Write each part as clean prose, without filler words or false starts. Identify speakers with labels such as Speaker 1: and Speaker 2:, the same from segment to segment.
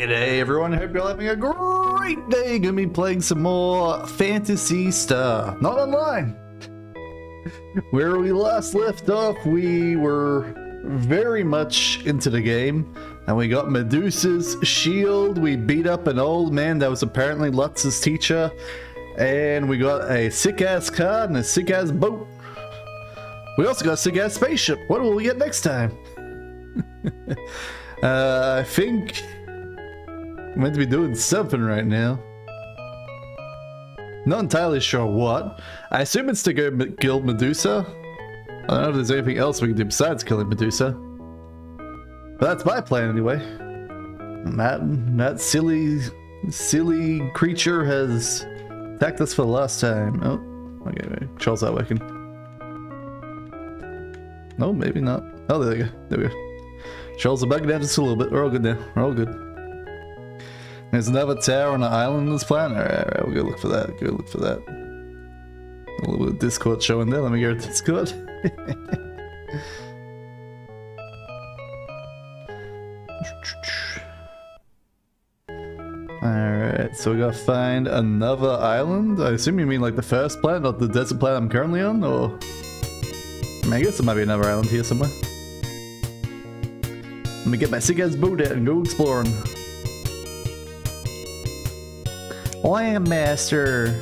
Speaker 1: G'day everyone, hope you're having a great day. Gonna be playing some more Phantasy Star. Not online. Where we last left off, we were very much into the game. And we got Medusa's shield, we beat up an old man that was apparently Lutz's teacher. And we got a sick-ass car and a sick-ass boat. We also got a sick-ass spaceship. What will we get next time? I think I'm meant to be doing something right now. Not entirely sure what. I assume it's to go kill Medusa. I don't know if there's anything else we can do besides killing Medusa. But that's my plan anyway. That silly creature has attacked us for the last time. Oh, okay, wait. Control's not working. No, maybe not. Oh, there we go. There we go. Controls are bugging out just a little bit. We're all good now. We're all good. There's another tower on an island on this planet. Alright, we'll go look for that. Go look for that. A little bit of Discord showing there. Let me go to Discord. Alright, so we gotta find another island. I assume you mean like the first planet, not the desert planet I'm currently on, or... I mean, I guess there might be another island here somewhere. Let me get my sick-ass boat out and go exploring. Landmaster.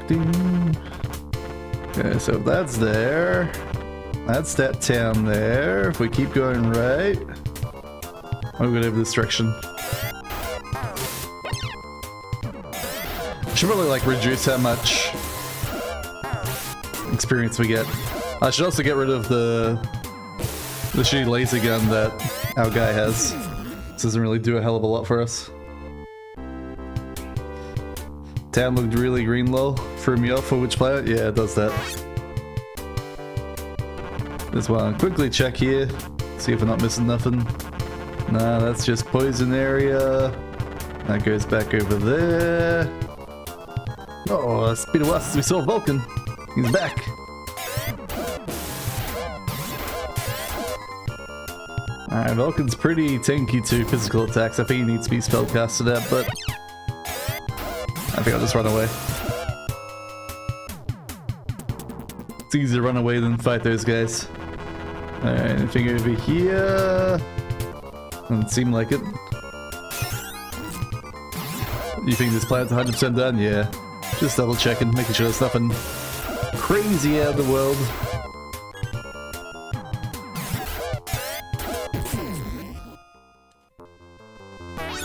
Speaker 1: Ding. Okay, so if that's there, that's that town there. If we keep going right, I'm gonna go this direction. I should probably like reduce how much experience we get. I should also get rid of the shitty laser gun that our guy has. This doesn't really do a hell of a lot for us. Town looked really green low. Threw me off for which planet? Yeah, it does that. Just want to quickly check here. See if we're not missing nothing. Nah, that's just poison area. That goes back over there. Oh, it's been a while since we saw Vulcan. He's back. Alright, Vulcan's pretty tanky to physical attacks. I think he needs to be spellcasted at, but I think I'll just run away. It's easier to run away than fight those guys. Alright, anything over here? Doesn't seem like it. You think this planet's 100% done? Yeah. Just double checking, making sure there's nothing crazy out of the world.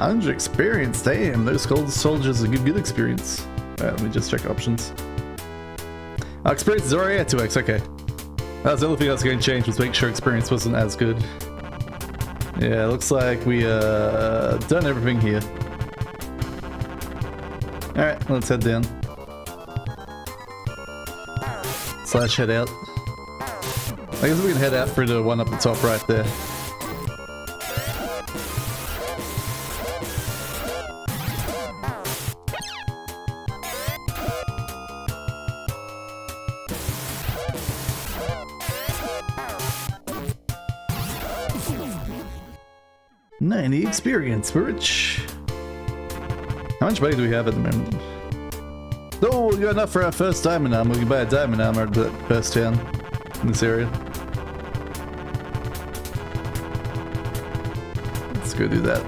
Speaker 1: $100 experience, damn, those cold soldiers give good experience. Alright, let me just check options. Our experience is already at 2x, okay. That was the only thing I was going to change, was make sure experience wasn't as good. Yeah, looks like we done everything here. Alright, let's head down. Slash head out. I guess we can head out through the one up the top right there. $90 experience, we're rich. How much money do we have at the moment? Oh, we got enough for our first diamond armor. We can buy a diamond armor at the first town in this area. Let's go do that.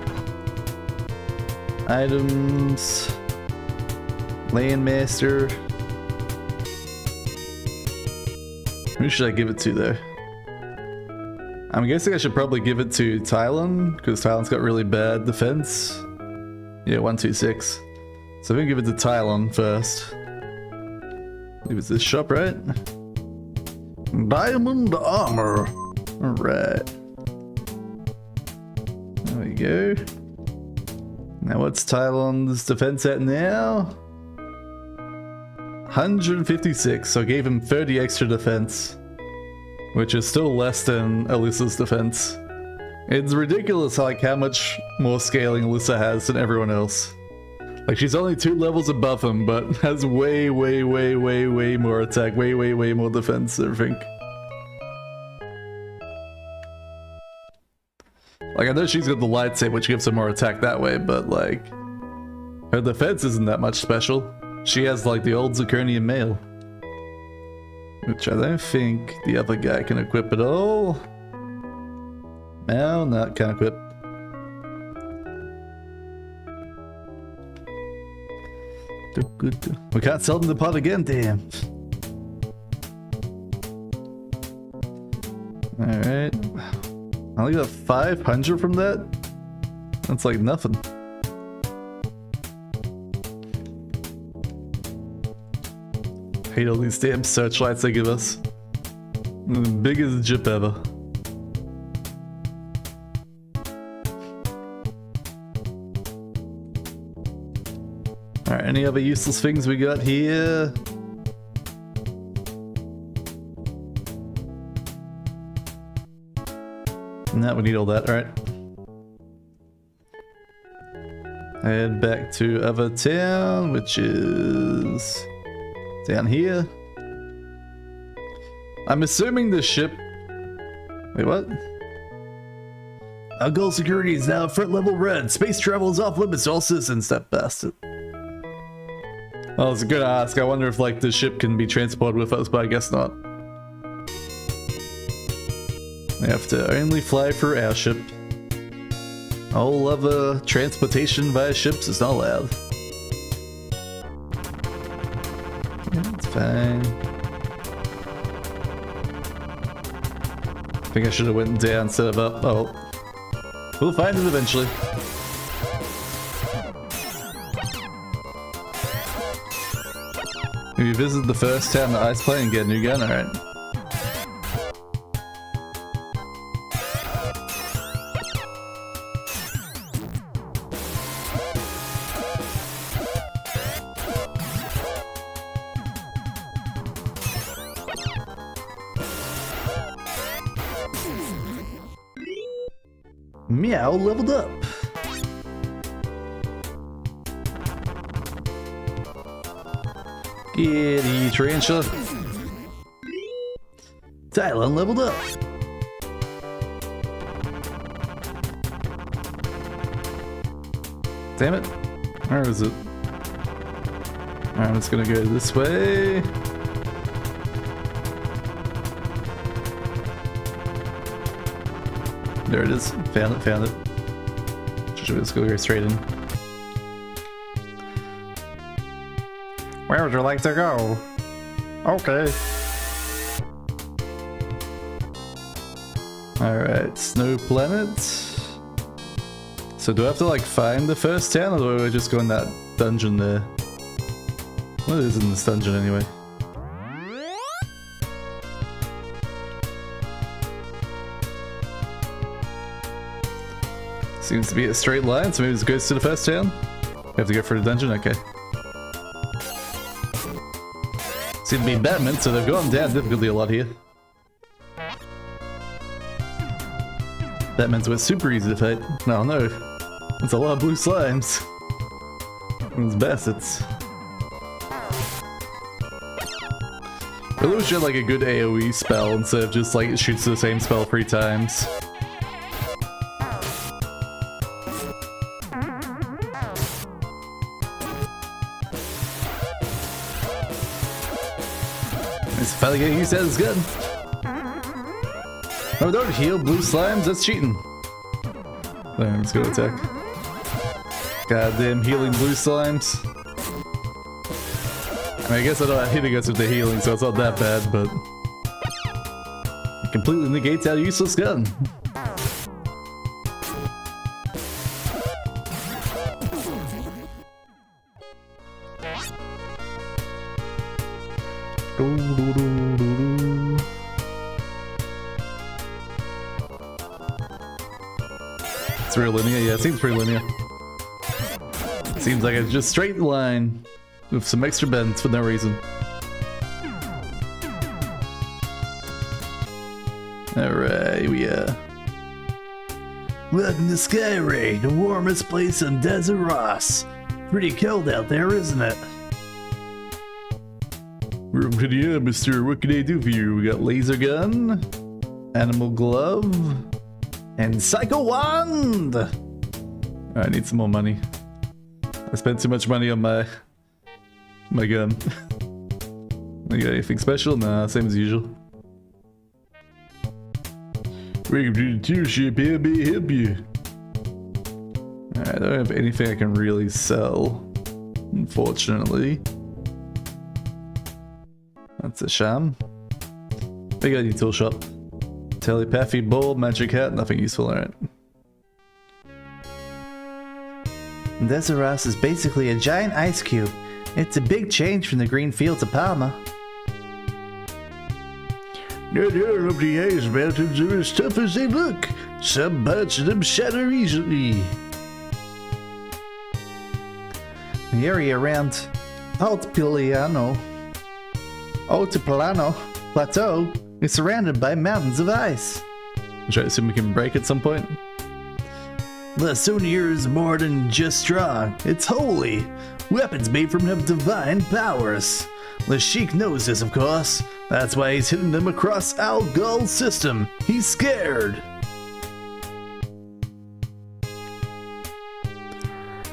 Speaker 1: Items. Landmaster. Who should I give it to though? I'm guessing I should probably give it to Tylon, because Tylon's got really bad defense. Yeah, 126. So I'm gonna give it to Tylon first. I believe it's this shop, right? Diamond armor. Alright. There we go. Now what's Tylon's defense at now? 156, so I gave him 30 extra defense. Which is still less than Alyssa's defense. It's ridiculous like how much more scaling Alyssa has than everyone else. Like she's only 2 levels above him, but has way more attack, way more defense, I think. Like, I know she's got the lightsaber, which gives her more attack that way, but like, her defense isn't that much special. She has like the old Zirconian mail, which I don't think the other guy can equip at all. No, not can equip. We can't sell them the pot again, damn. Alright. I only got 500 from that? That's like nothing. Hate all these damn searchlights they give us. The biggest jip ever. Alright, any other useless things we got here? No, we need all that, alright. Head back to other town, which is down here. I'm assuming the ship... Wait, what? Our goal security is now front level red. Space travel is off limits to all citizens. Step past it. I was gonna ask, I wonder if like the ship can be transported with us, but I guess not. We have to only fly for our ship. All other transportation via ships is not allowed. Yeah, it's fine. I think I should have went down instead of up. Oh. We'll find it eventually. If you visit the first town that Ice Play and get a new gun, alright. Meow leveled up. Giddy tarantula. Tylon leveled up. Damn it. Where is it? I'm just gonna go this way. There it is. Found it, found it. Should we just go straight in? Where would you like to go? Okay. Alright, Snow Planet. So do I have to like find the first town, or do I just go in that dungeon there? What is in this dungeon anyway? Seems to be a straight line, so maybe it goes to the first town? We have to go for the dungeon? Okay. Seem to be Batman, so they've gone down difficulty a lot here. Batman's was super easy to fight. No, no. It's a lot of blue slimes. Those bastards. I really wish you had like a good AoE spell instead of just like it shoots the same spell 3 times. It's finally getting used to this gun. Oh, don't heal blue slimes, that's cheating. There, let's go attack. Goddamn healing blue slimes. I mean, I guess I don't have hitting us with the healing, so it's not that bad, but it completely negates our useless gun. It's real linear, yeah, it seems pretty linear. Seems like it's just straight line with some extra bends for no reason. Alright, we welcome to Skyray, the warmest place on Desert Ross. Pretty cold out there, isn't it? Welcome to the mister. What can I do for you? We got laser gun, animal glove, And Psycho Wand! I need some more money. I spent too much money on my gun. I got anything special? Nah, same as usual. Welcome to the tier ship, how may I help you? Alright, I don't have anything I can really sell, unfortunately. That's a sham. Big ID tool shop. Telepathy ball, magic hat, nothing useful, alright.
Speaker 2: Deseros is basically a giant ice cube. It's a big change from the green fields of Palma.
Speaker 3: Not all of the ice mountains are as tough as they look. Some parts of them shatter easily.
Speaker 2: The area around Altiplano Plateau is surrounded by mountains of ice.
Speaker 1: Which I assume we can break at some point.
Speaker 2: Lasonia is more than just strong, it's holy. Weapons made from have divine powers. Lashik knows this, of course. That's why he's hidden them across Al Ghul's system. He's scared.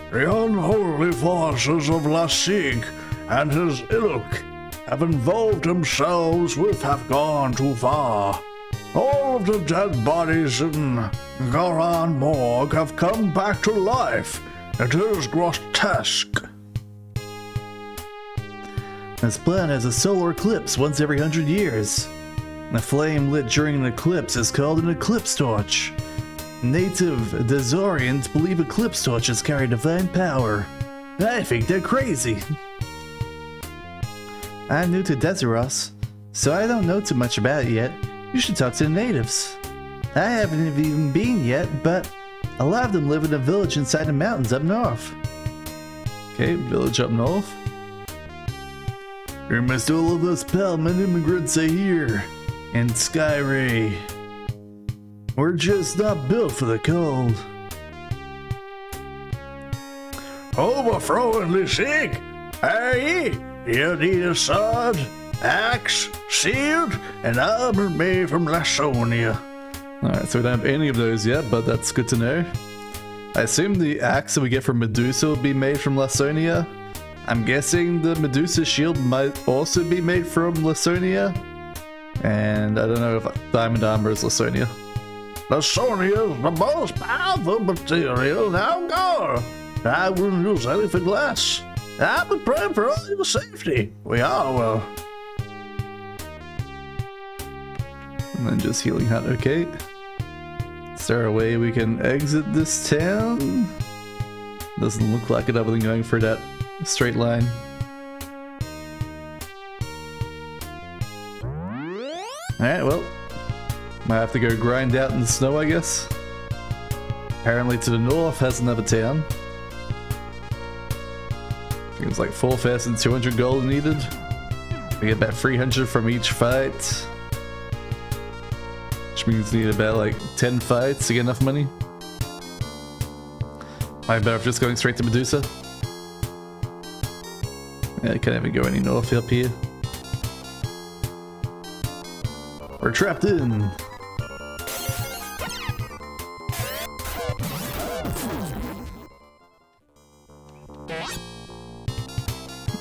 Speaker 3: The unholy forces of Lasig and his ilk have involved themselves with have gone too far. All of the dead bodies in Garan Morgue have come back to life. It is grotesque.
Speaker 2: This planet has a solar eclipse once every 100 years. A flame lit during an eclipse is called an eclipse torch. Native Dazorians believe eclipse torches carry divine power. I think they're crazy. I'm new to Deseros, so I don't know too much about it yet. You should talk to the natives. I haven't even been yet, but a lot of them live in a village inside the mountains up north.
Speaker 1: Okay, village up north.
Speaker 2: Almost all of us Palman immigrants are here, in Skyray. We're just not built for the cold.
Speaker 3: Overthrowing Lasig? Hey, you need a sword, axe, shield, and armor made from Lasonia.
Speaker 1: Alright, so we don't have any of those yet, but that's good to know. I assume the axe that we get from Medusa will be made from Lasonia. I'm guessing the Medusa shield might also be made from Lasonia. And I don't know if diamond armor is Lasonia.
Speaker 3: Lasonia is the most powerful material now gone. I wouldn't use anything less. I would pray for all your safety. We all will.
Speaker 1: And then just healing hut, okay. Is there a way we can exit this town? Doesn't look like it other than going for that straight line. Alright, well. Might have to go grind out in the snow, I guess. Apparently to the north has another town. I think it was like 4 fast and 200 gold needed. We get about 300 from each fight. Which means we need about like 10 fights to get enough money. Might be better off just going straight to Medusa. Yeah, I can't even go any north up here. We're trapped in.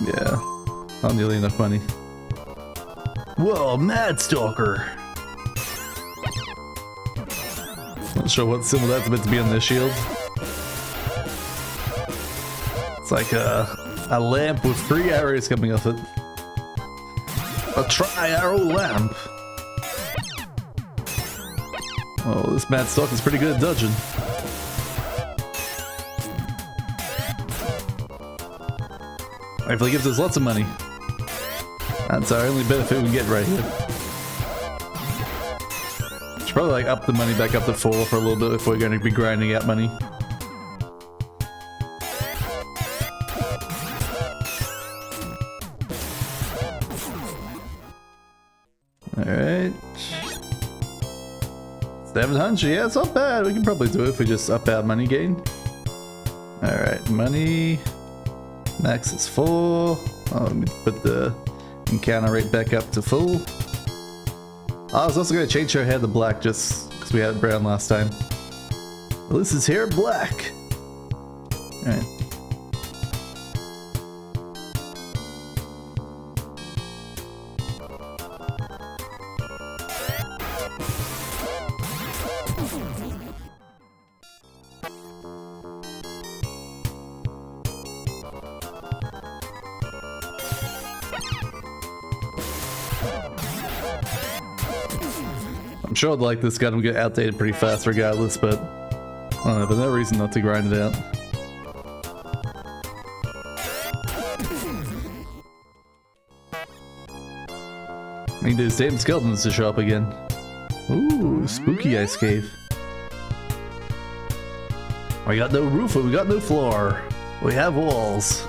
Speaker 1: Yeah, not nearly enough money.
Speaker 2: Whoa, Mad Stalker!
Speaker 1: Not sure what symbol that's meant to be on their shield. It's like a lamp with 3 arrows coming off it. A tri-arrow lamp. Oh, this Mad Stalker is pretty good at dodging. Hopefully gives us lots of money. That's our only benefit we can get right here. Should probably like up the money back up to 4 for a little bit if we're going to be grinding out money. Alright. 700, yeah, it's not bad. We can probably do it if we just up our money gain. Alright, money. Max is 4. Oh, let me put the encounter rate back up to full. I was also going to change her hair to black just because we had it brown last time.
Speaker 2: Well, this is hair black. Alright. I'm sure like this gun will get outdated pretty fast regardless, but I don't know, but no reason not to grind it out. I need those damn skeletons to show up again. Ooh, spooky ice cave. We got no roof, we got no floor. We have walls.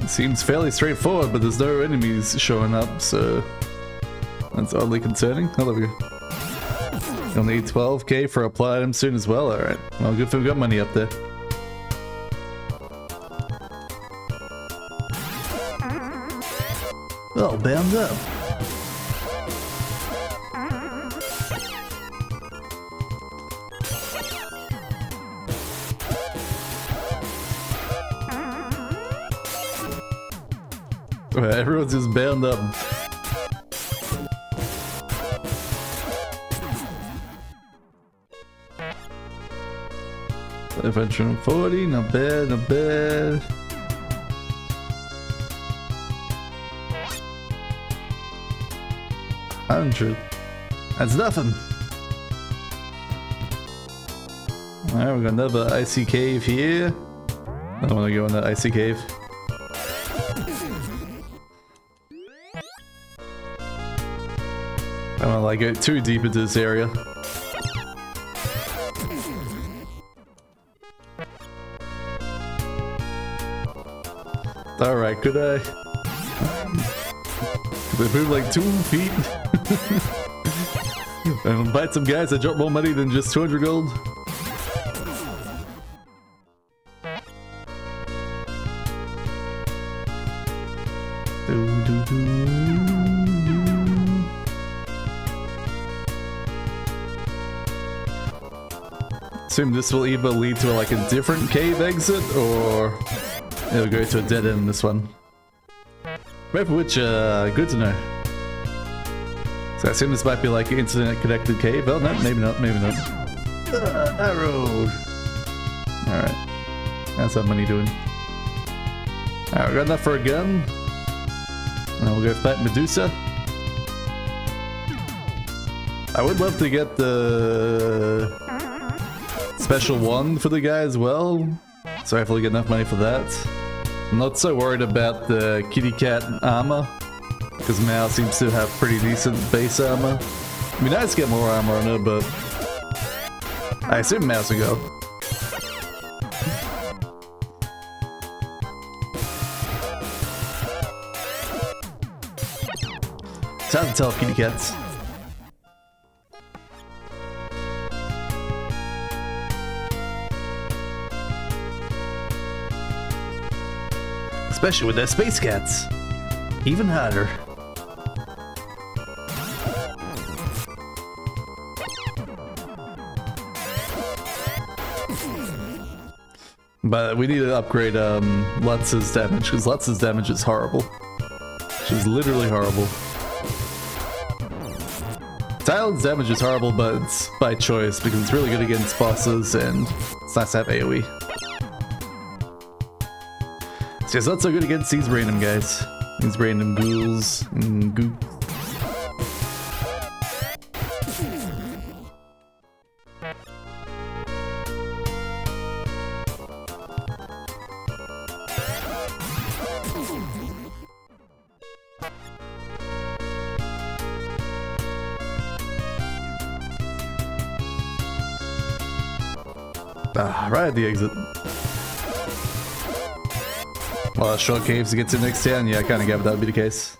Speaker 2: It seems fairly straightforward, but there's no enemies showing up, so that's oddly concerning. Oh, there we go. You'll need 12k for a plot item soon as well. Alright, well, good thing we got money up there. Oh, bound up. Everyone's just bound up. $540, not bad, not bad. $100. That's nothing. Alright, we got another icy cave here. I don't want to go in that icy cave. I don't want to like go too deep into this area. Alright, could I move like 2 feet? And fight some guys that drop more money than just 200 gold? Assume this will either lead to like a different cave exit or it'll go to a dead end in this one. Both of which, good to know. So I assume this might be like an internet connected cave. Oh no, maybe not, maybe not. Arrow! Alright. How's that money doing? Alright, we got enough for a gun. Now we'll go fight Medusa. I would love to get the special wand for the guy as well. So hopefully get enough money for that. I'm not so worried about the kitty cat armor, because Mao seems to have pretty decent base armor. It'd be nice to get more armor on her, but I assume Mao's will go. It's hard to tell kitty cats. Especially with their space cats. Even harder. But we need to upgrade Lutz's damage, because Lutz's damage is horrible. She's literally horrible. Tylen's damage is horrible, but it's by choice, because it's really good against bosses, and it's nice to have AoE. It's not so good against these random guys. These random ghouls and goop. Ah, right at the exit. Well, short caves to get to the next town? Yeah, I kinda gathered that would be the case.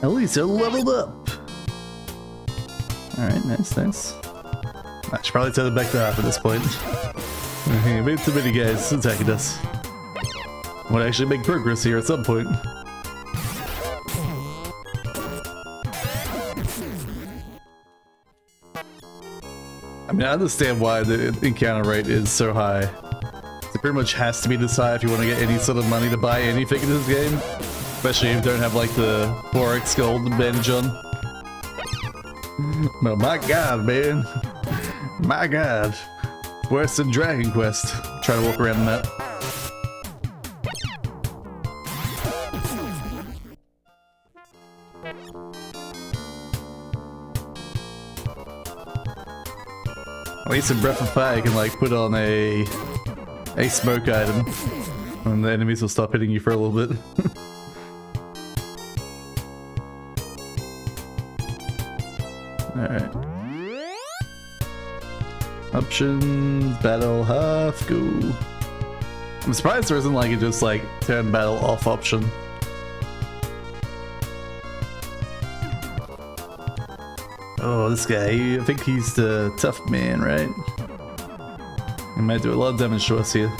Speaker 2: At least they're leveled up. Alright, nice, nice. I should probably turn it back to half at this point. A bit too many guys attacking us. Would actually make progress here at some point. I mean, I understand why the encounter rate is so high. It pretty much has to be this high if you want to get any sort of money to buy anything in this game. Especially if you don't have like the 4x gold advantage on. But my god, man. My god. Worse than Dragon Quest. Try to walk around the map. At least in Breath of Fire you can like put on a smoke item and the enemies will stop hitting you for a little bit. Alright. Options, battle, half, go. I'm surprised there isn't like a just like turn battle off option. Oh, this guy, I think he's the tough man, right? He might do a lot of damage to us here.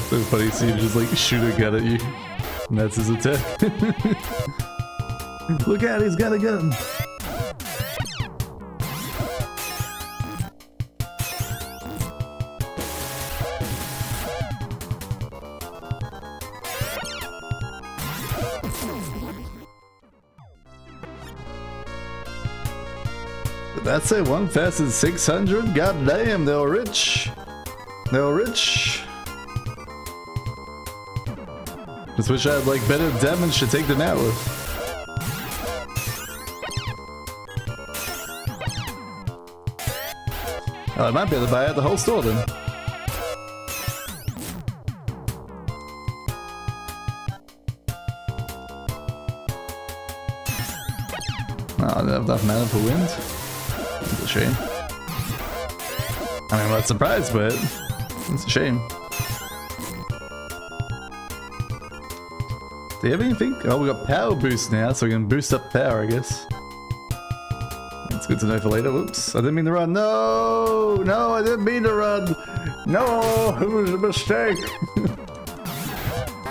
Speaker 2: So funny to see him just like shoot a gun at you. And that's his attack. Look out, he's got a gun! Did that say 1,600? God damn, they were rich! They were rich! Just wish I had like better damage to take them out with. Oh, I might be able to buy out the whole store then. Oh, I don't have enough mana for wind. That's a shame. I mean, I'm not surprised, but it's a shame. Do you have anything? Oh, we got power boost now, so we can boost up power, I guess. That's good to know for later. Whoops, I didn't mean to run. No! No, I didn't mean to run! No! It was a mistake!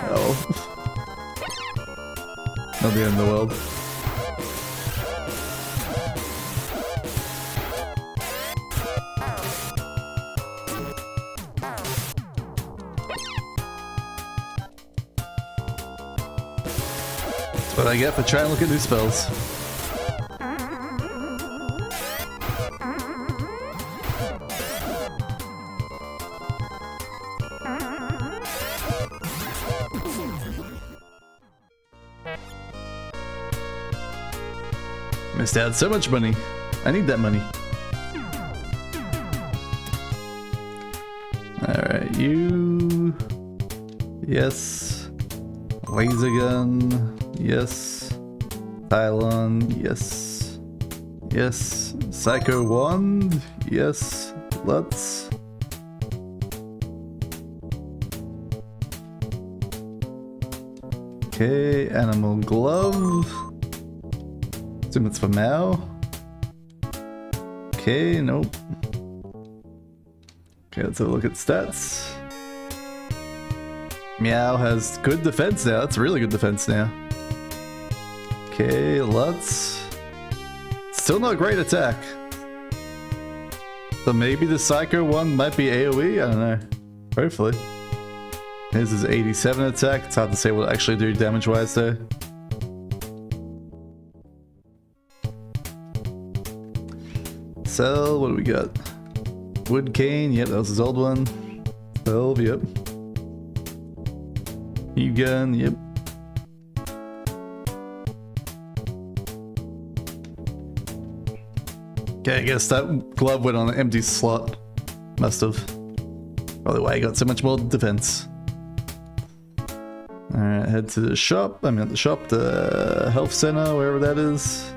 Speaker 2: Oh. Not the end of the world. What I get for trying to look at new spells. Missed out so much money. I need that money. Alright, you... Yes. Laser gun. Yes. Pylon. Yes. Yes. Psycho wand. Yes. Let's. Okay. Animal glove. Assume it's for Mao. Okay. Nope. Okay. Let's have a look at stats. Meow has good defense now. That's really good defense now. Okay, let's... Still not great attack. So maybe the Psycho one might be AoE? I don't know. Hopefully. His is 87 attack. It's hard to say what it'll actually do damage-wise though. Cell, what do we got? Wood cane, yep, that was his old one. 12, yep. E-gun, yep.
Speaker 1: Okay, I guess that glove went on an empty slot. Must have. Probably why he got so much more defense. Alright, head to the shop. I mean, not the shop, the health center, wherever that is.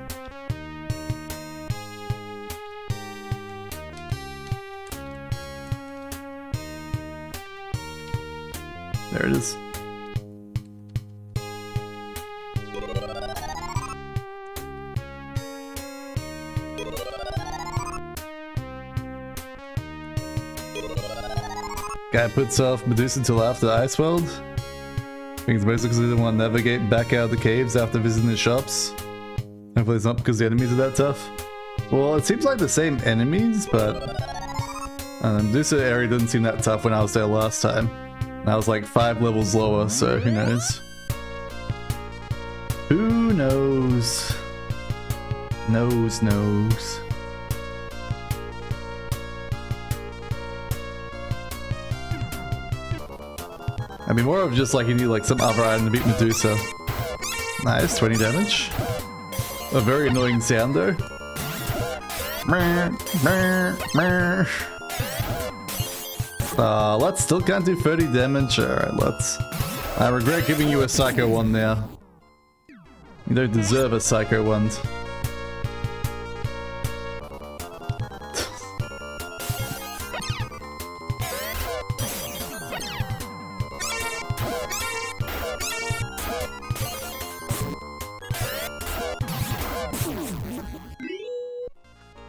Speaker 1: There it is. Guy puts off Medusa until after the ice world. I think it's mostly because he didn't want to navigate back out of the caves after visiting the shops. Hopefully it's not because the enemies are that tough. Well, it seems like the same enemies, but the Medusa area didn't seem that tough when I was there last time. And I was like 5 levels lower, so who knows? Who knows? Knows. I mean, more of just like you need like some other item to beat Medusa. Nice, 20 damage. A very annoying sound though. Let's still can't do 30 damage. Alright, let's. I regret giving you a Psycho one now. You don't deserve a Psycho one.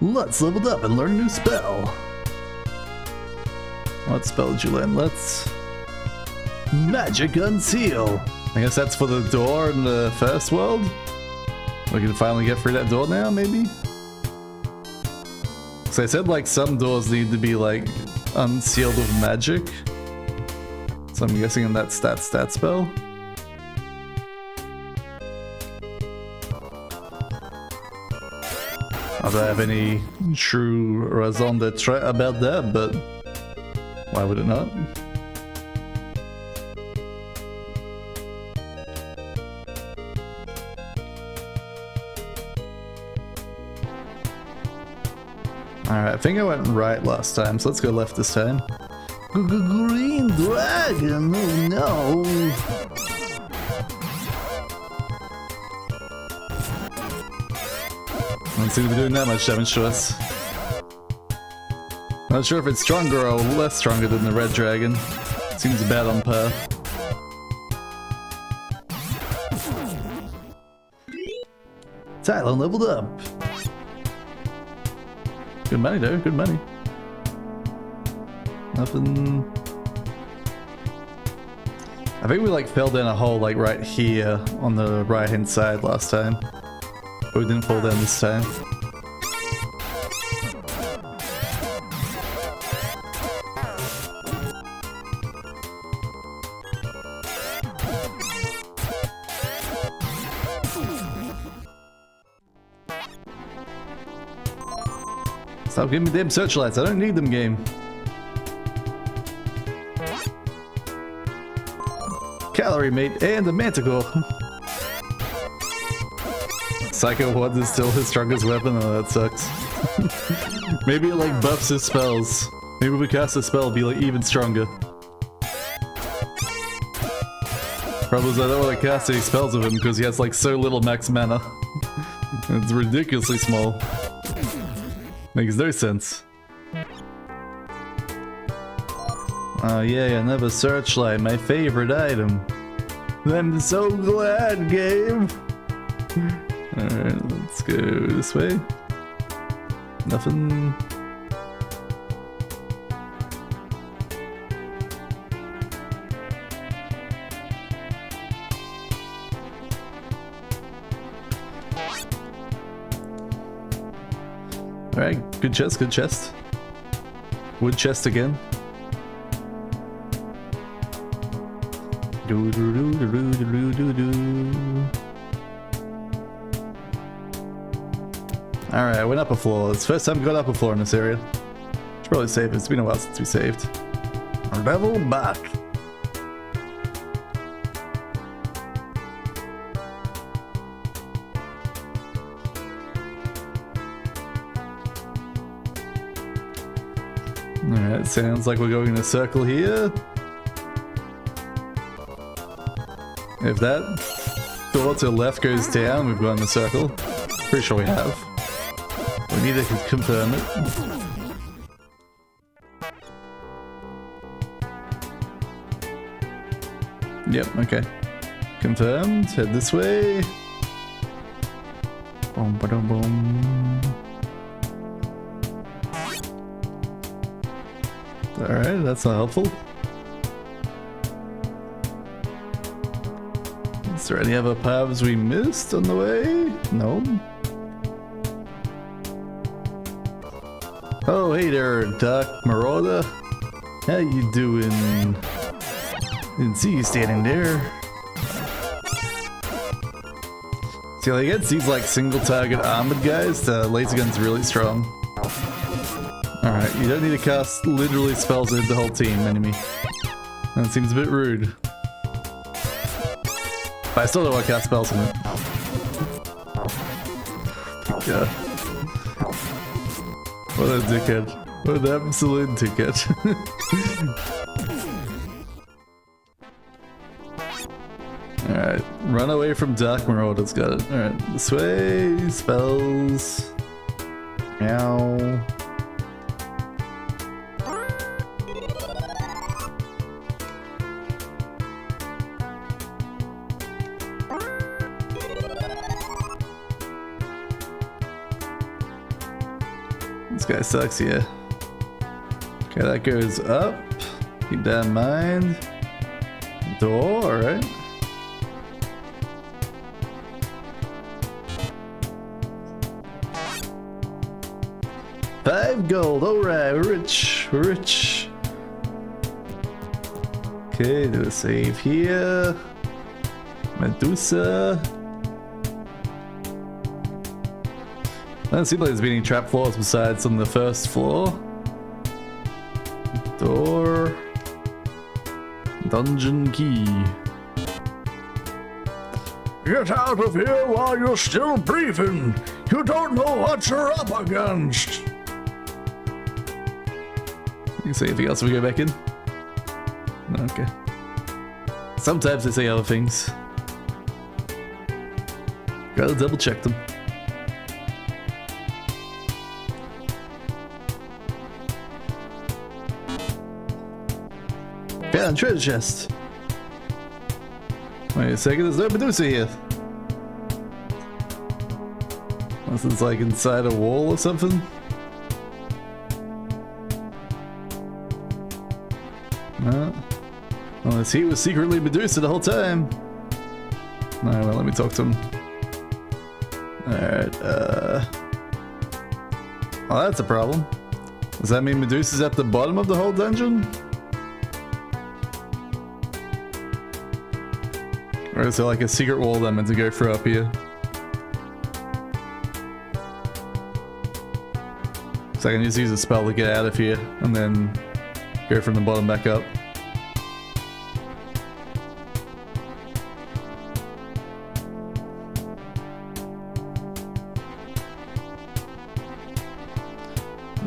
Speaker 2: Let's level up and learn a new spell.
Speaker 1: What spell did you learn? Let's...
Speaker 2: Magic Unseal.
Speaker 1: I guess that's for the door in the first world? We can finally get through that door now, maybe? So I said like some doors need to be like unsealed with magic. So I'm guessing that's that stat spell. I don't have any true raison d'etre about that, but why would it not? Alright, I think I went right last time, so let's go left this time.
Speaker 2: Green dragon, oh no.
Speaker 1: Don't seem to be doing that much damage to us. Not sure if it's stronger or less stronger than the red dragon. Seems about on par.
Speaker 2: Tylon leveled up.
Speaker 1: Good money though, good money. Nothing... I think we like fell down a hole like right here on the right hand side last time. But we didn't fall down this time. Stop giving me damn searchlights, I don't need them, game. Calorie mate and a manticore. Psycho 1 is still his strongest weapon? Oh, that sucks. Maybe it like buffs his spells. Maybe we cast a spell, it'll be like even stronger. Problem is I don't want to cast any spells with him because he has like so little max mana. It's ridiculously small. Makes no sense. Oh yeah, another searchlight, my favorite item. I'm so glad, game. Alright, let's go this way. Nothing. Alright, good chest, good chest. Wood chest again. Do do do do do do do. Alright, I went up a floor. It's the first time we got up a floor in this area. Should probably save it. It's been a while since we saved.
Speaker 2: Level back.
Speaker 1: Alright, sounds like we're going in a circle here. If that door to the left goes down, we've gone in a circle. Pretty sure we have. We need to confirm it. Yep, okay. Confirmed. Head this way. Boom, ba-dum, boom. Alright, that's not helpful. Is there any other paths we missed on the way? No. Oh, hey there, Dark Marauder. How you doing? Didn't see you standing there. See, like, against these like single target armored guys, the laser gun's really strong. Alright, you don't need to cast literally spells with the whole team enemy. That seems a bit rude. But I still don't want to cast spells on it. Yeah. What a dickhead. What an absolute dickhead. Alright, run away from Dark Marauders, got it. Alright, this way, spells. Meow. This guy sucks, yeah. Okay, that goes up. Keep that in mind. Door, alright. $5 gold, alright, we're rich, we're rich. Okay, do a save here. Medusa. Doesn't seem like there's been any trap floors besides on the first floor. Door. Dungeon key.
Speaker 3: Get out of here while you're still breathing. You don't know what you're up against.
Speaker 1: You say anything else if we go back in? No, okay. Sometimes they say other things. Gotta double check them. Found treasure chest. Wait a second, there's no Medusa here. Unless it's like inside a wall or something. No. Unless he was secretly Medusa the whole time. Alright, well, let me talk to him. Alright, oh, that's a problem. Does that mean Medusa's at the bottom of the whole dungeon? Or is there like a secret wall that I'm meant to go through up here? So I can just use a spell to get out of here and then go from the bottom back up.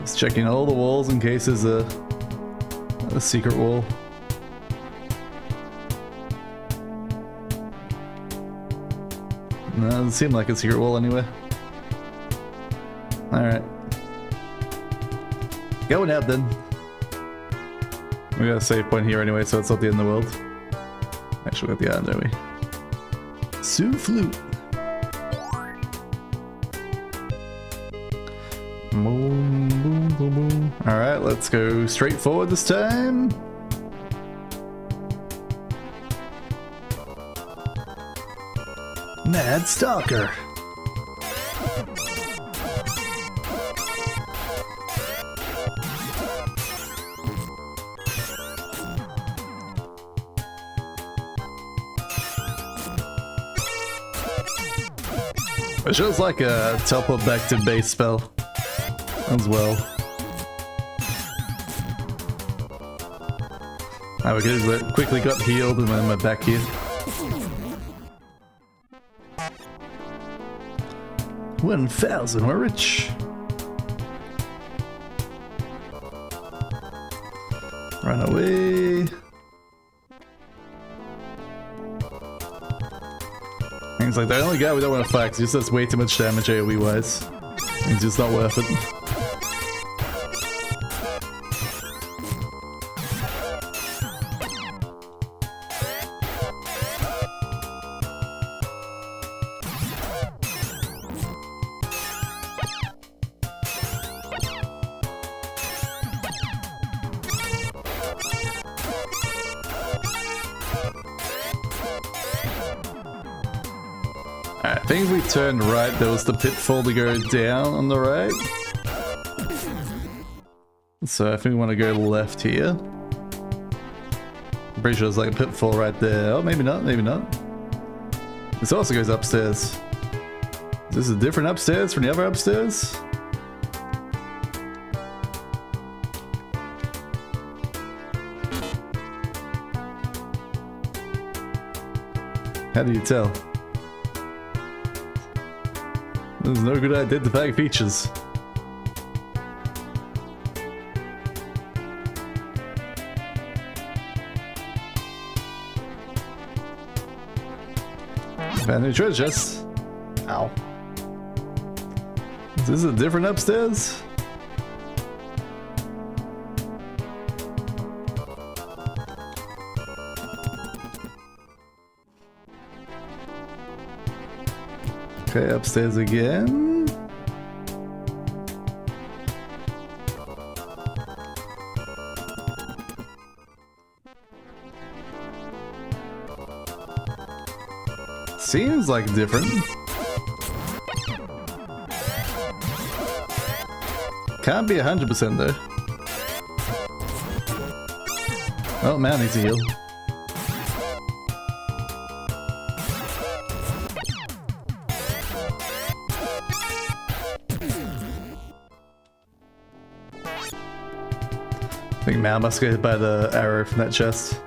Speaker 1: Just checking all the walls in case there's a secret wall. No, it doesn't seem like a secret wall anywhere. Alright. Going out then. We got a save point here anyway, so it's not the end of the world. Actually, we got the end, don't we? Sue Flute. Boom, boom, boom, boom. Alright, let's go straight forward this time.
Speaker 2: Mad Stalker.
Speaker 1: It's just like a teleport back to base spell as well. We quickly got healed and then we're back here. $1,000, we're rich. Run away. He's like, the only guy we don't want to fight 'cause he just does way too much damage AoE wise. It's just not worth it. I think if we turned right, there was the pitfall to go down on the right. So I think we want to go left here. I'm pretty sure there's like a pitfall right there. Oh, maybe not, maybe not. This also goes upstairs. Is this a different upstairs from the other upstairs? How do you tell? There's no good identifying features. Found new treasure chests. Ow. Is this a different upstairs? Okay, upstairs again. Seems like different. Can't be 100% though. Oh, man needs to heal. I think Mal must get hit by the arrow from that chest.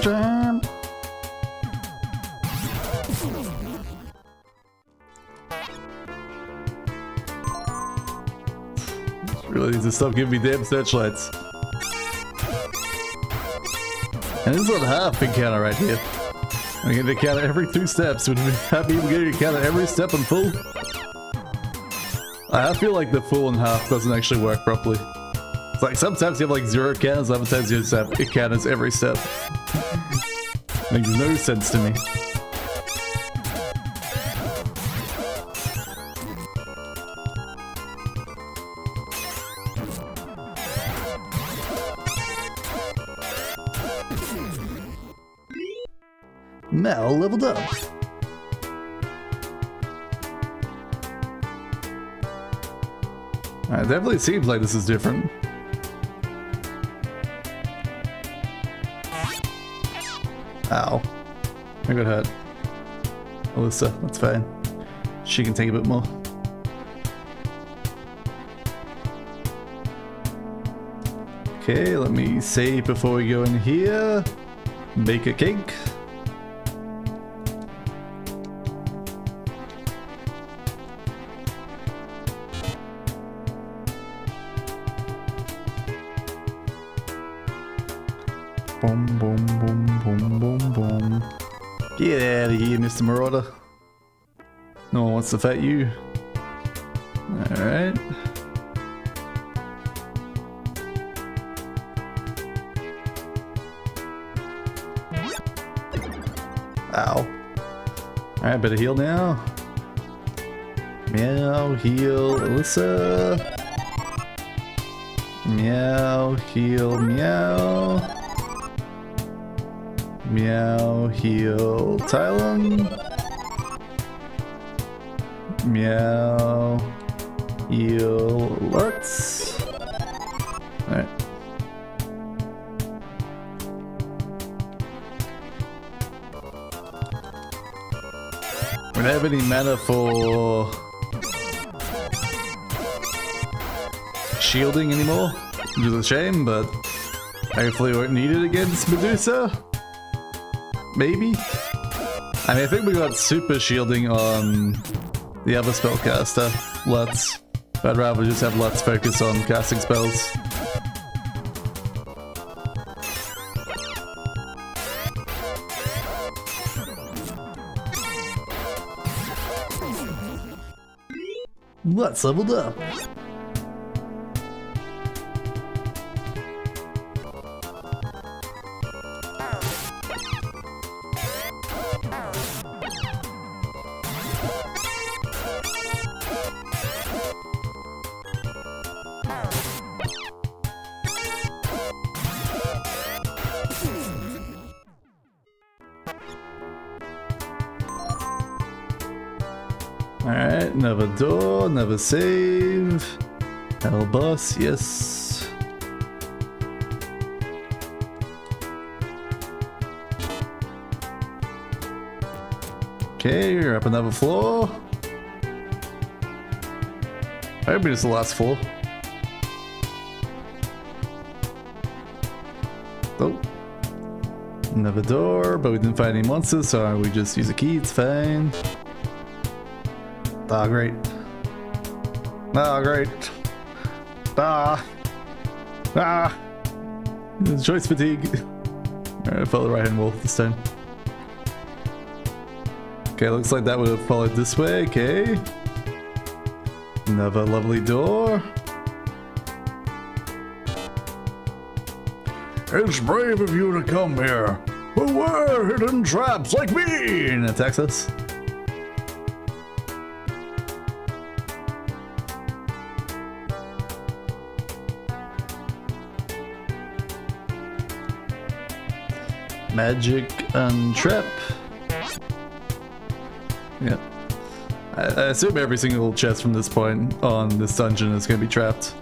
Speaker 1: Jump. Really need to stop giving me damn searchlights. And this is not half encounter right here. I get to encounter every 2 steps. Would be happy if we get to encounter every step in full. I feel like the full and half doesn't actually work properly. It's like sometimes you have like 0 encounters, other times you just have encounters every step. Makes no sense to me. Mal leveled up. It definitely seems like this is different. Ow. I got hurt. Alyssa, that's fine. She can take a bit more. Okay, let me save before we go in here. Bake a cake. Boom, boom, boom, boom, boom, boom. Get out of here, Mr. Marauder. No one wants to fight you. Alright. Ow. Alright, better heal now. Meow, heal, Alyssa. Meow, heal, meow. Meow, heal, Tylon. Meow, heal, Lutz. Alright. don't have any mana for shielding anymore, which is a shame, but hopefully we won't need it against Medusa. Maybe? I mean, I think we got super shielding on the other spellcaster, Lutz. I'd rather just have Lutz focus on casting spells.
Speaker 2: Lutz leveled up.
Speaker 1: Alright, another door, another save. Hell boss, yes. Okay, you're up another floor. Maybe it's the last floor. Oh. Another door, but we didn't find any monsters, so we just use a key, it's fine. Ah, great. Ah, great. Ah. Ah. Choice fatigue. Alright, follow the right hand wall this time. Okay, looks like that would have followed this way. Okay. Another lovely door.
Speaker 3: It's brave of you to come here. Beware hidden traps like me!
Speaker 1: And attacks us. Magic untrap. Yep. I assume every single chest from this point on this dungeon is going to be trapped.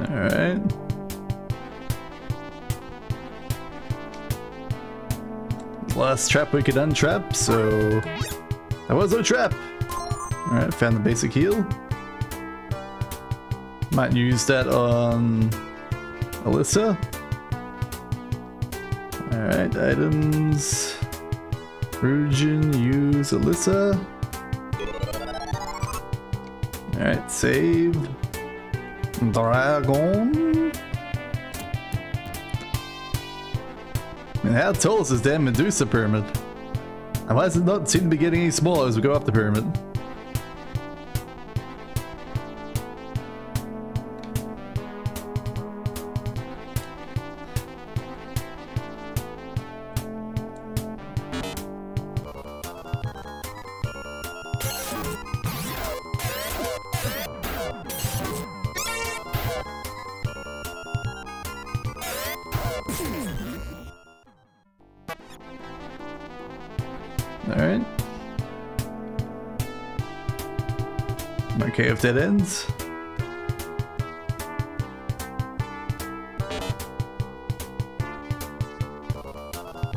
Speaker 1: Alright. Last trap we could untrap, so that was no trap. Alright, found the basic heal. Might use that on Alyssa. Alright, items. Rujin, use Alyssa. Alright, save. Dragon. And how tall is this damn Medusa pyramid? And why does it not seem to be getting any smaller as we go up the pyramid? Alright. I'm okay if that ends.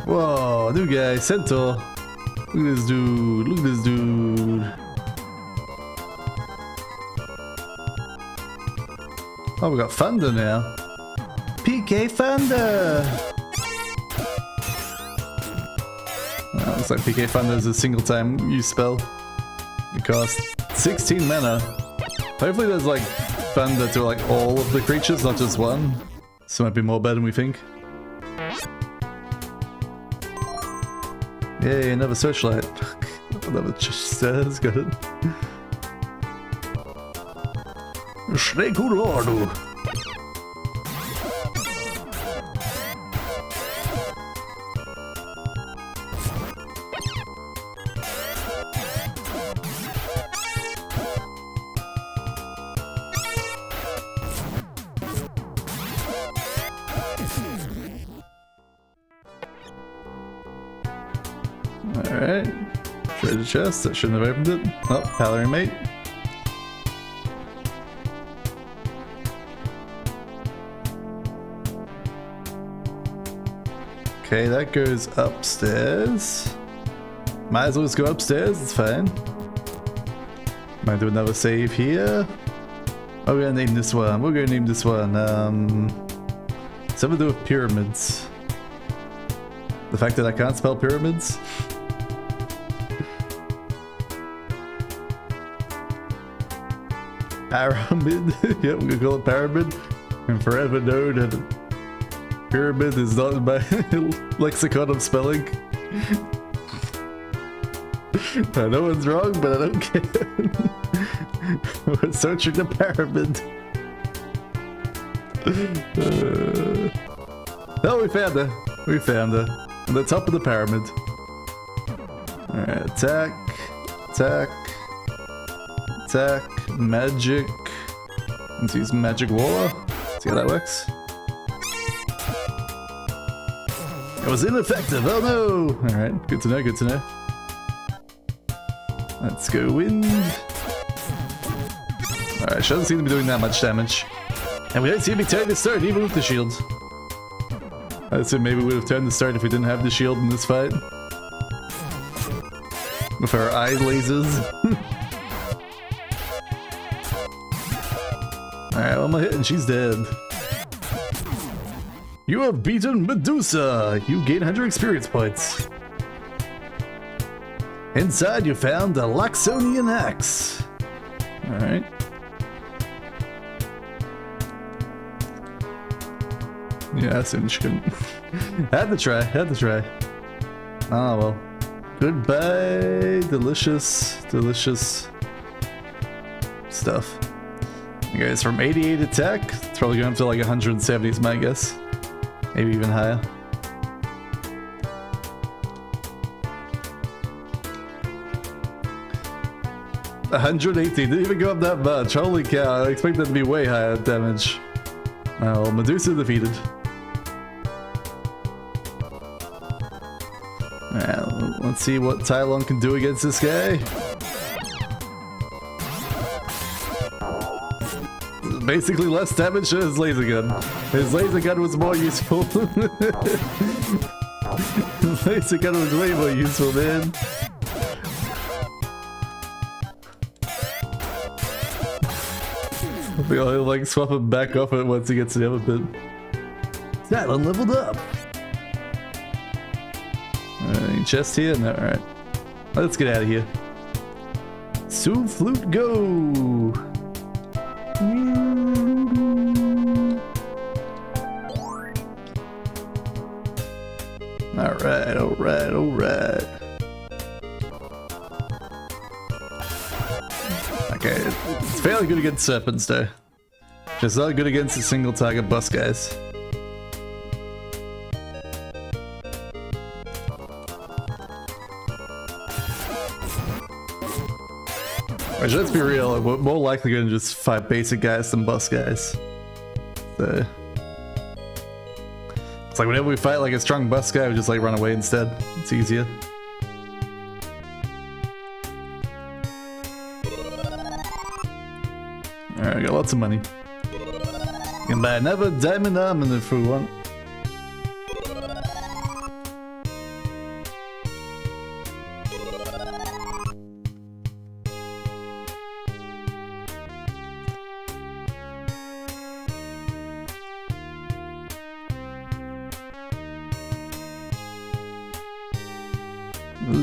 Speaker 1: Whoa, new guy, Centaur. Look at this dude, look at this dude. Oh, we got Thunder now. PK Thunder! Looks like PK Thunder is a single time use spell. It costs 16 mana. Hopefully there's like Thunder to like all of the creatures, not just one. So it might be more better than we think. Yay, another searchlight. Another stairs, got it.
Speaker 3: Snake Lordu.
Speaker 1: Alright. Treasure chest, that shouldn't have opened it. Oh, Paladin Mate. Okay, that goes upstairs. Might as well just go upstairs, it's fine. Might do another save here. Oh, we're gonna name this one. We're gonna name this one, something to do with pyramids. The fact that I can't spell pyramids? Pyramid? Yep, we're gonna call it pyramid. And forever know that pyramid is not in my lexicon of spelling. I know it's wrong, but I don't care. We're searching the pyramid. Oh, we found her. We found her. On the top of the pyramid. Alright, attack. Attack. Attack. Magic. Let's use magic wall. See how that works. It was ineffective. Oh no! Alright, good to know, good to know. Let's go wind. Alright, she doesn't seem to be doing that much damage. And we don't seem to be turning the start even with the shield. I'd say maybe we would have turned the start if we didn't have the shield in this fight. With our eye lasers. Alright, one more hit and she's dead. You have beaten Medusa! You gain 100 experience points. Inside you found the Loxonian axe. Alright. Yeah, I assumed she couldn't. Had to try, had to try. Ah well. Goodbye, delicious, delicious stuff. Okay, it's from 88 attack. It's probably going up to like 170 is my guess. Maybe even higher. $118, didn't even go up that much. Holy cow, I expect that to be way higher damage. Oh, Medusa defeated. Alright, let's see what Tylon can do against this guy. Basically less damage to his laser gun. His laser gun was more useful. His laser gun was way more useful, man. I think I'll like swap him back off it once he gets to the other bit. Tylon leveled up! Any chest here? No, alright. Let's get out of here. Soon flute go! Alright, alright, alright. Okay, it's fairly good against serpents though. Just not good against the single target boss guys. Which, let's be real, we're more likely going to just fight basic guys than boss guys. So it's like whenever we fight like a strong boss guy, we just like run away instead. It's easier. Alright, we got lots of money. We can buy another diamond armor if we want.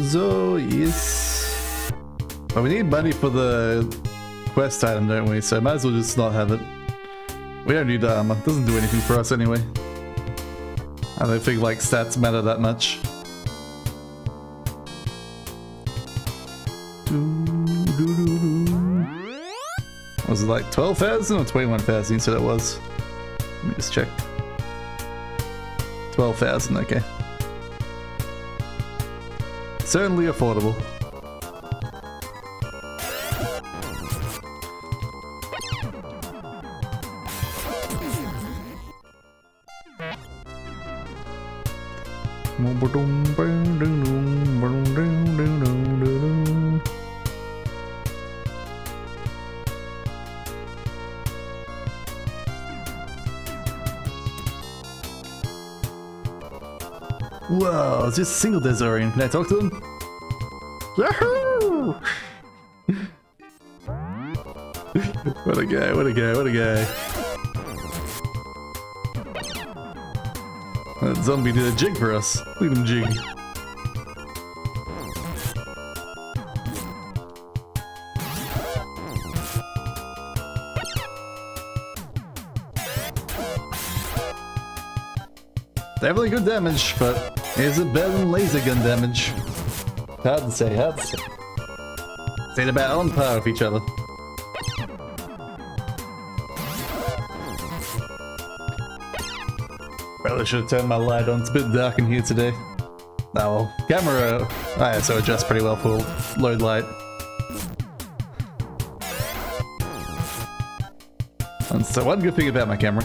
Speaker 1: So, yes. But we need money for the quest item, don't we? So might as well just not have it. We don't need armor. It doesn't do anything for us anyway. I don't think like stats matter that much. Was it like 12,000 or 21,000? You said it was. Let me just check. 12,000, okay. Certainly affordable.
Speaker 2: Whoa, it's just a single Desorian. Can I talk to him?
Speaker 1: Yahoo! What a guy, what a guy, what a guy. That zombie did a jig for us. Look at him jig. Definitely good damage, but is it better than laser gun damage? Hard to say, hard to say. They're about on par with each other. Probably should have turned my light on, it's a bit dark in here today. Oh well, camera, ISO adjusts pretty well for low light. And so one good thing about my camera,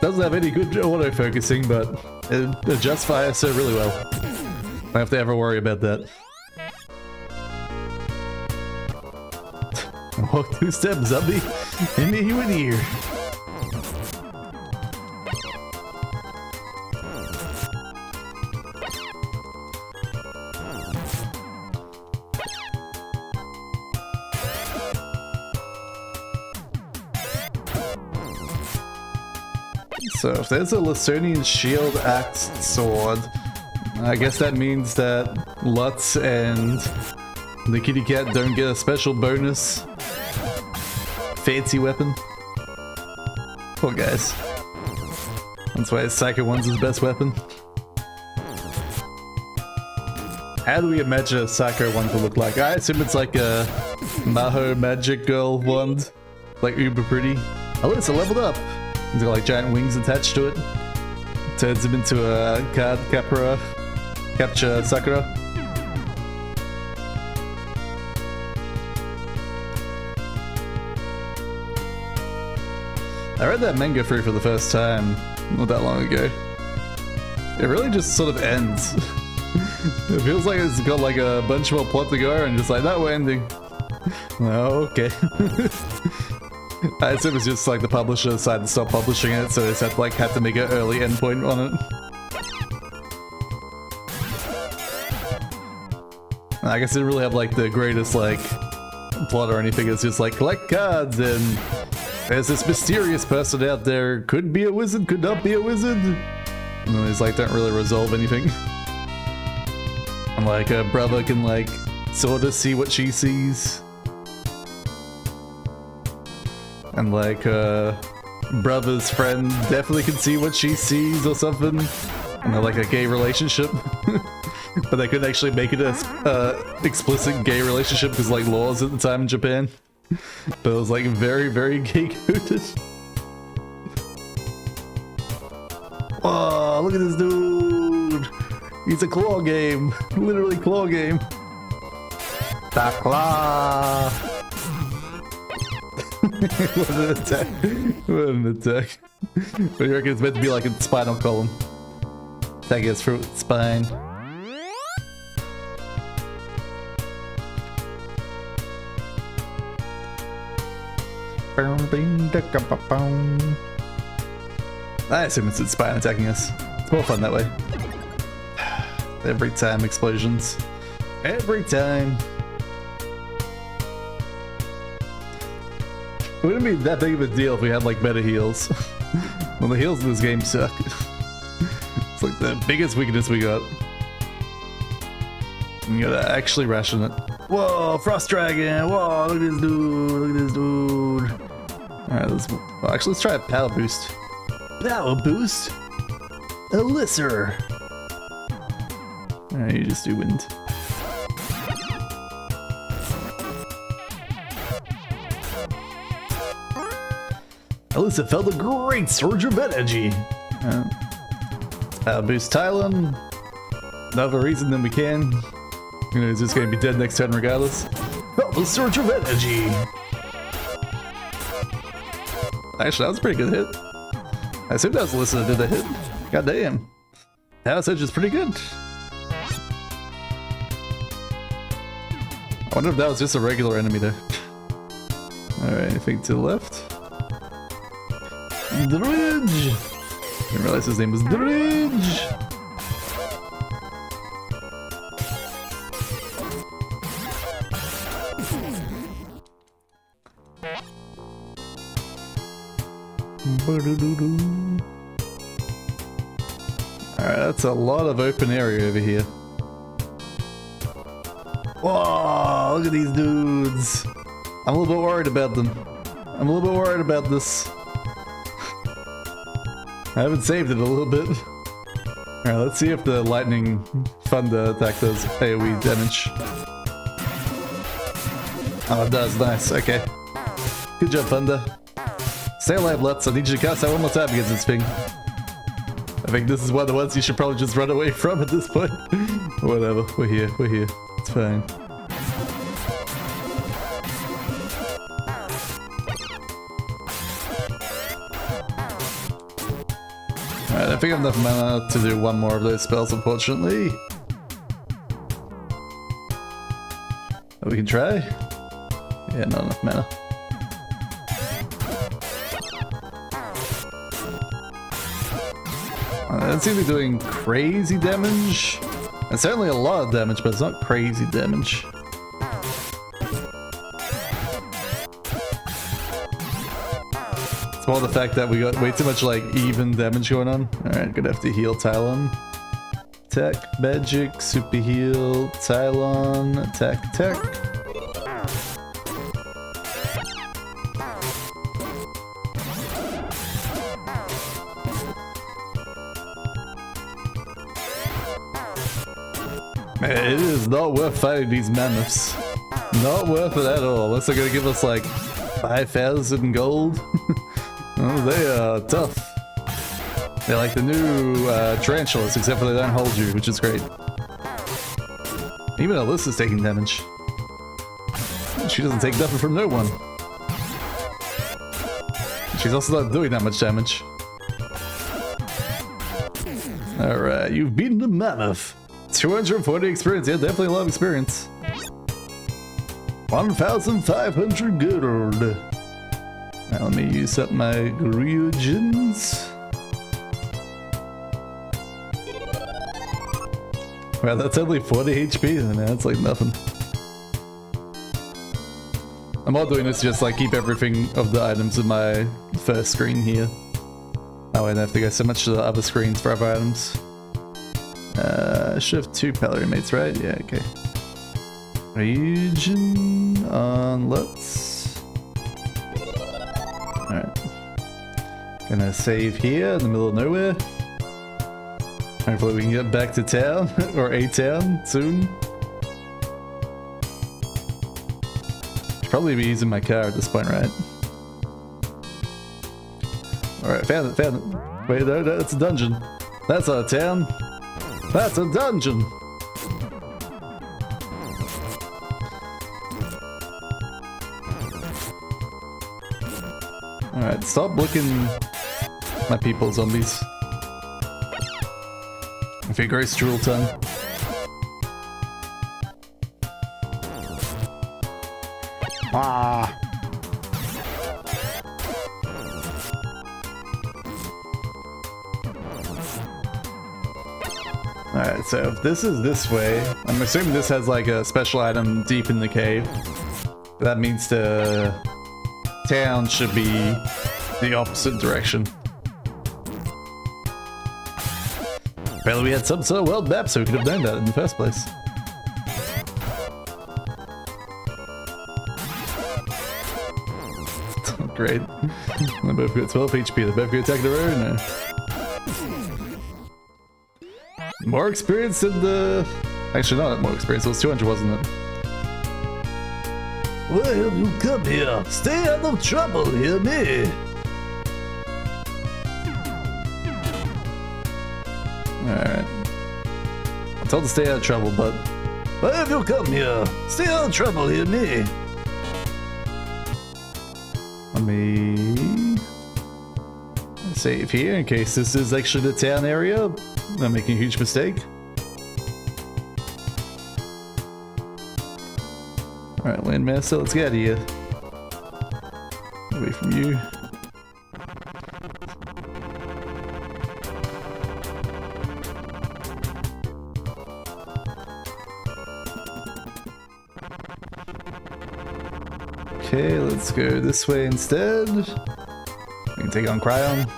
Speaker 1: doesn't have any good autofocusing, but it adjusts for ISO really well. Don't have to ever worry about that. Walk 2 steps, zombie, into you in here. So if there's a Laconian shield axe sword, I guess that means that Lutz and the kitty cat don't get a special bonus fancy weapon. Poor guys. That's why Psycho 1's his best weapon. How do we imagine a Psycho 1 to look like? I assume it's like a Maho magic girl wand. Like uber pretty. Oh look, it's a leveled up. He's got like giant wings attached to it. Turns him into a card capture Sakura. I read that manga through for the first time not that long ago. It really just sort of ends. It feels like it's got like a bunch more plot to go and just like, that we're ending. Oh, okay. I assume it's just like the publisher decided to stop publishing it, so they just had to make an early endpoint on it. I guess it didn't really have like the greatest like plot or anything. It's just like collect cards and there's this mysterious person out there. Could be a wizard, could not be a wizard. And then these like don't really resolve anything. And like a brother can like sort of see what she sees. And like brother's friend definitely can see what she sees or something. And they're like a gay relationship. But they couldn't actually make it a explicit gay relationship because like laws at the time in Japan. But it was like very, very gay coded. Oh, look at this dude! He's a claw game. Literally claw game. The claw! What an attack. What an attack. What do you reckon it's meant to be like a spinal column? Attack his throat, spine. I assume it's its spine attacking us. It's more fun that way. Every time explosions. Every time. It wouldn't be that big of a deal if we had like better heals. Well, the heals in this game suck. It's like the biggest weakness we got. You gotta actually ration it. Whoa, Frost Dragon! Whoa, look at this dude! Look at this dude! Alright, let's try a power boost. Power boost? Elixir! Alright, you just do wind. Alyssa felt a great surge of energy. Power boost Tylon. Another reason than we can. You know, he's just gonna be dead next turn regardless. Felt a surge of energy. Actually, that was a pretty good hit. I assume that was Alyssa that did the hit. God damn. Power surge is pretty good. I wonder if that was just a regular enemy there. Alright, anything to the left? Dredge! I didn't realize his name was Dredge! Alright, that's a lot of open area over here. Whoa, look at these dudes. I'm a little bit worried about them. I'm a little bit worried about this. I haven't saved it a little bit. Alright, let's see if the lightning thunder attack does AoE damage. Oh, it does. Nice. Okay. Good job, Thunder. Stay alive, Lutz. I need you to cast that one more time against this thing. I think this is one of the ones you should probably just run away from at this point. Whatever. We're here. We're here. It's fine. Alright, I think I have enough mana to do one more of those spells, unfortunately. But we can try. Yeah, not enough mana. That seems to be doing crazy damage. And certainly a lot of damage, but it's not crazy damage. It's more the fact that we got way too much like even damage going on. Alright, gonna have to heal Talon. Attack, magic, super heal, Talon, attack, attack. It is not worth fighting these mammoths. Not worth it at all, unless they're gonna give us like 5,000 gold. Oh, they are tough. They're like the new tarantulas, except for they don't hold you, which is great. Even Alyssa's taking damage. She doesn't take nothing from no one. She's also not doing that much damage. Alright, you've beaten the mammoth. 240 experience, yeah, definitely a lot of experience. 1,500 gold. Now let me use up my Gryogens. Wow, that's only 40 HP, and that's like nothing. I'm all doing this just like keep everything of the items in my first screen here. Oh, I don't have to go so much to the other screens for other items. I should have 2 Pellery mates, right? Yeah, okay. Region on let's. Alright. Gonna save here in the middle of nowhere. Hopefully we can get back to town, or a town, soon. Should probably be using my car at this point, right? Alright, found it, found it. Wait, no, that's a dungeon. That's not a town. That's a dungeon! Alright, stop looking my people, zombies. If you gross drool tongue. Ah! Alright, so if this is this way, I'm assuming this has like a special item deep in the cave. That means the town should be the opposite direction. Apparently we had some sort of world map, so we could have done that in the first place. Great. They both got 12 HP, they both got attack their own now. More experience than the... Actually, not more experience, it was 200, wasn't it?
Speaker 2: Well, you come here. Stay out of trouble, hear me?
Speaker 1: Alright. I told to stay out of trouble, but...
Speaker 2: Well, you come here. Stay out of trouble, hear me?
Speaker 1: Let me... save here in case this is actually the town area. I'm making a huge mistake. Alright, Landmaster, let's get out of here. Away from you. Okay, let's go this way instead. can take on Cryon.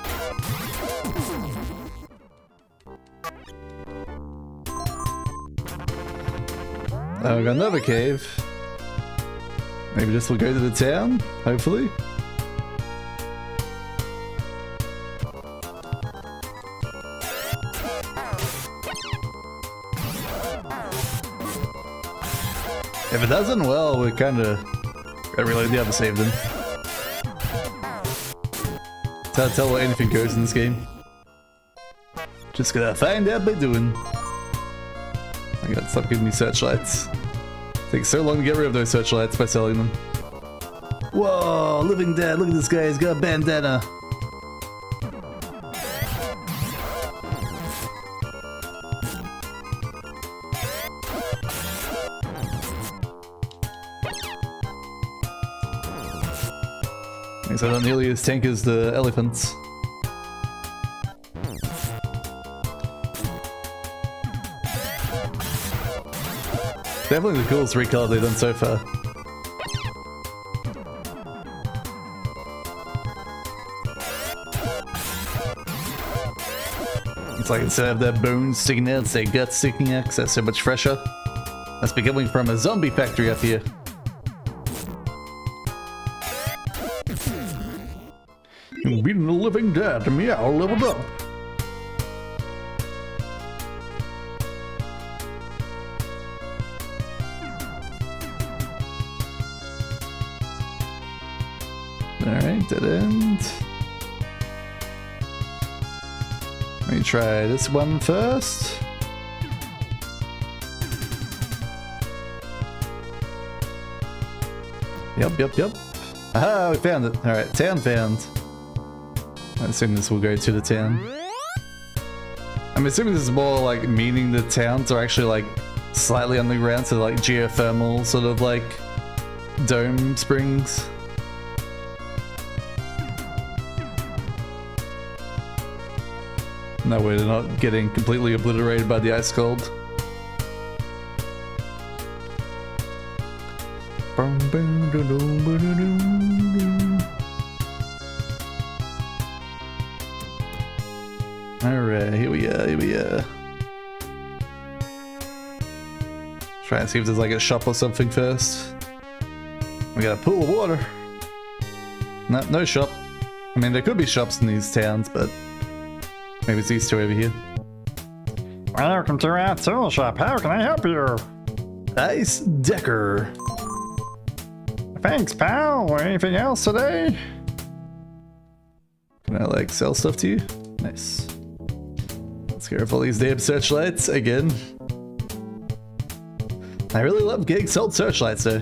Speaker 1: Oh, we got another cave. Maybe this will go to the town, hopefully. If it doesn't, well, we kinda reload the other save then. It's hard to tell where anything goes in this game. Just gotta find out by doing. I gotta stop giving me searchlights. Takes so long to get rid of those searchlights by selling them. Whoa, living dead, look at this guy, he's got a bandana. Guess I'm not nearly as tanky as the elephants. Definitely the coolest recolor they've done so far. It's like instead of their bones sticking out, it's their guts sticking out because that's so much fresher. Must be coming from a zombie factory up here.
Speaker 3: Beating the living dead, meow, leveled up.
Speaker 1: Alright, dead end. Let me try this one first. Yep. Aha, we found it. Alright, town found. I assume this will go to the town. I'm assuming this is more like meaning the towns are actually like slightly underground, so like geothermal sort of like dome springs. That way they're not getting completely obliterated by the ice cold. Alright, here we are. Try and see if there's like a shop or something first. We got a pool of water. No shop. I mean, there could be shops in these towns, but maybe it's these two over here.
Speaker 4: Welcome to our tool shop. How can I help you?
Speaker 1: Ice Decker.
Speaker 4: Thanks, pal. Anything else today?
Speaker 1: Can I like sell stuff to you? Nice. Let's get rid of all these damn searchlights again. I really love getting sold searchlights though.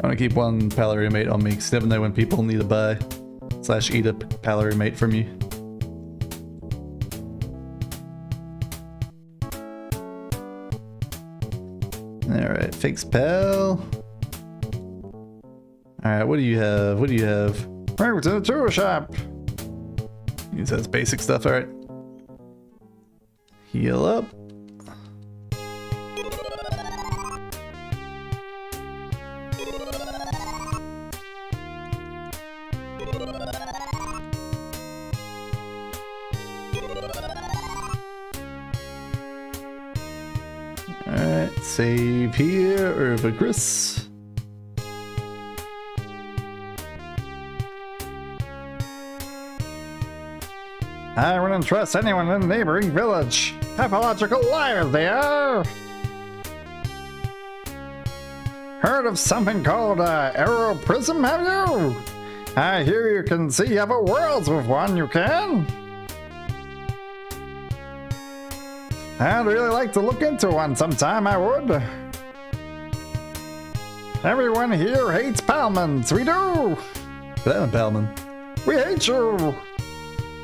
Speaker 1: I want to keep one Palary on me because you never know when people need to buy / eat a Palary from you. Alright, thanks pal. Alright, what do you have? What do you have?
Speaker 4: Welcome to the tool shop.
Speaker 1: Use that basic stuff, alright. Heal up. Alright, save here over Kris.
Speaker 4: I wouldn't trust anyone in the neighboring village. Pathological liars they are. Heard of something called Arrow Prism, have you? I hear you can see other worlds with one, you can? I'd really like to look into one sometime, I would. Everyone here hates Palmans, we do!
Speaker 1: Damn, Palman.
Speaker 4: We hate you!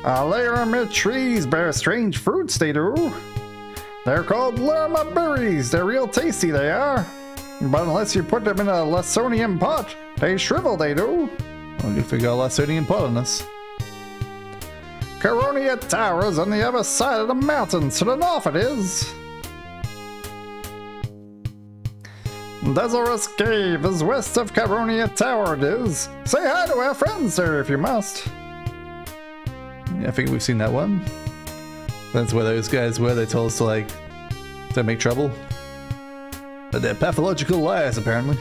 Speaker 4: A layer of mid trees bear strange fruits, they do. They're called lerma berries, they're real tasty, they are. But unless you put them in a Lessonian pot, they shrivel, they do.
Speaker 1: I'm gonna figure out Laconian pot on this.
Speaker 4: Caronia Tower is on the other side of the mountains. To the north it is. Desirous Cave is west of Caronia Tower it is. Say hi to our friends there if you must.
Speaker 1: Yeah, I think we've seen that one. That's where those guys were. They told us to, like, don't make trouble. But they're pathological liars, apparently.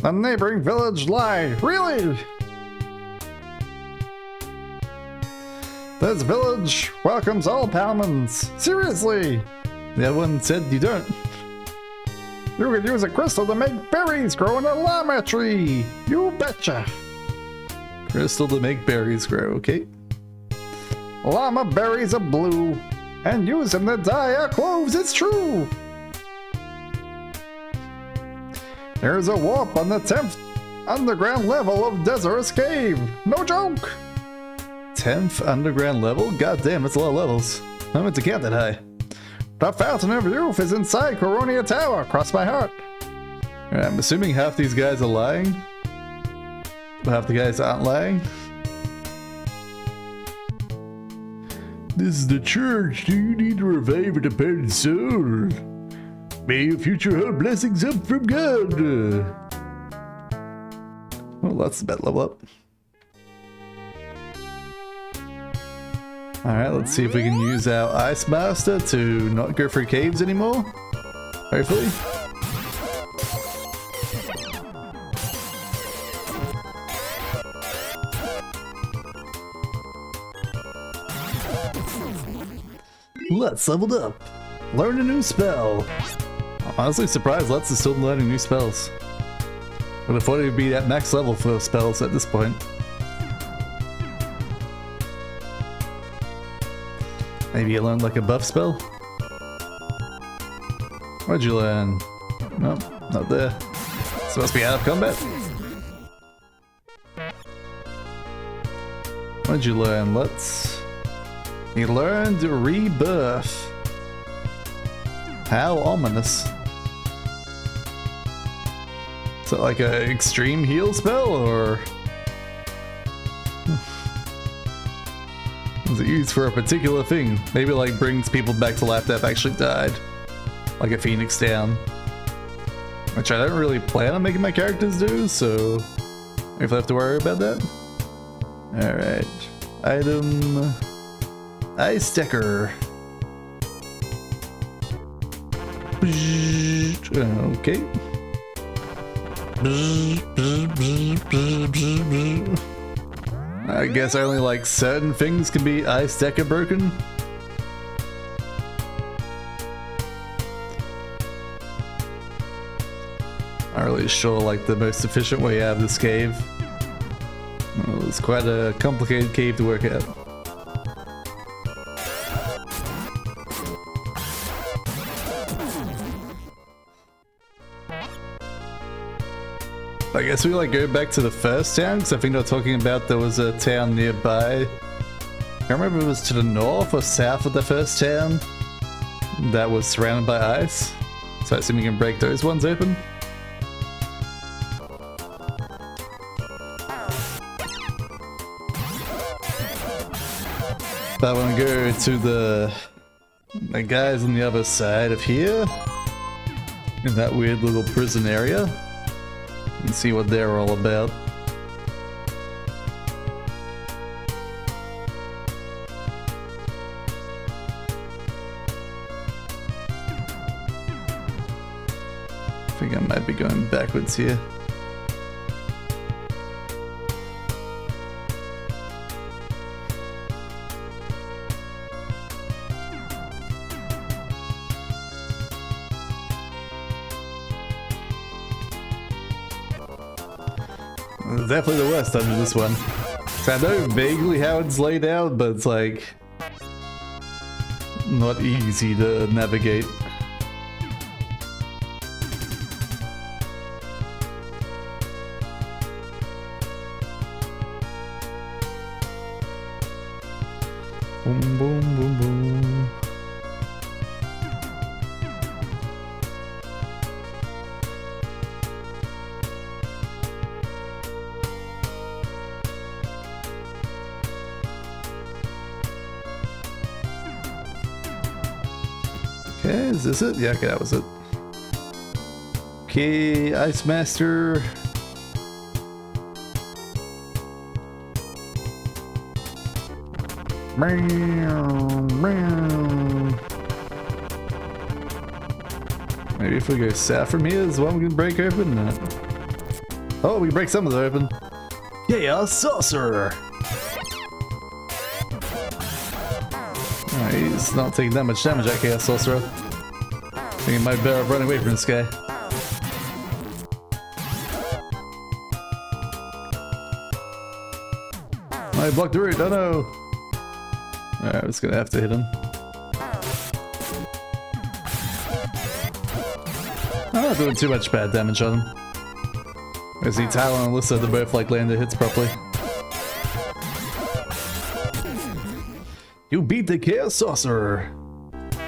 Speaker 4: The neighboring village lied. Really? This village welcomes all Palmans. Seriously?
Speaker 1: The other one said you don't.
Speaker 4: You could use a crystal to make berries grow in a llama tree. You betcha.
Speaker 1: Crystal to make berries grow, okay?
Speaker 4: Llama berries are blue, and use them to dye our clothes, it's true. There's a warp on the 10th underground level of Desirous Cave. No joke.
Speaker 1: 10th underground level? God damn, that's a lot of levels. I meant to count that high.
Speaker 4: The Fountain of Youth is inside Caronia Tower. Cross my heart.
Speaker 1: I'm assuming half these guys are lying. But half the guys aren't lying. This is the church. Do you need to revive a departed soul? May your future hold blessings up from God. Well, that's a bad level up. Alright, let's see if we can use our Ice Master to not go through caves anymore. Hopefully. Let's leveled up. Learn a new spell. I'm honestly surprised Let's is still learning new spells. But I thought it would be at max level for spells at this point. Maybe you learned like a buff spell? What'd you learn? Nope, not there. Supposed to be out of combat? What'd you learn? You learned Rebirth. How ominous. Is that like an extreme heal spell, or is it used for a particular thing? Maybe like brings people back to life that have actually died. Like a Phoenix down. Which I don't really plan on making my characters do, so if I have to worry about that. Alright. Item... Ice Decker. Okay. I guess only like certain things can be Ice Decker broken. Not really sure like the most efficient way out of this cave. Well, it's quite a complicated cave to work out. I guess we like go back to the first town, because I think they're talking about there was a town nearby. I can't remember if it was to the north or south of the first town that was surrounded by ice. So I assume you can break those ones open. But I want to go to the guys on the other side of here, in that weird little prison area, and see what they're all about. I think I might be going backwards here. Definitely the worst under this one. So I know vaguely how it's laid out, but it's like not easy to navigate. Boom, boom, boom, boom. Is this it? Yeah, okay, that was it. Okay, Ice Master. Maybe if we go south from here is one we can break open. Oh, we can break some of it open.
Speaker 2: Yeah, saucer.
Speaker 1: Alright, he's not taking that much damage, that Chaos Sorcerer. I think he might better run away from this guy. I blocked the route, oh no! Alright, I'm just gonna have to hit him. I'm not doing too much bad damage on him. I see Talon and Alyssa, they both like landed hits properly. You beat the Chaos Sorcerer!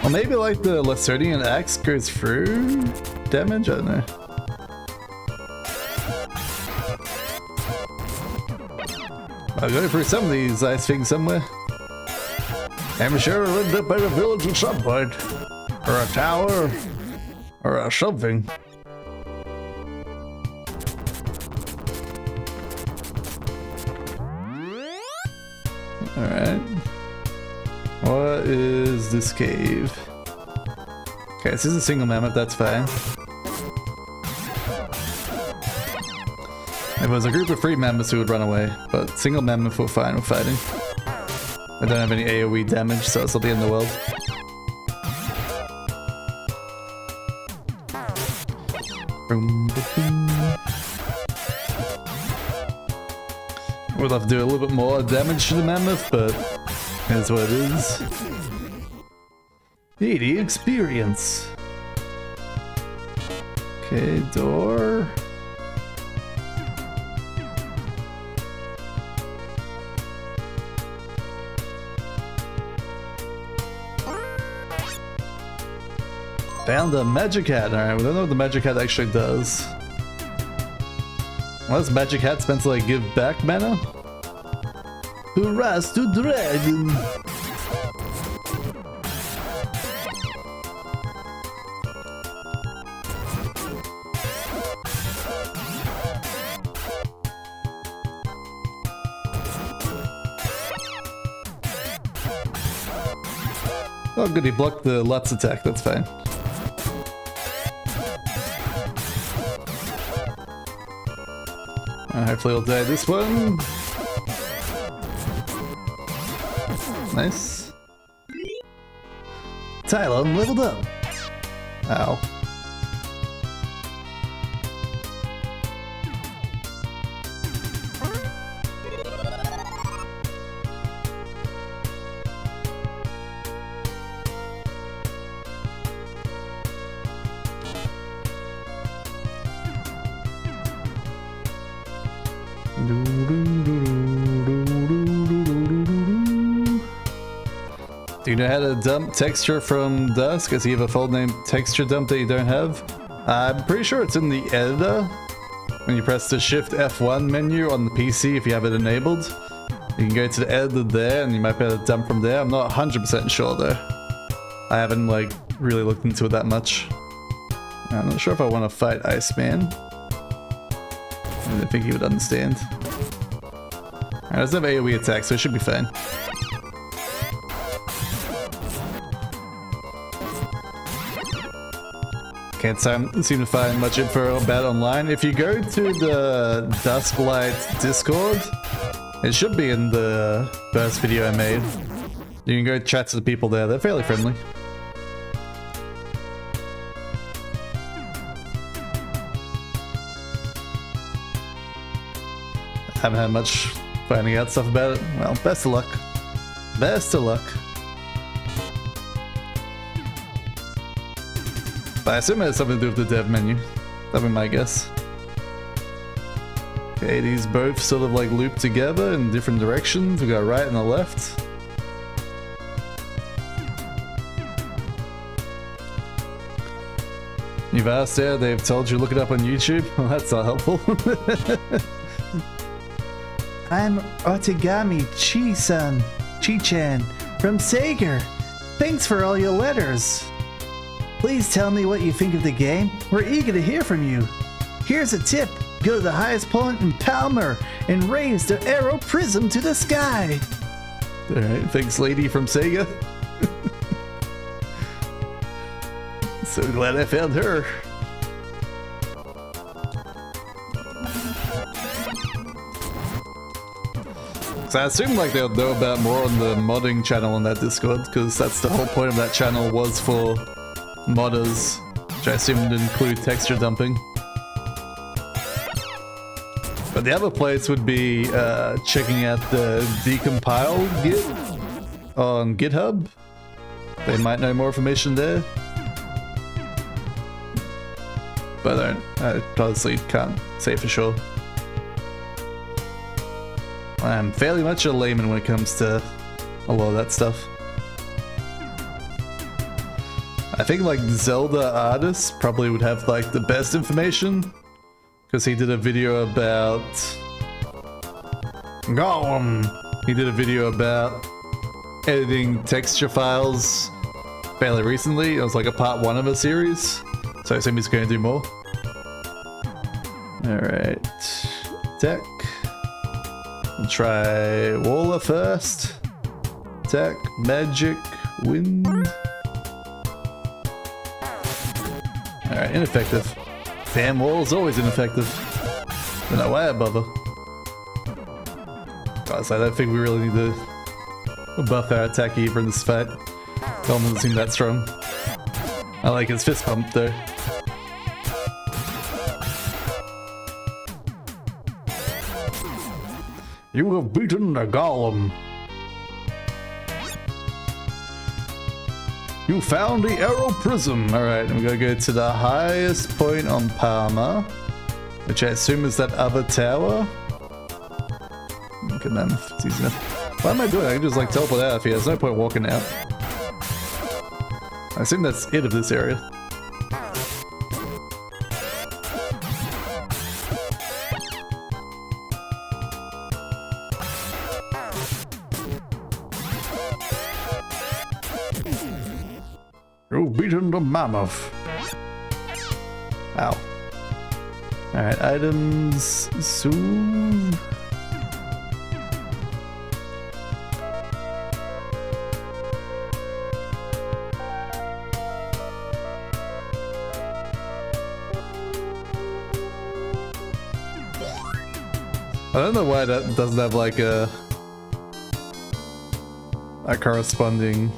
Speaker 1: Or maybe like the Lacertian Axe goes through damage? I don't know. I'll go through some of these ice things somewhere.
Speaker 3: I'm sure it'll end up at a village at some point. Or a tower. Or something.
Speaker 1: Alright. What is this cave? Okay, this is a single mammoth, that's fine. If it was a group of free mammoths who would run away, but single mammoth we're fine with fighting. I don't have any AoE damage, so it's not the end of the world. We'll have to do a little bit more damage to the mammoth, but here's what it is. 80 experience. Okay, door. Found a magic hat. Alright, we don't know what the magic hat actually does. Unless magic hat's meant to like give back mana?
Speaker 2: Hurrahs to dragon!
Speaker 1: Oh good, he blocked the Lutz attack, that's fine. Hopefully I'll die this one. Nice.
Speaker 2: Tylon leveled up.
Speaker 1: Ow. Do you know how to dump texture from Dusk? Does he have a full name texture dump that you don't have? I'm pretty sure it's in the editor. When you press the Shift F1 menu on the PC if you have it enabled. You can go to the editor there and you might be able to dump from there. I'm not 100% sure though. I haven't like really looked into it that much. I'm not sure if I want to fight Iceman. I don't think he would understand. Alright, doesn't have AoE attack, so it should be fine. Can't seem to find much info about it online. If you go to the Dusklight Discord, it should be in the first video I made. You can go chat to the people there, they're fairly friendly. Haven't had much finding out stuff about it. Well, best of luck. Best of luck. But I assume it has something to do with the dev menu. That'd be my guess. Okay, these both sort of like loop together in different directions. We got a right and a left. You've asked there, they've told you look it up on YouTube. Well, that's not helpful.
Speaker 2: I'm Otagami Chi-chan from Sager. Thanks for all your letters. Please tell me what you think of the game. We're eager to hear from you. Here's a tip. Go to the highest point in Palmer and raise the arrow prism to the sky.
Speaker 1: Alright, thanks lady from Sega. So glad I found her. So I assume like they'll know about more on the modding channel on that Discord, because that's the whole point of that channel was for modders, which I assume would include texture dumping. But the other place would be checking out the decompile git on GitHub. They might know more information there. But I honestly can't say for sure. I'm fairly much a layman when it comes to a lot of that stuff. I think like Zelda artists probably would have like the best information, because he did a video about Gollum. He did a video about editing texture files fairly recently. It was like a part 1 of a series, so I assume he's going to do more. Alright, tech. We'll try Waller first. Attack, magic, wind. Alright, ineffective. Damn, Waller's always ineffective. Don't know why I bother. Guys, I don't think we really need to buff our attack either in this fight. Gollum doesn't seem that strong. I like his fist pump though.
Speaker 3: You have beaten the Golem. You found the arrow prism.
Speaker 1: Alright, I'm gonna go to the highest point on Palmer, which I assume is that other tower. Look at them, it's easy enough. What am I doing? I can just like teleport out of here. There's no point walking out. I assume that's it of this area.
Speaker 3: You've beaten the mammoth.
Speaker 1: Ow. Alright, items soon. I don't know why that doesn't have like a corresponding,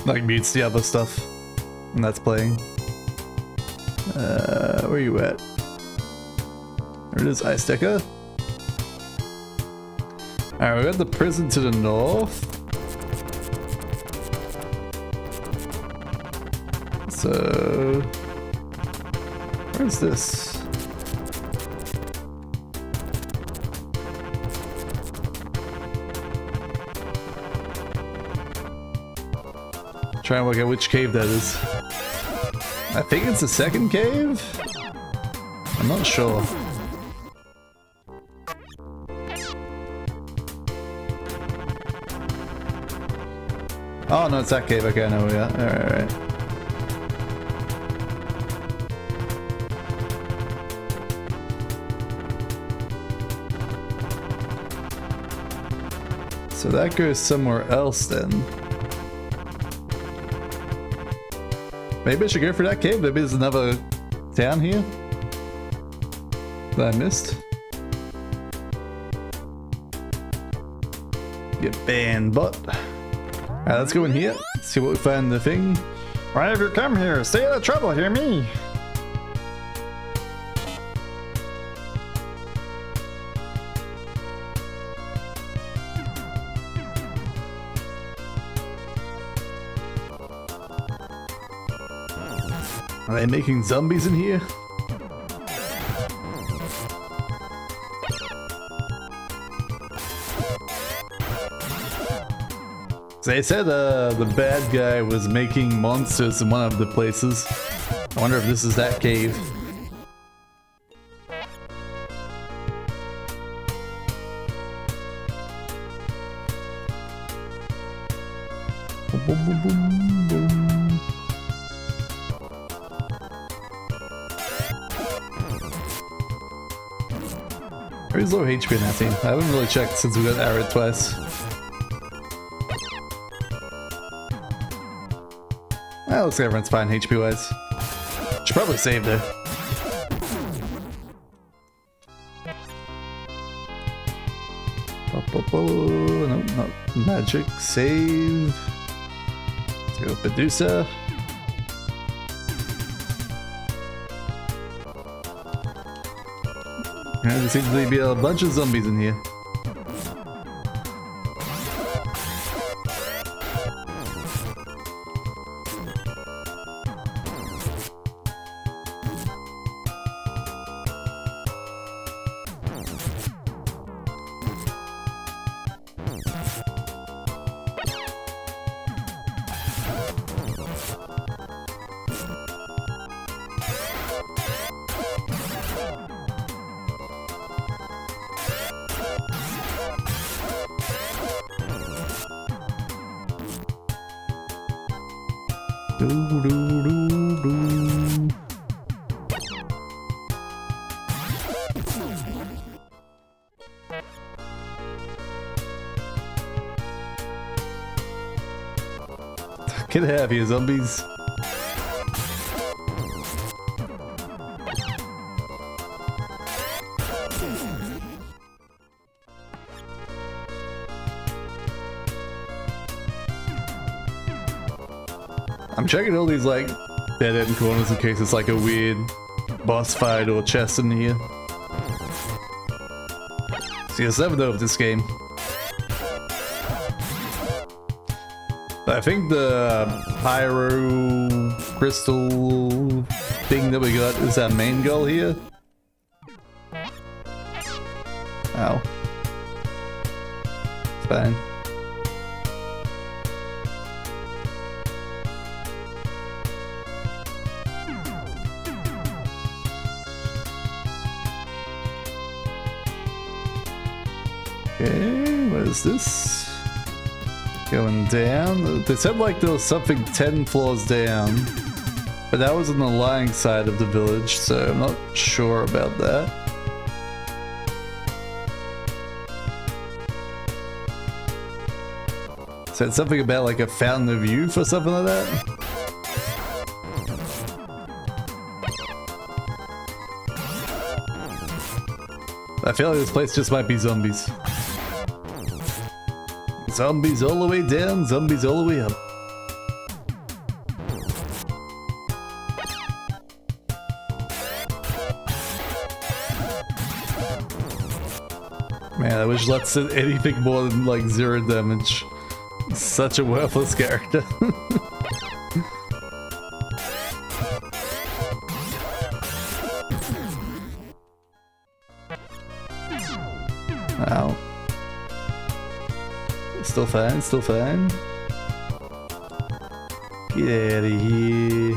Speaker 1: like mutes the other stuff and that's playing. Where are you at? There it is, Ice Decker. Alright, we got the prison to the north. So where's this? Try and work out which cave that is. I think it's the second cave? I'm not sure. Oh no, it's that cave. Okay, I know where we are. Alright. So that goes somewhere else then. Maybe I should go for that cave. Maybe there's another town here that I missed. Get banned, but alright, let's go in here. See what we find in the thing.
Speaker 4: Why have you come here? Stay out of trouble, hear me?
Speaker 1: Are they making zombies in here? They said the bad guy was making monsters in one of the places. I wonder if this is that cave. Boom, boom, boom, boom, boom. Where's low HP in that team? I haven't really checked since we got arrowed twice. Well, looks like everyone's fine HP wise. Should probably save there. No, not magic. Save. Let's go Medusa. There seems to be a bunch of zombies in here. Get out of here, zombies. I'm checking all these like dead end corners in case it's like a weird boss fight or chest in here. See, I never know of this game. I think the pyro crystal thing that we got is our main goal here. Ow. It's fine. Okay, what is this? Going down. They said like there was something 10 floors down, but that was on the lying side of the village, so I'm not sure about that. Said something about like a fountain of youth or something like that. I feel like this place just might be zombies. Zombies all the way down, zombies all the way up. Man, I wish Lutz did anything more than like 0 damage. Such a worthless character. Ow. Still fine, still fine. Get out of here.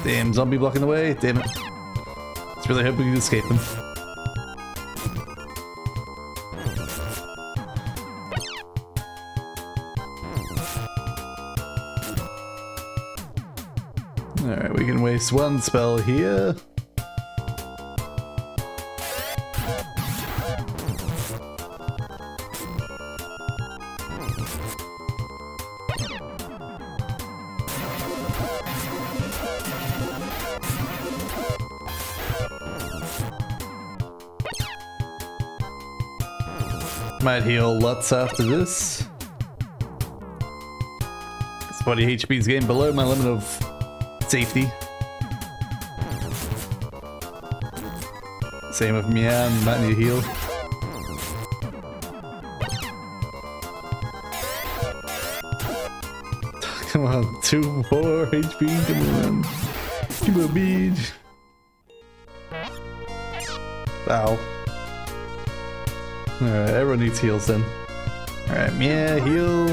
Speaker 1: Damn, zombie blocking the way. Damn it. Let's really hope we can escape them. Alright, we can waste 1 spell here. Might heal Lutz after this. His body HP is getting below my limit of safety. Same with Meow, might need a heal. Come on, 2 more HP, come on. Come on, bitch. Ow. Alright, everyone needs heals then. Alright, Mia, heal.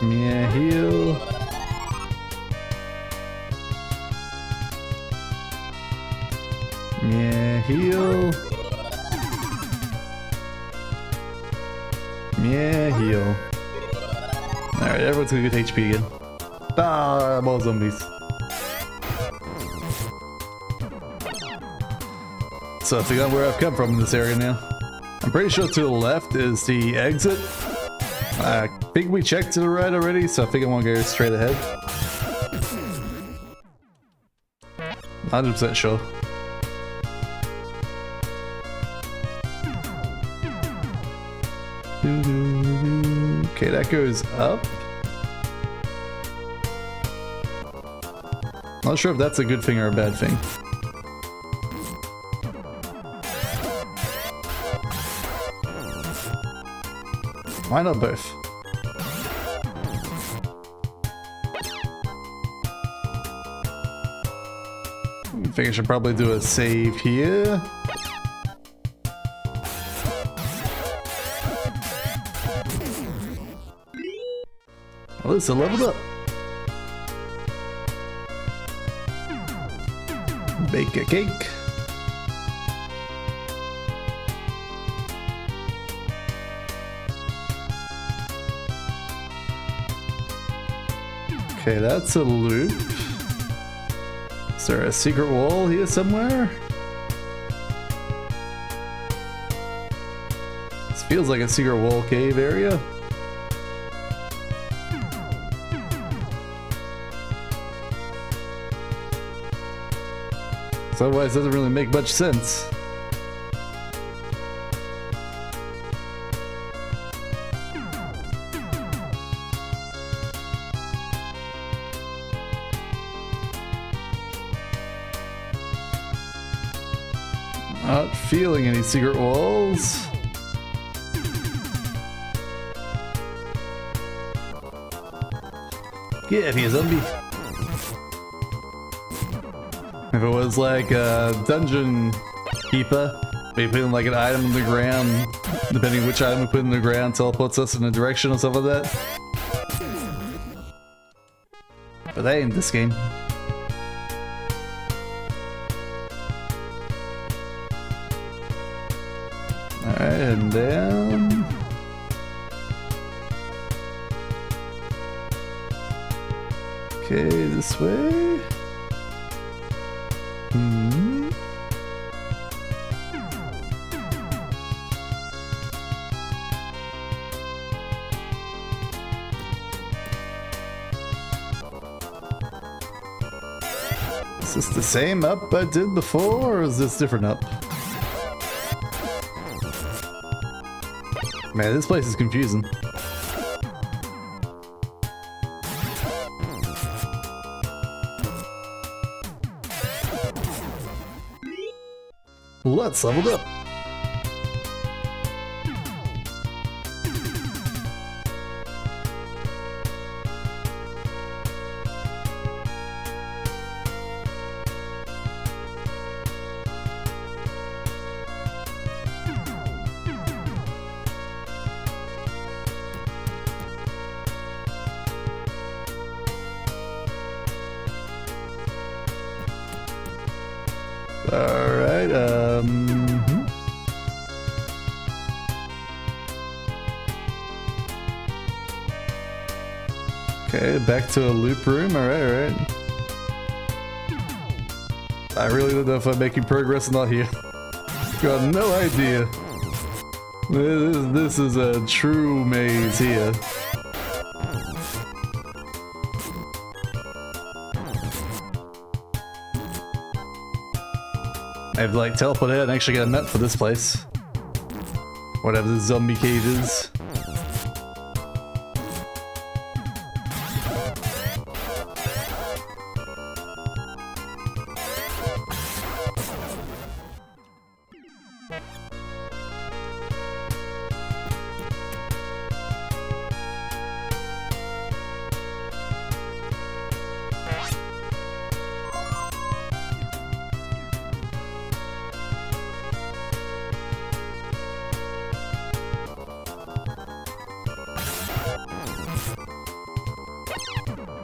Speaker 1: Mia, heal. Mia, heal. Mia, heal. Alright, everyone's gonna get HP again. Ah, more zombies. So figure out where I've come from in this area now. I'm pretty sure to the left is the exit. I think we checked to the right already, so I think I want to go straight ahead. 100% sure. Okay, that goes up. Not sure if that's a good thing or a bad thing. Why not both? I think I should probably do a save here. Well, it's a leveled up. Bake a cake. Okay, that's a loop. Is there a secret wall here somewhere? This feels like a secret wall cave area. So otherwise, it doesn't really make much sense. Not feeling any secret walls. Get out of here, zombie. If it was like a dungeon keeper, we put in like an item in the ground, depending which item we put in the ground teleports us in a direction or something like that. But that ain't this game. Alright, and down. Okay, this way. Is this the same up I did before, or is this different up? Man, this place is confusing. Let's level up. Alright, Okay, back to a loop room, alright. I really don't know if I'm making progress or not here. Got no idea. This is a true maze here. I have to like teleport out and actually get a map for this place. Whatever the zombie cave is.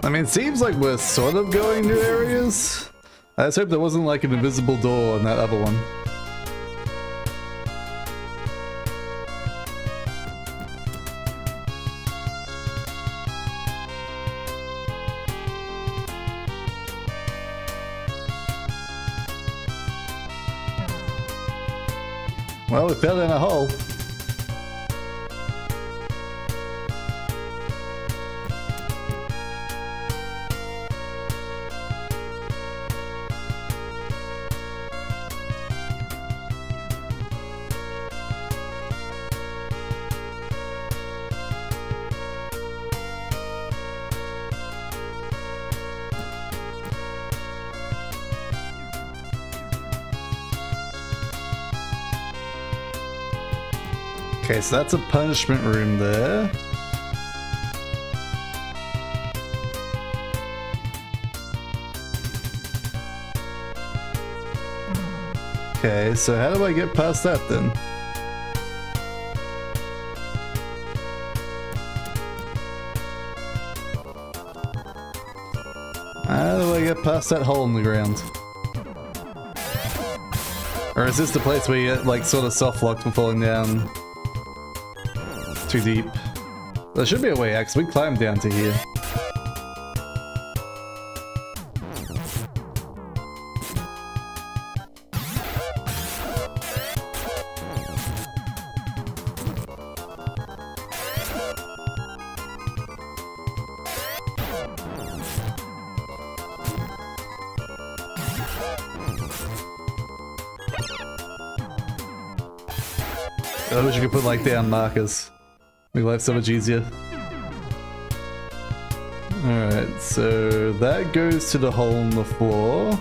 Speaker 1: I mean, it seems like we're sort of going new areas. I just hope there wasn't like an invisible door on that other one. Well, we fell in a hole. Okay, so that's a punishment room there. Okay, so how do I get past that then? How do I get past that hole in the ground? Or is this the place where you get like sort of soft locked from falling down too deep? There should be a way out, 'cause we climbed down to here. I wish you could put like down markers. Make life so much easier. Alright, so that goes to the hole in the floor.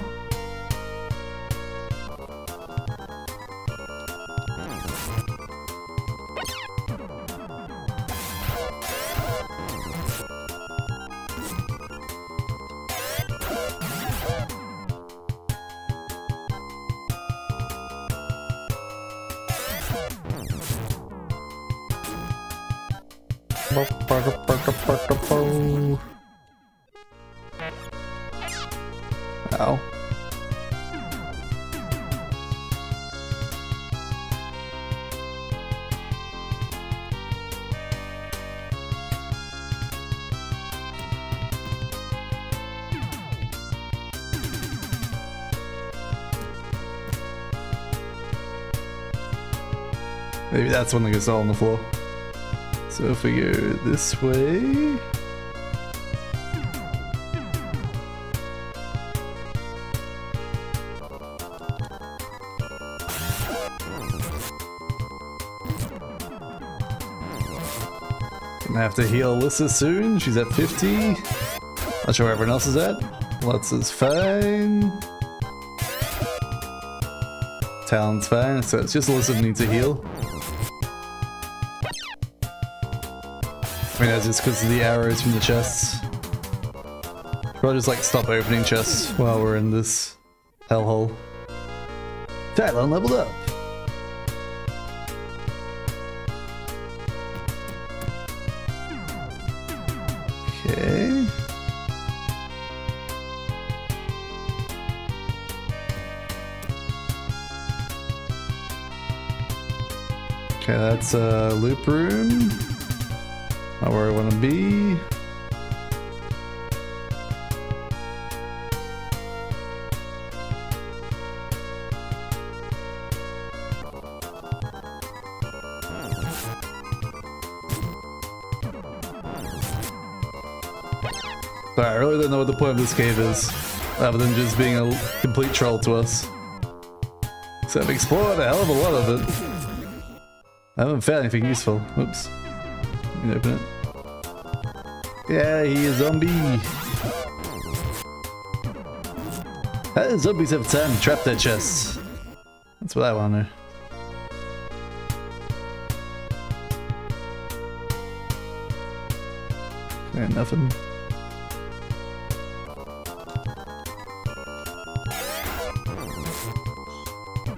Speaker 1: Ow. Maybe that's one that gets all on the floor. So if we go this way... Gonna have to heal Alyssa soon, she's at 50. Not sure where everyone else is at. Lutz is fine. Talon's fine, so it's just Alyssa who needs to heal. I mean, that's just because of the arrows from the chests. Probably just like stop opening chests while we're in this hellhole. Talon leveled up. Okay. Okay, that's a loop room. Not where I want to be. Sorry, I really don't know what the point of this cave is, other than just being a complete troll to us. So I've explored a hell of a lot of it. I haven't found anything useful. Oops. Let me open it. Yeah, he is a zombie. How do zombies have time to trap their chests? That's what I want to know. Okay, nothing.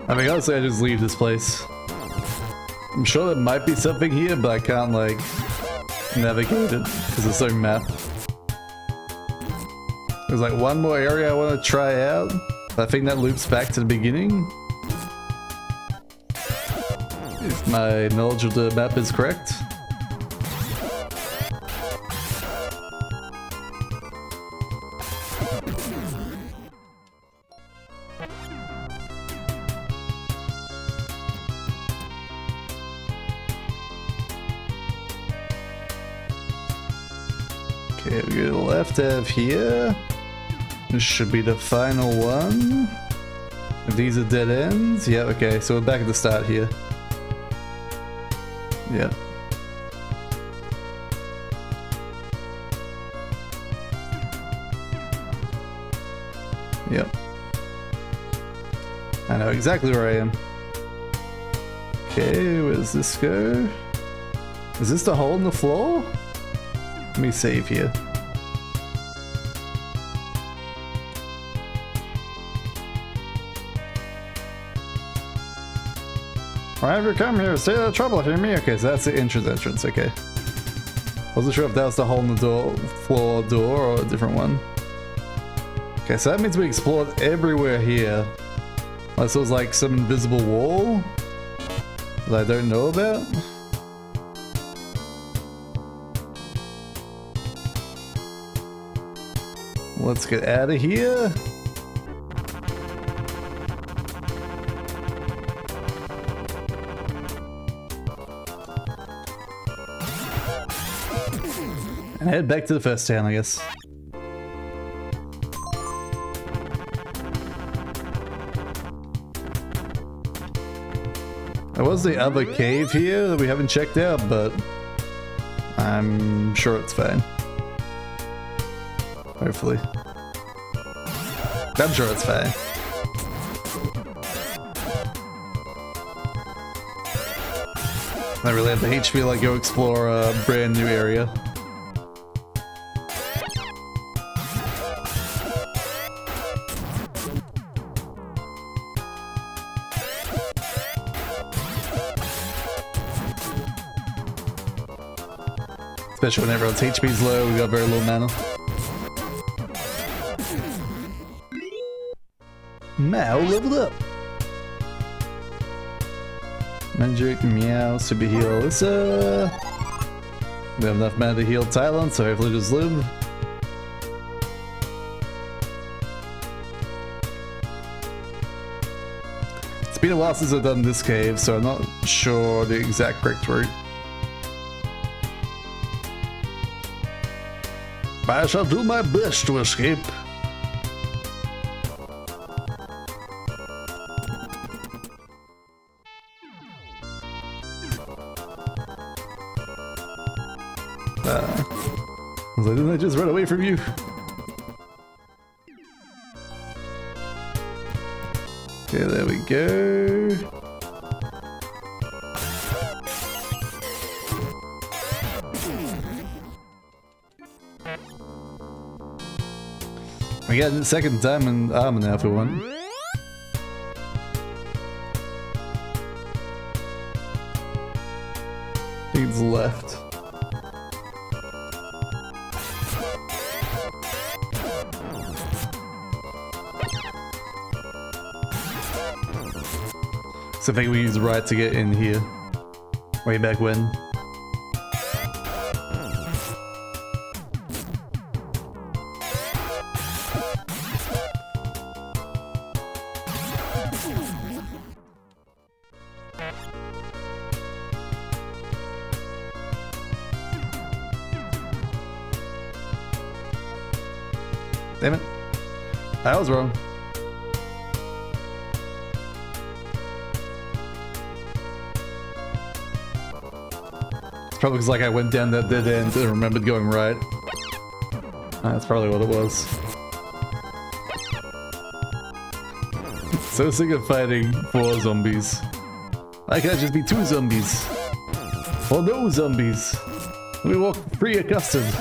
Speaker 1: I mean, honestly, I just leave this place. I'm sure there might be something here, but I can't, like, navigate it because it's so map. There's like one more area I want to try out. I think that loops back to the beginning. If my knowledge of the map is correct. Okay, we go to the left half here. This should be the final one. If these are dead ends, yeah, okay, so we're back at the start here. Yep. Yep. I know exactly where I am. Okay, where does this go? Is this the hole in the floor? Let me save here.
Speaker 4: Why have you come here? Stay out of trouble, hear me?
Speaker 1: Okay, so that's the entrance, okay. Wasn't sure if that was the hole in the door, floor door, or a different one. Okay, so that means we explored everywhere here. Unless it was like some invisible wall that I don't know about. Let's get out of here. And head back to the first town, I guess. There was the other cave here that we haven't checked out, but I'm sure it's fine. Hopefully. I'm sure it's fine. I really have the HP to like go explore a brand new area. Especially when everyone's HP is low, we got very little mana. Now leveled up. Magic, meow, super heal Alyssa. We have enough mana to heal Thailand, so hopefully just live. It's been a while since I've done this cave, so I'm not sure the exact correct route.
Speaker 3: I shall do my best to escape.
Speaker 1: I was like, didn't I just run away from you? Okay, there we go. We got the second diamond armor now if we want. I think it's left. So I think we used right to get in here. Way back when. Damn it. I was wrong. It's probably because like I went down that dead end and remembered going right. That's probably what it was. So sick of fighting 4 zombies. Why can't I just be 2 zombies? Or no zombies? Let me walk free accustomed.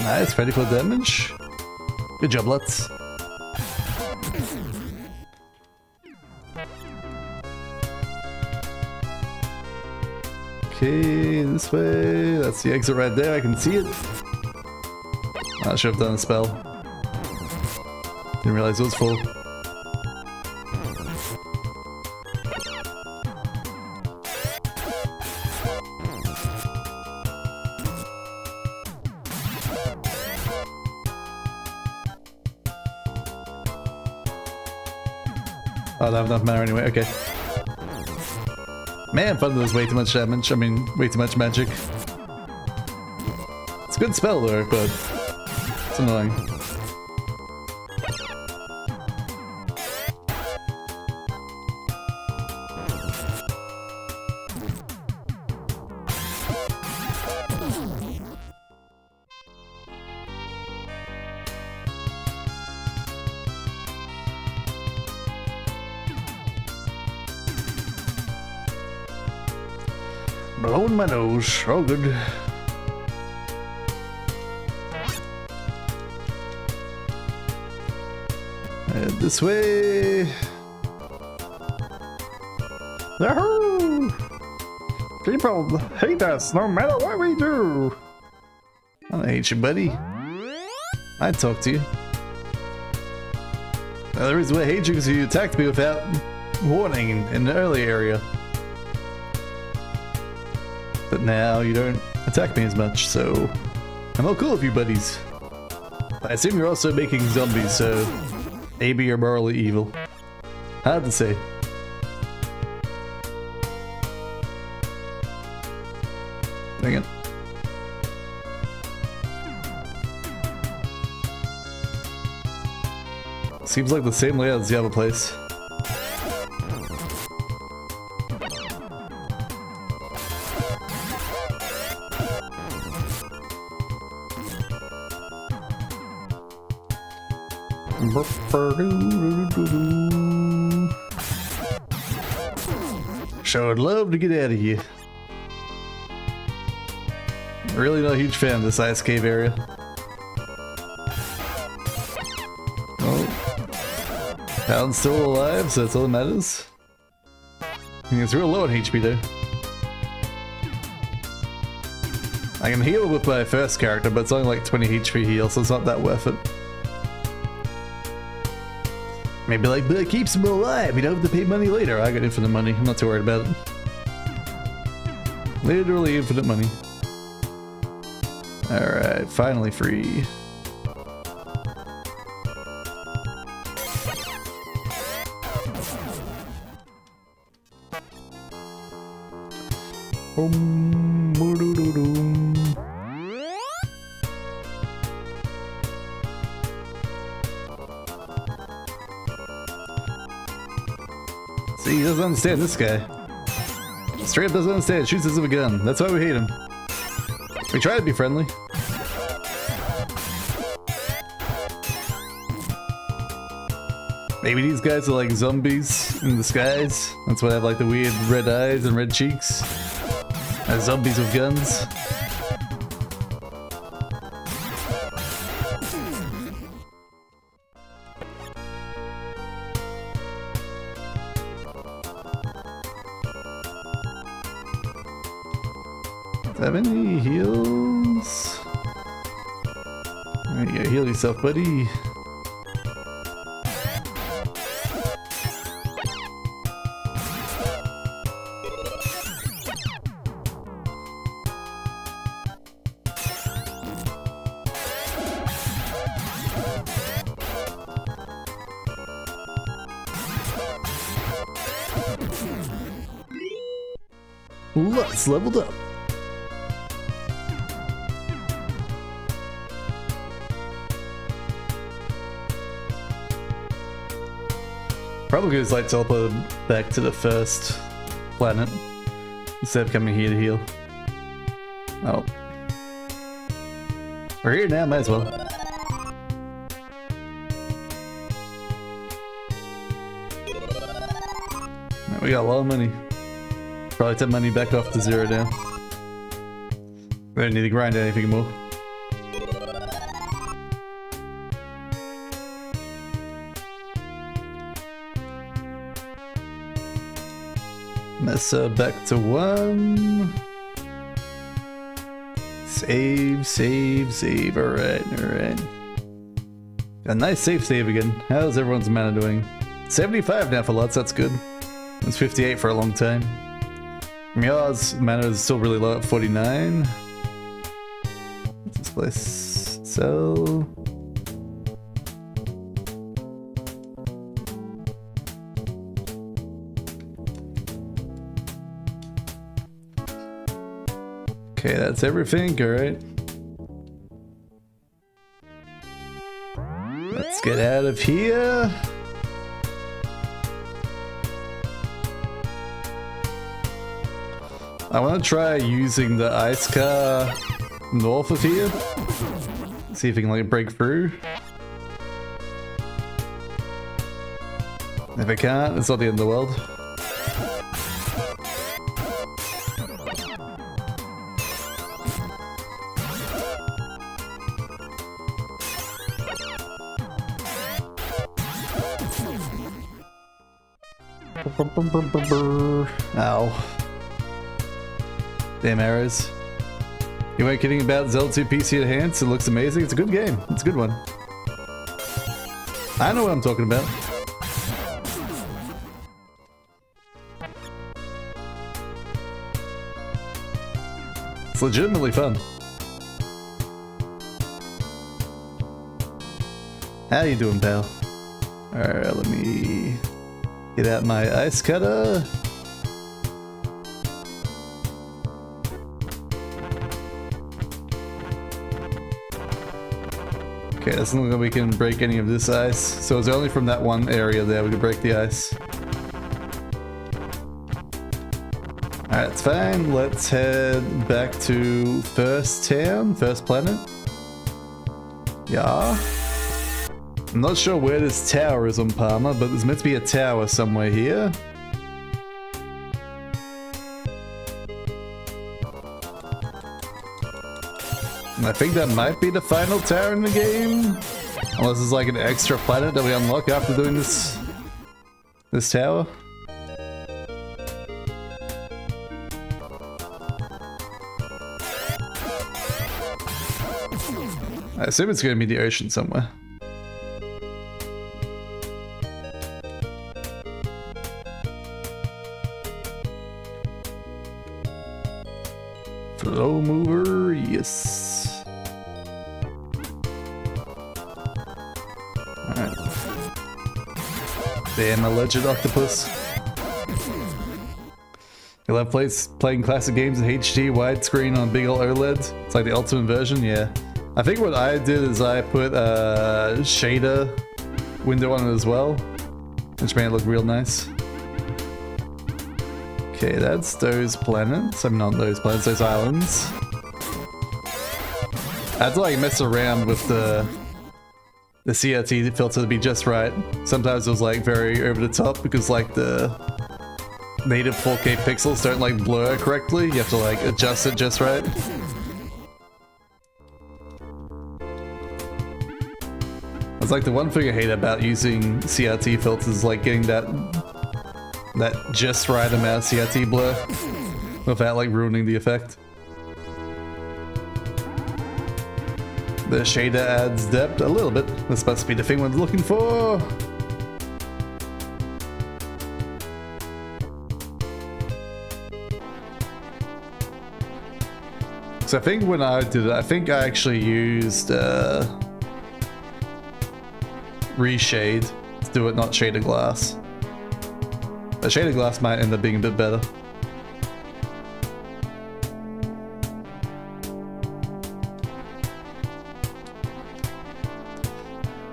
Speaker 1: Nice, critical damage. Good job, lads. Okay, this way. That's the exit right there. I can see it. I should have done a spell. Didn't realize it was full. Oh, I don't have enough mana anyway, okay. Man, Thunder does way too much damage. I mean, way too much magic. It's a good spell though, but it's annoying.
Speaker 3: Blowing my nose. Oh, good.
Speaker 1: And this way.
Speaker 4: Yahoo! People hate us no matter what we do.
Speaker 1: I don't hate you, buddy. I'd talk to you. The reason why I hate you is you attacked me without warning in the early area. But now you don't attack me as much, so I'm all cool with you buddies. I assume you're also making zombies, so maybe you're morally evil. Hard to say. Dang it. Seems like the same layout as the other place. Sure, I'd love to get out of here. Really not a huge fan of this ice cave area. Oh. Paladin's still alive, so that's all that matters. I think it's real low on HP though. I can heal with my first character, but it's only like 20 HP heal, so it's not that worth it. Maybe like, but it keeps him alive, you don't have to pay money later. I got infinite money, I'm not too worried about it. Literally infinite money. Alright, finally free. See, he doesn't understand this guy. Straight up doesn't understand, shoots us with a gun. That's why we hate him. We try to be friendly. Maybe these guys are like zombies in disguise. That's why they have like the weird red eyes and red cheeks. As zombies with guns. Do I have any heals? There you go, heal yourself, buddy. Let's leveled up. Probably just like teleport back to the first planet instead of coming here to heal. Oh. We're here now, might as well. We got a lot of money. Probably take money back off to zero now. We don't need to grind anything more. Mesa back to 1. Save, save, save. Alright, alright. A nice save again. How's everyone's mana doing? 75 now for lots, that's good. It was 58 for a long time. Mia's mana is still really low at 49. What's this place? Sell. Okay, that's everything, alright. Let's get out of here. I want to try using the ice car north of here. See if we can like break through. If I can't, it's not the end of the world. Ow. Damn arrows. You weren't kidding about Zelda 2 PC Enhanced? It looks amazing. It's a good game. It's a good one. I know what I'm talking about. It's legitimately fun. How you doing, pal? Alright, let me get out my ice cutter. Okay, doesn't look like we can break any of this ice. So it's only from that one area there we can break the ice. Alright, it's fine. Let's head back to first town, first planet. Yeah. I'm not sure where this tower is on Palmer, but there's meant to be a tower somewhere here. And I think that might be the final tower in the game. Unless it's like an extra planet that we unlock after doing this tower. I assume it's going to be the ocean somewhere. Flow mover, yes. Alright. Damn, alleged octopus. You love playing classic games in HD widescreen on big old OLED. It's like the ultimate version, yeah. I think what I did is I put a shader window on it as well, which made it look real nice. Okay, that's those planets. I mean, not those planets, those islands. I had to like mess around with the CRT filter to be just right. Sometimes it was like very over the top because like the native 4K pixels don't like blur correctly. You have to like adjust it just right. It's like the one thing I hate about using CRT filters is like getting that just right amount of CRT blur without like ruining the effect. The shader adds depth a little bit. That's supposed to be the thing we're looking for. So I think when I did it, I think I actually used reshade to do it, not shaded glass. But shaded glass might end up being a bit better.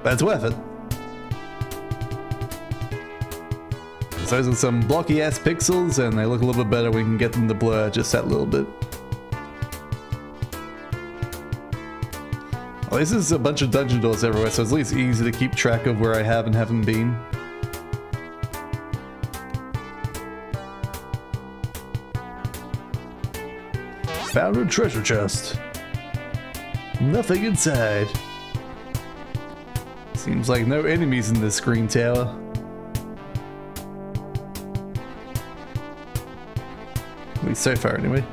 Speaker 1: But it's worth it. So those are some blocky ass pixels and they look a little bit better when we can get them to blur just that little bit. Well, this is a bunch of dungeon doors everywhere, so it's at least easy to keep track of where I have and haven't been. Found a treasure chest. Nothing inside. Seems like no enemies in this green tower. At least so far, anyway.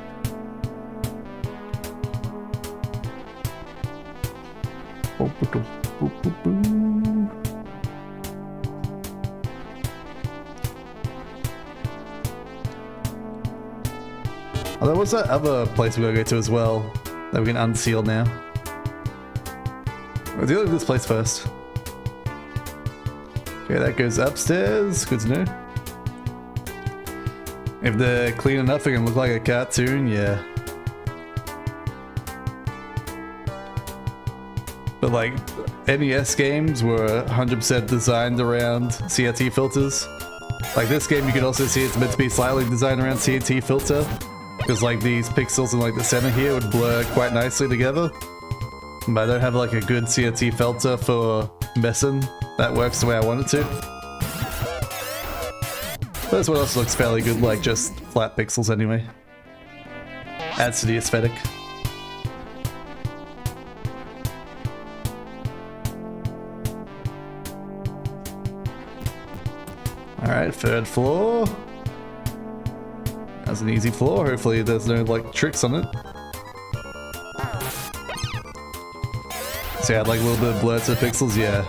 Speaker 1: Although, what's that other place we gotta go to as well that we can unseal now? We'll deal with this place first. Okay, that goes upstairs. Good to know. If they're clean enough, it can look like a cartoon, yeah. but like NES games were 100% designed around CRT filters. Like this game, you can also see it's meant to be slightly designed around CRT filter, because like these pixels in like the center here would blur quite nicely together. But I don't have like a good CRT filter for messing that works the way I want it to. But this one also looks fairly good, like just flat pixels anyway. Adds to the aesthetic. Alright, third floor. That's an easy floor. Hopefully there's no like tricks on it. So yeah, like a little bit of blur to the pixels, yeah.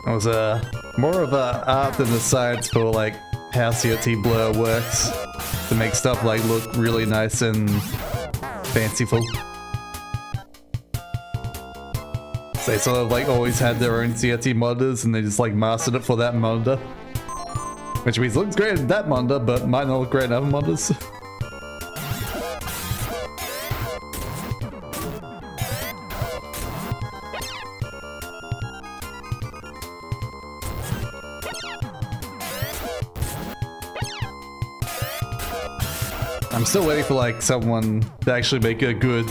Speaker 1: It was more of a art than a science for like how CRT blur works to make stuff like look really nice and fanciful. So they sort of like always had their own CRT monitors and they just like mastered it for that monitor. Which means it looks great in that monitor, but might not look great in other monitors. I'm still waiting for like someone to actually make a good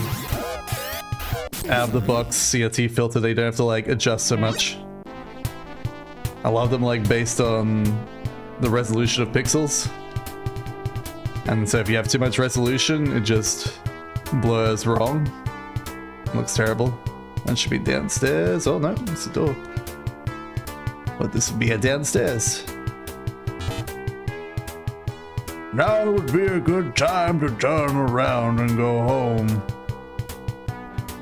Speaker 1: out of the box CRT filter that you don't have to like adjust so much. I love them like based on the resolution of pixels. And so if you have too much resolution, it just blurs wrong. Looks terrible. That should be downstairs. Oh no, it's the door. But this would be a downstairs.
Speaker 3: Now would be a good time to turn around and go home.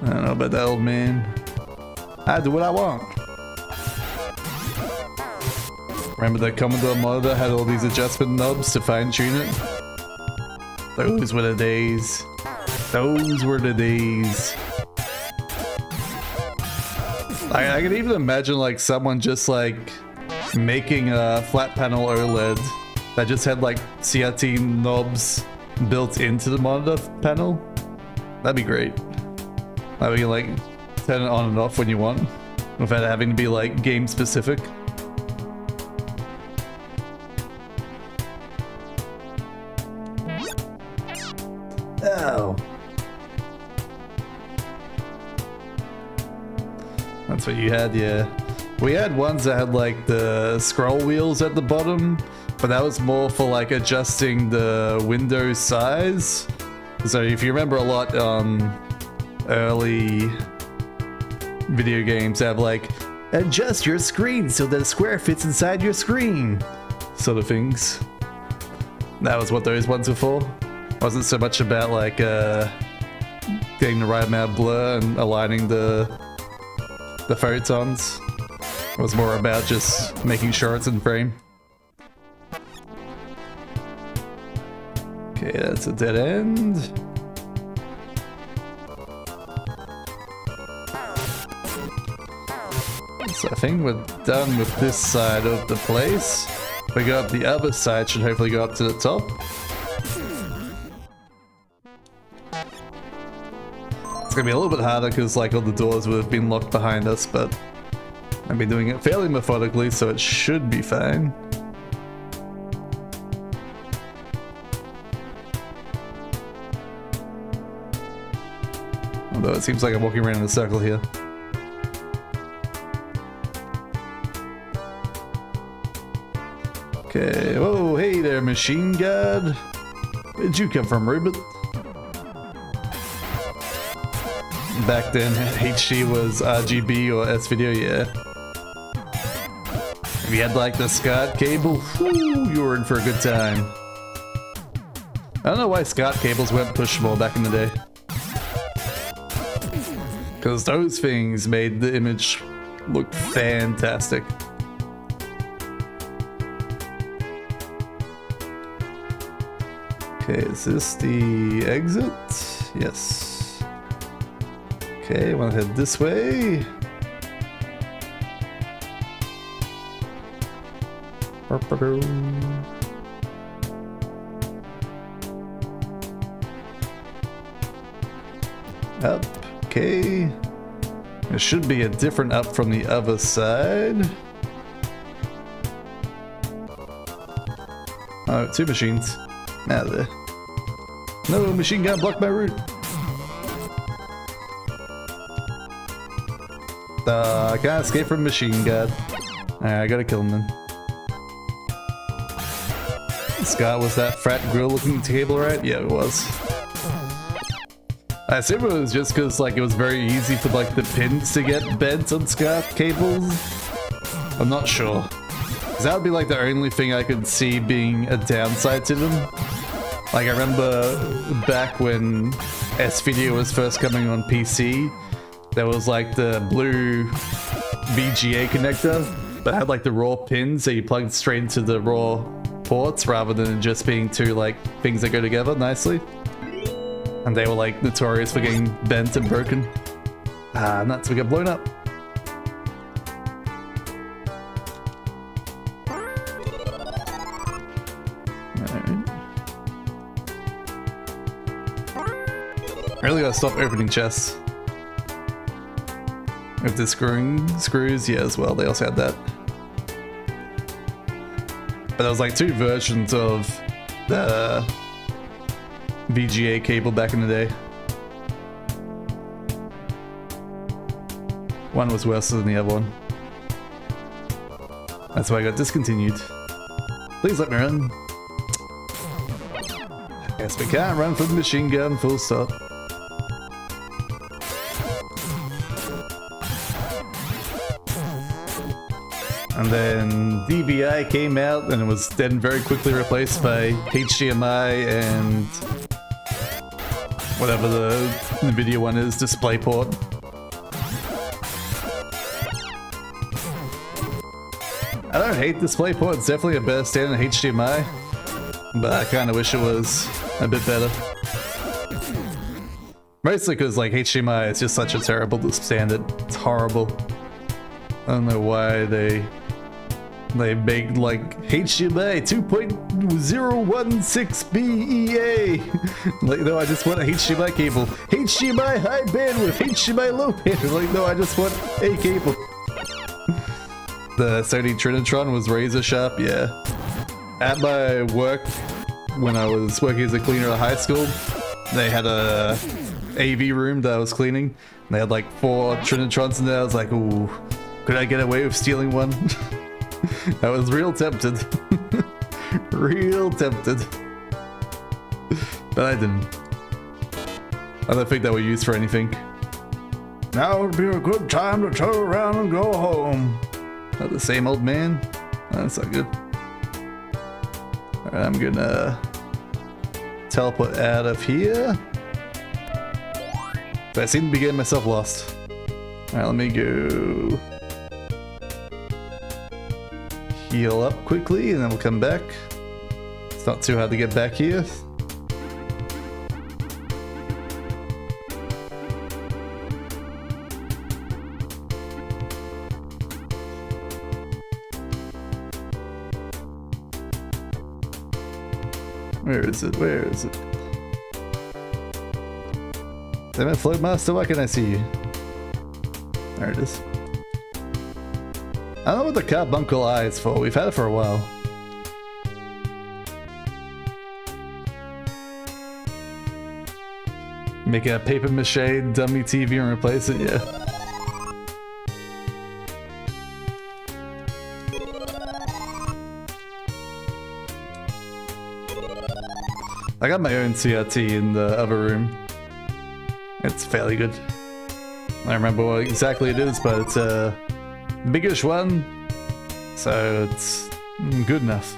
Speaker 1: I don't know about that, old man. I do what I want. Remember the Commodore monitor had all these adjustment knobs to fine tune it? Those were the days. Those were the days. I can even imagine like someone just like making a flat panel OLED that just had like CRT knobs built into the monitor panel. That'd be great. Like we can like turn it on and off when you want without having to be like game specific. Oh. That's what you had, yeah. We had ones that had like the scroll wheels at the bottom, but that was more for like adjusting the window size. So if you remember a lot early video games have like adjust your screen so that a square fits inside your screen sort of things. That was what those ones were for. Wasn't so much about like getting the right amount of blur and aligning the photons. It was more about just making sure it's in frame. Okay, that's a dead end. So I think we're done with this side of the place. If we go up the other side, should hopefully go up to the top. It's gonna be a little bit harder because like all the doors would have been locked behind us, but I've been doing it fairly methodically, so it should be fine. Although it seems like I'm walking around in a circle here. Okay, whoa, hey there, machine god. Where'd you come from, Rubit? Back then, HD was RGB or S-Video, yeah. If you had like the SCART cable, whoo, you were in for a good time. I don't know why SCART cables weren't pushable back in the day. Because those things made the image look fantastic. Okay, is this the exit? Yes. Okay, I want to head this way. Up. Okay. There should be a different up from the other side. Oh, 2 machines. Out of there. No, machine gun blocked my route. I can't escape from machine gun. Alright, I gotta kill him then. Scott, was that frat grill looking table right? Yeah, it was. I assume it was just because like it was very easy for like the pins to get bent on Scott cables. I'm not sure. Cause that would be like the only thing I could see being a downside to them. Like I remember back when S-Video was first coming on PC, there was like the blue VGA connector that had like the raw pins that you plugged straight into the raw ports rather than just being 2 like things that go together nicely. And they were like notorious for getting bent and broken. Ah, nuts, we got blown up. Really gotta stop opening chests. With the screws, yeah, as well, they also had that. But there was like 2 versions of the VGA cable back in the day. One was worse than the other one. That's why I got discontinued. Please let me run. Guess we can't run from the machine gun, full stop. And then DVI came out and it was then very quickly replaced by HDMI and whatever the video one is, DisplayPort. I don't hate DisplayPort, it's definitely a better standard than HDMI, but I kind of wish it was a bit better. Mostly because like HDMI is just such a terrible standard, it's horrible. I don't know why they made like HDMI 2.016 BEA. Like, no, I just want a HDMI cable. HDMI high bandwidth, HDMI low bandwidth. Like, no, I just want a cable. The Sony Trinitron was razor sharp, yeah. At my work, when I was working as a cleaner at high school, they had a AV room that I was cleaning. They had like 4 Trinitrons in there. I was like, ooh, could I get away with stealing one? I was real tempted. Real tempted. But I didn't. I don't think that were used for anything.
Speaker 3: Now would be a good time to turn around and go home.
Speaker 1: Not the same old man? That's not good. Alright, I'm gonna teleport out of here. But I seem to be getting myself lost. Alright, let me go heal up quickly and then we'll come back. It's not too hard to get back here. Where is it? Where is it? Damn it, Float Master, why can't I see you? There it is. I don't know what the carbuncle eye is for. We've had it for a while. Make a paper mache dummy TV and replace it, yeah. I got my own CRT in the other room. It's fairly good. I don't remember what exactly it is, but it's a biggish one, so it's good enough.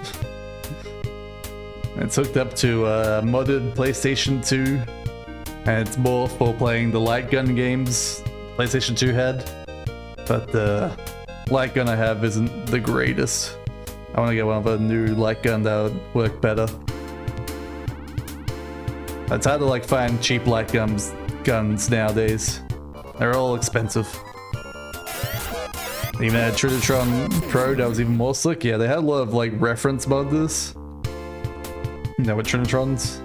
Speaker 1: It's hooked up to a modded PlayStation 2, and it's more for playing the light gun games PlayStation 2 had, but the light gun I have isn't the greatest. I want to get one of a new light gun that would work better. It's hard to like find cheap light guns nowadays. They're all expensive. Even had Trinitron Pro that was even more slick. Yeah, they had a lot of like reference modders. You know, with Trinitrons.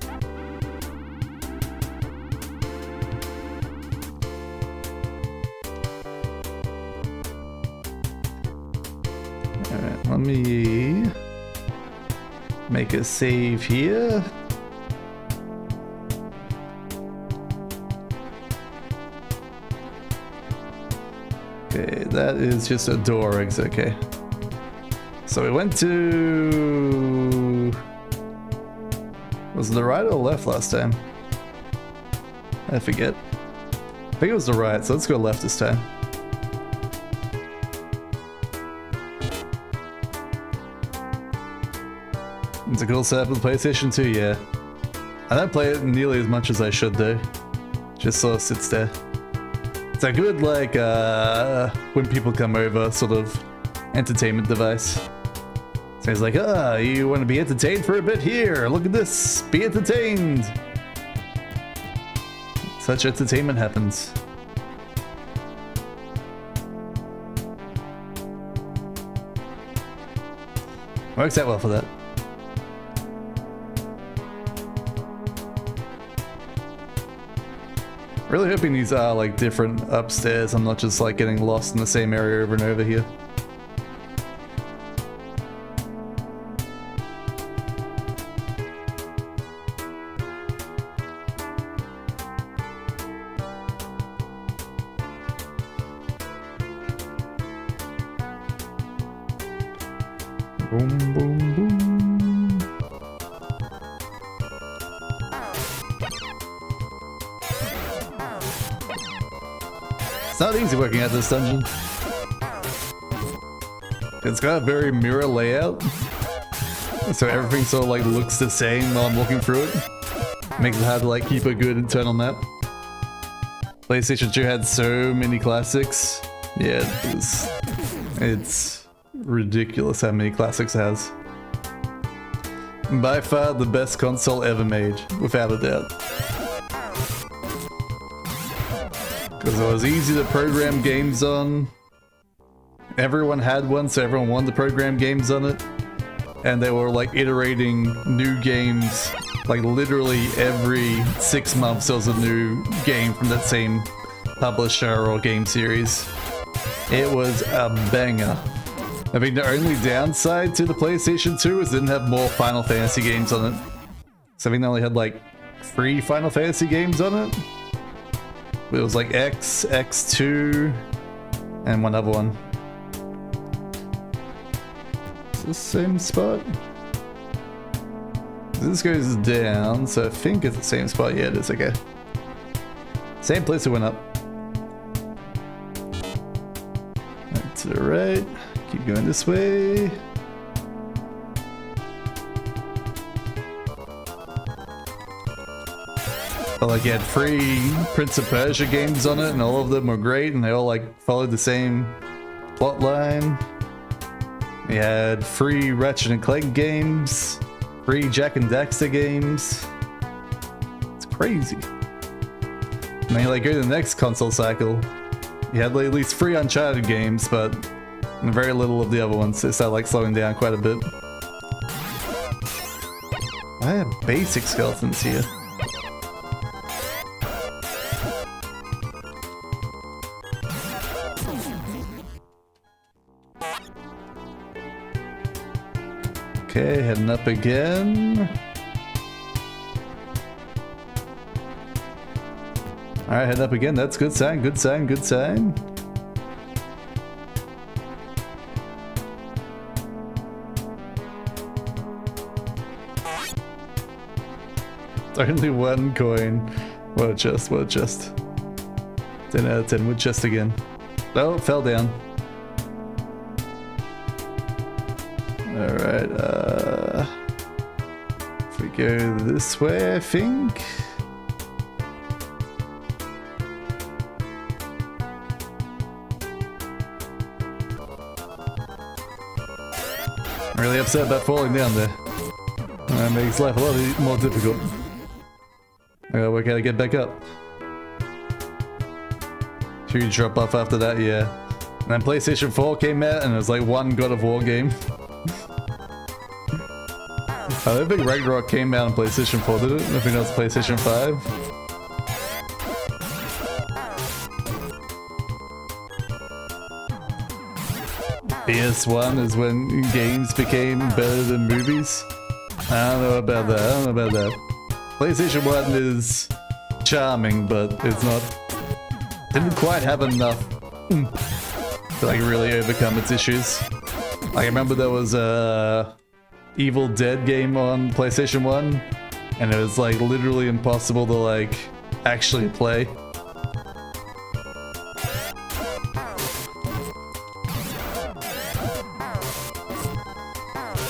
Speaker 1: Alright, let me make a save here. Okay, that is just a door exit, okay. So we went to... Was it the right or the left last time? I forget. I think it was the right, so let's go left this time. It's a cool setup with PlayStation 2, yeah. I don't play it nearly as much as I should do. Just sort of sits there. It's a good, like, when people come over, sort of entertainment device. So he's like, you want to be entertained for a bit? Here, look at this, be entertained. Such entertainment happens. Works out well for that. Really hoping these are like different upstairs. I'm not just like getting lost in the same area over and over here. Boom, boom, boom. It's not easy working at this dungeon. It's got a very mirror layout, so everything sort of like looks the same while I'm walking through it. Makes it hard to like keep a good internal map. PlayStation 2 had so many classics. Yeah, it's ridiculous how many classics it has. By far the best console ever made, without a doubt. Because it was easy to program games on. Everyone had one, so everyone wanted to program games on it. And they were like iterating new games. Like literally every 6 months there was a new game from that same publisher or game series. It was a banger. I mean, the only downside to the PlayStation 2 is it didn't have more Final Fantasy games on it. So I think they only had like 3 Final Fantasy games on it. It was like X, X2, and one other one. Is this the same spot? This goes down, so I think it's the same spot. Yeah, it is, okay. Same place it went up. Right to the right. Keep going this way. But like, you had 3 Prince of Persia games on it, and all of them were great, and they all like followed the same plot line. You had 3 Ratchet and Clank games, 3 Jak and Daxter games. It's crazy. And then you like go to the next console cycle. You had like, at least 3 Uncharted games, but very little of the other ones. They started like slowing down quite a bit. I have basic skeletons here. Okay, heading up again. Alright, heading up again. That's good sign, good sign, good sign. Only 1 coin. What a chest, what a chest. 10 out of 10, wood chest again. Oh, it fell down. Alright, if we go this way, I think. I'm really upset about falling down there. That makes life a lot more difficult. I gotta work out how to get back up. Huge drop off after that, yeah. And then PlayStation 4 came out and it was like 1 God of War game. I don't think Ragnarok came out on PlayStation 4, did it? I think that was PlayStation 5. PS1 is when games became better than movies. I don't know about that. PlayStation 1 is charming, but it's not... didn't quite have enough oomph to like really overcome its issues. Like, I remember there was a Evil Dead game on PlayStation 1, and it was like literally impossible to like actually play.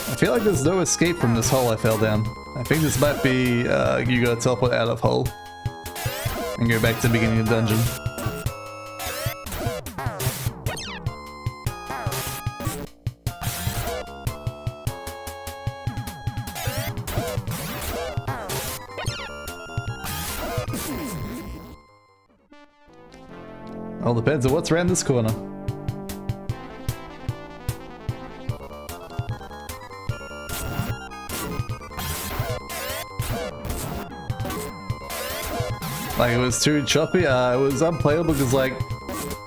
Speaker 1: I feel like there's no escape from this hole I fell down. I think this might be you gotta teleport out of hole and go back to the beginning of the dungeon. All depends on what's around this corner. Like, it was too choppy. It was unplayable because, like,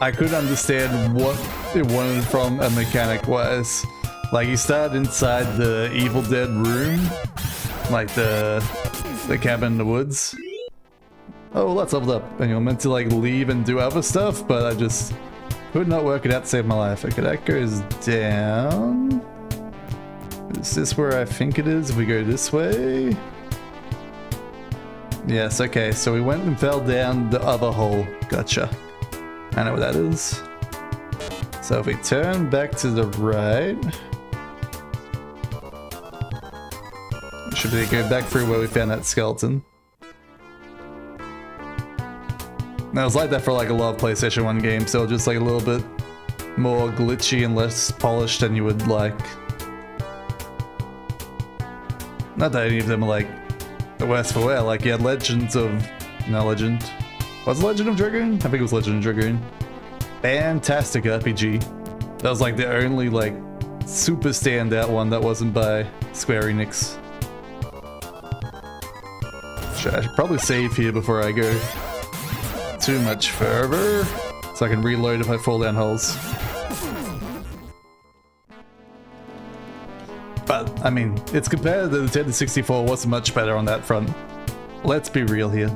Speaker 1: I couldn't understand what it wanted from a mechanic wise. Like, you start inside the Evil Dead room, like the cabin in the woods. Oh, well, that's leveled up, and you're meant to like leave and do other stuff, but I just could not work it out to save my life. Okay, that goes down. Is this where I think it is? If we go this way. Yes, okay, so we went and fell down the other hole. Gotcha. I know what that is. So if we turn back to the right, should we go back through where we found that skeleton? Now, it was like that for like a lot of PlayStation 1 games, so just like a little bit more glitchy and less polished than you would like. Not that any of them are like the worst for wear. Like, you had Legends of... no, Legend. Was it Legend of Dragoon? I think it was Legend of Dragoon. Fantastic RPG. That was like the only like super standout one that wasn't by Square Enix. I should probably save here before I go too much further, so I can reload if I fall down holes. But, I mean, it's compared to the 10 to 64, what's much better on that front? Let's be real here.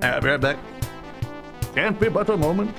Speaker 1: Alright, I'll be right back. Can't be but a moment.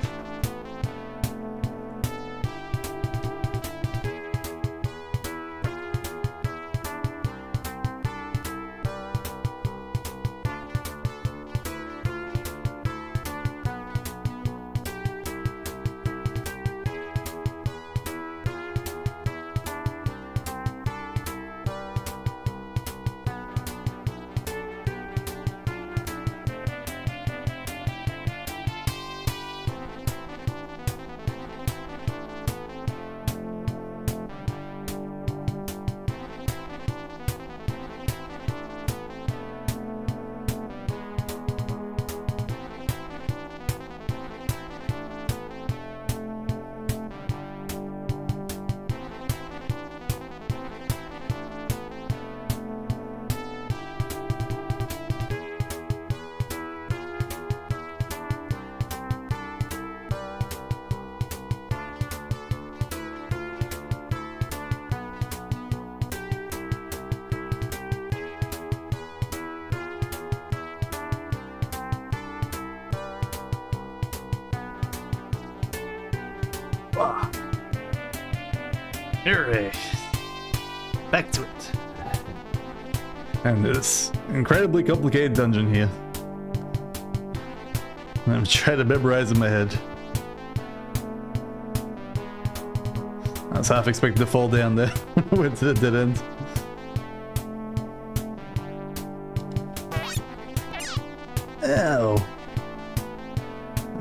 Speaker 1: Hooray. Back to it. And this incredibly complicated dungeon here. I'm trying to memorize in my head. I was half expecting to fall down there. Went to the dead end. Ow.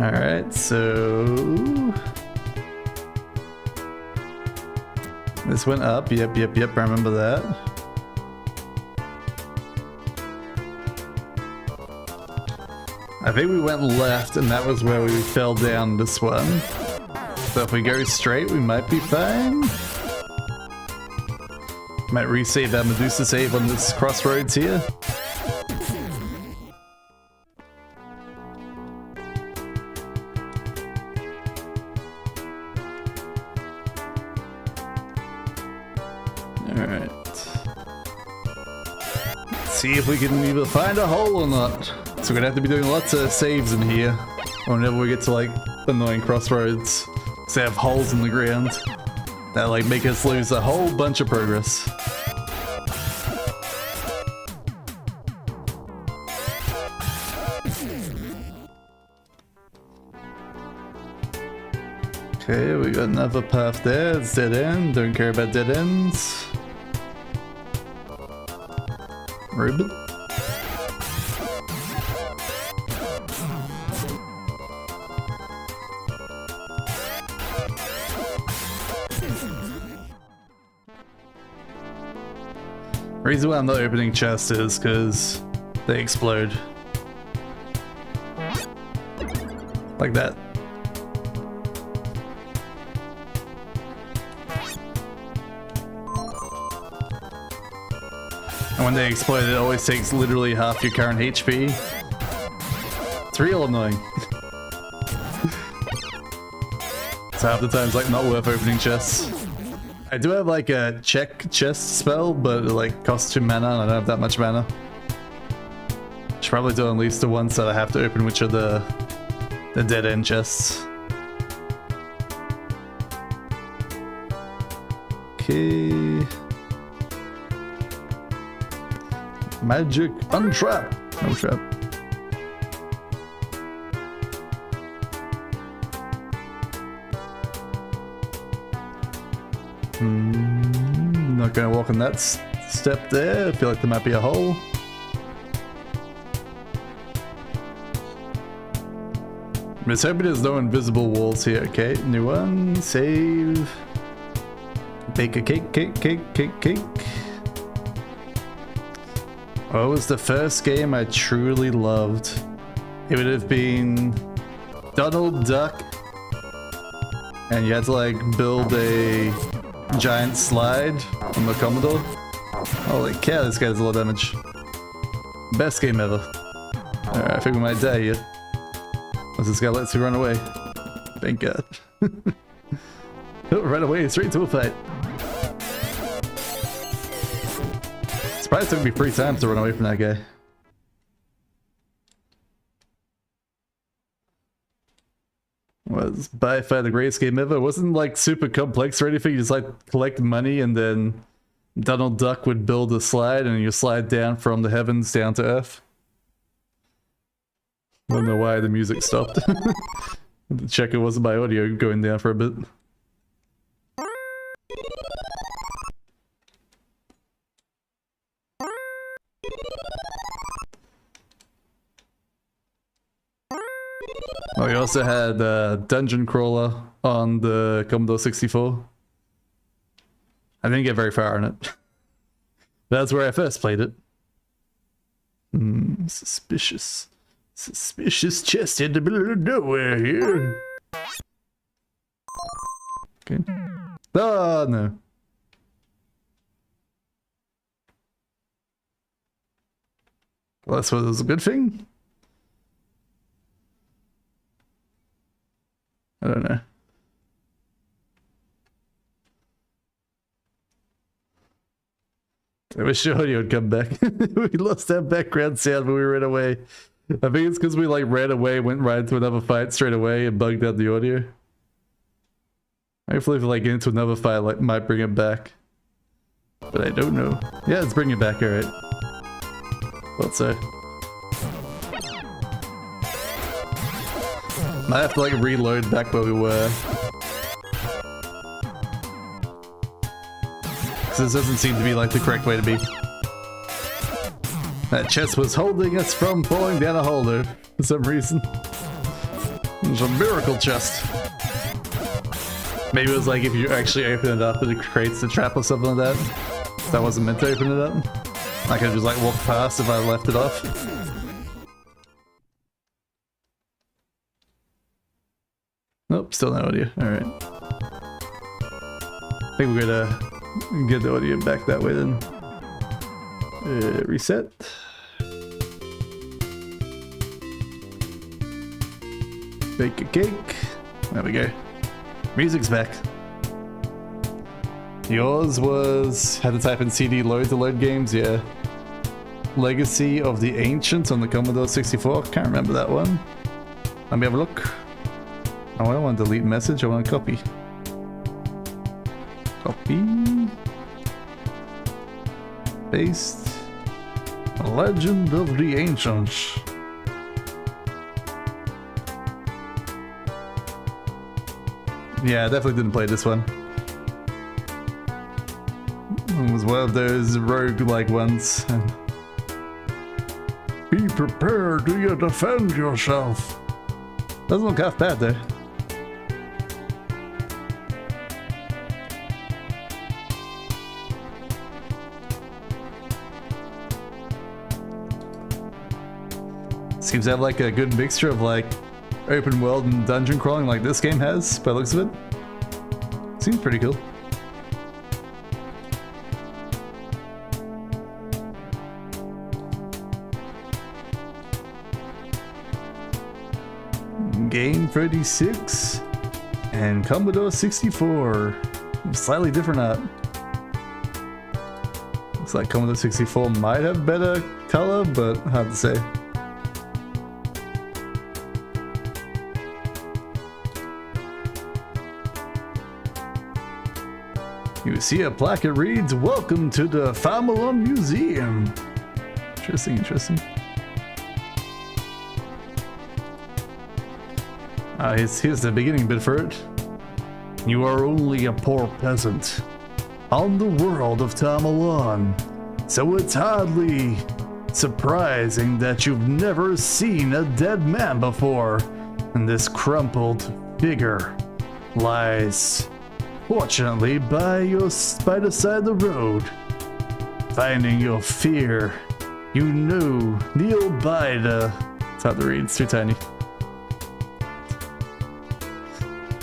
Speaker 1: Alright, so... this went up. Yep, I remember that. I think we went left, and that was where we fell down this one. So if we go straight, we might be fine. Might resave that Medusa save on this crossroads here. Alright. See if we can either find a hole or not. So we're gonna have to be doing lots of saves in here whenever we get to like annoying crossroads. So they have holes in the ground that like make us lose a whole bunch of progress. Okay, we got another path there. It's dead end. Don't care about dead ends. Ruben. Reason why I'm not opening chests is because they explode. Like that. And when they explode, it always takes literally half your current HP. It's real annoying. So half the time it's like not worth opening chests. I do have like a check chest spell, but it like costs 2 mana and I don't have that much mana. Should probably do at least the ones that I have to open, which are the dead end chests. Okay. Magic untrap. No trap. Not gonna walk on that step there. I feel like there might be a hole. I'm just hoping there's no invisible walls here. Okay, new one. Save. Bake a cake, cake, cake, cake, cake. What was the first game I truly loved? It would have been Donald Duck, and you had to like build a giant slide on the Commodore. Holy cow, this guy does a lot of damage. Best game ever. Alright, I think we might die here. Unless this guy lets you run away. Thank God. Run away straight to a fight. Surprised it took me 3 times to run away from that guy. Was by far the greatest game ever. It wasn't like super complex or anything. You just like collect money and then Donald Duck would build a slide and you slide down from the heavens down to earth. I don't know why the music stopped. Check it wasn't my audio going down for a bit. Oh, we also had Dungeon Crawler on the Commodore 64. I didn't get very far on it. That's where I first played it. Suspicious. Suspicious chest in the middle of nowhere here. Okay. Oh, no. Well, that's what was a good thing. I don't know. I wish the audio would come back. We lost that background sound when we ran away. I think it's because we like ran away, went right into another fight straight away and bugged out the audio. Hopefully if we like get into another fight, like might bring it back. But I don't know. Yeah, let's bring it back, alright. Thought so. Might have to like reload back where we were. Because this doesn't seem to be like the correct way to be. That chest was holding us from falling down a hole there for some reason. It's a miracle chest. Maybe it was like if you actually open it up and it creates the trap or something like that. That wasn't meant to open it up. I could have just like walked past if I left it off. Nope, still no audio. Alright. I think we're gonna get the audio back that way then. Reset. Bake a cake. There we go. Music's back. Yours was had to type in CD load to load games, yeah. Legacy of the Ancients on the Commodore 64. Can't remember that one. Let me have a look. Oh, I don't want to delete message, I want to copy. Copy. Paste.
Speaker 3: Legend of the Ancients.
Speaker 1: Yeah, I definitely didn't play this one. It was one of those rogue-like ones.
Speaker 3: Be prepared to you defend yourself.
Speaker 1: Doesn't look half bad though. Seems to have like a good mixture of like open world and dungeon crawling like this game has, by the looks of it. Seems pretty cool. Game 36 and Commodore 64. Slightly different art. Looks like Commodore 64 might have better color, but hard to say. You see a plaque that reads, "Welcome to the Family Museum." Interesting, interesting. Here's the beginning bit for it. You are only a poor peasant on the world of Tamalon, so it's hardly surprising that you've never seen a dead man before, and this crumpled figure lies, fortunately, by the side of the road. Finding your fear, you kneel by the... It's hard to read, it's too tiny.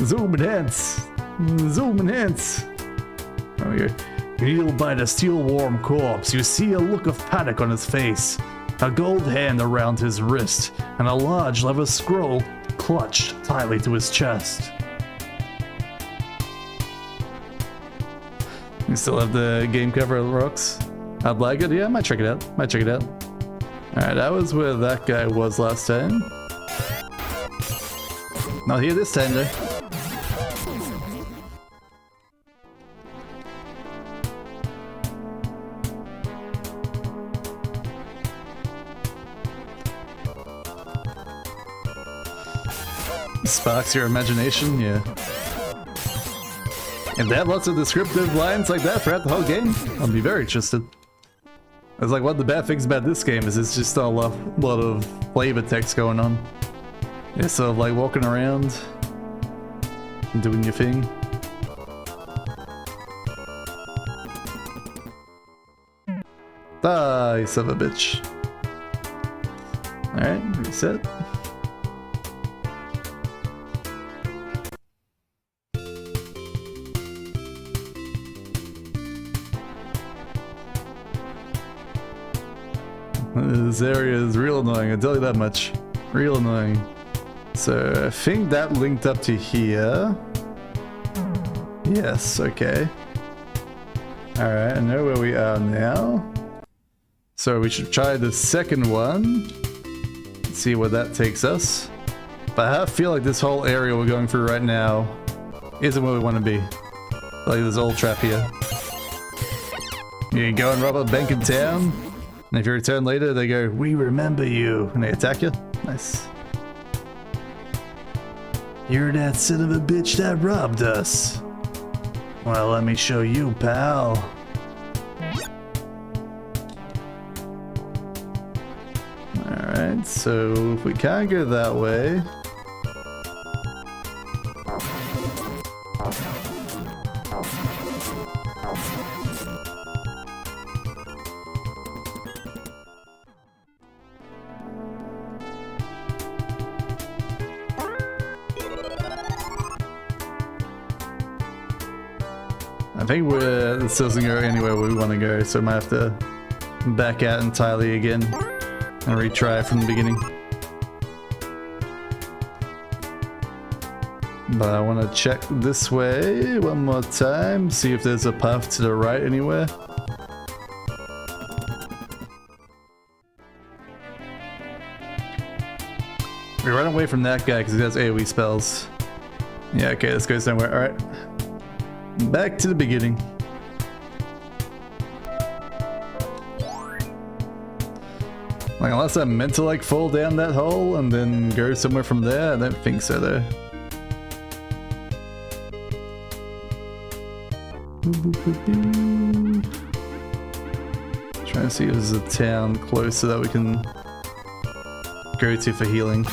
Speaker 1: Zoom enhance! Zoom enhance! There we go. You kneel by the steel-warm corpse. You see a look of panic on his face, a gold hand around his wrist, and a large leather scroll clutched tightly to his chest. You still have the game cover of the rocks? I'd like it. Yeah, I might check it out. Might check it out. Alright, that was where that guy was last time. Not here this time, though. Sparks your imagination, yeah. If they have lots of descriptive lines like that throughout the whole game, I'll be very interested. It's like one of the bad things about this game is it's just a lot of flavor text going on. Yeah, sort of like walking around and doing your thing. Ah, you son of a bitch. Alright, reset. This area is real annoying, I'll tell you that much. Real annoying. So I think that linked up to here. Yes, okay. Alright, I know where we are now. So we should try the second one. See where that takes us. But I feel like this whole area we're going through right now isn't where we want to be. Like this old trap here. You go and rob a bank in town, and if you return later, they go, "We remember you," and they attack you. Nice. You're that son of a bitch that robbed us. Well, let me show you, pal. Alright, so if we can't go that way... I think this doesn't go anywhere we want to go, so I might have to back out entirely again and retry from the beginning. But I want to check this way one more time, see if there's a path to the right anywhere. We run away from that guy because he has AoE spells. Yeah, okay, this goes somewhere. Alright. Back to the beginning. Like, unless I'm meant to, like, fall down that hole and then go somewhere from there, I don't think so, though. Trying to see if there's a town closer that we can go to for healing.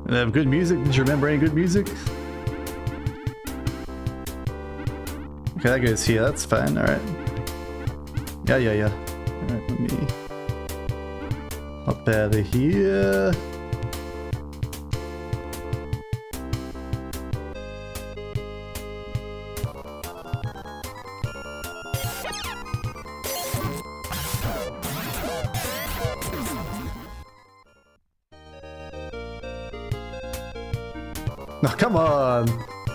Speaker 1: They have good music. Did you remember any good music? Okay, that goes here. That's fine. Alright. Yeah. Alright, let me hop out of here. Oh, come on!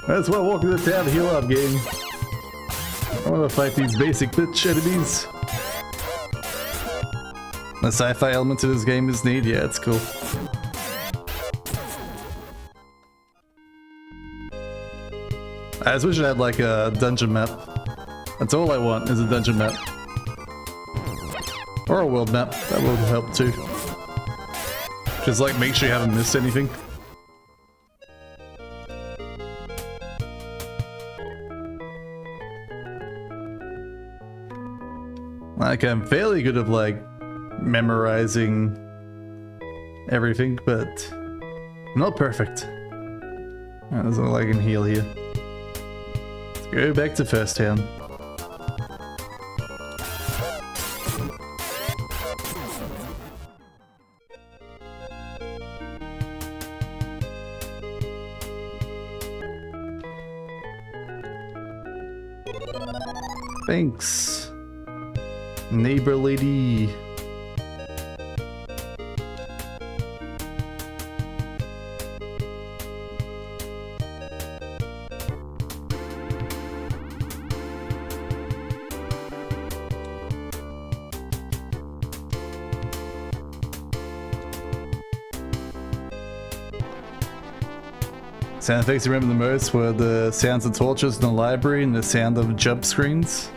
Speaker 1: That's why I walk into town to heal up, game. I want to fight these basic bitch enemies. The sci-fi element to this game is neat. Yeah, it's cool. I just wish I had like a dungeon map. That's all I want is a dungeon map. Or a world map. That would help too. Just like make sure you haven't missed anything. Like, I'm fairly good at, like, memorizing everything, but not perfect. Alright, there's all I can heal here. Let's go back to First Town. Thanks. Neighbor lady. Sound effects I remember the most were the sounds of torches in the library and the sound of jump screens.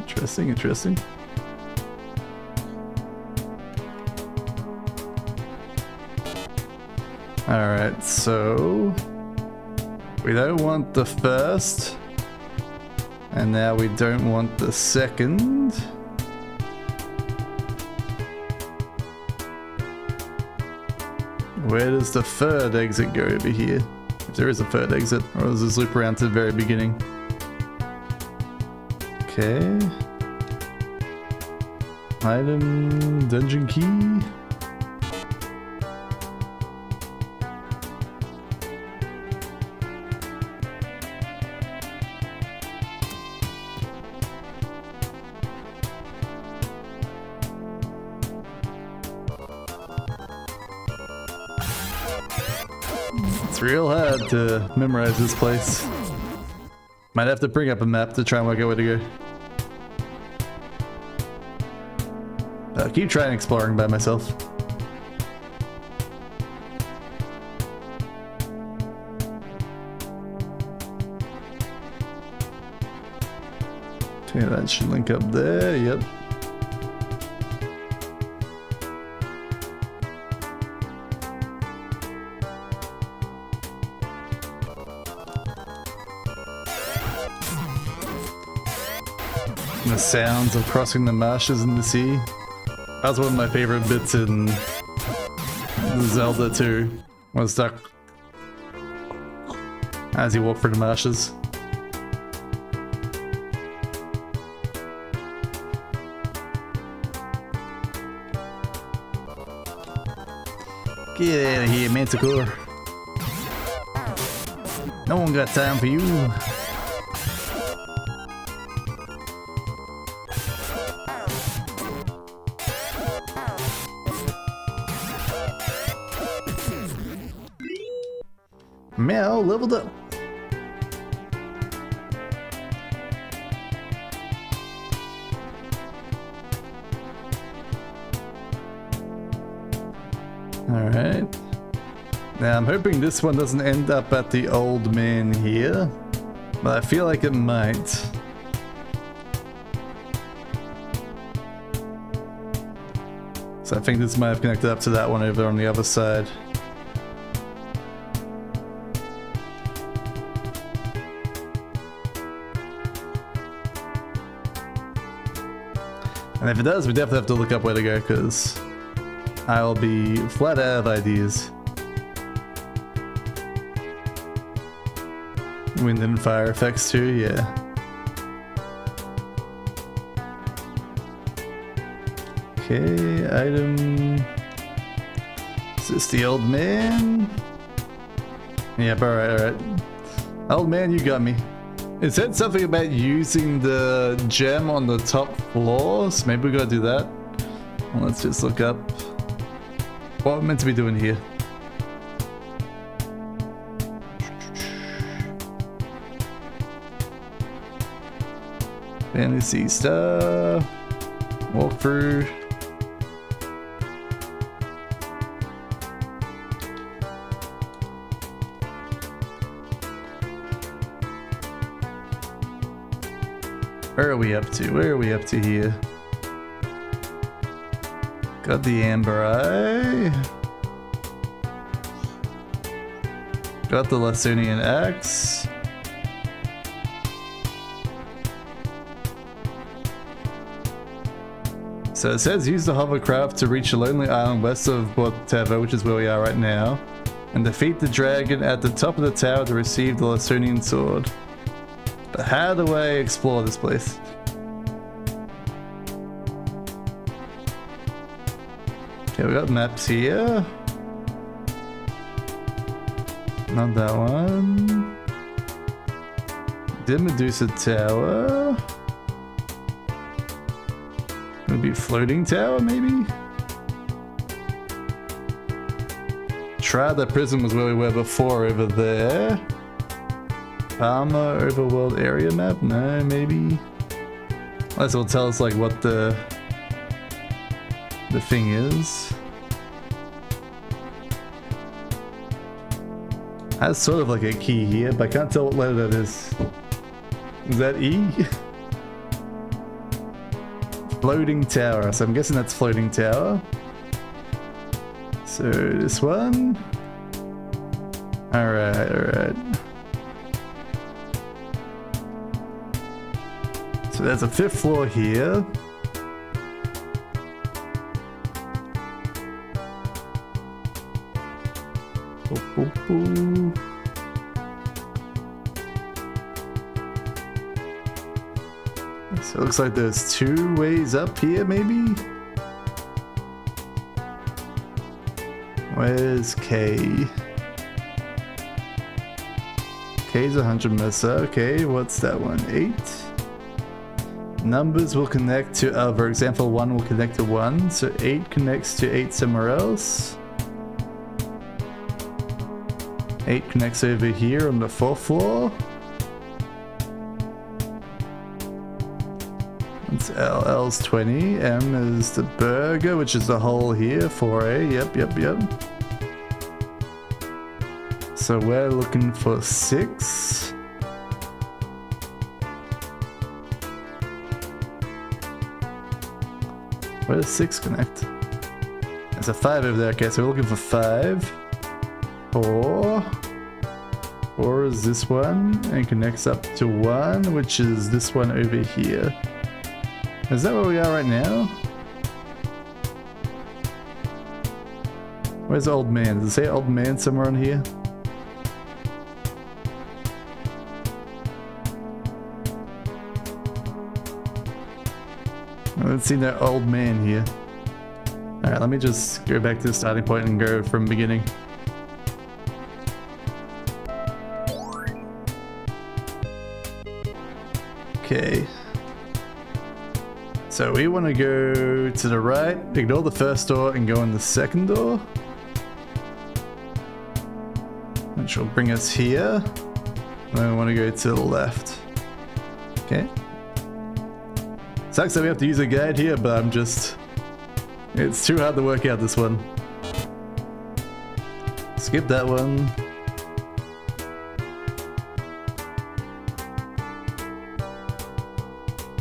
Speaker 1: Interesting. Alright, so we don't want the first, and now we don't want the second. Where does the third exit go over here? If there is a third exit, or does this loop around to the very beginning? Okay. Item, dungeon key. It's real hard to memorize this place. Might have to bring up a map to try and work out where to go. I'll keep trying exploring by myself. Okay, that should link up there, yep. The sounds of crossing the marshes in the sea. That's one of my favorite bits in Zelda 2. Was that as you walk through the marshes. Get out of here, Manticore. No one got time for you. Alright. Now I'm hoping this one doesn't end up at the old man here, but I feel like it might. So I think this might have connected up to that one over on the other side. And if it does, we definitely have to look up where to go, because I'll be flat out of ideas. Wind and fire effects too, yeah. Okay, item. Is this the old man? Yep, alright. Old man, you got me. It said something about using the gem on the top floor, so maybe we gotta do that. Well, let's just look up what we're meant to be doing here. Phantasy Star. Walk through. Where are we up to? Where are we up to here? Got the Amber Eye. Got the Lasunian Axe. So it says use the hovercraft to reach a lonely island west of Botevo, which is where we are right now, and defeat the dragon at the top of the tower to receive the Lasunian sword. But how do I explore this place? Okay, we got maps here. Not that one. The Medusa Tower. Maybe floating tower, maybe? Try the prison was where we were before over there. Palma overworld area map? No, maybe. Unless it'll tell us like what the thing is. Has sort of like a key here, but I can't tell what letter that is. Is that E? Floating tower, so I'm guessing that's floating tower. So this one. Alright. So there's a 5th floor here. So it looks like there's 2 ways up here, maybe? Where's K? K's 100 Mesa. Okay, what's that one? 8? Numbers will connect to, for example, 1 will connect to 1, so 8 connects to 8 somewhere else. 8 connects over here on the 4th floor. It's L's 20. M is the burger, which is the hole here. 4A. Yep. So we're looking for 6. Where does 6 connect? There's a 5 over there. Okay, so we're looking for 5. 4. 4 is this one and connects up to 1, which is this one over here. Is that where we are right now? Where's Old Man? Does it say Old Man somewhere on here? I haven't seen that Old Man here. Alright, let me just go back to the starting point and go from beginning. Okay. So we want to go to the right, ignore the first door, and go in the second door. Which will bring us here. And then we want to go to the left. Okay. Sucks that we have to use a guide here, but it's too hard to work out this one. Skip that one.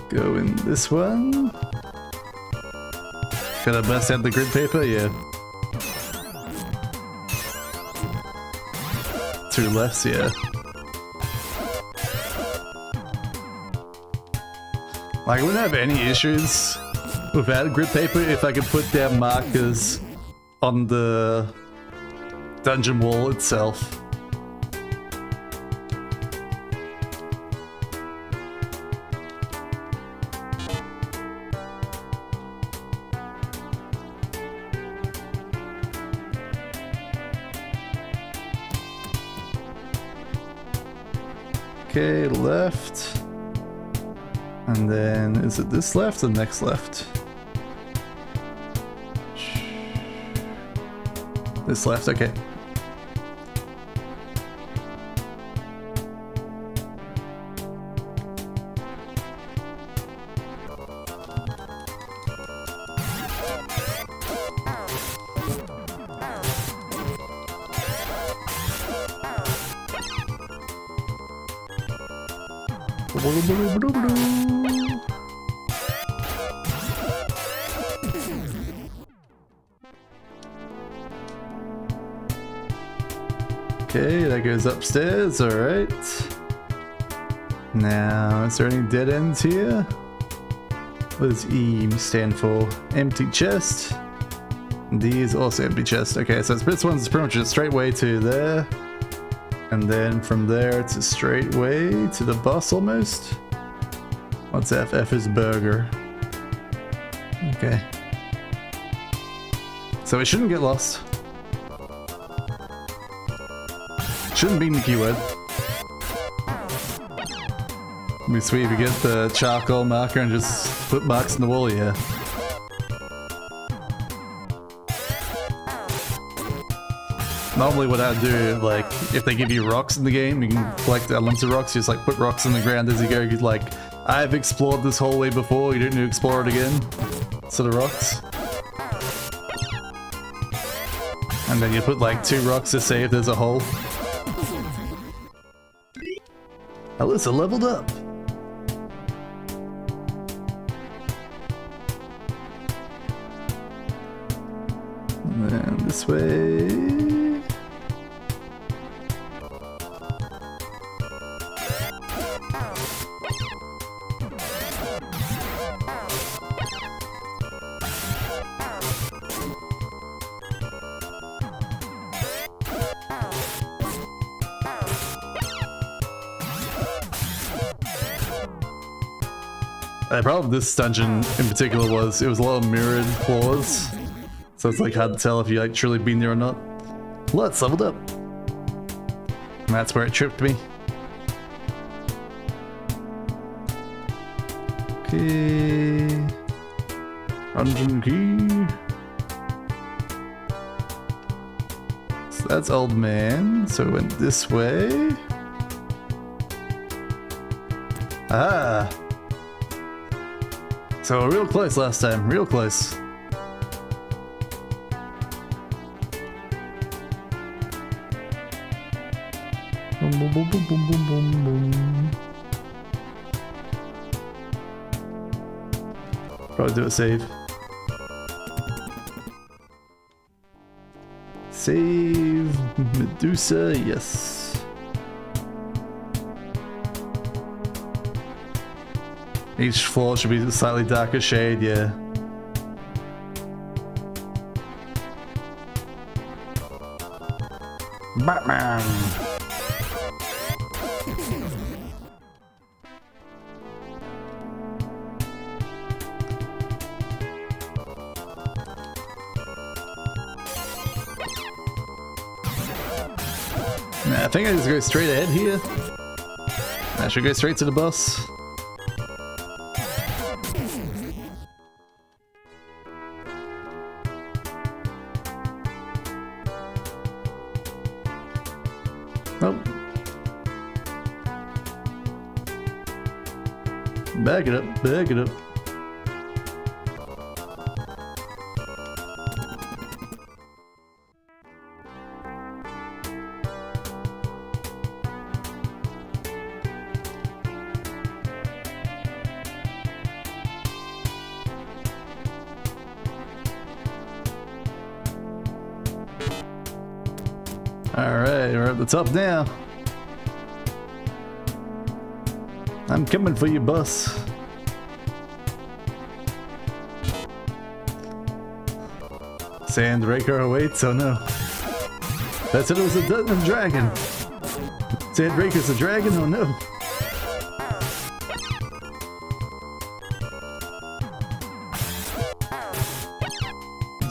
Speaker 1: Go in this one. Gotta bust out the grid paper, yeah. 2 less, yeah. Like, I wouldn't have any issues without grid paper if I could put down markers on the dungeon wall itself. Okay, left. And then, is it this left or next left? This left, okay. Okay, that goes upstairs, alright. Now, is there any dead ends here? What does E stand for? Empty chest. D is also empty chest. Okay, so this one's pretty much a straight way to there. And then from there, it's a straight way to the boss almost. What's F? F is burger. Okay. So we shouldn't get lost. Shouldn't be in the keyword. It'd be sweet if you get the charcoal marker and just put marks in the wall, yeah. Normally what I do, like, if they give you rocks in the game, you can collect unlimited rocks, you just like put rocks in the ground as you go. You're like, I've explored this hallway before, you don't need to explore it again. Sort of rocks. And then you put like 2 rocks to see if there's a hole. Alyssa leveled up. And then this way. The problem with this dungeon in particular was it was a lot of mirrored floors, so it's like hard to tell if you like truly been there or not. Let's leveled up, and that's where it tripped me. Okay, dungeon key. So that's old man. So we went this way. Ah. So real close last time, real close. Boom, boom, boom, boom, boom, boom, boom, boom. Probably do a save. Save Medusa, yes. Each floor should be a slightly darker shade, yeah.
Speaker 4: Batman.
Speaker 1: Nah, I think I just go straight ahead here. I should go straight to the boss. Nope. Back it up, back it up. Alright, we're at the top now. I'm coming for you, boss. Sandraker awaits, oh no. That's it, it was a dragon. Sandraker's a dragon, oh no.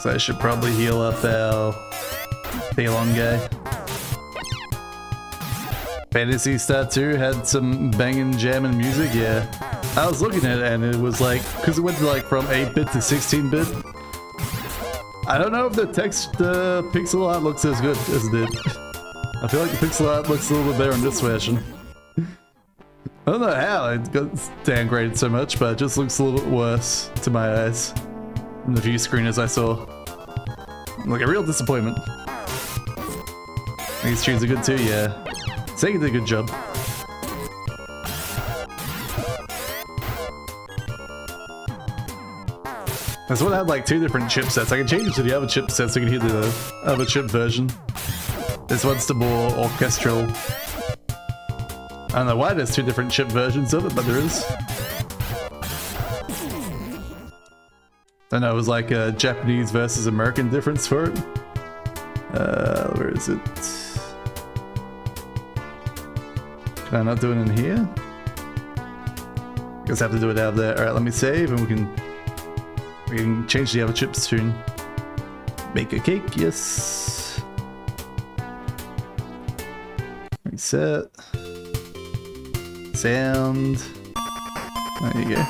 Speaker 1: So I should probably heal up our Balon guy. Phantasy Star 2 had some banging jamming music, yeah. I was looking at it and it was like, because it went to like from 8-bit to 16-bit. I don't know if the pixel art looks as good as it did. I feel like the pixel art looks a little bit better in this version. I don't know how it got downgraded so much, but it just looks a little bit worse to my eyes than the view screeners I saw. Like a real disappointment. These tunes are good too, yeah. Sega did a good job. This one had like 2 different chipsets. I can change it to the other chipset so you can hear the other chip version. This one's the more orchestral. I don't know why there's 2 different chip versions of it, but there is. I know it was like a Japanese versus American difference for it. Where is it? Can I not do it in here? Guess I have to do it out there. Alright, let me save and we can change the other chips tune. Make a cake, yes. Reset. Sound. There you go.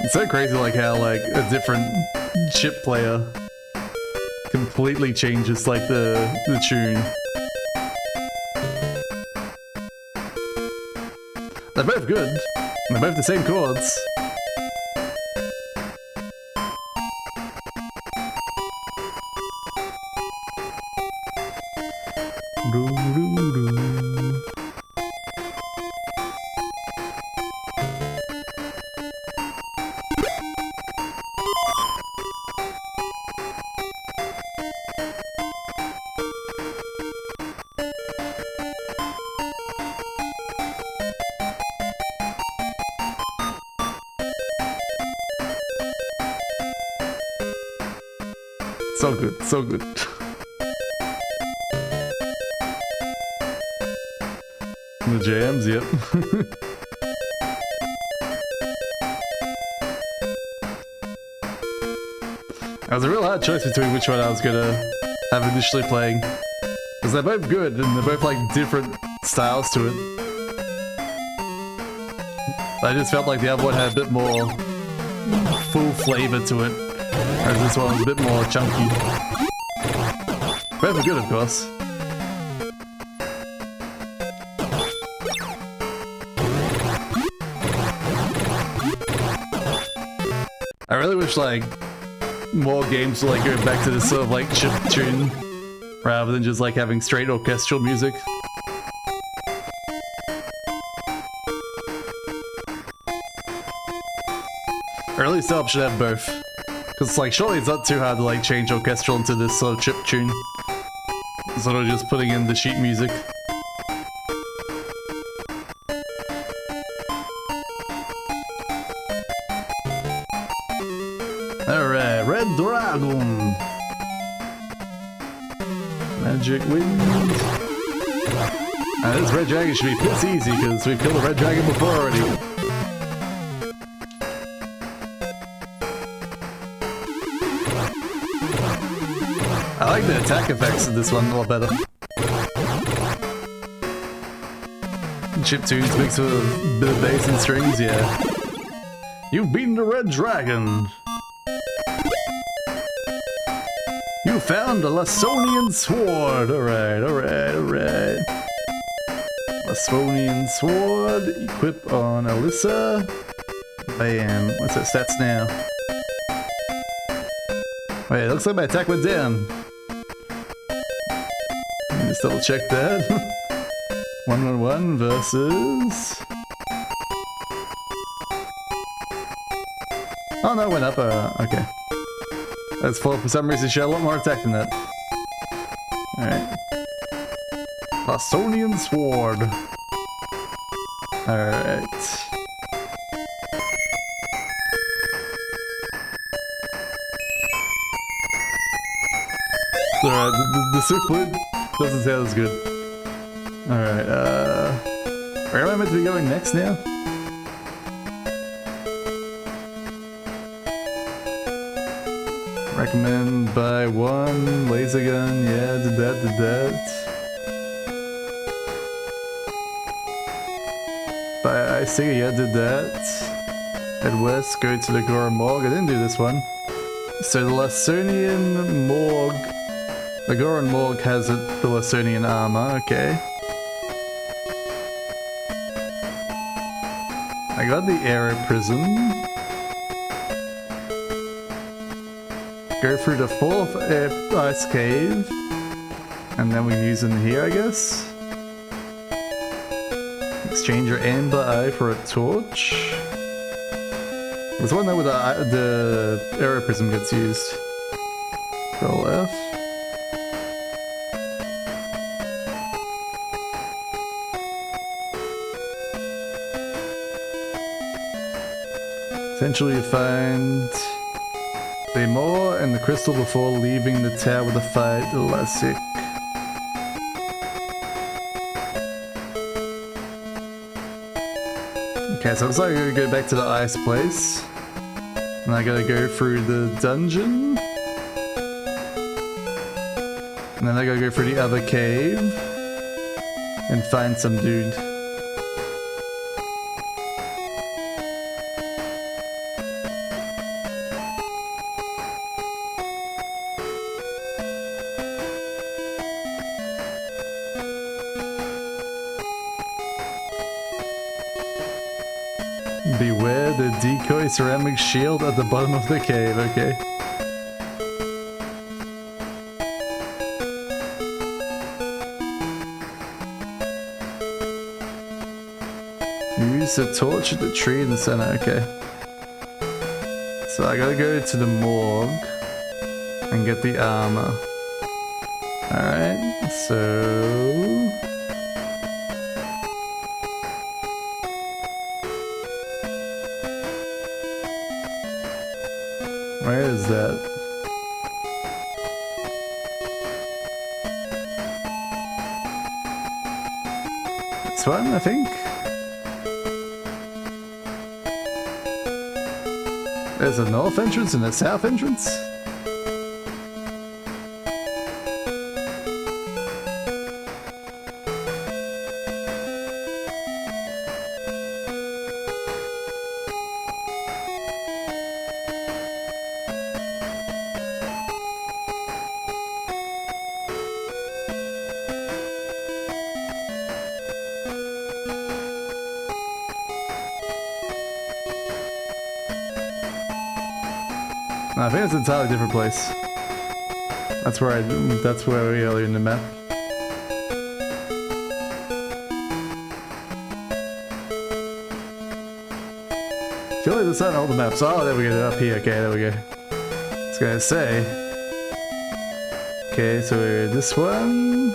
Speaker 1: It's so crazy like how like a different chip player completely changes like the tune. They're both good. They're both the same chords. So good, so good. The jams, yep. It was a real hard choice between which one I was gonna have initially playing. Because they're both good and they're both like different styles to it. I just felt like the other one had a bit more full flavor to it. Whereas this one was a bit more chunky. Both are good, of course. I really wish like more games were like going back to this sort of like chip tune rather than just like having straight orchestral music. Or at least the option have both. Because like surely it's not too hard to like change orchestral into this sort of chip tune. Instead of just putting in the sheet music. Alright, Red Dragon. Magic Wind. This Red Dragon should be pretty easy because we've killed a Red Dragon before already. I like the attack effects in this one a lot better. Chip tunes mixed with a bit of bass and strings, yeah. You've beaten the Red Dragon. You found a Lasonian sword. Alright, alright, alright. Lasonian sword. Equip on Alyssa. Bam. What's that stats now? Wait, it looks like my attack went down. Let me just double check that. 111 versus... Oh no, it went up. Okay. That's full. For some reason, she had a lot more attack than that. Alright. Bostonian Sword. Alright. Alright, the circlet doesn't sound as good. Alright, where am I meant to be going next now? Recommend buy one laser gun. Yeah, did that. Buy ice ticket. Yeah, did that. Head west, go to the Gora Morgue. I didn't do this one. So the Laconian Morgue. The Goron Morgue has the Laconian armor. Okay. I got the Arrow Prism. Go through the 4th ice cave, and then we can use them here, I guess. Exchange your amber eye for a torch. There's one there where the arrow prism gets used. Roll F. Essentially, you find the more and the crystal before leaving the tower to fight the Lasik. Okay, so it looks like I gotta go back to the ice place. And I gotta go through the dungeon. And then I gotta go through the other cave. And find some dude. Beware the decoy ceramic shield at the bottom of the cave, okay. Use the torch at the tree in the center, okay. So I gotta go to the morgue and get the armor. Alright, so... where is that? This one, I think? There's a north entrance and a south entrance? No, I think it's an entirely different place. That's where we earlier in the map. Surely this isn't all the maps. Oh, there we go, up here. Okay, there we go. I was gonna say. Okay, so this one.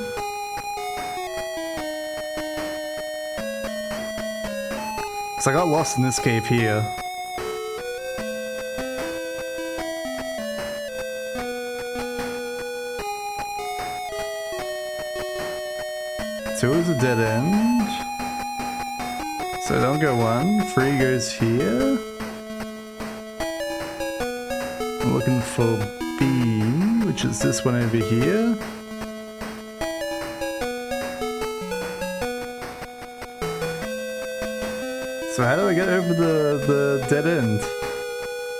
Speaker 1: So I got lost in this cave here. Two is a dead end. So don't go 1. 3 goes here. I'm looking for B, which is this one over here. So how do I get over the dead end?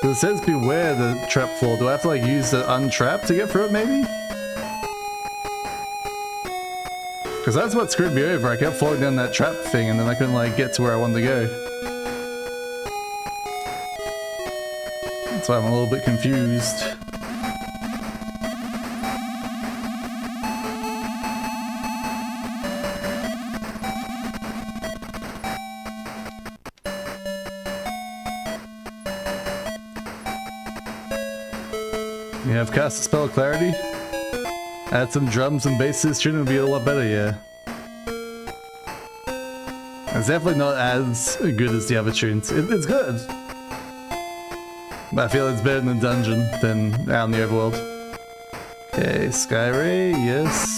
Speaker 1: It says beware the trap floor. Do I have to like use the untrap to get through it maybe? Because that's what screwed me over. I kept falling down that trap thing and then I couldn't like get to where I wanted to go. That's why I'm a little bit confused.
Speaker 2: You have cast a spell of clarity. Add some drums and basses, tune, it'll be a lot better, yeah. It's definitely not as good as the other tunes. It's good. But I feel it's better in the dungeon than out in the overworld. Okay, Skyray, yes.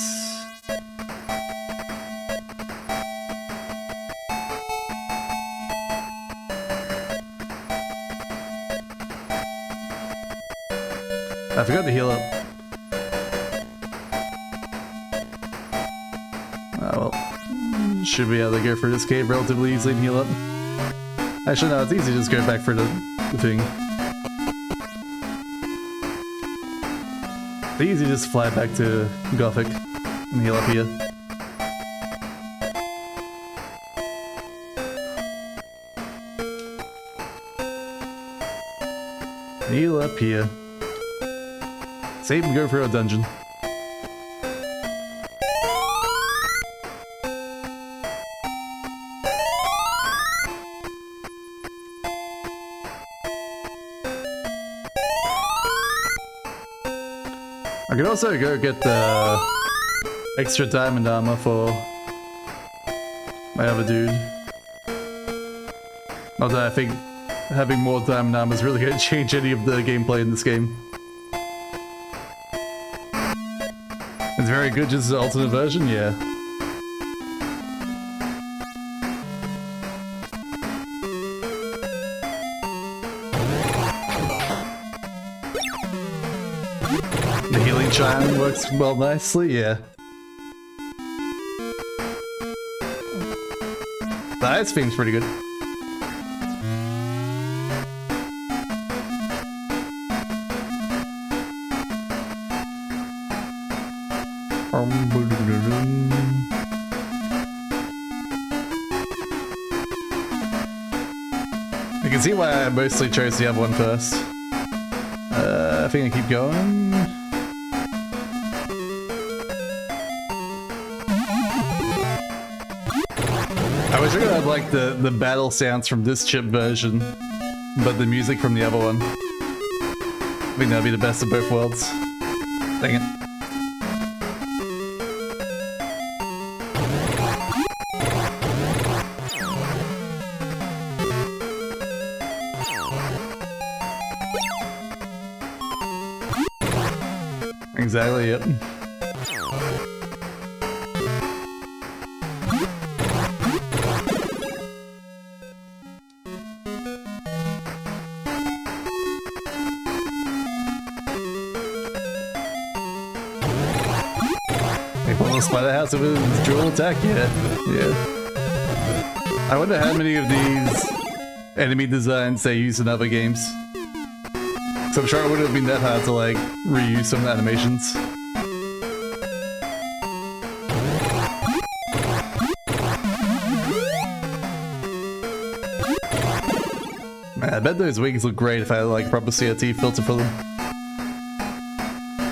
Speaker 2: I forgot to heal up. Oh well. Should be able to go through this cave relatively easily and heal up. Actually no, it's easy to just go back for the thing. It's easy to just fly back to Gothic and heal up here. Heal up here. Save and go for a dungeon. I could also go get the extra diamond armor for my other dude. Not that I think having more diamond armor is really going to change any of the gameplay in this game. It's very good just as an alternate version, yeah. The healing chime works well nicely, yeah. The ice theme's pretty good. You can see why I mostly chose the other one first. I think I keep going. I wish I could have like the battle sounds from this chip version, but the music from the other one. I think that'd be the best of both worlds. Dang it. Exactly, yep. Spider House with his dual attack, yeah. I wonder how many of these enemy designs they use in other games. So I'm sure it wouldn't have been that hard to like reuse some animations. Man, I bet those wings look great if I had like proper CRT filter for them.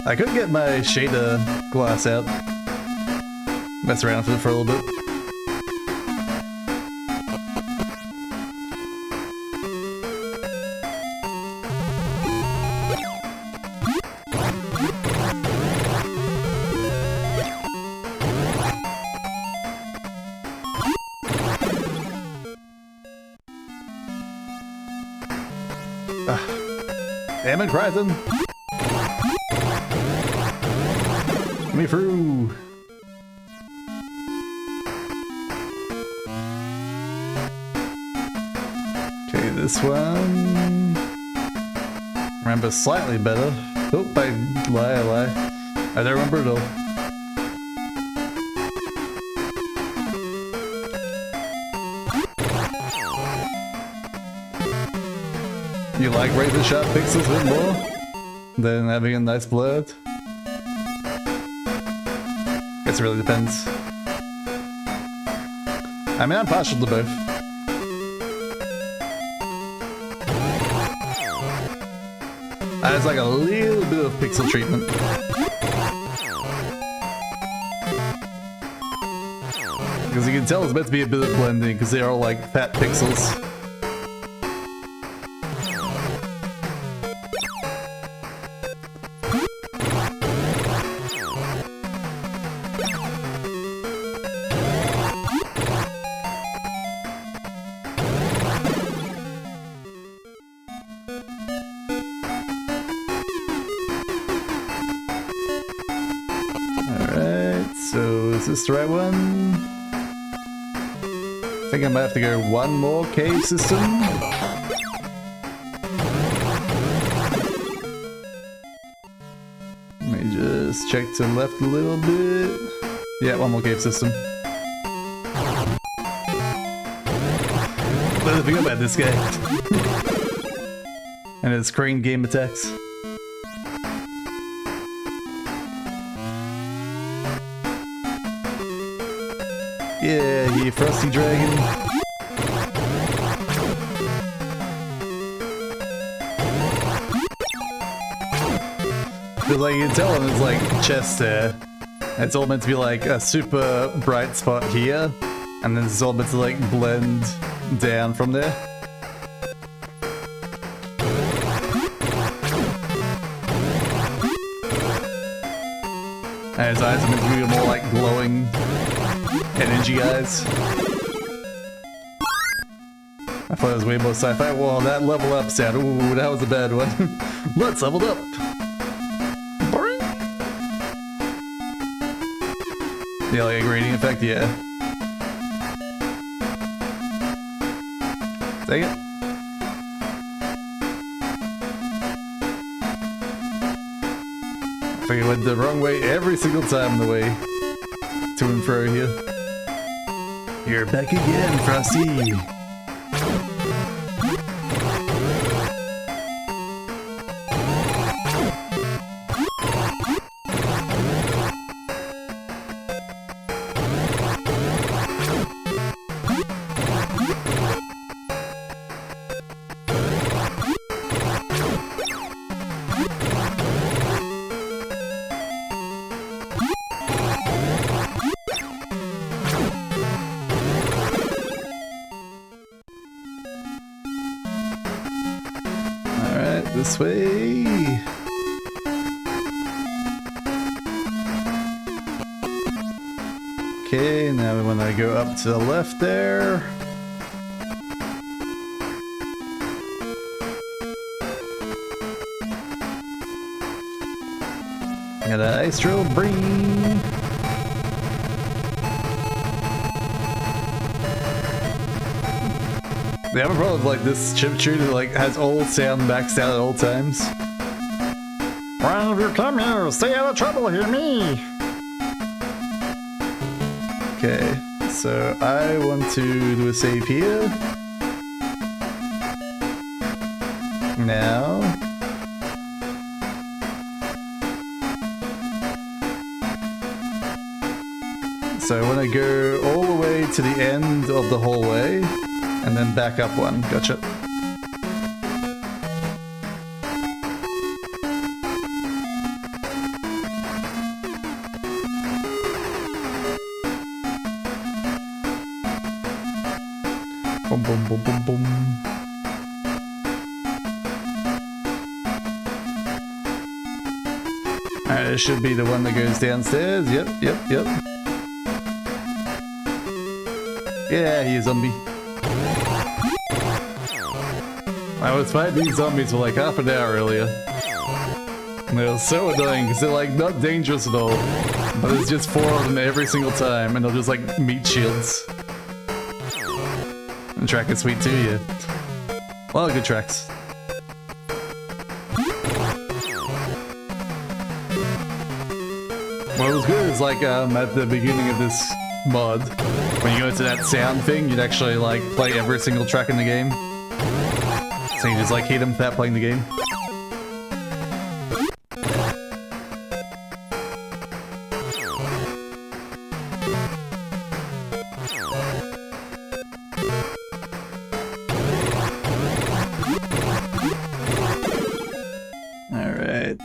Speaker 2: I could get my shader glass out. Mess around with it for a little bit. Damn it, Crichton! Let me through! Okay, this one... remember slightly better. Oh, I lie. I don't remember it all. You like razor sharp pixels a bit more than having a nice blurred? Guess it really depends. I mean, I'm partial to both. There's like a little bit of pixel treatment. Because you can tell it's meant to be a bit of blending because they are all like fat pixels.
Speaker 1: is this the right one? I think I might have to go one more cave system. Let me just check to the left a little bit. Yeah, one more cave system. What do I think about this guy? And his crane game attacks. Yeah, you frosty dragon. Cause like you can tell on his like chest there, it's all meant to be like a super bright spot here, and then it's all meant to like blend down from there. And his eyes are meant to be more like glowing energy eyes. I thought it was way more sci-fi. Whoa, that level up sound. Ooh, that was a bad one. Let's level up. Yeah, like a grading effect, yeah. Dang it. I think I went the wrong way every single time on the way to and fro here. You're back again, Frosty. This way. Okay, now we want to go up to the left there. Got an ice drill brain. They have a problem with like this chip tune that like has all sound maxed out at all times.
Speaker 4: Why have you come here? Stay out of trouble, hear me?
Speaker 1: Okay, so I want to do a save here. Now. So I want to go all the way to the end of the hallway. And then back up one. Gotcha. Boom, boom, boom, boom, boom. Alright, this should be the one that goes downstairs. Yep. Yeah, he's a zombie. I was fighting these zombies for like half an hour earlier. And they were so annoying because they're like not dangerous at all. But there's just 4 of them every single time and they'll just like meat shields. And the track is sweet too, yeah. A lot of good tracks. What was good is like at the beginning of this mod, when you go to that sound thing, you'd actually like play every single track in the game. So you just like hit them without playing the game. Alright.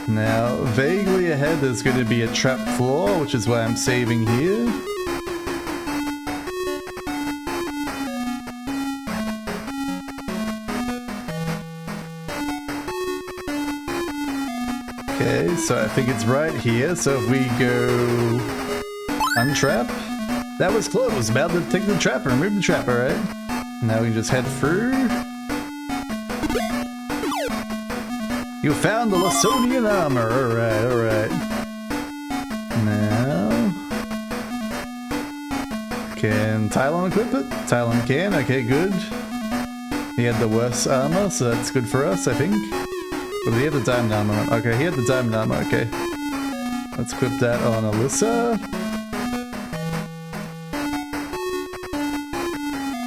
Speaker 1: Now, vaguely ahead there's going to be a trap floor, which is why I'm saving here. Okay, so I think it's right here, so if we go untrap, that was closed. About to take the trap and remove the trap, alright? Now we can just head through. You found the Lasonian armor, alright. Now... Can Tylon equip it? Tylon can, okay, good. He had the worst armor, so that's good for us, I think. But he had the diamond armor. Okay, he had the diamond armor, okay. Let's equip that on Alyssa.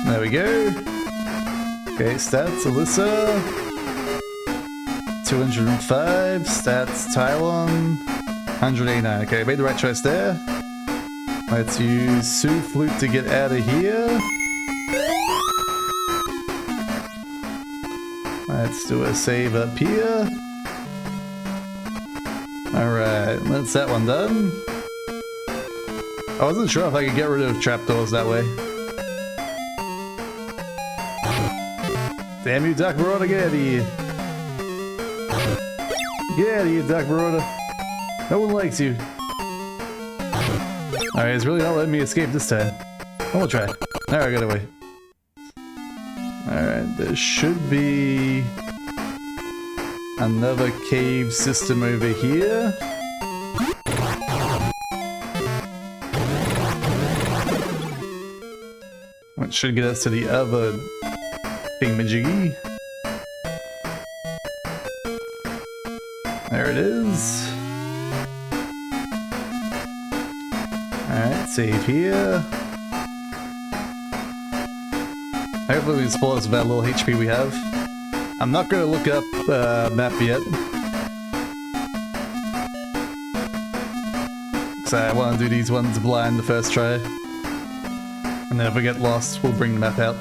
Speaker 1: There we go. Okay, stats, Alyssa. 205, stats, Tylon. 189, okay, made the right choice there. Let's use Sue Flute to get out of here. Let's do a save up here. Alright, that's that one done. I wasn't sure if I could get rid of trapdoors that way. Damn you, Duck Marauder, get out of here. Get out of here, Duck Marauder. No one likes you. Alright, it's really not letting me escape this time. I will try. Alright, I got away. Alright, there should be another cave system over here. Which should get us to the other thingamajiggy. There it is. Alright, save here. Hopefully we can spoil us with that little HP we have. I'm not going to look up map yet. So I want to do these ones blind the first try. And then if we get lost, we'll bring the map out.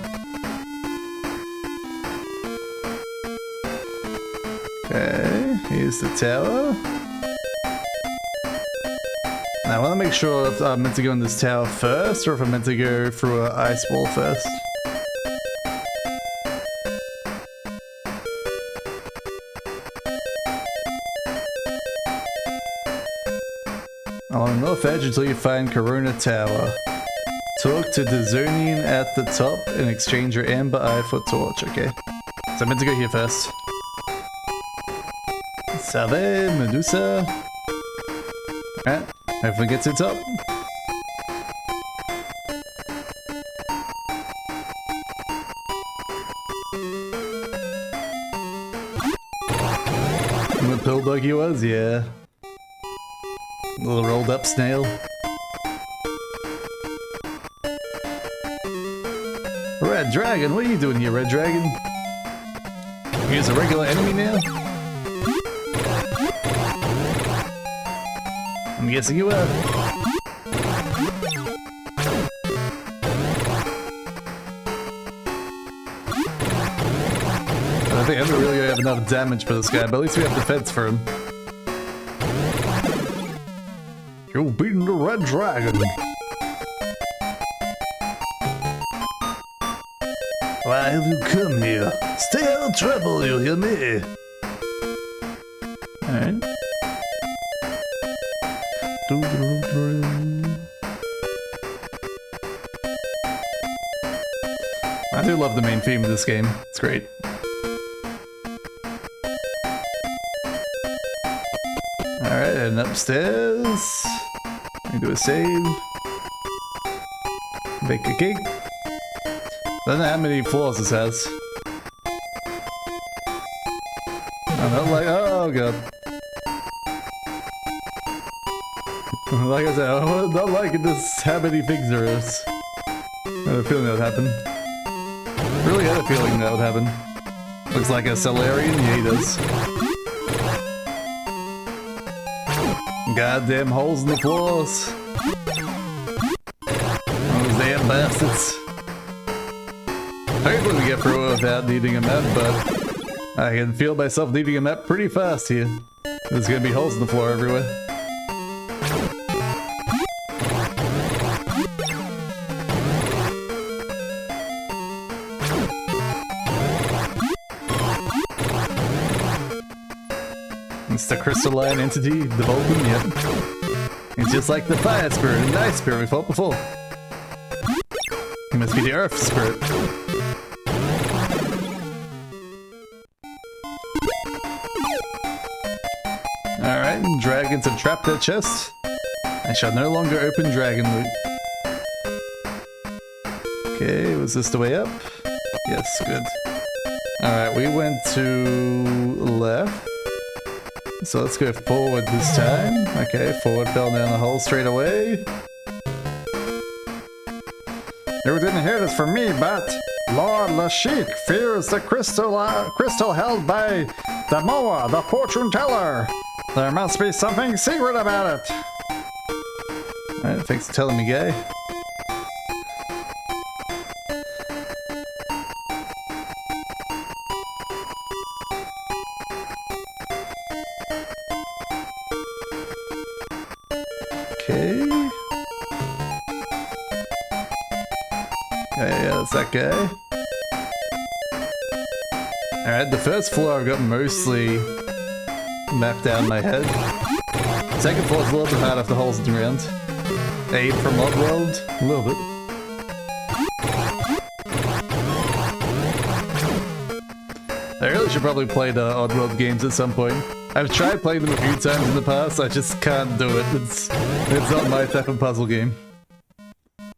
Speaker 1: Okay, here's the tower. Now I want to make sure if I'm meant to go in this tower first, or if I'm meant to go through an ice wall first. Along the north edge until you find Corona Tower. Talk to Dezonian at the top and exchange your amber eye for torch, okay. So I'm meant to go here first. Salve, Medusa. Alright, hopefully get to the top. And the pill bug he was, yeah. Little rolled up snail. Red Dragon, what are you doing here, Red Dragon? Here's a regular enemy now? I'm guessing you are. I think I'm not really gonna have enough damage for this guy, but at least we have defense for him. You've beaten the Red Dragon. Why have you come here? Stay out of trouble, you hear me? Alright. I do love the main theme of this game. It's great. Alright, and upstairs. Let me do a save. Bake a cake. I don't know how many floors this has. I'm not like, oh god. Like I said, I'm not liking this, how many things there is. I had a feeling that would happen. Really had a feeling that would happen. Looks like a Solarian, yeah he does. Goddamn holes in the floors. Those damn bastards. Hopefully we get through it without needing a map, but I can feel myself needing a map pretty fast here. There's gonna be holes in the floor everywhere. It's the crystalline entity, the Vulcan, yep. It's just like the fire spirit and the ice spirit we fought before. It must be the earth spirit. Alright, dragons have trapped that chest. I shall no longer open dragon loot. Okay, was this the way up? Yes, good. Alright, we went to left. So let's go forward this time. Okay, forward fell down the hole straight away.
Speaker 4: You didn't hear this from me, but Lord Lashik fears the crystal held by the Moa, the fortune teller. There must be something secret about it.
Speaker 1: Alright, thanks for telling me, guy. Okay. Yeah, that's that guy. Alright, the first floor I've got mostly mapped out in my head. Second floor is a little bit hard after holes in the ground. Aid from Oddworld, a little bit. I really should probably play the Oddworld games at some point. I've tried playing them a few times in the past, I just can't do it. It's not my type of puzzle game.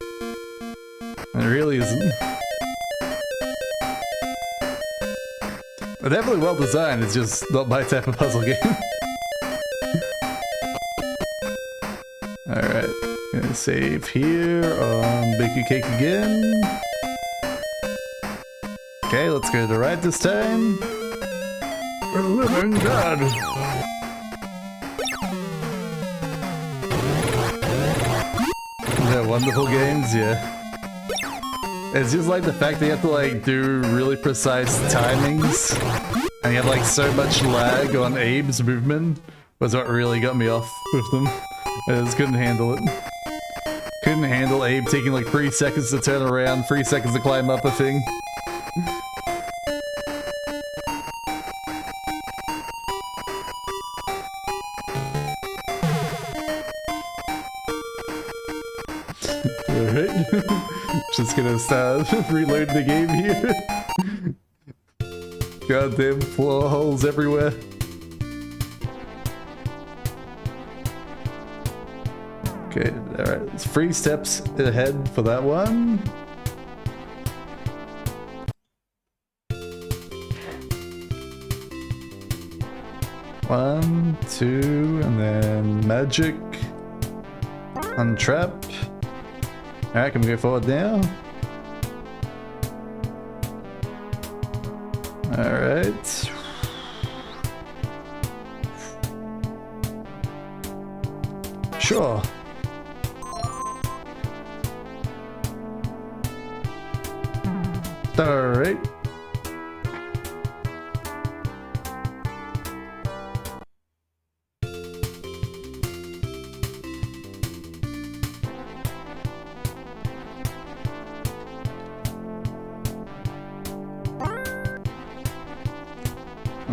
Speaker 1: It really isn't. They're definitely well designed, it's just not my type of puzzle game. Alright, gonna save here on Bakey Cake again. Okay, let's go to the right this time.
Speaker 3: The living dead.
Speaker 1: They're wonderful games, yeah. It's just like the fact that you have to like do really precise timings and you have like so much lag on Abe's movement was what really got me off with them. I just couldn't handle it. Couldn't handle Abe taking like 3 seconds to turn around, 3 seconds to climb up a thing. Alright. Just gonna start reloading the game here. Goddamn floor holes everywhere. Okay, alright. It's 3 steps ahead for that one. One, two, and then magic. Untrap. Alright, can we go forward now? Alright. Sure. Alright.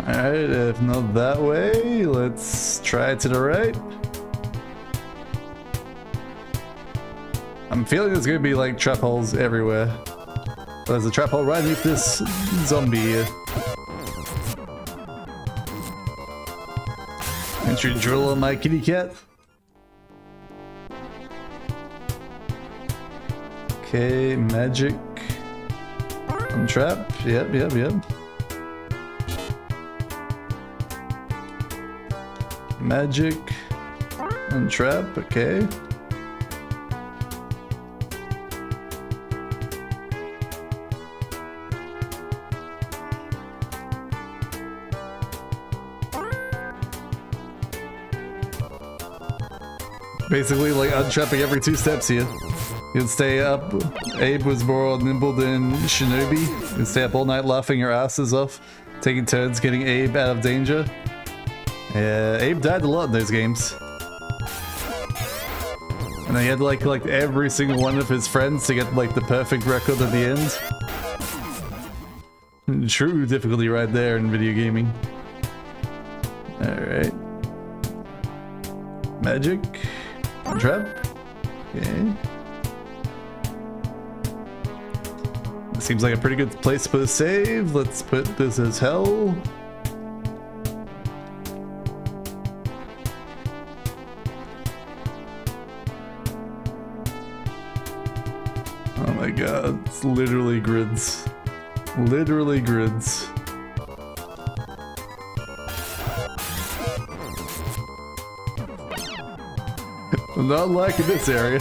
Speaker 1: Alright, if not that way, let's try to the right. I'm feeling there's gonna be like trap holes everywhere. There's a trap hole right underneath this zombie here. Entry drill on my kitty cat. Okay, magic. Untrap. Yep. Magic. Untrap, okay. Basically like untrapping every 2 steps here. You can stay up. Abe was more nimble than Shinobi. You can stay up all night laughing your asses off, taking turns getting Abe out of danger. Yeah, Abe died a lot in those games. And then he had to like collect every single one of his friends to get like the perfect record at the end. True difficulty right there in video gaming. Alright. Magic. Trap. Okay. This seems like a pretty good place to put a save. Let's put this as hell. my god, it's literally grids. Literally grids. I'm not liking this area.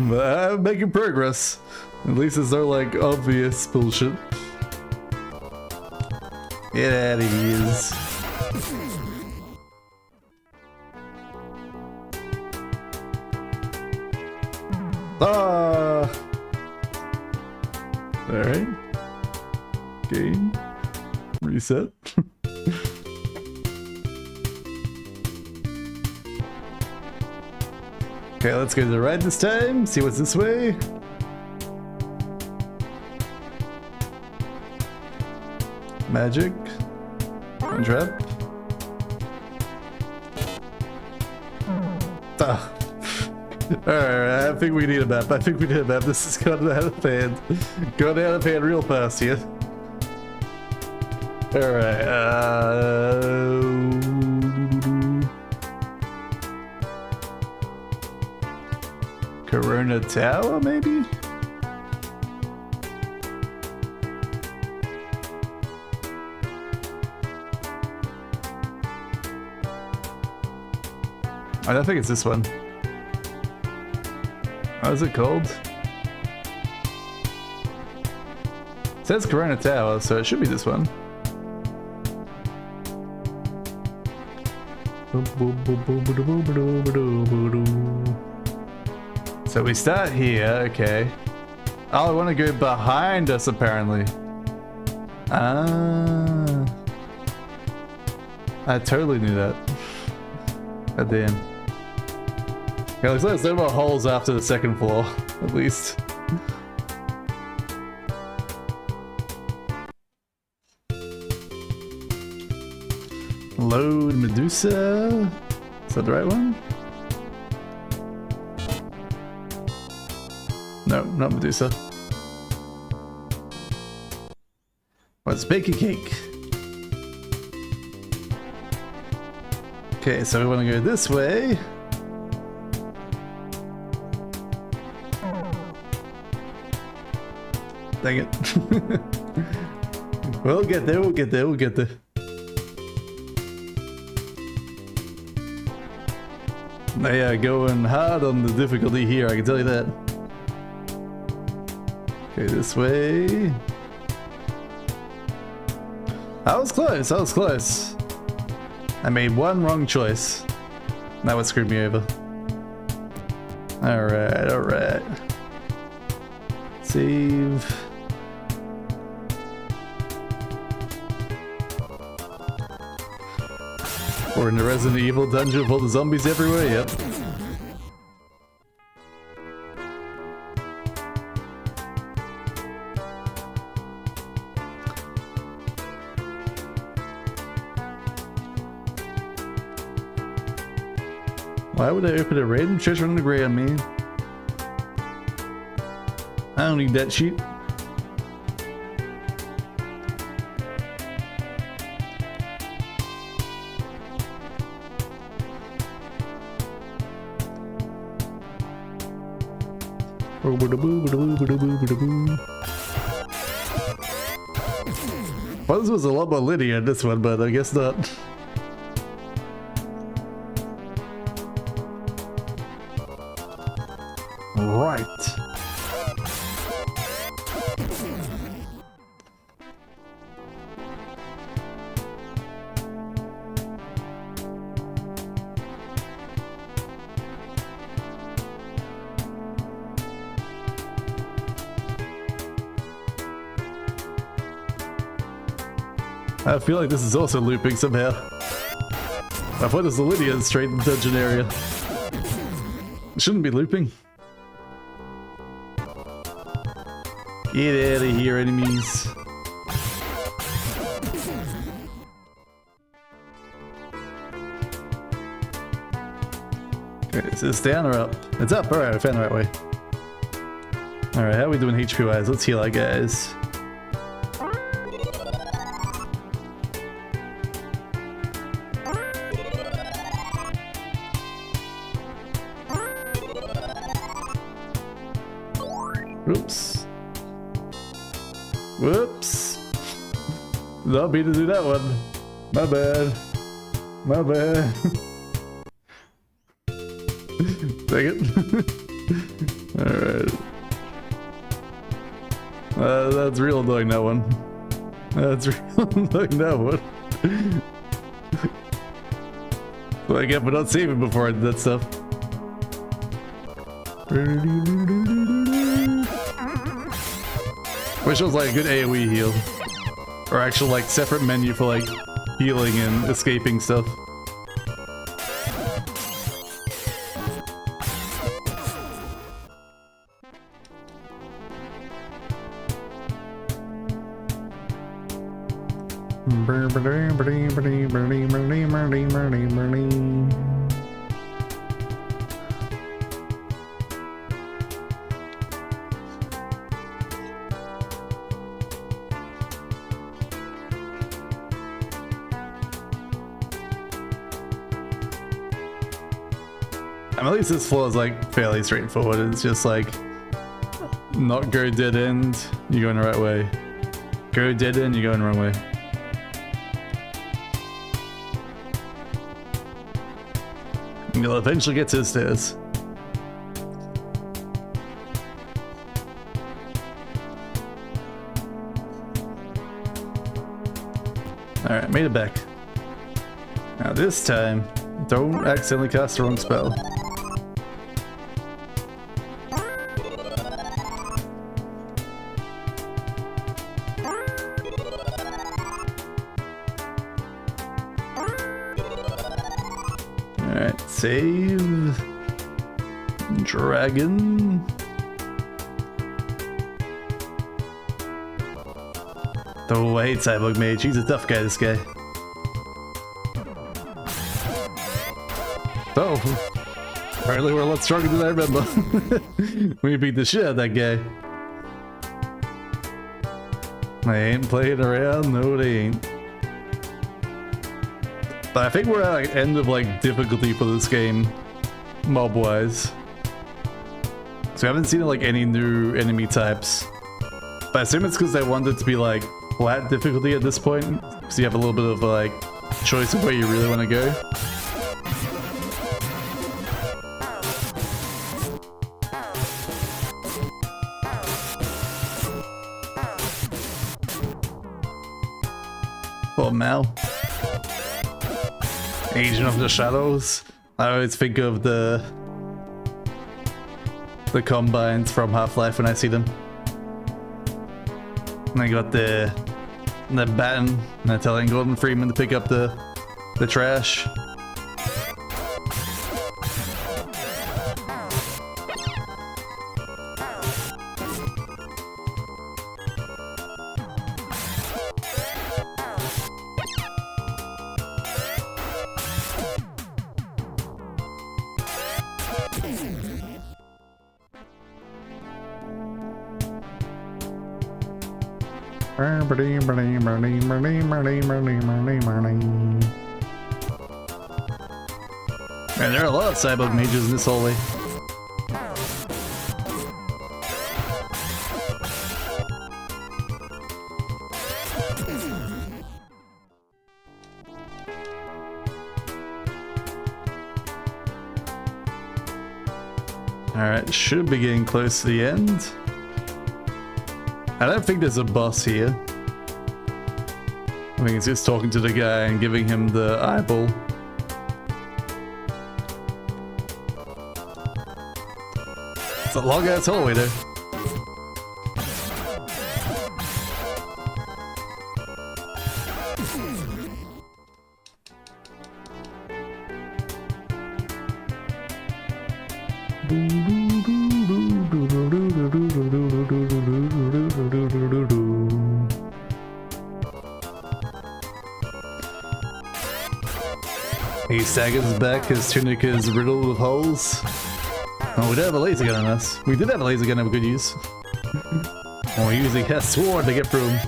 Speaker 1: But I'm making progress. At least it's not like obvious bullshit. Get out of here. Ah! Alright. Game. Reset. Okay, let's go to the right this time. See what's this way. Magic. And trap. Ah. Alright, I think we need a map. I think we need a map. This is going out of hand. Going out of hand real fast here. Alright, Corona Tower, maybe? I don't think it's this one. How's it called? It says Corona Tower, so it should be this one. So we start here, okay. Oh, I want to go behind us apparently. Ah. I totally knew that. God damn. Okay, looks like there's no more holes after the second floor, at least. Load Medusa. Is that the right one? No, not Medusa. What's Baker Cake? Okay, so we want to go this way. Dang it. We'll get there, we'll get there, we'll get there. They are going hard on the difficulty here, I can tell you that. Okay, this way. I was close, I was close. I made one wrong choice. That would screw me over. Alright, alright. Save. We're in the Resident Evil dungeon with all the zombies everywhere, yep. Why would I open a random treasure on the ground, man? I don't need that sheet. Well, this was a lot more linear in this one, but I guess not. Right. I feel like this is also looping somehow. I thought it was the linear straight in the dungeon area. It shouldn't be looping. Get out of here, enemies. Okay, is this down or up? It's up, alright, I found the right way. Alright, how are we doing HP wise? Let's heal our guys. Oops. Whoops. Not me to do that one. My bad. My bad. Dang it. Alright. That's real annoying, that one. That's real annoying, that one. What I get for not saving before I did that stuff. Wish it was like a good AoE heal. Or actual like separate menu for like healing and escaping stuff. At least this floor is like fairly straightforward. It's just like not go dead end, you're going the right way. Go dead end, you're going the wrong way. You'll eventually get to the stairs. Alright, made it back. Now this time, don't accidentally cast the wrong spell. Alright, save. Dragon. Oh, I hate Cyborg Mage. He's a tough guy, this guy. Oh. Apparently we're a lot stronger than I remember. We beat the shit out of that guy. I ain't playing around. No, they ain't. But I think we're at like end of like difficulty for this game, mob-wise. So we haven't seen like any new enemy types. But I assume it's because they wanted to be like flat difficulty at this point, because you have a little bit of like choice of where you really want to go. Poor Mal. Agent of the Shadows. I always think of the combines from Half-Life when I see them. And I got the baton, and I'm telling Gordon Freeman to pick up the trash. Man, there are a lot of Cyborg Mages in this hallway. Alright, should be getting close to the end. I don't think there's a boss here. I think it's just talking to the guy and giving him the eyeball. It's a long ass hallway there. He staggers back, his tunic is riddled with holes. Oh, we did have a laser gun on us. We did have a laser gun that we could use. Oh, we usually have sword to get through him.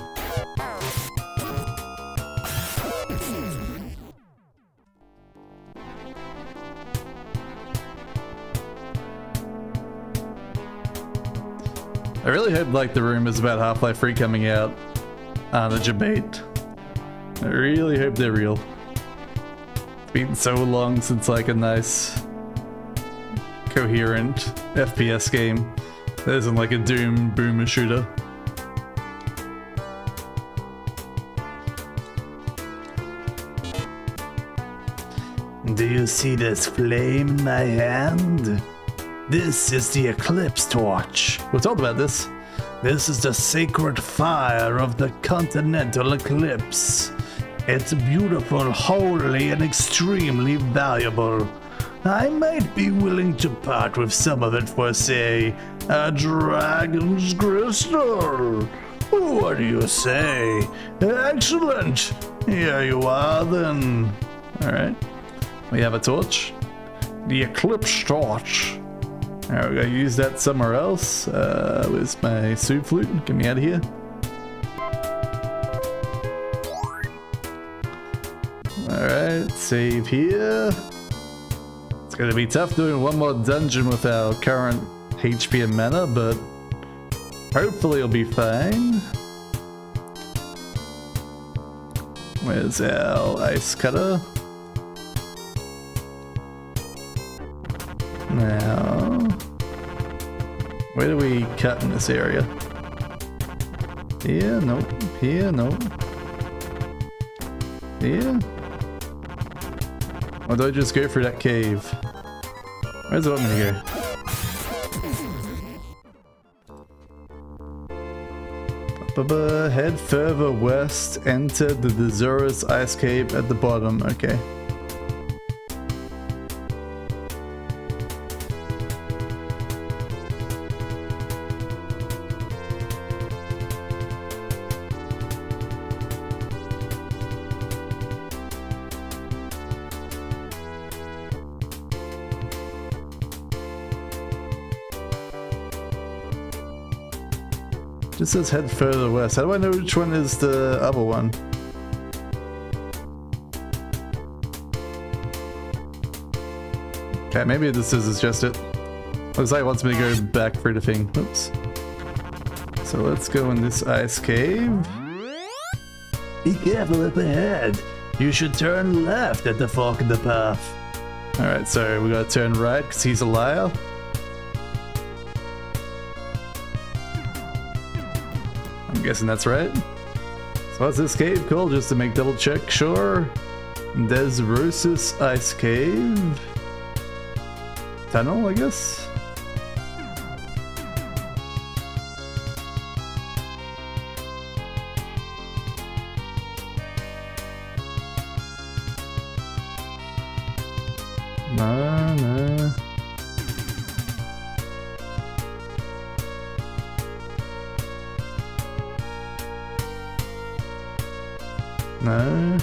Speaker 1: I really hope like the rumors about Half-Life 3 coming out are the debate. I really hope they're real. It's been so long since like a nice coherent FPS game that isn't like a Doom boomer shooter.
Speaker 2: Do you see this flame in my hand? This is the eclipse torch.
Speaker 1: We're told about this.
Speaker 2: This is the sacred fire of the continental eclipse. It's beautiful, holy, and extremely valuable. I might be willing to part with some of it for, say, a dragon's crystal. What do you say? Excellent. Here you are then.
Speaker 1: Alright. We have a torch.
Speaker 2: The eclipse torch.
Speaker 1: Alright, we gotta use that somewhere else. Where's my soup flute? Get me out of here. Alright, save here. It's gonna be tough doing one more dungeon with our current HP and mana, but hopefully it'll be fine. Where's our ice cutter? Now, where do we cut in this area? Here, nope. Here, nope. Here? Or do I just go through that cave? Where's it want me to go? Head further west, enter the Desurus ice cave at the bottom. Okay. Just says head further west. How do I know which one is the other one? Okay, maybe this is just it. Looks like it wants me to go back through the thing. Oops. So let's go in this ice cave.
Speaker 2: Be careful up ahead. You should turn left at the fork in the path.
Speaker 1: Alright, so we gotta turn right because he's a liar. I'm guessing that's right. So what's this cave called? Just to make double check, sure. Desurus Ice Cave. Tunnel, I guess? No, no. No.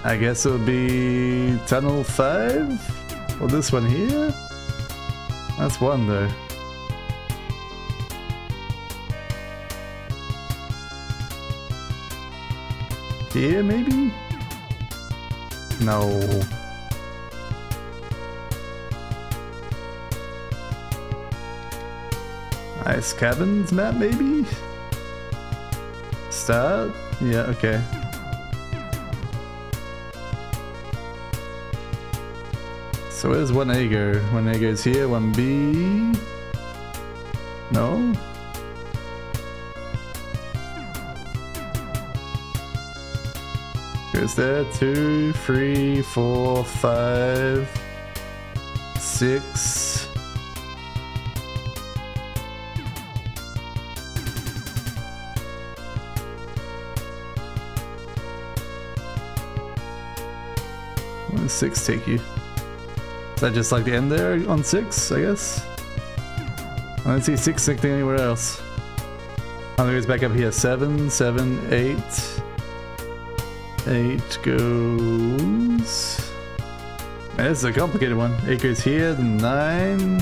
Speaker 1: I guess it would be Tunnel 5? Or this one here? That's one though. Here maybe? No. Ice Cabins map maybe? Start? Yeah, okay. So where's 1A go? 1A goes here, 1B... No? Goes there, 2, 3, 4, 5, 6... Where does 6 take you? Is that just like the end there on 6, I guess? I don't see 6 connecting anywhere else. Oh, it goes back up here. 7, 7, 8. 8 goes... Man, this is a complicated one. 8 goes here, then 9.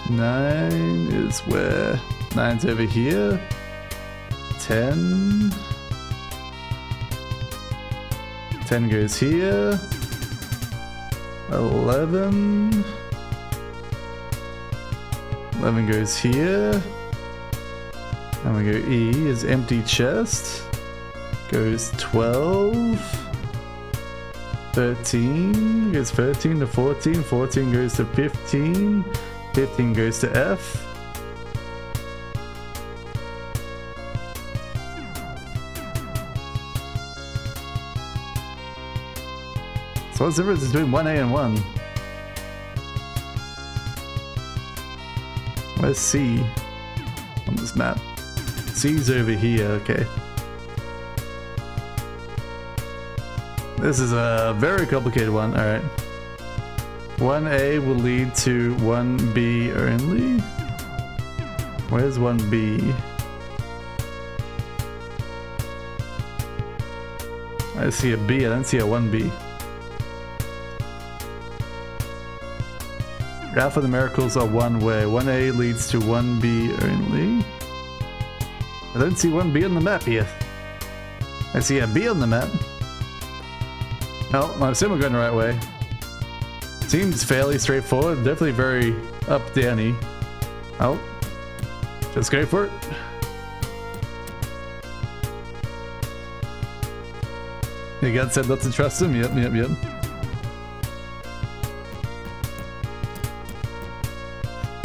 Speaker 1: 9 is where... 9's over here. 10. 10 goes here. 11. 11 goes here. And we go E is empty chest. Goes 12. 13 goes 13 to 14. 14 goes to 15. 15 goes to F. So what's the difference between 1A and 1? Where's C on this map? C's over here, okay. This is a very complicated one, alright. 1A will lead to 1B only. Where's 1B? I see a B, I don't see a 1B. Half of the miracles are one way. 1A leads to 1B only. I don't see 1B on the map here. I see a B on the map. Oh, I assume we're going the right way. Seems fairly straightforward. Definitely very up-downy. Oh, just go for it. You got said not to trust him? Yep.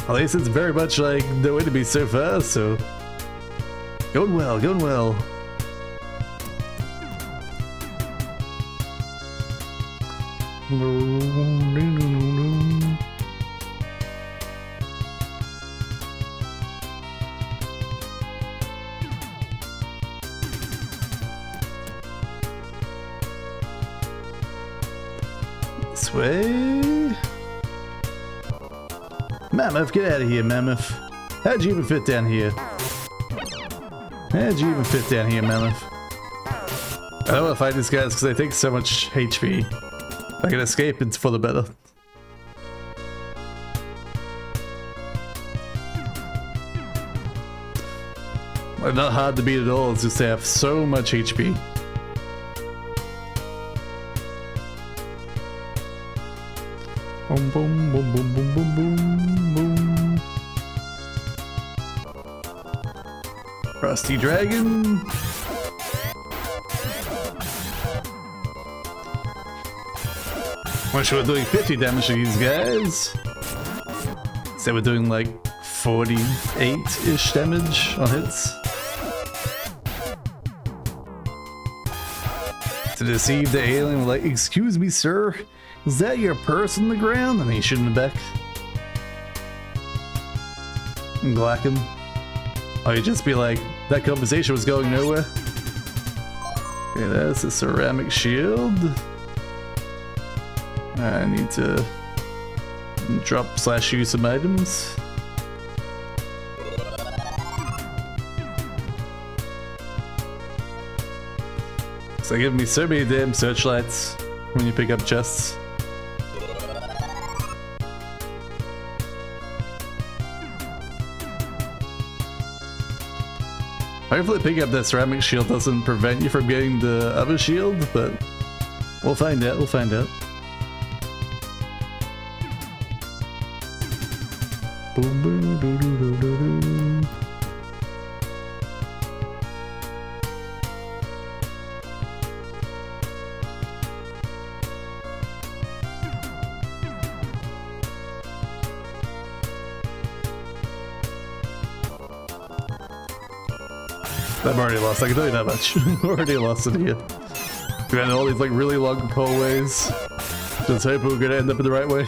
Speaker 1: At least it's very much like the way to be so far, so... Going well, going well. This way. Mammoth, get out of here, Mammoth. How'd you even fit down here? How'd you even fit down here, Mammoth? I don't want to fight these guys because they take so much HP. If I can escape, it's for the better. They're not hard to beat at all, it's just they have so much HP. Boom, boom, boom, boom, boom, boom, boom, boom. Rusty Dragon. Wish we were doing 50 damage to these guys. Instead we're doing like 48-ish damage on hits. To deceive the alien, we're like, excuse me, sir. Is that your purse on the ground? And he shoot in the back. And glack him. Or you just be like, that conversation was going nowhere. Okay, that's a ceramic shield. I need to drop/use some items. So give me so many damn searchlights when you pick up chests. Hopefully picking up that ceramic shield doesn't prevent you from getting the other shield, but we'll find out, we'll find out. Boom, boom, doo, doo, doo, doo, doo. I've already lost, I can tell you that much. Already lost it here. We had all these like really long hallways. Just hope we're gonna end up in the right way.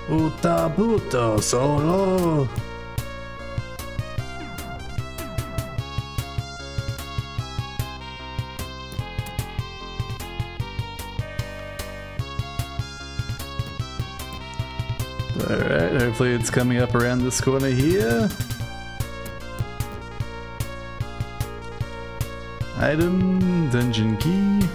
Speaker 1: Puta puto solo. Alright, hopefully it's coming up around this corner here. Item, dungeon key.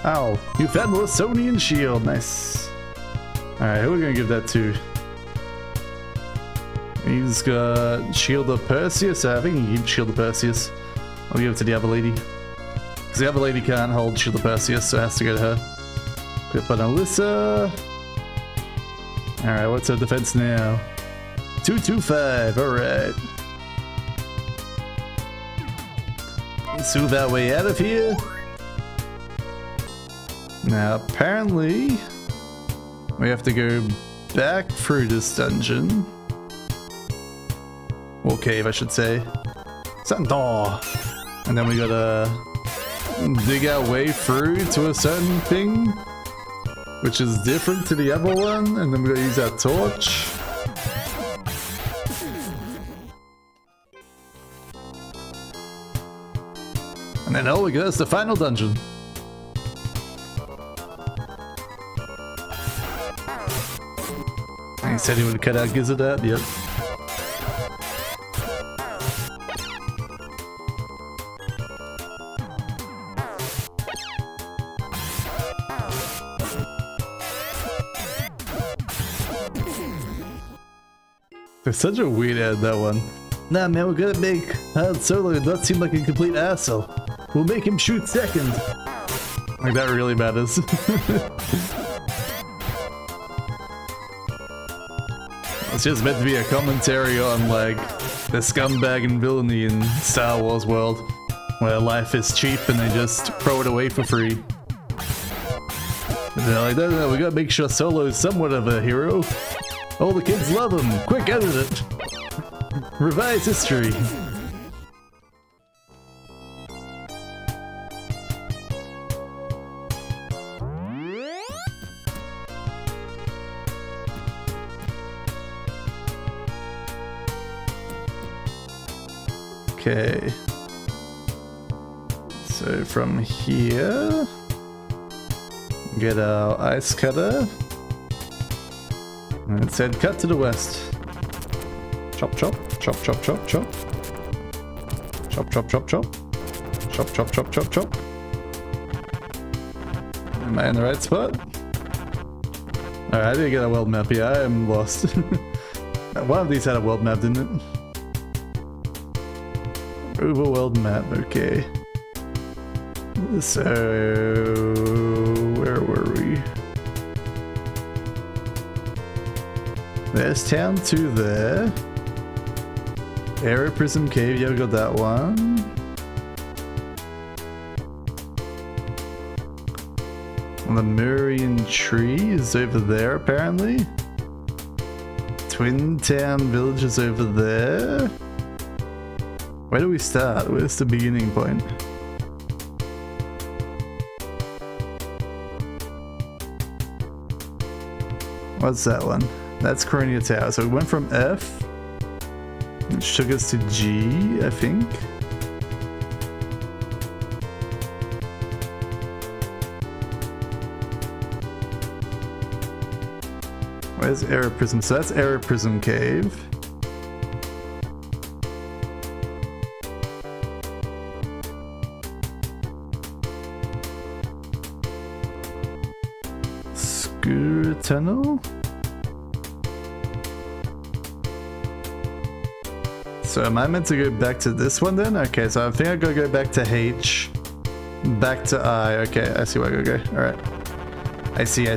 Speaker 2: Ow. You found the Lasonian shield. Nice. Alright, who are we gonna give that to? He's got Shield of Perseus. I think he can keep Shield of Perseus. I'll give it to the other lady. Because the other lady can't hold Shield of Perseus, so it has to go to her. Pip on Alyssa. Alright, what's her defense now? 225, alright. Let's move our way out of here. Now, apparently, we have to go back through this dungeon. Or cave, I should say. Door. And then we gotta dig our way through to a certain thing, which is different to the other one. And then we gotta use our torch. And then oh, that's the final dungeon. He said he would cut out Gizzard out, yep. There's such a weird ad, that one. Nah man, we're gonna make Han Solo not seem like a complete asshole. We'll make him shoot second. Like that really matters. It's just meant to be a commentary on like the scumbag and villainy in Star Wars world, where life is cheap and they just throw it away for free. And they're like, no, we gotta make sure Solo is somewhat of a hero. All the kids love him. Quick, edit it. Revise history. Okay. So from here, get our ice cutter. And it said cut to the west. Chop chop, chop chop chop chop. Chop chop chop chop. Chop chop chop chop chop. Am I in the right spot? Alright, I didn't get a world map here, I am lost. One of these had a world map, didn't it? Overworld map, okay. So where were we? There's town 2 there. Aero Prism Cave, yeah, we got that one. Lemurian Tree is over there apparently. Twin Town Village is over there. Where do we start? Where's the beginning point? What's that one? That's Coronia Tower. So we went from F, which took us to G, I think. Where's Aero Prism? So that's Aero Prism Cave. Scooter Tunnel? So am I meant to go back to this one then? Okay, so I think I gotta go back to H, back to I. Okay, I see where I gotta go. Alright. I see.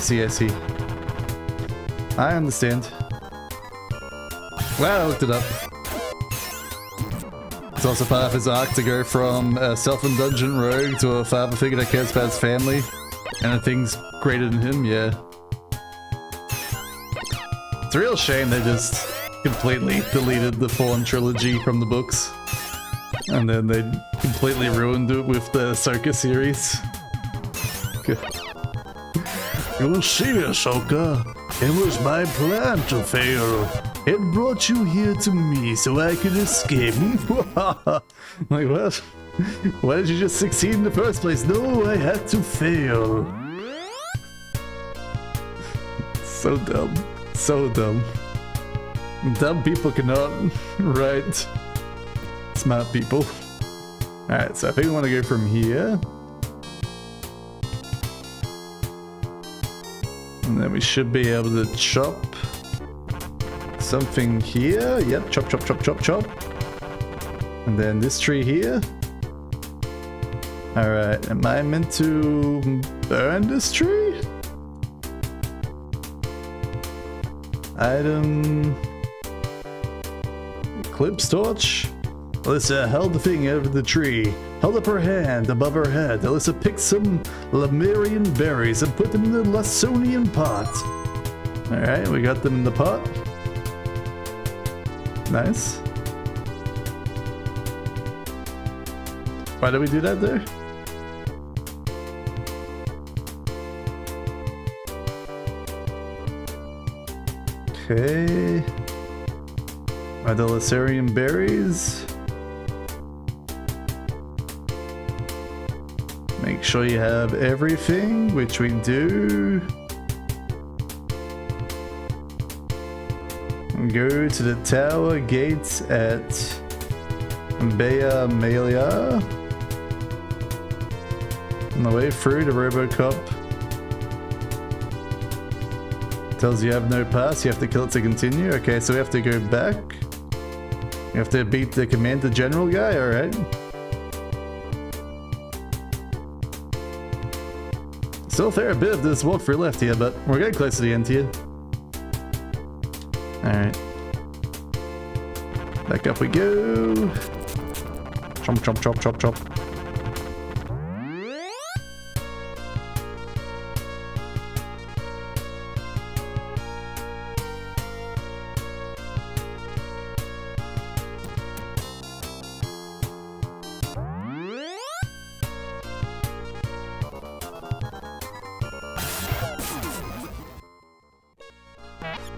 Speaker 2: I understand. Wow, I looked it up. It's also part of his arc to go from a self-indulgent rogue to a father figure that cares about his family and the things greater than him, yeah. It's a real shame they just completely deleted the Fawn trilogy from the books. And then they completely ruined it with the Ahsoka series.
Speaker 3: You see, Ahsoka, it was my plan to fail.
Speaker 2: It brought you here to me so I could escape. Like what? Why did you just succeed in the first place? No, I had to fail. So dumb. So dumb. Dumb people cannot write smart people. Alright, so I think we want to go from here.
Speaker 1: And then we should be able to chop something here. Yep, chop, chop, chop, chop, chop. And then this tree here. Alright, am I meant to burn this tree? Item... Eclipse torch? Alyssa held the thing over the tree, held up her hand above her head. Alyssa picked some Lemurian berries and put them in the Lasonian pot. Alright, we got them in the pot. Nice. Why did we do that there? Okay. Are the Lasonian berries? Make sure you have everything, which we do. Go to the tower gates at Beyholder. On the way through, the Robocop tells you have no pass, you have to kill it to continue. Okay, so we have to go back. You have to beat the Commander General guy, alright. Still a fair bit of this walkthrough left here, but we're getting close to the end here. Alright. Back up we go. Chomp, chomp, chomp, chomp, chomp.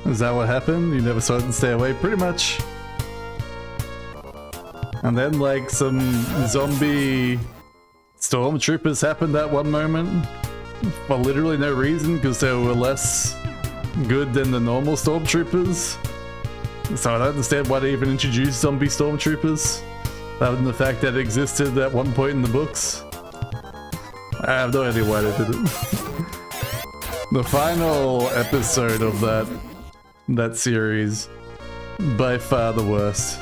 Speaker 1: Is that what happened? You never saw it stay away? Pretty much. And then like some zombie stormtroopers happened at one moment for literally no reason because they were less good than the normal stormtroopers. So I don't understand why they even introduced zombie stormtroopers other than the fact that it existed at one point in the books. I have no idea why they did it. The final episode of that series, by far the worst.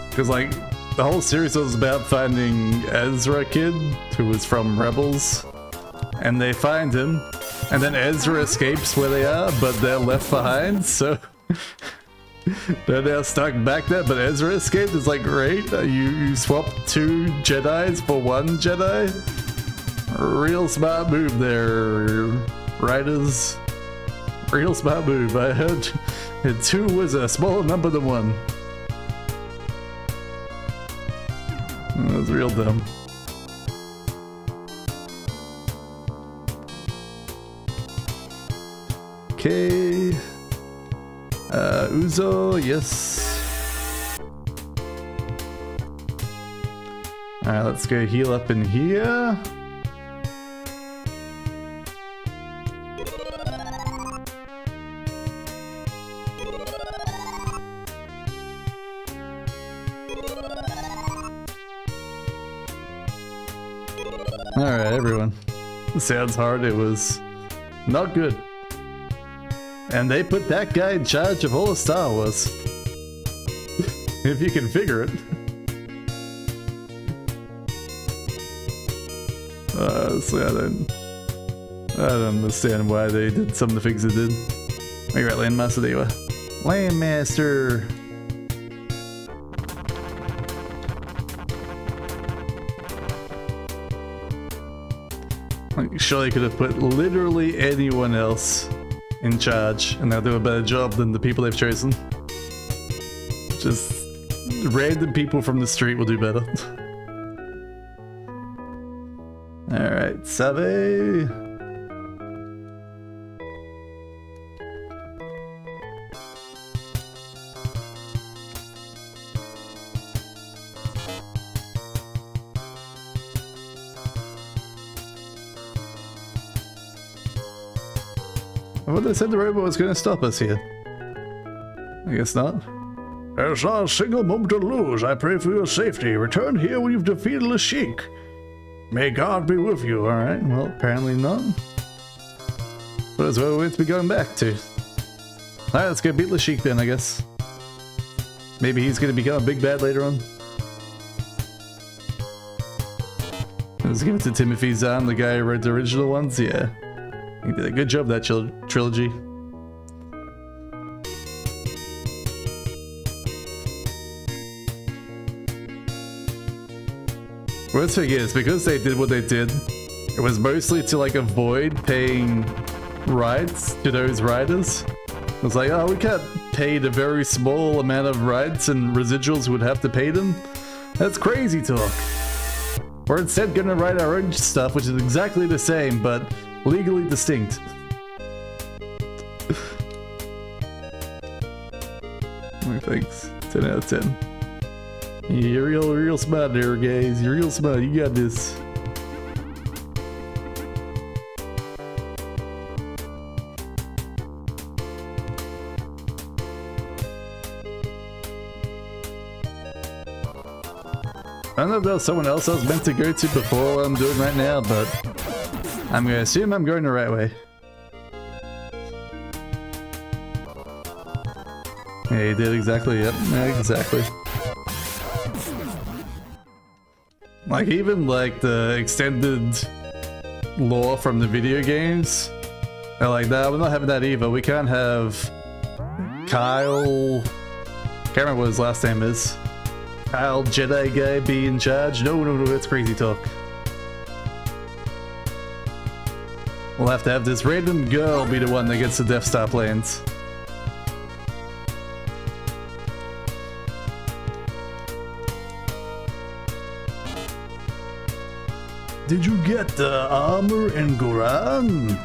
Speaker 1: Because like, the whole series was about finding Ezra Kid, who was from Rebels, and they find him, and then Ezra escapes where they are, but they're left behind, so they're now stuck back there, but Ezra escaped. It's like, great, you swapped 2 Jedis for 1 Jedi? Real smart move there, writers. Real smart move. I heard 2 was a smaller number than 1. That was real dumb. Okay. Uzo, yes. Alright, let's go heal up in here. Alright, everyone. Sounds hard. It was not good. And they put that guy in charge of all of Star Wars. If you can figure it. So I don't understand why they did some of the things they did. Oh, you're right, Landmaster, there you are. Landmaster! Like, sure, they could have put literally anyone else in charge, and they'll do a better job than the people they've chosen. Just random people from the street will do better. Alright, Save. I thought they said the robot was going to stop us here. I guess not.
Speaker 3: There's not a single moment to lose. I pray for your safety. Return here when you've defeated Lashik. May God be with you.
Speaker 1: Alright, well, apparently not. What is where we're going to be going back to? Alright, let's go beat Lashik then, I guess. Maybe he's going to become a big bad later on. Let's give it to Timothy Zahn, the guy who wrote the original ones. Yeah, he did a good job that trilogy. Well, let's forget it's because they did what they did. It was mostly to like avoid paying rights to those riders. It was like, oh, we can't pay the very small amount of rights and residuals would have to pay them. That's crazy talk. We're instead gonna write our own stuff, which is exactly the same, but legally distinct. Thanks. 10 out of 10. You're real smart there, guys. You're real smart. You got this. I don't know if there was someone else I was meant to go to before what I'm doing right now, but I'm gonna assume I'm going the right way. Yeah, you did exactly, yep, yeah, exactly. Like, even like the extended lore from the video games, they're like, nah, we're not having that either. We can't have Kyle, can't remember what his last name is. Kyle Jedi guy be in charge? No, that's crazy talk. We'll have to have this random girl be the one that gets the Death Star plans.
Speaker 2: Did you get the armor in Goran?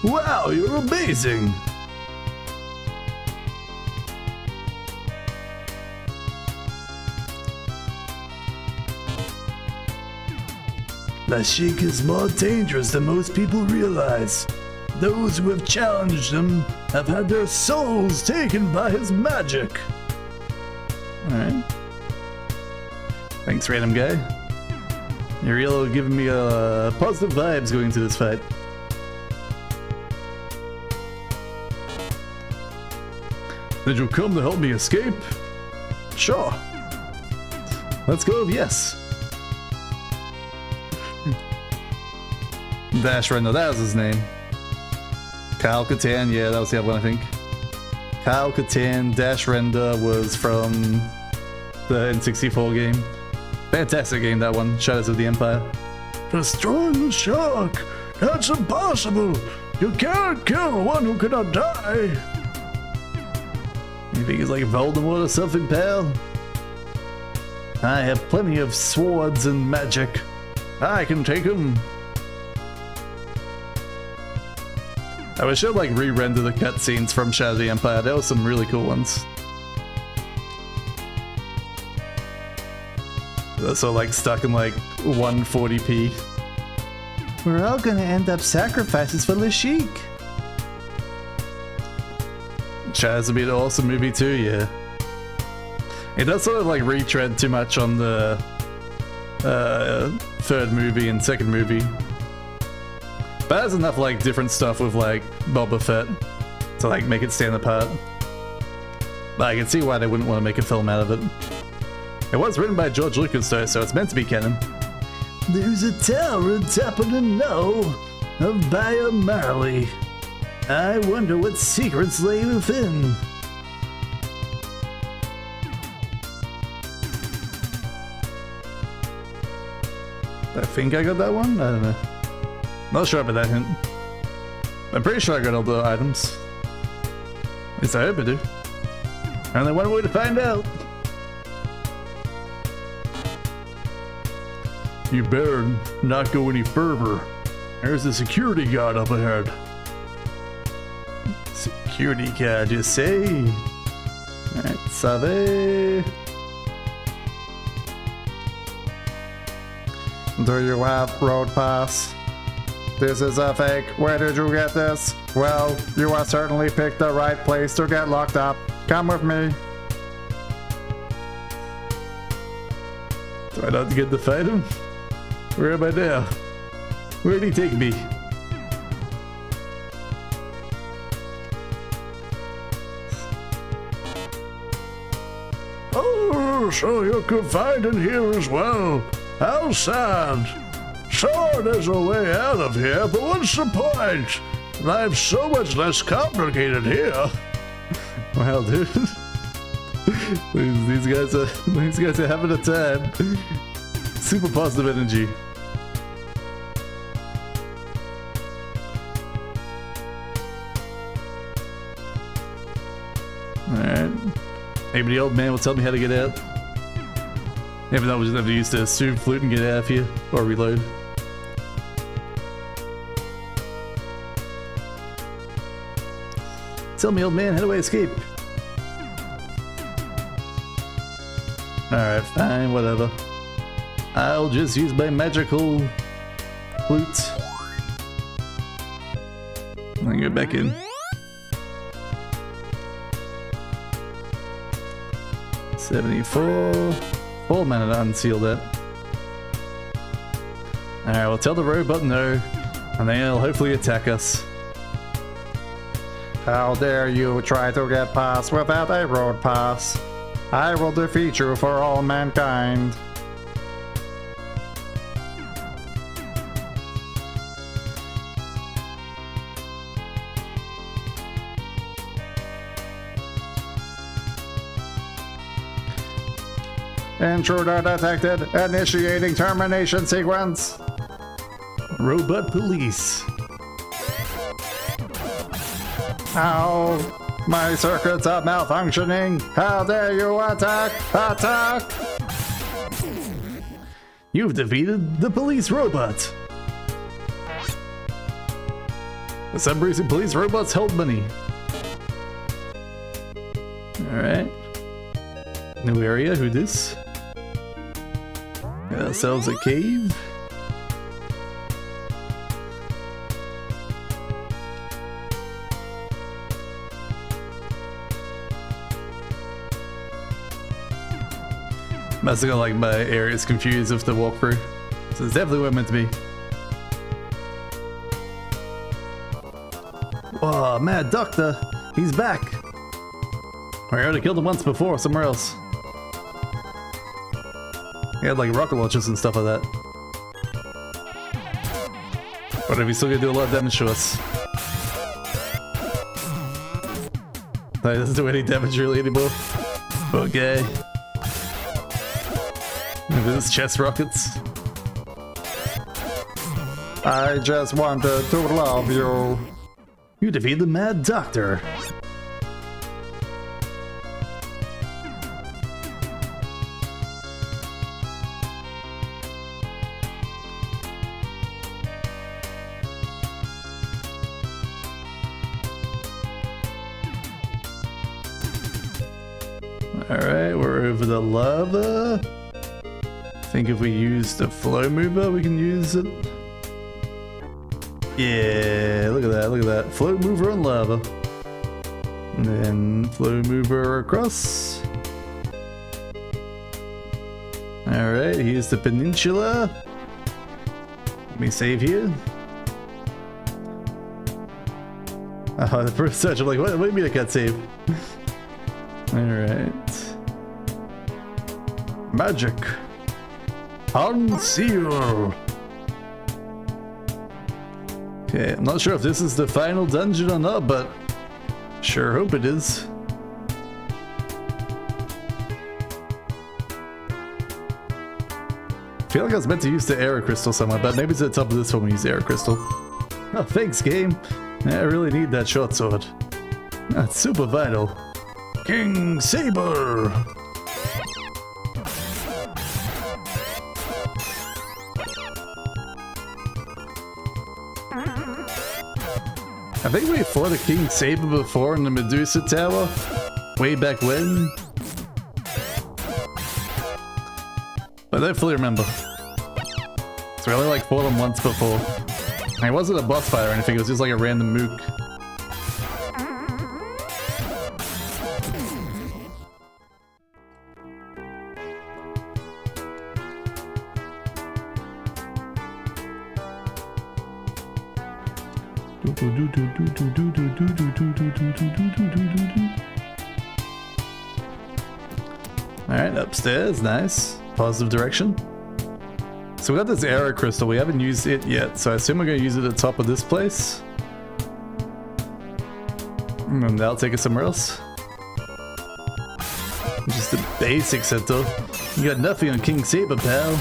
Speaker 2: Wow, you're amazing! Lashik is more dangerous than most people realize. Those who have challenged him have had their souls taken by his magic.
Speaker 1: Alright. Thanks, random guy. You're really giving me positive vibes going into this fight.
Speaker 2: Did you come to help me escape?
Speaker 1: Sure. Let's go with yes. Dash Render, that was his name. Kyle Katan, yeah, that was the other one, I think. Kyle Katan, Dash Render was from the N64 game. Fantastic game, that one. Shadows of the Empire.
Speaker 3: Destroying the shark? That's impossible! You can't kill one who cannot die!
Speaker 1: You think he's like Voldemort or something, pal? I have plenty of swords and magic. I can take them. I wish I'd like re-render the cutscenes from Shadow of the Empire. There were some really cool ones. So like stuck in like 140p.
Speaker 2: We're all gonna end up sacrifices for Lashik.
Speaker 1: Shadow's would be an awesome movie too, yeah. It does sort of like retread too much on the third movie and second movie. But there's enough like different stuff with like Boba Fett to like make it stand apart. But I can see why they wouldn't want to make a film out of it. It was written by George Lucas though, so it's meant to be canon.
Speaker 2: There's a tower on top of the knoll of Bayer Marley. I wonder what secrets lay within.
Speaker 1: I think I got that one? I don't know. Not sure about that hint. I'm pretty sure I got all the items. At least I hope I do. Only one way to find out.
Speaker 3: You better not go any further. There's a security guard up ahead.
Speaker 1: Security guard, you say? Alright, savvy.
Speaker 4: Do you have road pass? This is a fake. Where did you get this? Well, you have certainly picked the right place to get locked up. Come with me.
Speaker 1: Do I not get to fight him? Where am I now? Where'd he take me?
Speaker 3: Oh, so you could find it here as well. How sad. So there's a way out of here, but what's the point? Life's so much less complicated here.
Speaker 1: Wow, dude. these guys are having a time. Super positive energy. Alright. Maybe the old man will tell me how to get out. Even though we just have to use the super flute and get out of here. Or reload. Tell me, old man, how do I escape? Alright, fine, whatever. I'll just use my magical flute. And go back in. 74. 4 mana to unseal that. Alright, we'll tell the robot no. And then he'll hopefully attack us.
Speaker 4: How dare you try to get past without a road pass? I will defeat you for all mankind. Intruder detected. Initiating termination sequence.
Speaker 1: Robot police.
Speaker 4: Ow! My circuits are malfunctioning! How dare you attack! Attack!
Speaker 1: You've defeated the police robot. For some reason, police robots hold money. Alright. New area, who this? Got ourselves a cave. Must have got like my areas confused with the walkthrough. So it's definitely where it meant to be. Whoa, Mad Doctor! He's back! I already killed him once before, somewhere else. He had like rocket launchers and stuff like that. But if he's still gonna do a lot of damage to us. No, he doesn't do any damage really anymore. Okay. This is chest rockets.
Speaker 4: I just wanted to love you.
Speaker 1: You defeated the Mad Doctor. Alright, we're over the lava. I think if we use the flow mover, we can use it. Yeah, look at that, look at that. Flow mover on lava. And then flow mover across. Alright, here's the peninsula. Let me save here. The first search, I'm like, what do you mean I can't save? Alright. Magic. Unseal. Okay, I'm not sure if this is the final dungeon or not, but sure hope it is. I feel like I was meant to use the Air Crystal somewhere, but maybe it's at the top of this one we use the Air Crystal. Oh, thanks, game. I really need that short sword. That's super vital. King Saber! I think we fought a King Saber before in the Medusa Tower, way back when. But I don't fully remember. So we only like fought him once before. And it wasn't a boss fight or anything, it was just like a random mook. Alright, upstairs, nice. Positive direction. So we got this arrow crystal, we haven't used it yet, so I assume we're going to use it at the top of this place. And that'll take us somewhere else. Just the basic center. You got nothing on King Saber, pal.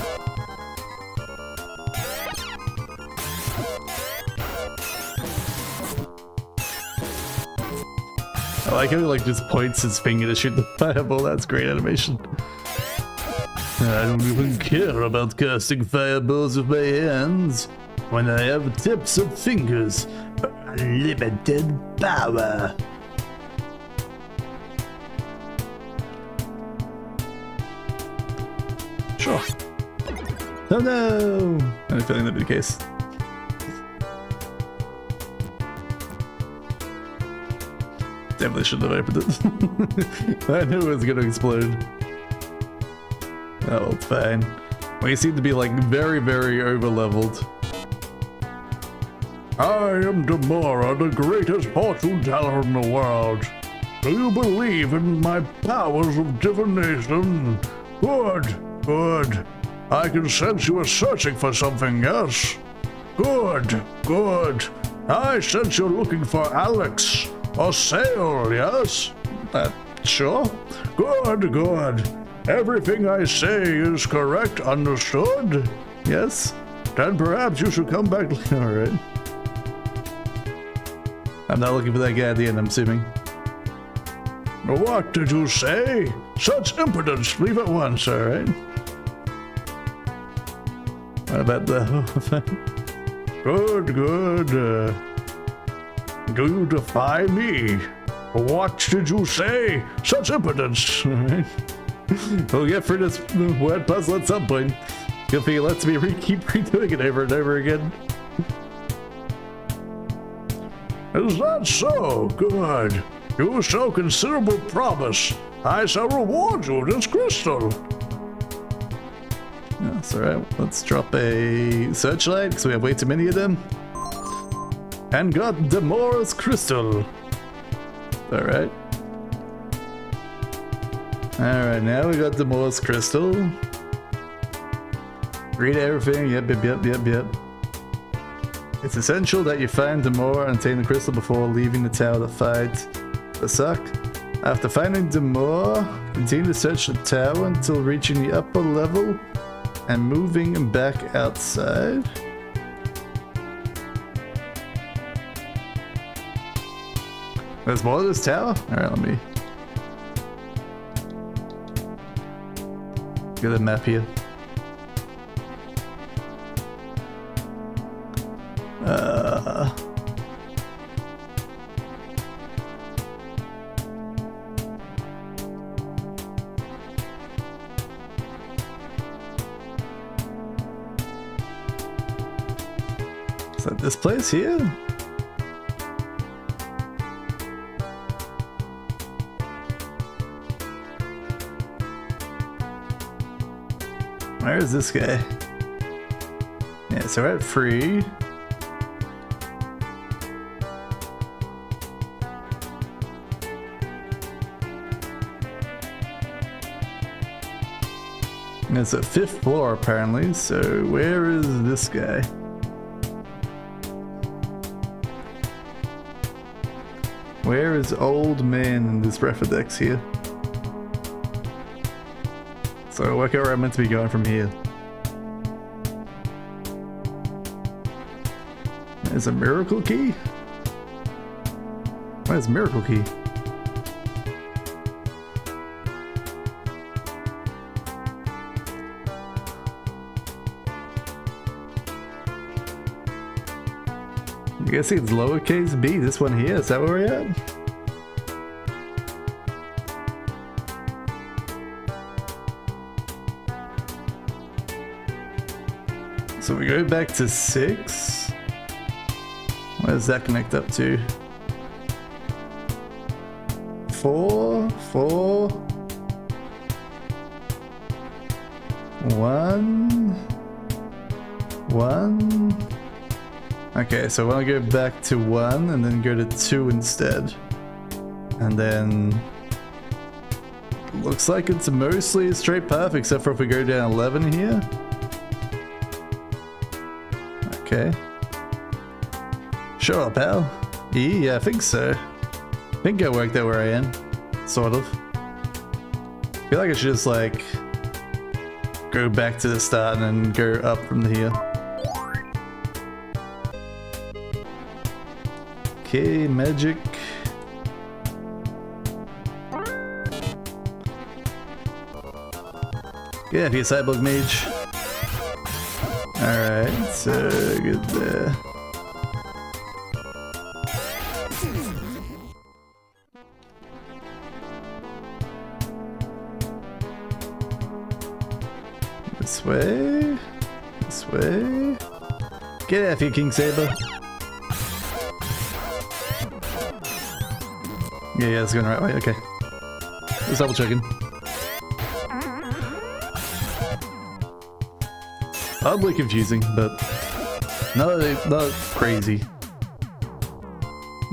Speaker 1: I like how he like just points his finger to shoot the fireball. That's great animation. I don't even care about casting fireballs with my hands when I have tips of fingers for unlimited power. Sure. Oh no! I have a feeling that'd be the case. Definitely shouldn't have opened it. I knew it was gonna explode. Oh, it's fine. We seem to be like very, very over leveled.
Speaker 3: I am Demora, the greatest fortune teller in the world. Do you believe in my powers of divination? Good, good. I can sense you are searching for something, yes? Good, good. I sense you're looking for Alex, or Sail, yes?
Speaker 1: Sure.
Speaker 3: Good, good. Everything I say is correct, understood?
Speaker 1: Yes.
Speaker 3: Then perhaps you should come back.
Speaker 1: Alright. I'm not looking for that guy at the end, I'm assuming.
Speaker 3: What did you say? Such impudence! Leave at once, alright?
Speaker 1: What about the...
Speaker 3: Good, good. Do you defy me? What did you say? Such impudence!
Speaker 1: Alright. We'll get through this word puzzle at some point. If he lets me keep redoing it over and over again.
Speaker 3: Is that so? Good. You show considerable promise. I shall reward you this crystal.
Speaker 1: That's alright. Let's drop a searchlight because we have way too many of them. And got Demora's crystal. Alright. Alright, now we got Demora's crystal. Read everything. Yep. It's essential that you find Demora and obtain the crystal before leaving the tower to fight the suck. After finding Demora, continue to search the tower until reaching the upper level and moving back outside. There's more to this tower? Alright, let me get a map here. Is that this place here? Where is this guy? Yeah, so we're at 3. And it's a 5th floor apparently, so where is this guy? Where is old man in this Refidex here? So work out where I'm meant to be going from here. There's a miracle key? Where's miracle key? I'm guessing it's lowercase b, this one here, is that where we're at? So we go back to 6. Where does that connect up to? 4, 4, 1, 1. Okay, so I want to go back to 1 and then go to 2 instead. And then Looks like it's mostly a straight path, except for if we go down 11 here. Okay. Sure, pal. Yeah, I think so. I think I worked out where I am. Sort of. I feel like I should just, like, go back to the start and then go up from here. Okay, magic. Yeah, if you're Cyborg Mage. Alright, so good there. This way. This way. Get out of here, King Saber. Yeah, it's going the right way. Okay. Just double checking. Oddly confusing, but not crazy.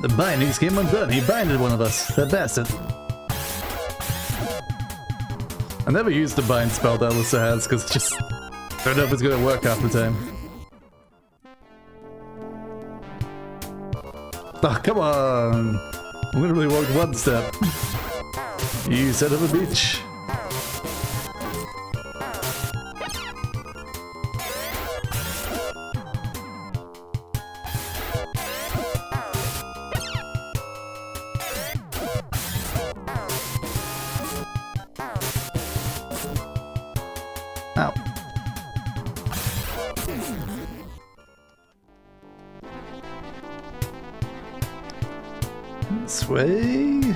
Speaker 1: The bindings came undone. He binded one of us. That bastard. I never used the bind spell that Alyssa has because I just don't know if it's gonna work half the time. Oh, come on! I literally walked one step. You son of a bitch. Ow. This way.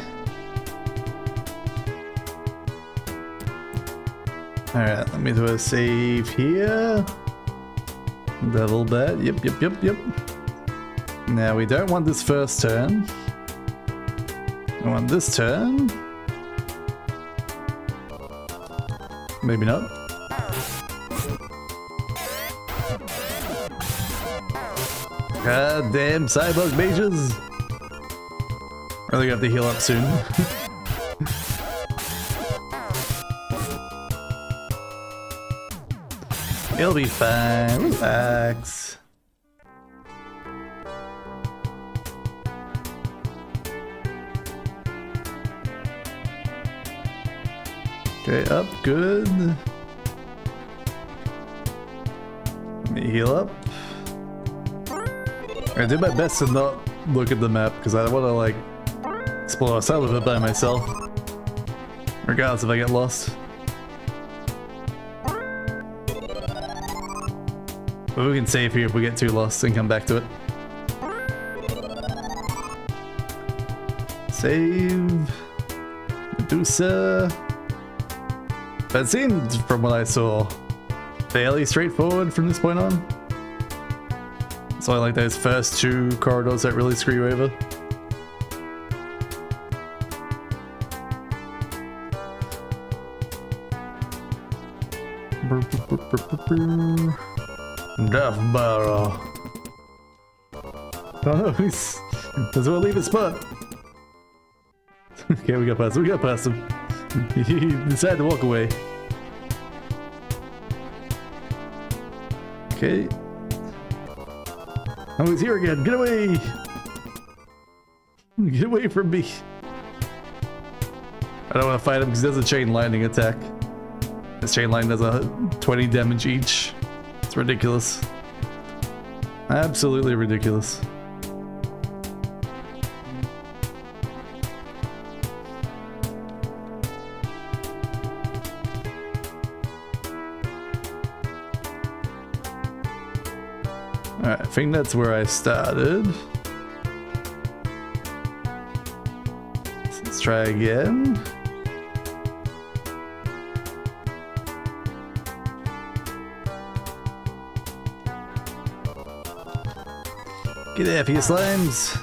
Speaker 1: Alright, let me do a save here. Level that. Yep. Now we don't want this first turn. I want this turn. Maybe not. God damn Cyborg Mages! Really got to heal up soon. It'll be fine. Relax. Okay, up, good. Let me heal up. I did my best to not look at the map because I don't want to like explore outside of it by myself, regardless if I get lost. But we can save here if we get too lost and come back to it. Save. Medusa. That seemed, from what I saw, fairly straightforward from this point on. It's only like those first two corridors that really screw you over. Death Barrow. Oh no, he's doesn't want to leave his spot. Okay, we got past him. He decided to walk away. Okay. Oh, he's here again. Get away! Get away from me. I don't want to fight him because he does a chain lightning attack. This chain lightning does a 20 damage each. It's ridiculous. Absolutely ridiculous. Alright, I think that's where I started. So let's try again. Get out of here, slimes!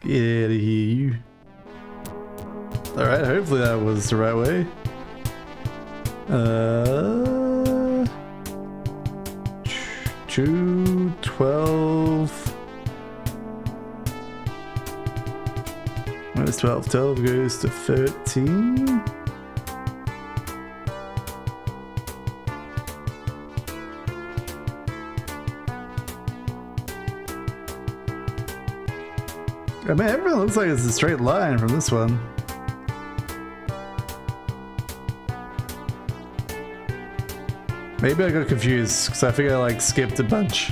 Speaker 2: Get out of here, you. Alright, hopefully that was the right way. 2, 12. Where's 12? 12 goes to 13. I mean, everything looks like it's a straight line from this one. Maybe I got confused because I think I like skipped a bunch.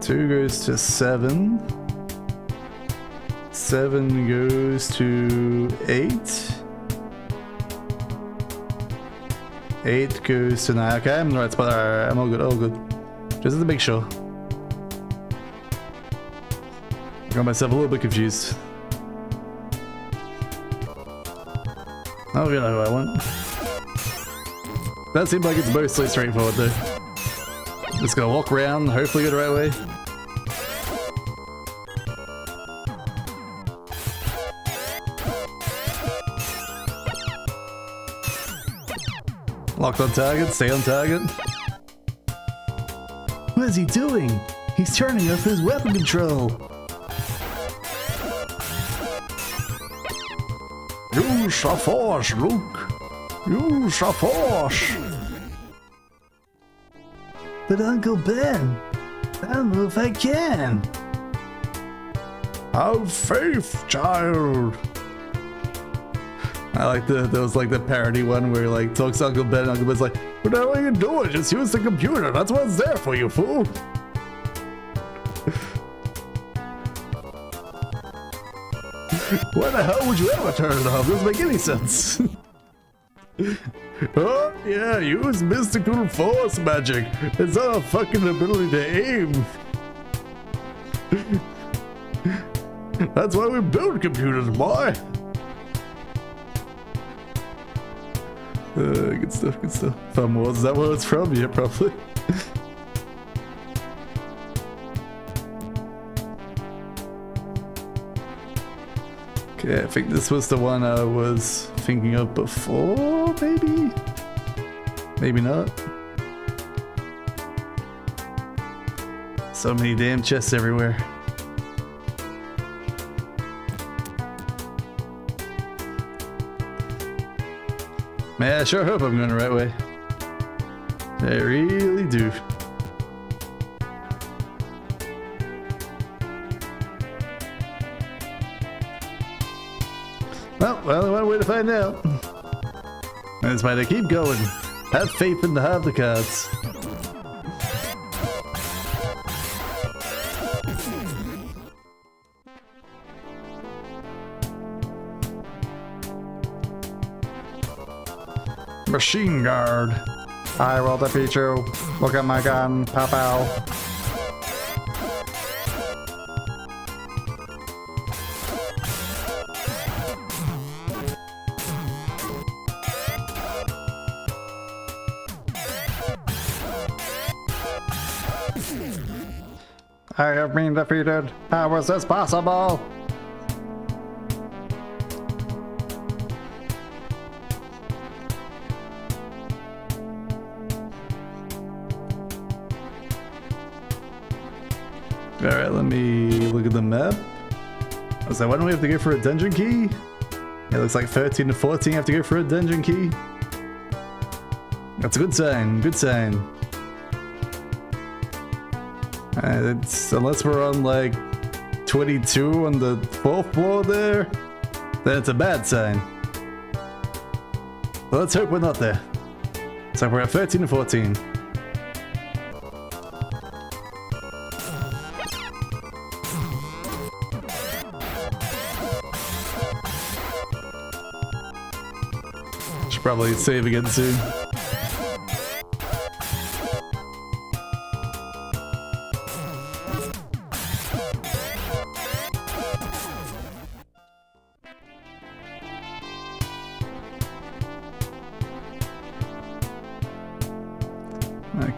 Speaker 2: 2 goes to 7. 7 goes to 8. 8 goes to 9. Okay, I'm in the right spot. Alright, I'm all good, all good. Just to make sure. Got myself a little bit confused. Oh, you know who I want. That seemed like it's mostly straightforward though. Just gonna walk around, hopefully go the right way. Locked on target, stay on target. What is he doing? He's turning off his weapon control.
Speaker 3: Use the force, Luke. Use the force.
Speaker 2: But Uncle Ben, I don't know if I can.
Speaker 3: Have faith, child.
Speaker 2: I like there was like the parody one where he like talks to Uncle Ben and Uncle Ben's like,
Speaker 3: What the hell are you doing? Just use the computer. That's what it's there for, you fool.
Speaker 2: why the hell would you ever turn it off? Doesn't make any sense.
Speaker 3: Oh, yeah, use mystical force magic. It's not a fucking ability to aim. That's why we build computers, boy.
Speaker 2: Good stuff, good stuff. Thumb Wars, is that where it's from? Yeah, probably. Okay, I think this was the one I was thinking of before, maybe? Maybe not. So many damn chests everywhere. Man, I sure hope I'm going the right way. I really do. Well, one way to find out. That's why they keep going. Have faith in the have the cards.
Speaker 4: Machine guard. I will defeat you. Look at my gun. Pow pow. I have been defeated. How is this possible?
Speaker 2: Alright, let me look at the map. I was like, why don't we have to go for a dungeon key? It looks like 13 to 14 have to go for a dungeon key. That's a good sign, good sign. It's, unless we're on like 22 on the 4th floor there, then it's a bad sign. But let's hope we're not there. So we're at 13 to 14. Should probably save again soon.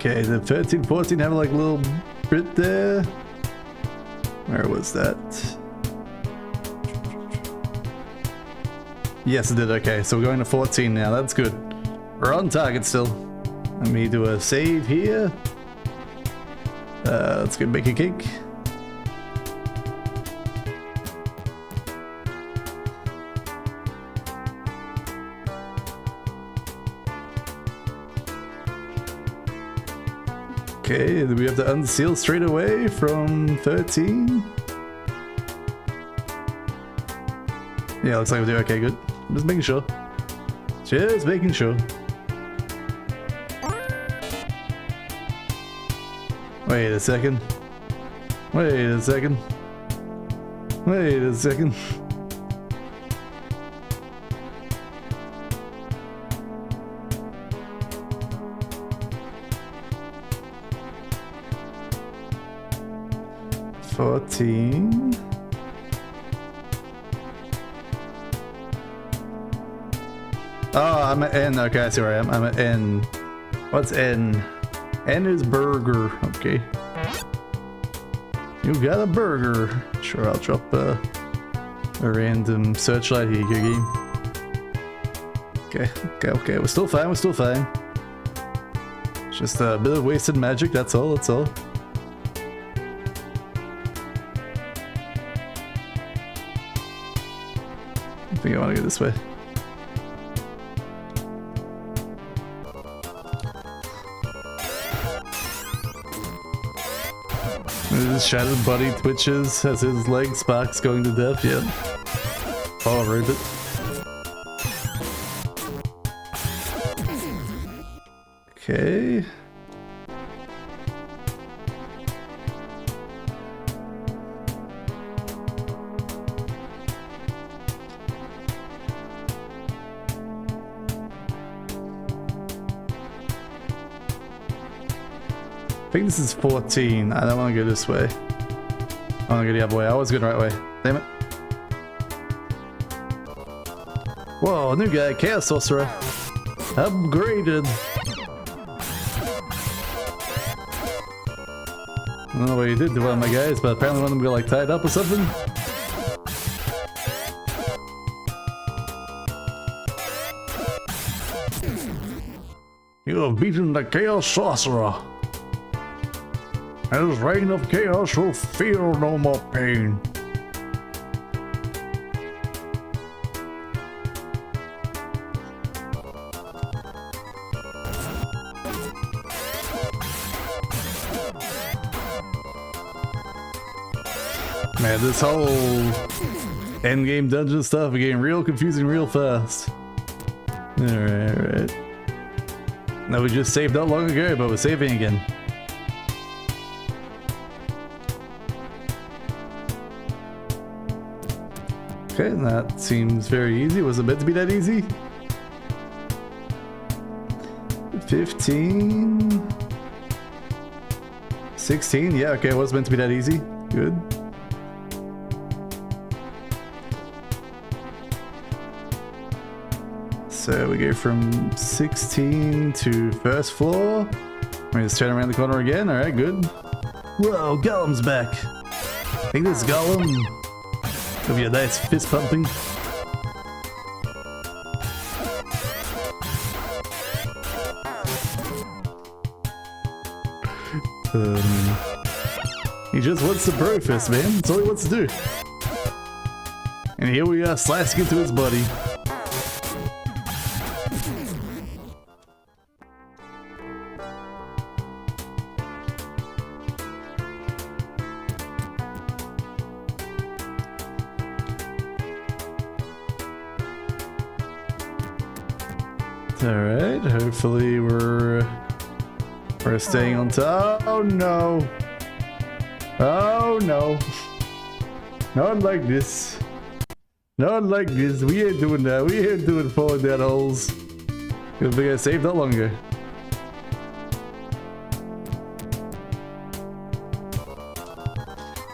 Speaker 2: Okay, the 13, 14 have like little
Speaker 1: secret there. Where was that? Yes, it did. Okay, so we're going to 14 now. That's good. We're on target still. Let me do a save here. Let's go bake a cake. Okay, we have to unseal straight away from 13. Yeah, looks like we do. Okay, good. Just making sure. Just making sure. Wait a second. Wait a second. Wait a second. $14. Oh, I'm at N. Okay, I see where I am. I'm at N. What's N? N is burger. Okay. You got a burger. Sure, I'll drop a random searchlight here, game. Okay. We're still fine. We're still fine. Just a bit of wasted magic. That's all. That's all. I think I want to go this way. His shattered body twitches as his leg sparks going to death. Yep. Oh, ribbit. Okay. I think this is 14. I don't want to go this way. I want to go the other way. I was going the right way. Damn it. Whoa, new guy, Chaos Sorcerer. Upgraded. I don't know what you did to one of my guys, but apparently one of them got like tied up or something.
Speaker 3: You have beaten the Chaos Sorcerer. His reign of chaos will feel no more pain.
Speaker 1: Man, this whole endgame dungeon stuff is getting real confusing real fast. Alright. Now we just saved not long ago, but we're saving again. Okay, that seems very easy. Was it meant to be that easy? 15... 16? Yeah, okay, it was meant to be that easy. Good. So we go from 16 to first floor. We just turn around the corner again. Alright, good. Whoa, Golem's back. I think this Golem will be a nice fist pumping. He just wants to bro fist, man. That's all he wants to do. And here we are, slicing into his body. Alright, hopefully we're staying on top. Oh no. Oh no. Not like this. Not like this. We ain't doing that. We ain't doing falling down holes. Good thing I saved that long ago.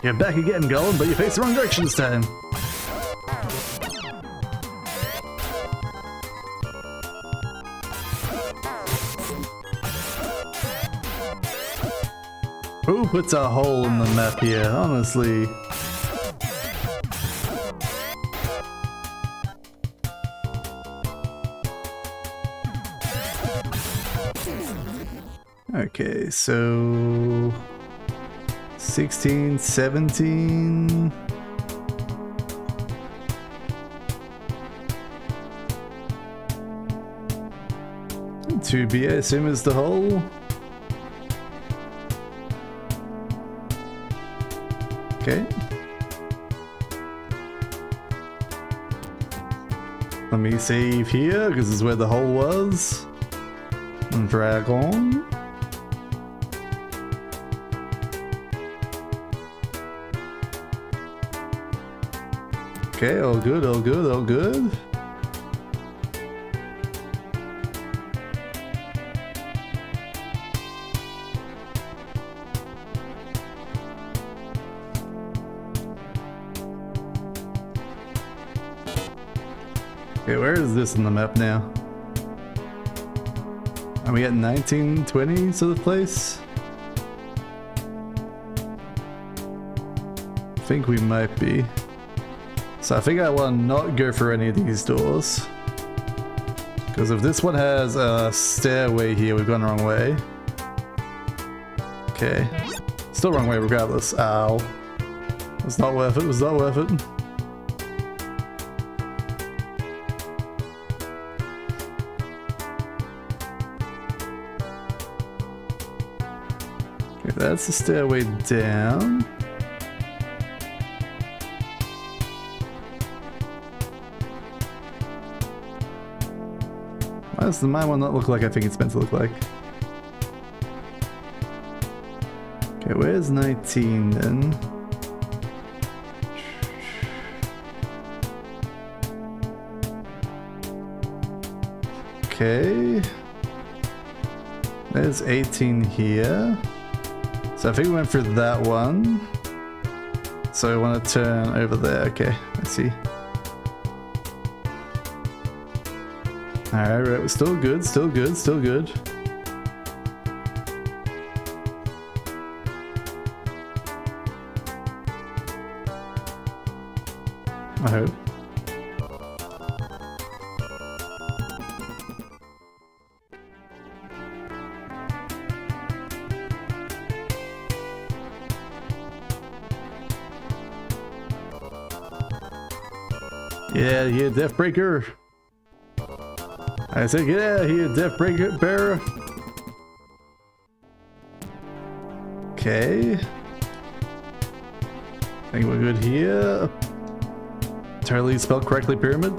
Speaker 1: You're back again, Golem, but you face the wrong direction this time.
Speaker 2: Who puts a hole in the map here, honestly? Okay, so 16, 17. To be, I assume, is the hole. Okay. Let me save here, because this is where the hole was. And drag on. Okay, all good, all good, all good. Okay, where is this in the map now? Are we at 1920s of the place? I think we might be. So I think I want to not go for any of these doors. Because if this one has a stairway here, we've gone the wrong way. Okay. Still wrong way regardless. Ow. It's not worth it, it's not worth it. Okay, that's the stairway down. Why does my one not look like I think it's meant to look like? Okay, where's 19 then? Okay. There's 18 here. So I think we went through that one. So I want to turn over there. Okay, I see. Alright, right, still good, still good, still good. I hope. Yeah, Deathbreaker. I said, get out of here, Deathbreaker bearer. Okay. I think we're good here. Totally spelled correctly, pyramid.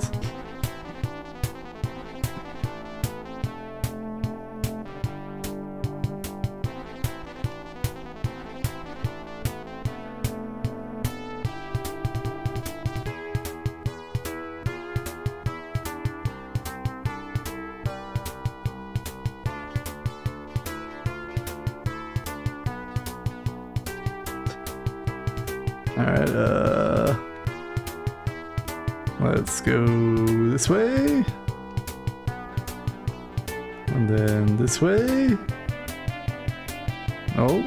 Speaker 2: Alright, let's go this way. And then this way. Oh.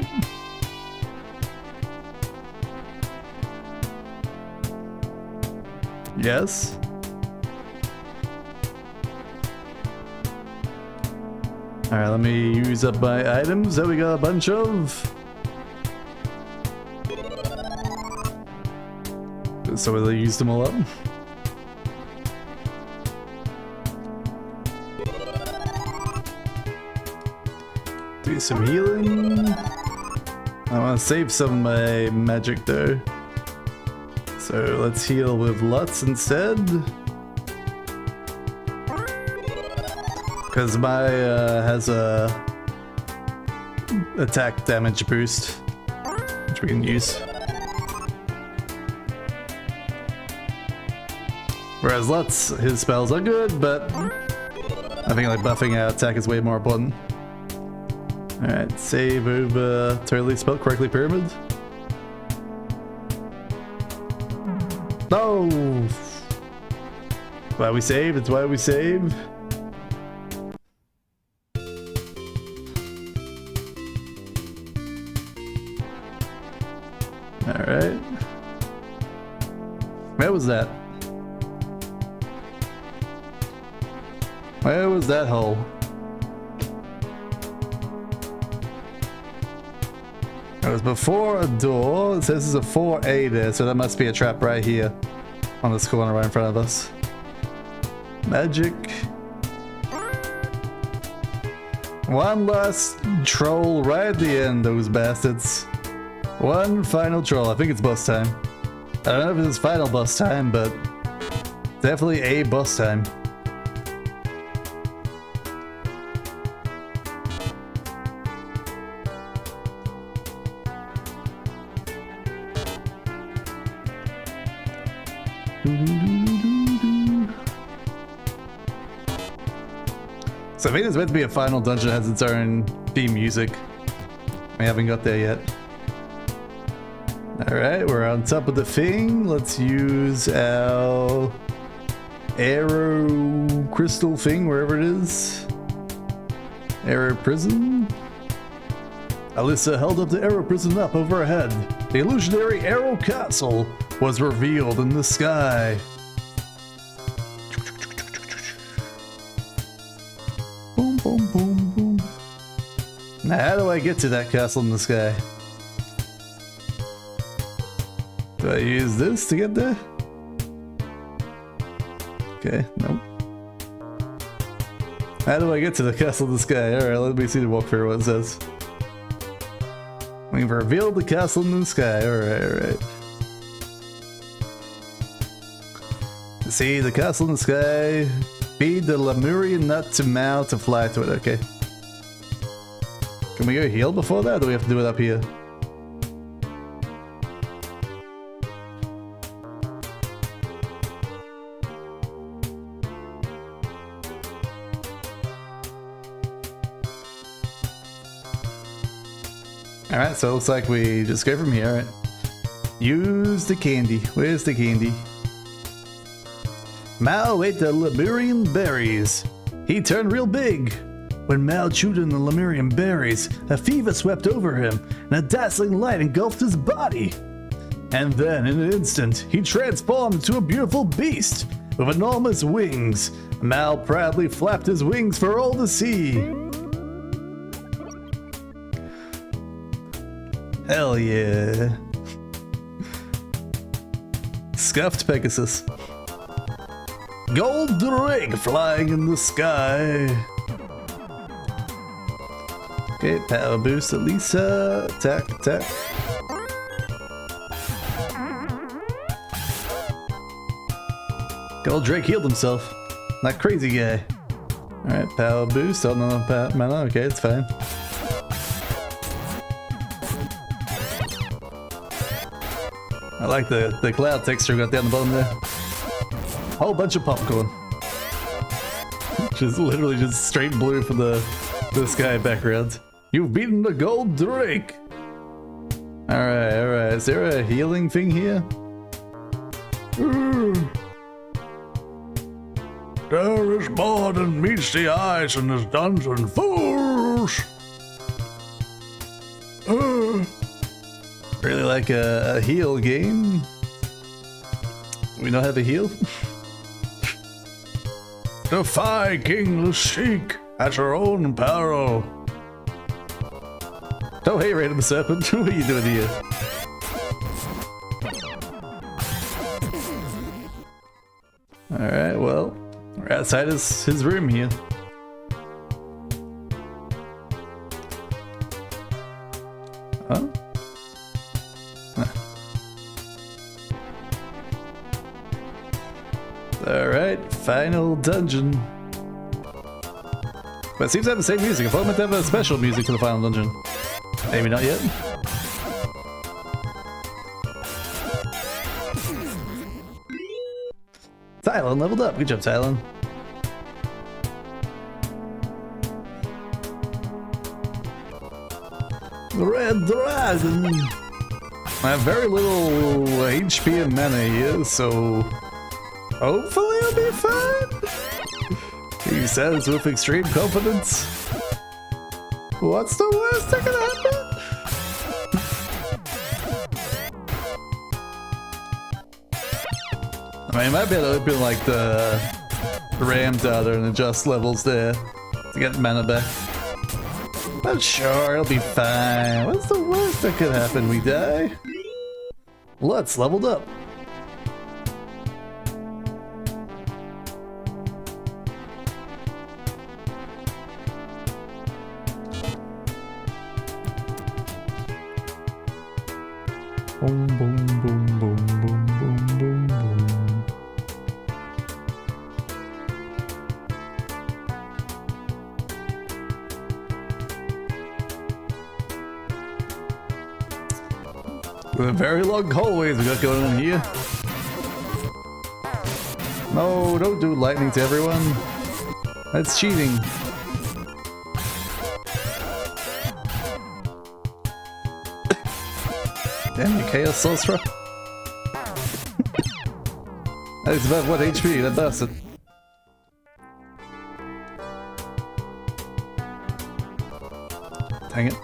Speaker 2: Yes. Alright, let me use up my items that we got a bunch of. So we used them all up. Do some healing. I want to save some of my magic though. So let's heal with Lutz instead. Because my has a attack damage boost, which we can use. Whereas Lutz, his spells are good, but I think like buffing our attack is way more important. Alright, save over totally spelled correctly pyramid. No! Why we save, it's why we save.
Speaker 1: Alright. Where was that? Where was that hole? It was before a door. It says there's a 4A there, so that must be a trap right here on this corner right in front of us. Magic. One last troll right at the end, those bastards. One final troll. I think it's boss time. I don't know if it's final boss time, but definitely a boss time. So I think it's meant to be a final dungeon that has its own theme music. We haven't got there yet. Alright, we're on top of the thing. Let's use our arrow crystal thing, wherever it is. Arrow prison. Alyssa held up the arrow prison up overhead. The illusionary arrow castle was revealed in the sky. Boom, boom, boom, boom. Now, how do I get to that castle in the sky? Do I use this to get there? Okay, nope. How do I get to the castle in the sky? Alright, let me see the walkthrough, what it says. We've revealed the castle in the sky. Alright, alright. See, the castle in the sky. Feed the Lemurian nut to mount to fly to it. Okay. Can we go heal before that, or do we have to do it up here? Alright, so it looks like we just go from here, alright. Use the candy. Where's the candy? Mal ate the Lemurian berries. He turned real big. When Mal chewed on the Lemurian berries, a fever swept over him, and a dazzling light engulfed his body. And then, in an instant, he transformed into a beautiful beast with enormous wings. Mal proudly flapped his wings for all to see. Hell yeah. Scuffed Pegasus. Gold Drake flying in the sky. Okay, power boost at Lisa. Attack, attack. Gold Drake healed himself. That crazy guy. Alright, power boost. Oh, no, mana. Okay, it's fine. I like the cloud texture got down the bottom there. Whole bunch of popcorn. Just literally just straight blue for the sky background. You've beaten the Gold Drake! Alright, alright. Is there a healing thing here?
Speaker 3: There is more than meets the eyes in this dungeon, fools!
Speaker 1: Really like a heal game. Do we not have a heal?
Speaker 3: Defy King Lashik at your own peril.
Speaker 1: Oh, hey, Random Serpent. What are you doing here? Alright, well, we're outside his room here. Huh? Alright, final dungeon. But it seems to have the same music. I thought it meant to have a special music for the final dungeon. Maybe not yet. Tylon leveled up. Good job, Tylon. Red Dragon! I have very little HP and mana here, so hopefully I'll be fine. He says with extreme confidence. What's the worst that can happen? I mean, I might be able to open like the ram data and adjust levels there to get mana back. But sure, it'll be fine. What's the worst that could happen? We die? Let's leveled up. Boom, boom, boom, boom, boom, boom, boom, boom. The very long hallways we got going on here. No, don't do lightning to everyone. That's cheating. Damn you, Chaos Sorcerer. That's about 1 HP, that does it. Dang it.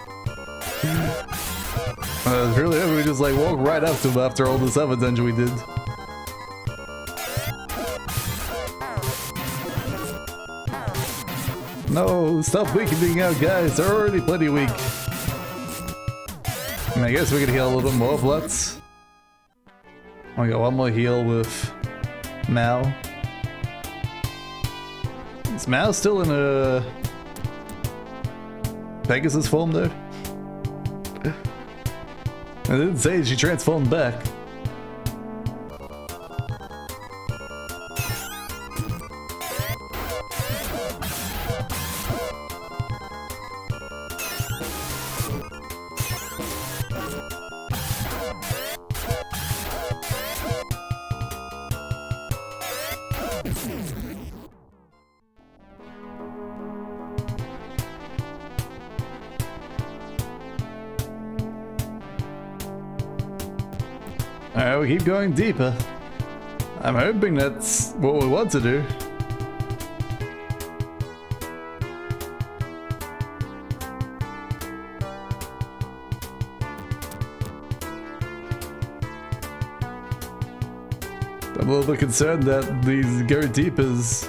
Speaker 1: Really, we just like walk right up to him after all this other dungeon we did. No, stop weakening out, guys. They're already plenty weak. I guess we could heal a little bit more if let's. We got one more heal with Mal. Is Mal still in a Pegasus form though? I didn't say she transformed back. Alright, we keep going deeper. I'm hoping that's what we want to do. I'm a little bit concerned that these go deepers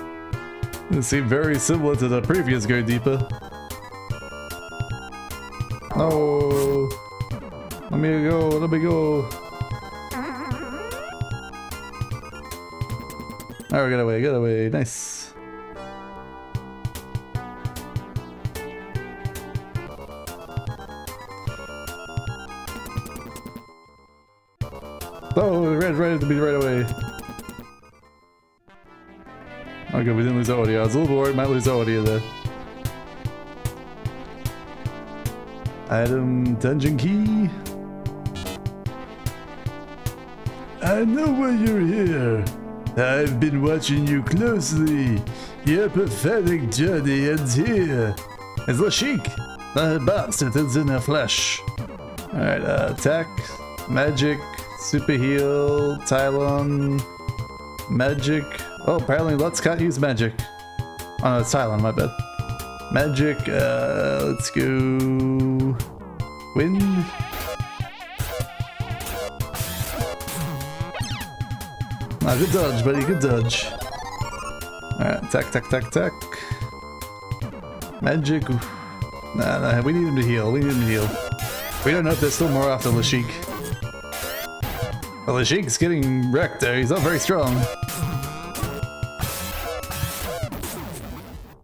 Speaker 1: seem very similar to the previous go deeper. No, let me go, let me go. Alright, get away, nice. Oh, right to be right away. Oh good, we didn't lose audio. I was a little worried we might lose audio there. Item, dungeon key. I know why you're here. I've been watching you closely. Your pathetic journey ends here. It's Lashik, the bastard is in her flesh. Alright, attack, magic, super heal, Tylon, magic. Oh, apparently Lutz can't use magic. Oh no, it's Tylon, my bad. Magic, let's go. Wind. Ah, good dodge, buddy, good dodge. Alright, attack. Magic. Oof. Nah, we need him to heal, we don't know if there's still more after Lashik. Well, Lashik's getting wrecked there, he's not very strong.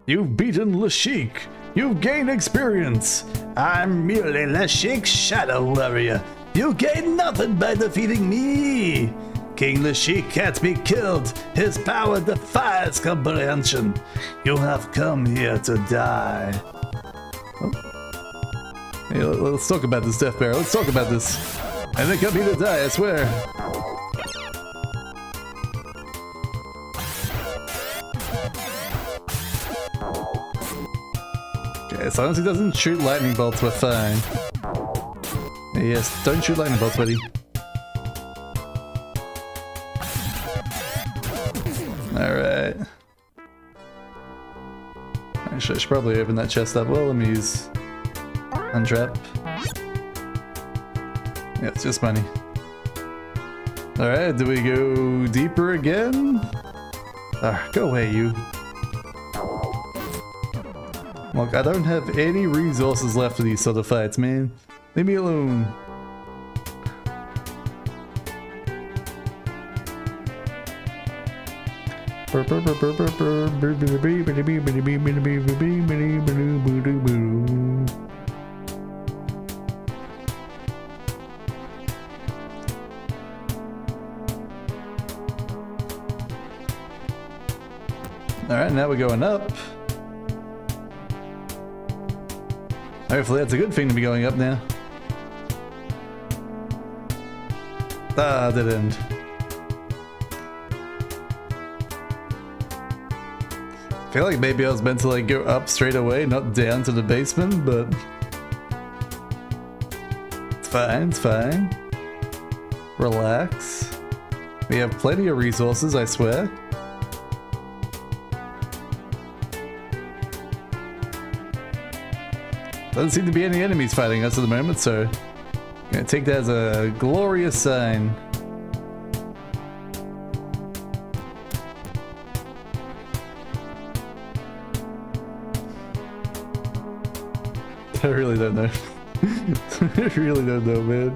Speaker 1: You've beaten Lashik. You've gained experience. I'm merely Lashik's shadow warrior. You gain nothing by defeating me. King Lashik can't be killed. His power defies comprehension. You have come here to die. Oh. Hey, let's talk about this, Death Bear. Let's talk about this. I didn't come here to die, I swear. Okay, as long as he doesn't shoot lightning bolts, we're fine. Yes, don't shoot lightning bolts, buddy. Alright. I should probably open that chest up. Well, let me use Untrap. Yeah, it's just money. Alright, do we go deeper again? Go away, you. Look, I don't have any resources left for these sort of fights, man. Leave me alone. Alright, now we're going up. Hopefully that's a good thing to be going up now. Ah, dead end. I feel like maybe I was meant to like go up straight away, not down to the basement, but it's fine, it's fine. Relax. We have plenty of resources, I swear. Doesn't seem to be any enemies fighting us at the moment, so I'm gonna take that as a glorious sign. I really don't know. I really don't know, man.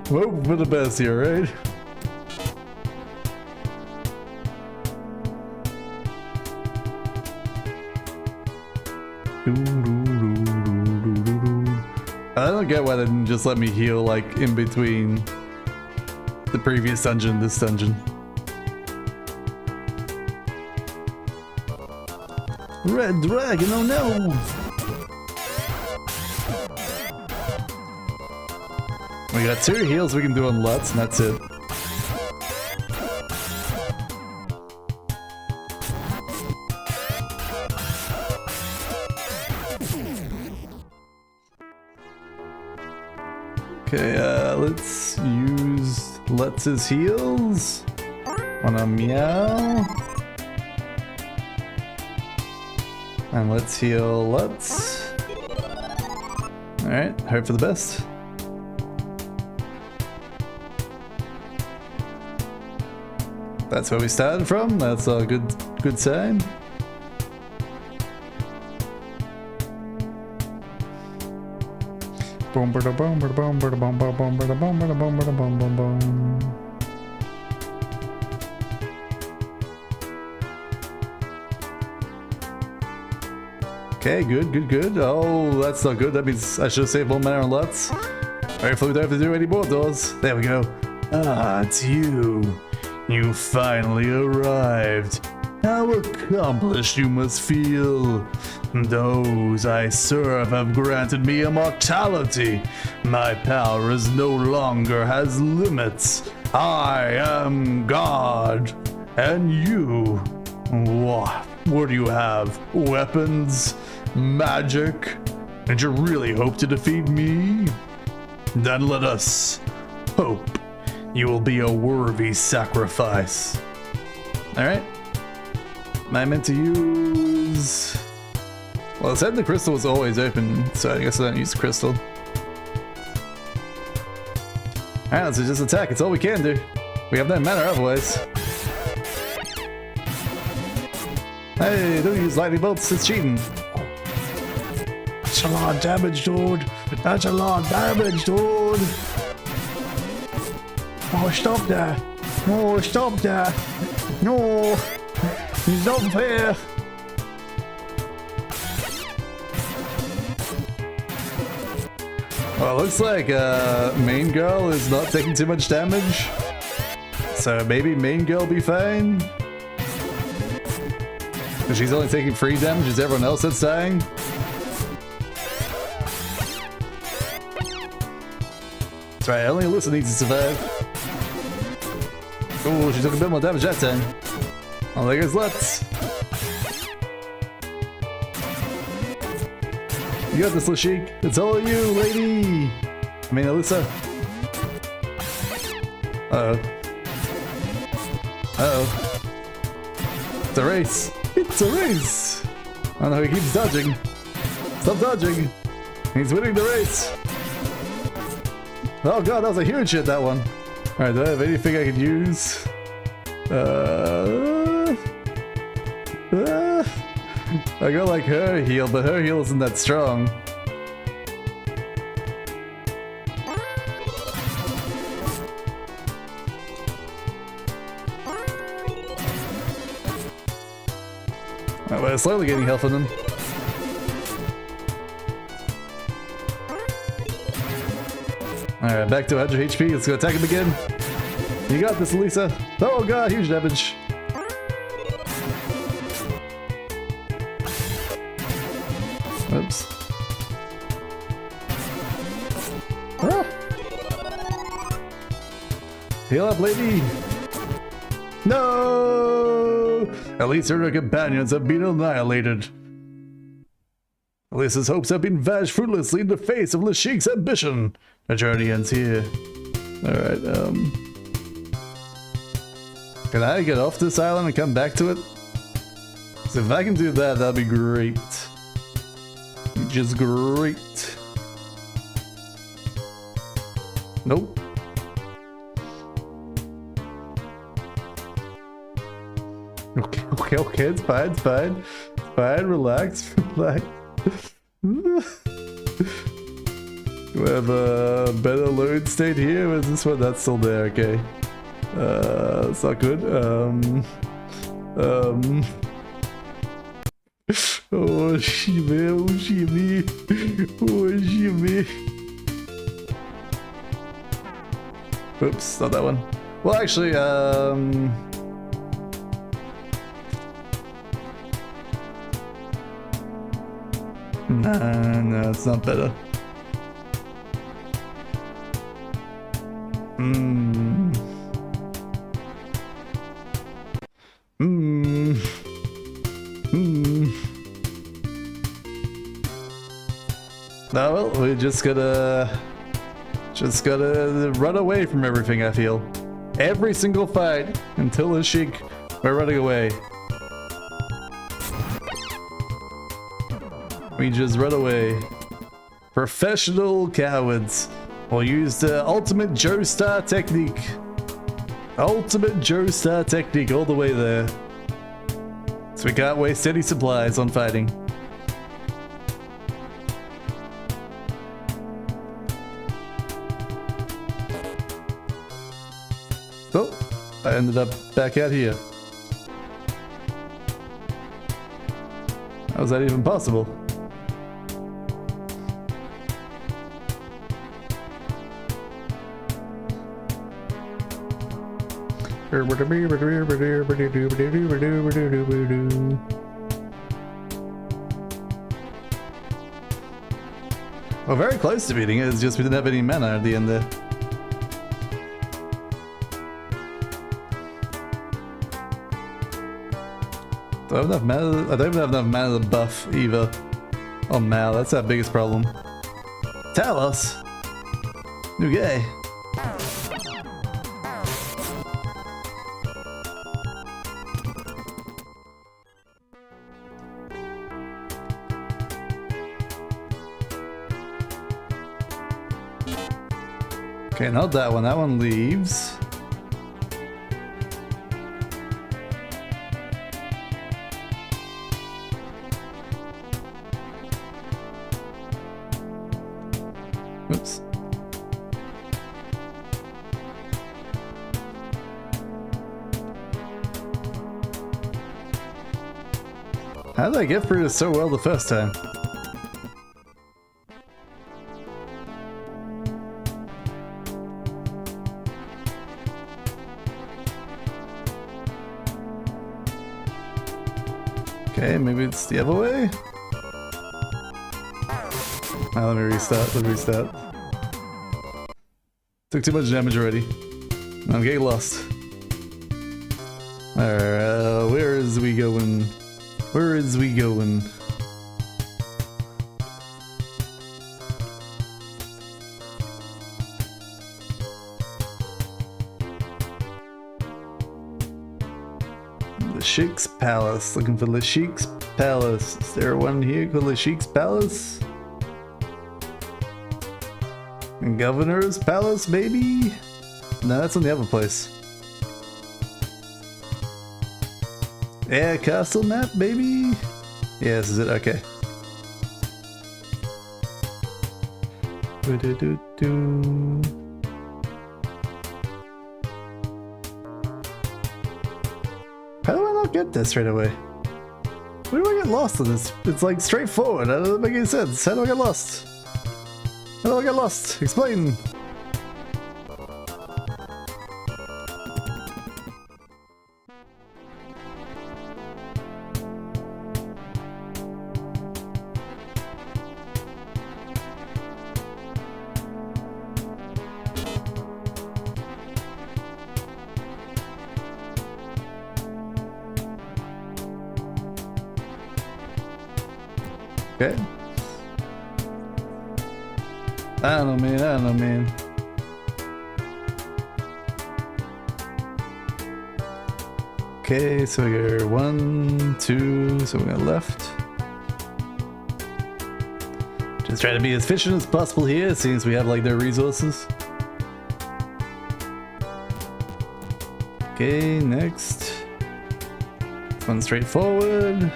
Speaker 1: I'm hoping for the best here, right? I don't get why they didn't just let me heal like in between the previous dungeon and this dungeon. Red dragon, oh no! We got 2 heals we can do on Lutz, and that's it. Okay, let's use Lutz's heals. Wanna meow. And let's heal Lutz. Alright, hope for the best. That's where we started from, that's a good sign. Okay, good. Oh, that's not good. That means I should have saved 1 mana on Lutz. Hopefully we don't have to do any more doors. There we go. Ah, it's you. You finally arrived. How accomplished you must feel. Those I serve have granted me immortality. My power no longer has limits. I am God. And you? What do you have? Weapons? Magic? And you really hope to defeat me? Then let us hope you will be a worthy sacrifice. Alright. Am I meant to use... Well, it said the crystal was always open, so I guess I don't use the crystal. Alright, let's just attack. It's all we can do. We have no mana otherwise. Hey, don't use lightning bolts. It's cheating.
Speaker 3: That's a lot of damage, dude. That's a lot of damage, dude. Oh, stop that. No, stop that. No. It's not fair.
Speaker 1: Well, it looks like main girl is not taking too much damage. So maybe main girl will be fine. But she's only taking 3 damage as everyone else that's dying. That's right, only Alyssa needs to survive. Oh, she took a bit more damage that time. Oh, there goes Lutz. You got this, Lashik. It's all you, lady. I mean, Alyssa. Uh-oh. Uh-oh. It's a race. It's a race. Oh no, he keeps dodging. Stop dodging. He's winning the race. Oh god, that was a huge hit, that one. Alright, do I have anything I could use? I got like her heal, but her heal isn't that strong. Oh, we're slowly getting health on them. Alright, back to 100 HP. Let's go attack him again. You got this, Lisa. Oh god, huge damage. Oops. Ah. Heal up, lady. No! At least her companions have been annihilated. Elisa's hopes have been dashed fruitlessly in the face of Lashik's ambition. Our journey ends here. Alright, can I get off this island and come back to it? So if I can do that, that'd be great. Just great. Nope. Okay, it's fine, it's fine. It's fine, relax, relax. Do I have a better load state here? Or is this one? That's still there, okay. It's not good. Oh, shimmy, oh, shimmy. Oh, shimmy. Oops, not that one. Well, actually, no, it's not better. No, well, we just gotta run away from everything, I feel. Every single fight until the Sheik, we're running away. We just run away. Professional cowards. We'll use the ultimate Joestar technique. Ultimate Joestar technique all the way there. So we can't waste any supplies on fighting. Oh, I ended up back out here. How is that even possible? Well, very close to beating it, it's just we didn't have any mana at the end there. Do I have enough mana? I don't even have enough mana to buff either. Oh Mal, that's our biggest problem. Talos! New guy. Okay, not that one. That one leaves. Oops. How did I get through this so well the first time? Okay, maybe it's the other way? Let me restart. Took too much damage already. I'm getting lost. Alright, where is we going? Where is we going? Sheik's Palace. Looking for Sheik's Palace. Is there one here called Sheik's Palace? Governor's Palace, maybe? No, that's on the other place. Air castle map, baby? Yeah, this is it, okay. Do-do-do-do. How do I not get this right away? Where do I get lost in this? It's like straightforward. That doesn't make any sense. How do I get lost? How do I get lost? Explain. Okay. I don't know, man. Okay, so we got 1, 2, so we got left. Just try to be as efficient as possible here, it seems we have like no resources. Okay, next. One straightforward.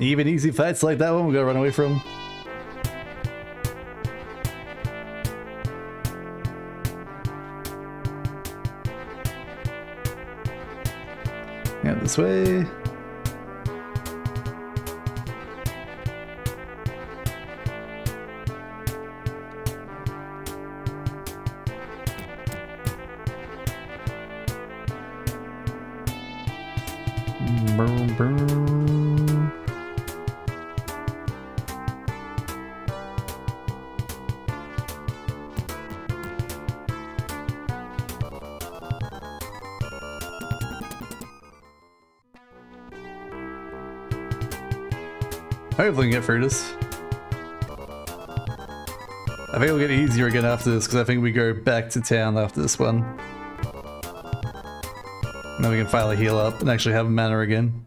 Speaker 1: Even easy fights like that one we gotta run away from. Yeah, this way. Boom, boom. Hopefully we can get through this. I think it'll get easier again after this, because I think we go back to town after this one. And then we can finally heal up and actually have mana again.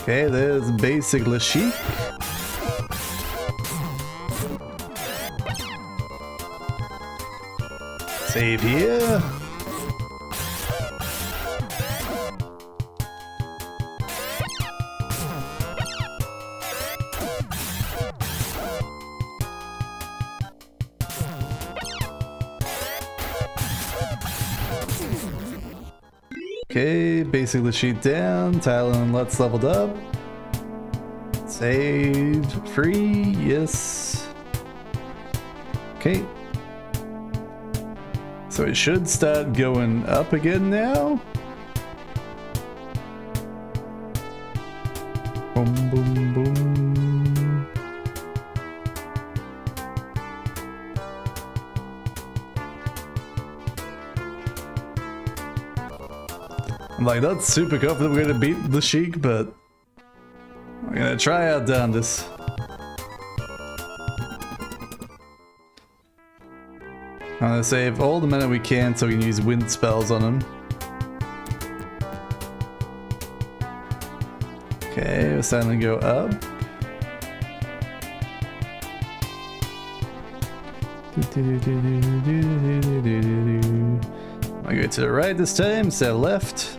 Speaker 1: Okay, there's basic Lashik. Save here. Okay, basically sheet down. Talon, let's leveled up. Saved. Free. Yes. Okay. So it should start going up again now. Boom, boom, boom. I'm like, not super confident we're gonna beat the Sheik, but we're gonna try out down this. I'm gonna save all the mana we can so we can use wind spells on him. Okay, we're starting to go up. I go to the right this time instead of left.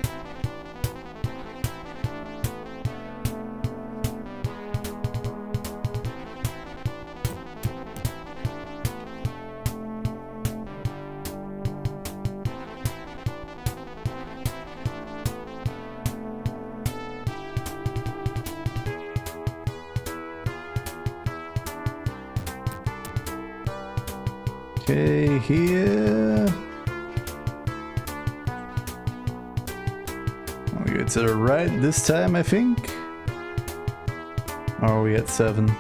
Speaker 1: Okay, here. We go to the right this time, I think. Or are we at 7?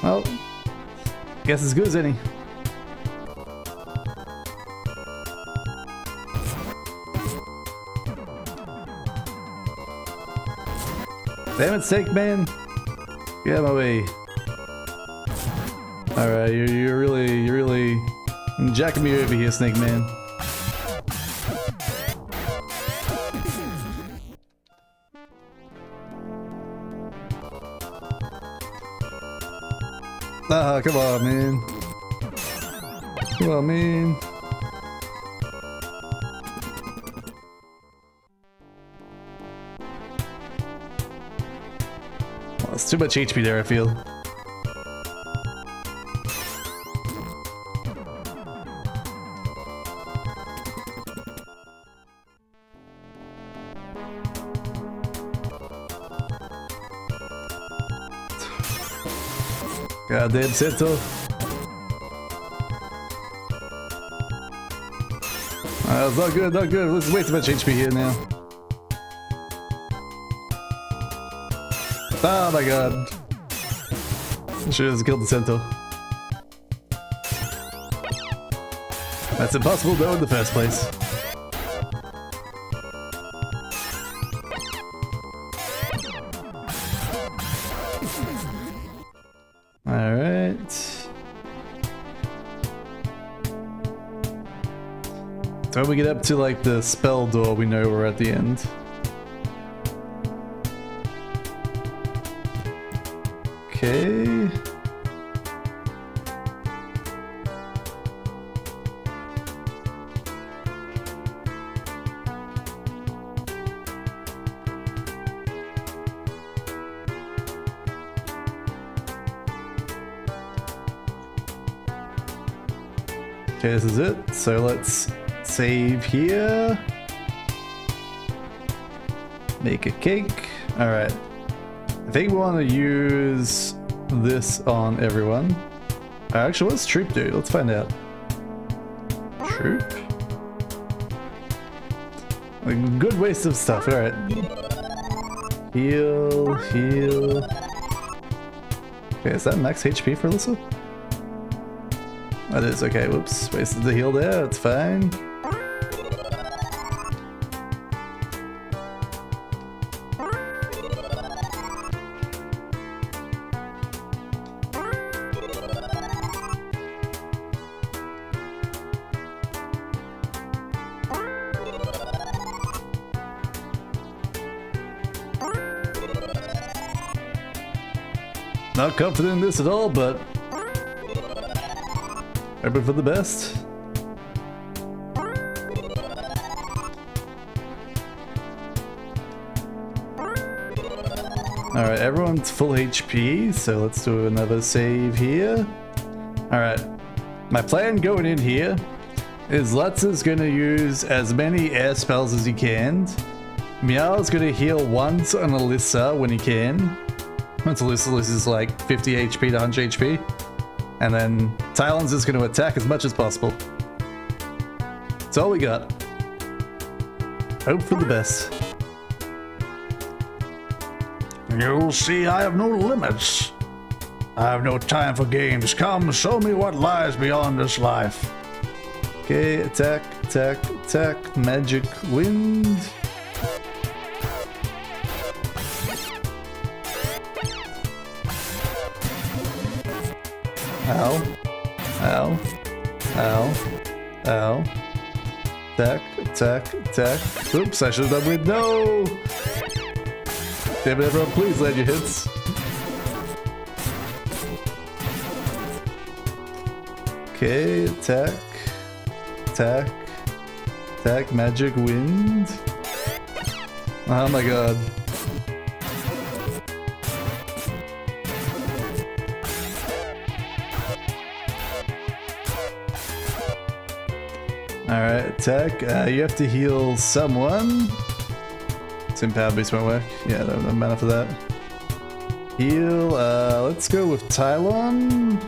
Speaker 1: Well, guess as good as any. Damn it, Snake Man! Get out of my way. Alright, you're really jacking me over here, Snake Man. Ah, come on, man. Come on, man. Well, it's too much HP there, I feel. Goddamn Sento. That's not good, not good. There's way too much HP here now. Oh my god. I should have killed the Sento. That's impossible though in the first place. Alright. So when we get up to like the spell door, we know we're at the end. Okay. Okay, this is it. So let's save here. Make a cake. Alright. I think we want to use this on everyone. Actually, what's Troop do? Let's find out. Troop? A good waste of stuff. Alright. Heal, heal. Okay, is that max HP for Alyssa? That is okay. Whoops. Wasted the heal there. It's fine. Not confident in this at all, but hoping for the best. Alright, everyone's full HP, so let's do another save here. Alright, my plan going in here is Lutz is going to use as many air spells as he can. Meow is going to heal once on Alyssa when he can. Once Alyssa's like 50 HP to 100 HP. And then Talon's is going to attack as much as possible. That's all we got. Hope for the best.
Speaker 3: You'll see I have no limits. I have no time for games. Come, show me what lies beyond this life.
Speaker 1: Okay, attack, attack, attack. Magic wind. Ow. Ow. Ow. Ow. Attack, attack, attack. Oops, I should have done with no! Damn it, everyone, please land your hits. Okay, attack. Attack. Attack, magic wind. Oh my god. Alright, attack. You have to heal someone. Some power boost won't work. Yeah, no mana for that. Heal. Let's go with Tylon.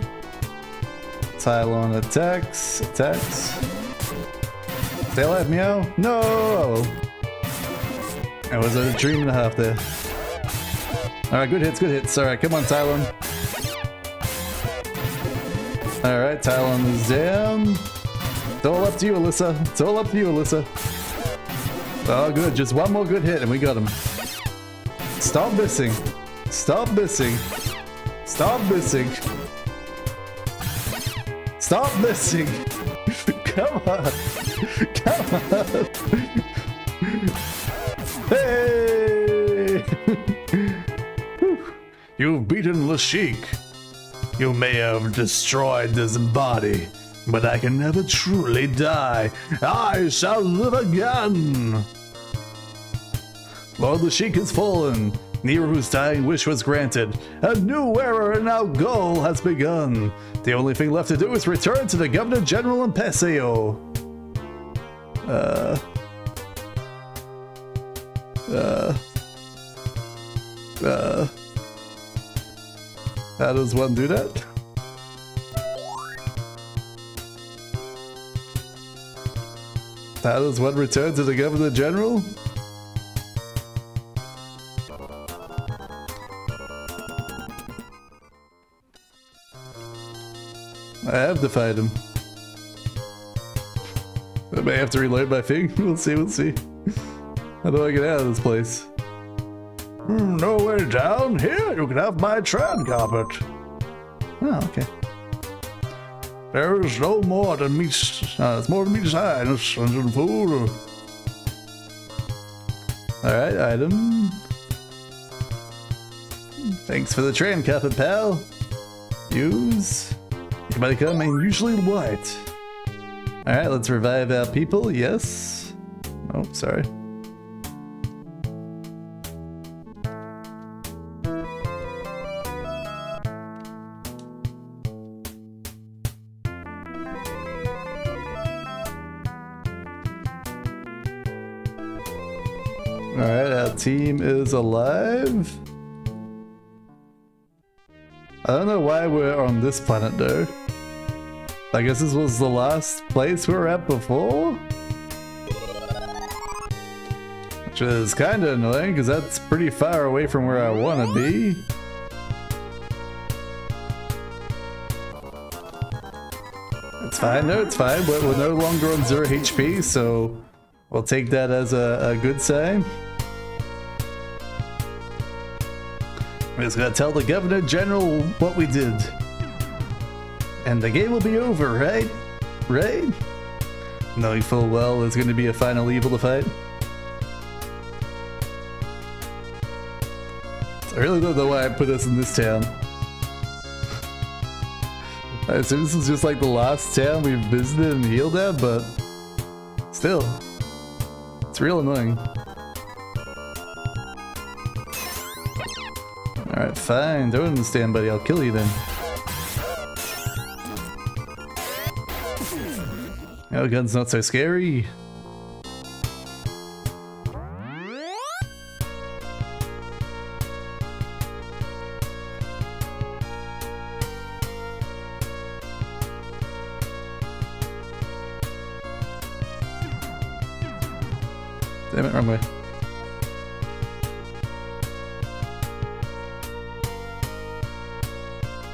Speaker 1: Tylon attacks. Attacks. Stay alive, Meow. No! That was a dream and a half there. Alright, good hits, good hits. Alright, come on, Tylon. Alright, Tylon is down. It's all up to you, Alyssa. It's all up to you, Alyssa. Oh, good. Just one more good hit and we got him. Stop missing. Stop missing. Stop missing. Stop missing. Come on. Come on. Hey!
Speaker 3: You've beaten Lashik. You may have destroyed this body, but I can never truly die. I shall live again.
Speaker 1: Lord Lashik has fallen. Nero's dying wish was granted. A new era and now goal has begun. The only thing left to do is return to the Governor General in Paseo. How does one do that? How does one return to the Governor General? I have to fight him. I may have to reload my thing. We'll see, we'll see. How do I get out of this place?
Speaker 3: No way down here. You can have my trad carpet.
Speaker 1: Oh, okay.
Speaker 3: There is no more than meets. It's more than meets highness and food.
Speaker 1: Alright, item. Thanks for the train, carpet pal. Use. You might come and usually white. Alright, let's revive our people. Yes. Oh, sorry. Alright, our team is alive. I don't know why we're on this planet though. I guess this was the last place we were at before? Which is kinda annoying because that's pretty far away from where I wanna be. It's fine, no, it's fine. We're no longer on 0 HP, so we'll take that as a good sign. We're just gonna tell the Governor General what we did. And the game will be over, right? Right? Knowing full well there's gonna be a final evil to fight. I really don't know why I put us in this town. I assume this is just like the last town we've visited and healed at, but still, it's real annoying. Alright, fine. Don't understand, buddy. I'll kill you then. Oh, gun's not so scary. Damn it, wrong way.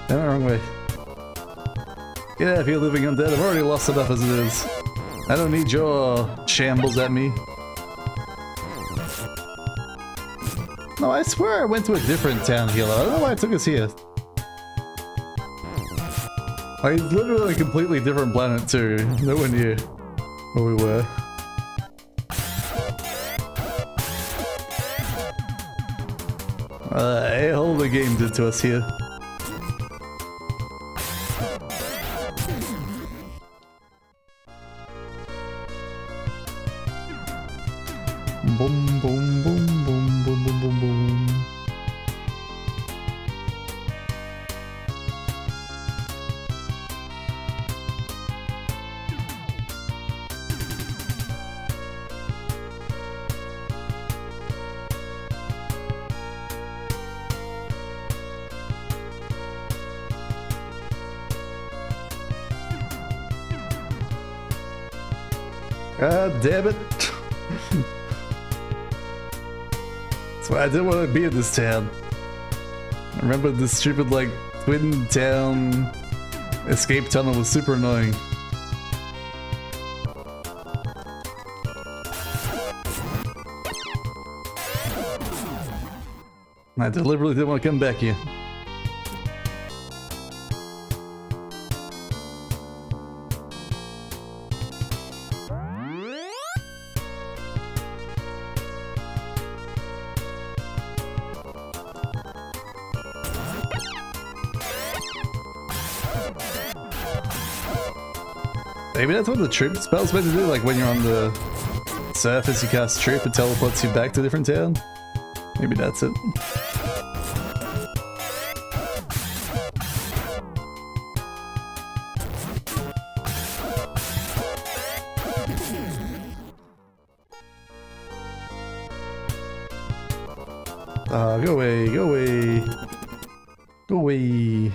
Speaker 1: Damn it, wrong way. Get out of here, living undead. I've already lost enough as it is. I don't need your shambles at me. No, I swear I went to a different town here. I don't know why it took us here. Like, it's literally a completely different planet too. Nowhere near where we were. A-hole the game did to us here. Boom, boom, boom, boom, boom, boom, boom, boom. God damn it. That's why I didn't want to be in this town. I remember this stupid, like, twin town escape tunnel was super annoying. I deliberately didn't want to come back here. Maybe that's what the troop spell's meant to do, like when you're on the surface you cast troop, it teleports you back to a different town. Maybe that's it. Go away, go away. Go away.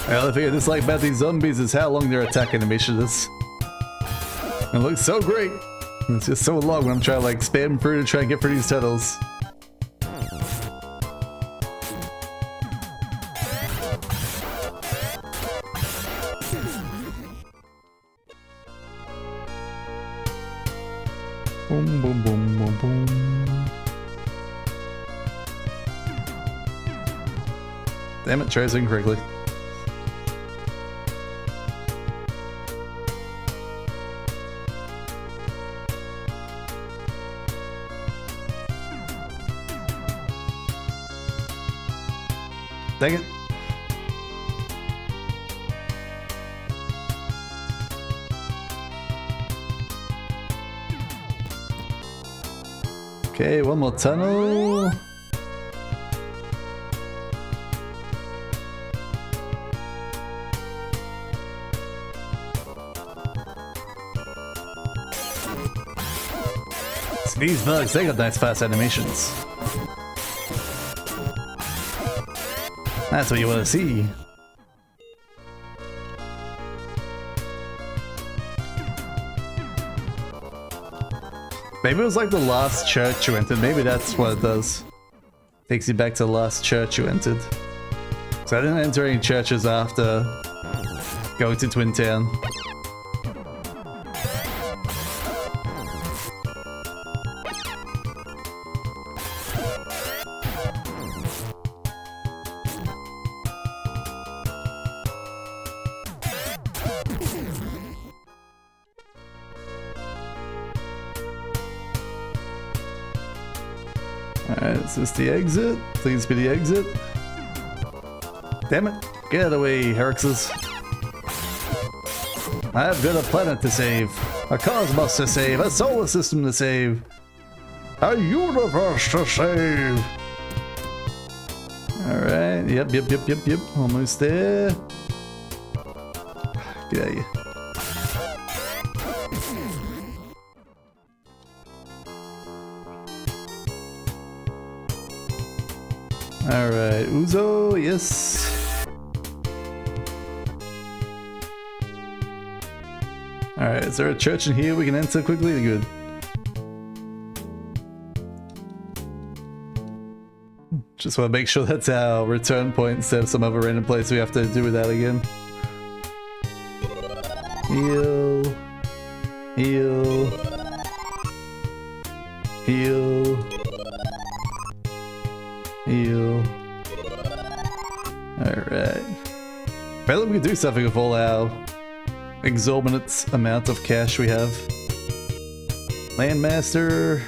Speaker 1: The only thing I dislike about these zombies is how long their attack animation is. It looks so great. It's just so long when I'm trying to like spam through to try and get through these tunnels. Boom, boom, boom, boom, boom. Damn it, tries incorrectly. Dang it. Okay, one more tunnel. So these bugs, they got nice fast animations. That's what you want to see. Maybe it was like the last church you entered. Maybe that's what it does. Takes you back to the last church you entered. So I didn't enter any churches after going to Twin Town. Alright, is this the exit? Please be the exit. Damn it. Get away, Herxes. I've got a planet to save. A cosmos to save. A solar system to save.
Speaker 3: A universe to save.
Speaker 1: Alright, yep. Almost there. Get out of here. Alright, Uzo, yes. Alright, is there a church in here we can enter quickly? Good. Just want to make sure that's our return point instead of some other random place we have to do that again. Heal. Heal. Heal. Heal. Alright. Apparently we can do something with all our exorbitant amount of cash we have. Landmaster.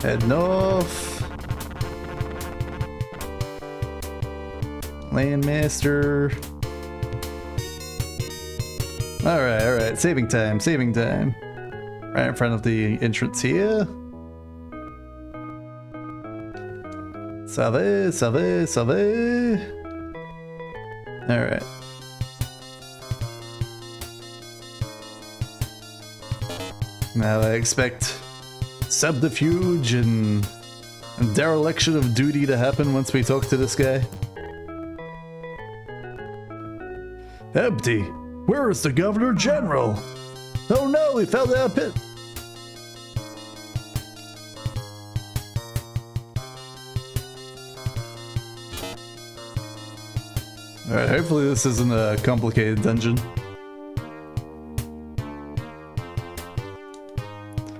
Speaker 1: Head north. Landmaster. Alright. Saving time. Right in front of the entrance here. Save. Alright. Now I expect subterfuge and dereliction of duty to happen once we talk to this guy. Empty.
Speaker 2: Where is the Governor General?
Speaker 1: Oh no, he fell down a pit. Alright, hopefully this isn't a complicated dungeon.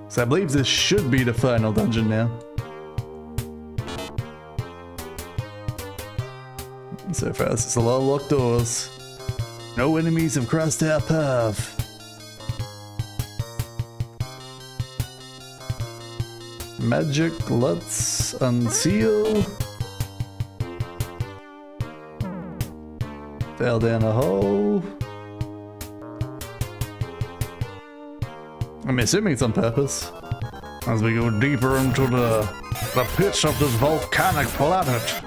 Speaker 1: So I believe this should be the final dungeon now. So far, this is a lot of locked doors. No enemies have crossed our path. Magic, let's unseal. Fell down a hole. I'm assuming it's on purpose.
Speaker 3: As we go deeper into the pits of this volcanic planet.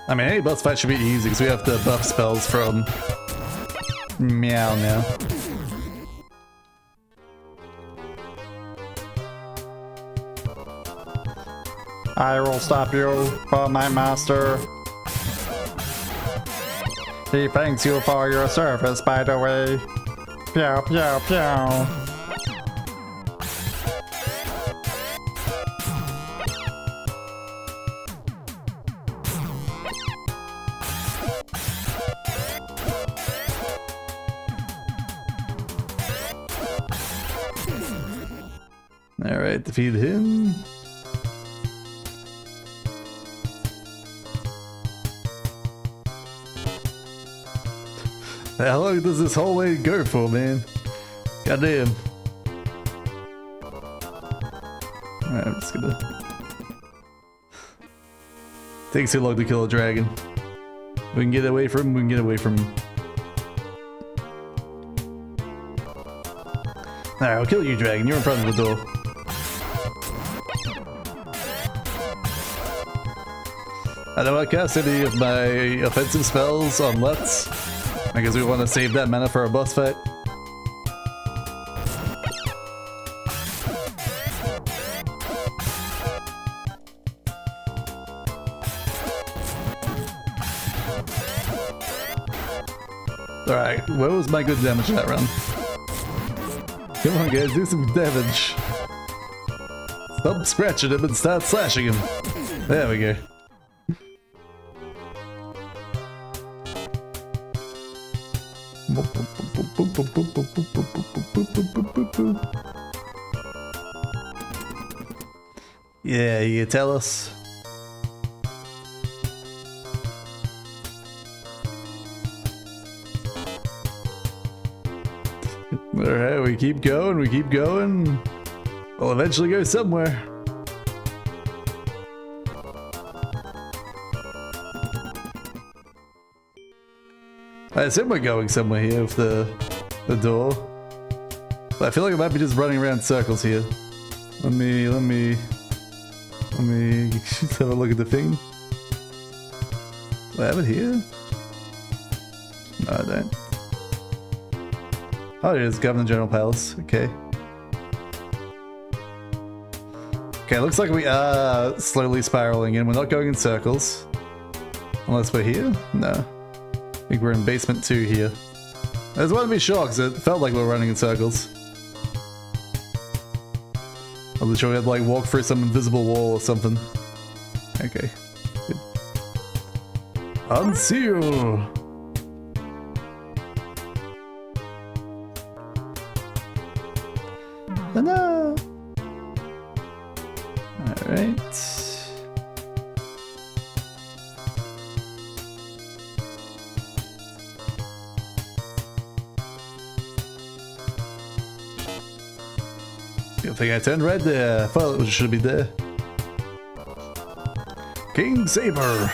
Speaker 1: I mean, any boss fight should be easy because we have the buff spells from Meow now.
Speaker 4: I will stop you for my master. He thanks you for your service, by the way. Pew, pew, pew.
Speaker 1: Alright, defeat him. How long does this hallway go for, man? Goddamn. Alright, I'm just gonna... Takes too long to kill a dragon. We can get away from him, we can get away from him. Alright, I'll kill you, dragon. You're in front of the door. I don't want to cast any of my offensive spells on Let's. Because we want to save that mana for a boss fight. Alright, where was my good damage that round? Come on guys, do some damage. Stop scratching him and start slashing him. There we go. Yeah, you tell us. Alright, we keep going, we keep going. We'll eventually go somewhere. I assume we're going somewhere here with the door. But I feel like I might be just running around in circles here. Let me just have a look at the thing. Do I have it here? No, I don't. Oh, it is Governor General Palace. Okay. Okay, looks like we are slowly spiraling in. We're not going in circles. Unless we're here? No. I think we're in basement 2 here. I just want to be sure because it felt like we were running in circles. I was sure we had to like walk through some invisible wall or something. Okay. Good. Unseal! No! Alright. I think I turned red there. I thought it should be there. King Saber.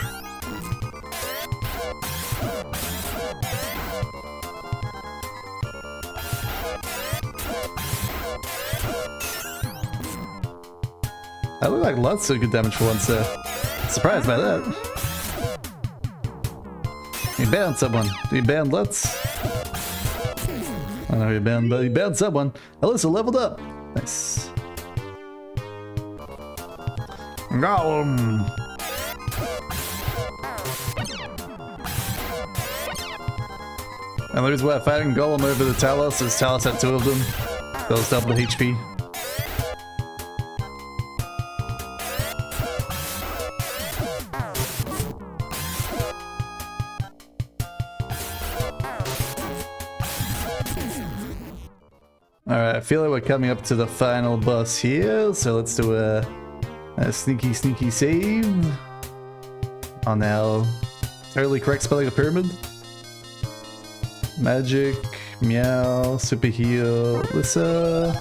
Speaker 1: That looked like lots of good damage for once there. Surprised by that. He banned someone. Did he ban Lutz? I don't know who he banned, but he banned someone. Alyssa leveled up. Nice.
Speaker 3: Golem.
Speaker 1: And the reason why I'm fighting Golem over the Talos is Talos had 2 of them. Those double HP. Alright, I feel like we're coming up to the final boss here, so let's do a sneaky save. On now. Totally correct spelling of pyramid. Magic, meow, super heal, Lissa.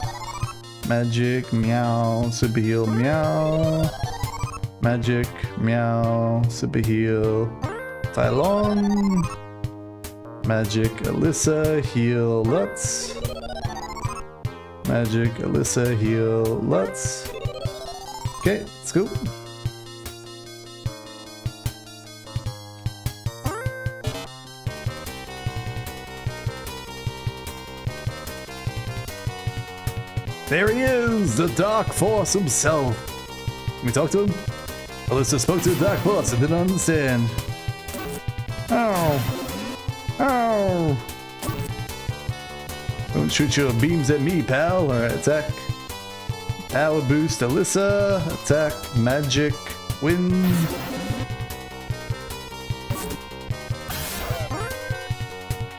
Speaker 1: Magic, meow, super heal, meow. Magic, meow, super heal, Tylon. Magic, Alyssa, heal, Lutz. Magic, Alyssa, heal, Lutz. Okay, let's go. There he is, the Dark Force himself. Can we talk to him? Alyssa spoke to the Dark Force and didn't understand. Ow. Ow. Don't shoot your beams at me, pal. Alright, attack. Power boost, Alyssa. Attack, magic, wind.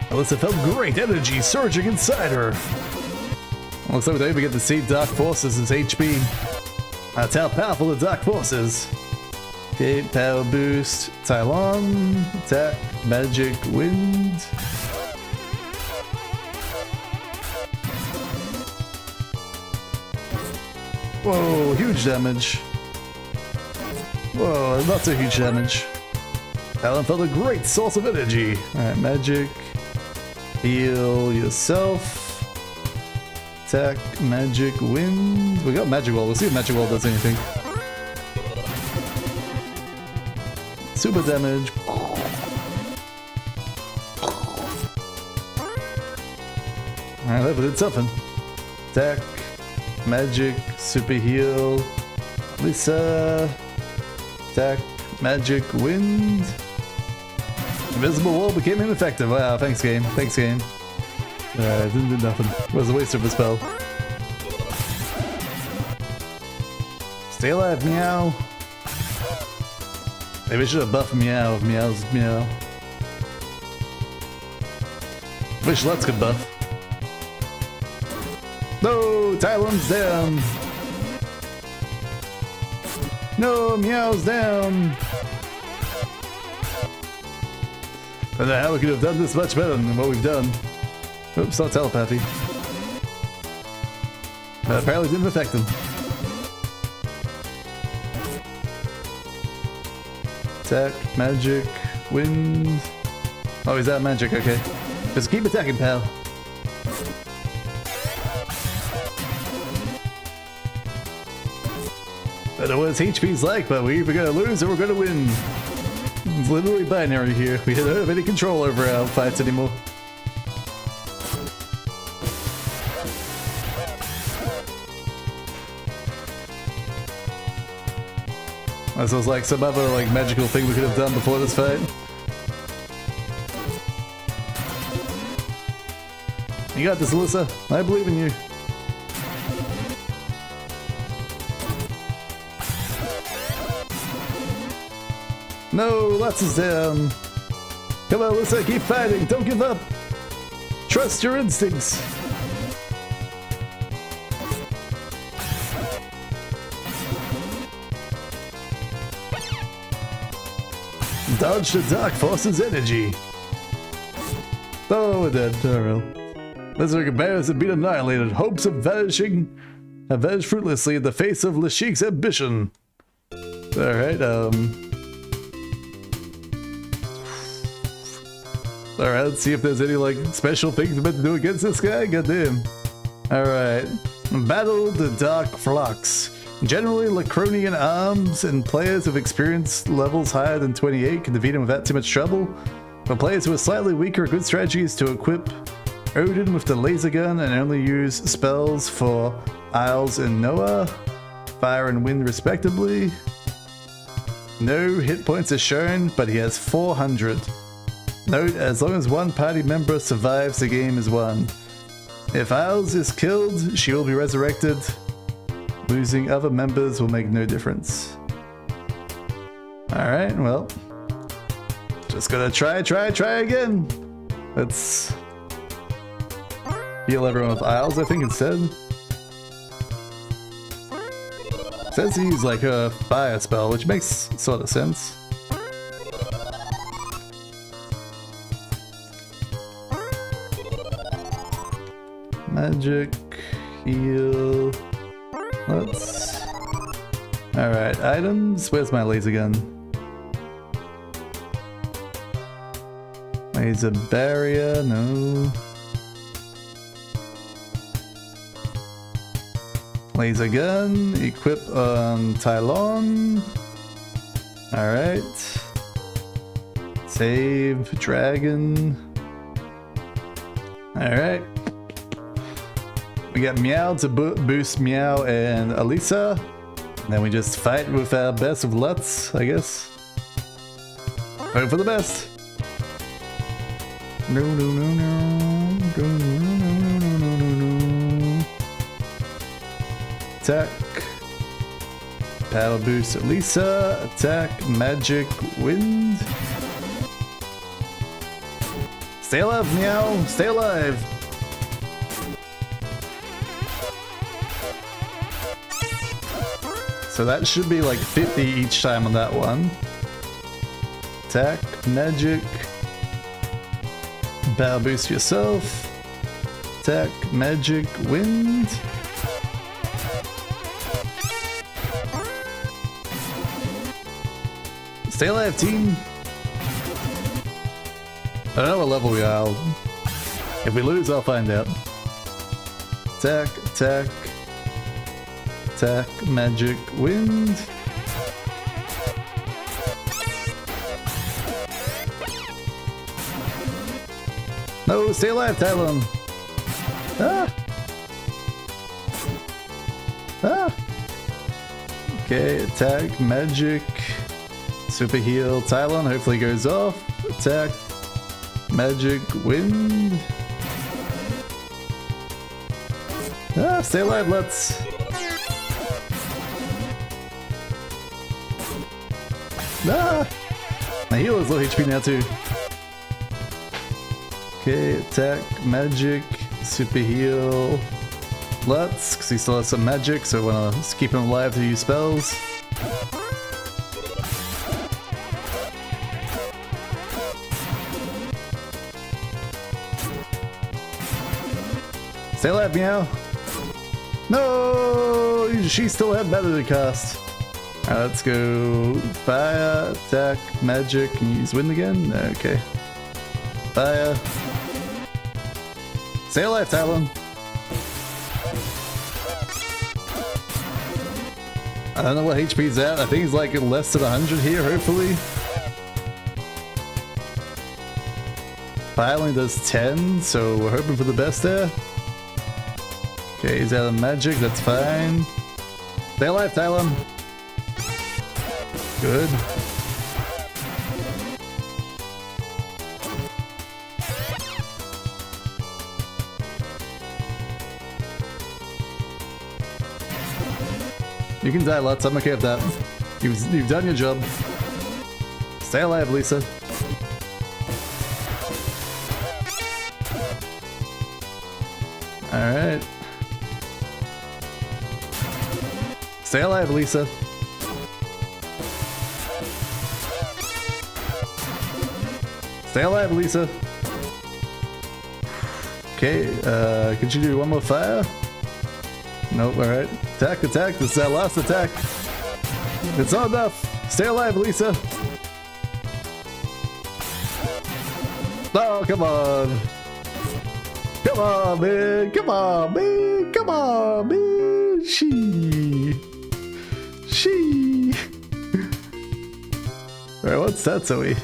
Speaker 1: Alyssa felt great energy surging inside her. Looks like we don't even get to see Dark Forces as HP. That's how powerful the Dark Force is. Okay, power boost, Tylon, attack, magic, wind. Whoa, huge damage. Whoa, not so huge damage. Talon felt a great source of energy. Alright, magic. Heal yourself. Attack, magic, wind. We got magic wall. Let's see if magic wall does anything. Super damage. Alright, that did something. Attack, magic, super heal. Lisa. Attack, magic, wind. Invisible wall became ineffective. Wow, thanks game. Thanks game. Alright, didn't do nothing. It was a waste of a spell. Stay alive, meow. Maybe I should have buffed meow if meow's meow. Wish Lutz could buff. No, Tylon's down. No, meow's down. I don't know how we could have done this much better than what we've done. Oops, not telepathy. Apparently didn't affect him. Attack, magic, wind. Oh, he's out of magic, okay. Just keep attacking, pal. I don't know what his HP's like, but we're either gonna lose or we're gonna win. It's literally binary here. We don't have any control over our fights anymore. This was like some other like magical thing we could have done before this fight. You got this, Alyssa. I believe in you. No, Lutz is down. Come on, Alyssa, keep fighting. Don't give up. Trust your instincts. Dodge the Dark Force's energy. Oh, we're dead. Oh well. Lizard bears have been annihilated. Hopes of vanishing have vanished fruitlessly in the face of Lashik's ambition. Alright, Alright, let's see if there's any like special things we're meant to do against this guy. Goddamn. Alright. Battle the Dark Flux. Generally, Lacronian arms and players with experience levels higher than 28 can defeat him without too much trouble. But players who are slightly weaker, a good strategy is to equip Odin with the laser gun and only use spells for Isles and Noah, fire and wind respectively. No hit points are shown, but he has 400. Note, as long as one party member survives, the game is won. If Isles is killed, she will be resurrected. Losing other members will make no difference. Alright, well. Just gotta try again. Let's heal everyone with Isles, I think, instead. It says he used like a fire spell, which makes sort of sense. Magic, heal. Let's. Alright, items. Where's my laser gun? Laser barrier, no. Laser gun, equip on Tylon. Alright. Save dragon. Alright. We got Meow to boost Meow and Alisa. And then we just fight with our best of Lutz, I guess. Hope for the best. No, no, no, no. No, no, no, no, no, no, no. Attack. Power boost Alisa. Attack. Magic wind. Stay alive, Meow. Stay alive. So that should be like 50 each time on that one. Attack, magic. Power boost yourself. Attack, magic, wind. Stay alive, team. I don't know what level we are. If we lose, I'll find out. Attack, attack. Attack, magic, wind. No, stay alive, Tylon. Ah! Ah! Okay, attack, magic, super heal. Tylon hopefully goes off. Attack, magic, wind. Ah, stay alive, let's. Ah! My heal is low HP now too. Okay, attack, magic, super heal. Lutz, because he still has some magic, so I want to keep him alive to use spells. Stay alive, Meow. No! She still had better to cast. Alright, let's go fire, attack, magic. Can you use wind again? Okay. Fire. Stay alive, Tylon. I don't know what HP's at. I think he's like less than 100 here, hopefully. Fire only does 10, so we're hoping for the best there. Okay, he's out of magic, that's fine. Stay alive, Tylon. Good. You can die, Lutz. I'm okay with that. You've done your job. Stay alive, Lisa. Alright. Stay alive, Lisa. Stay alive, Lisa. Okay, could you do one more fire? Nope, alright. Attack, attack. This is our last attack. It's not enough. Stay alive, Lisa. Oh, come on. Come on, man. Come on, man. Come on, man. She. Alright, what's that, Zoe?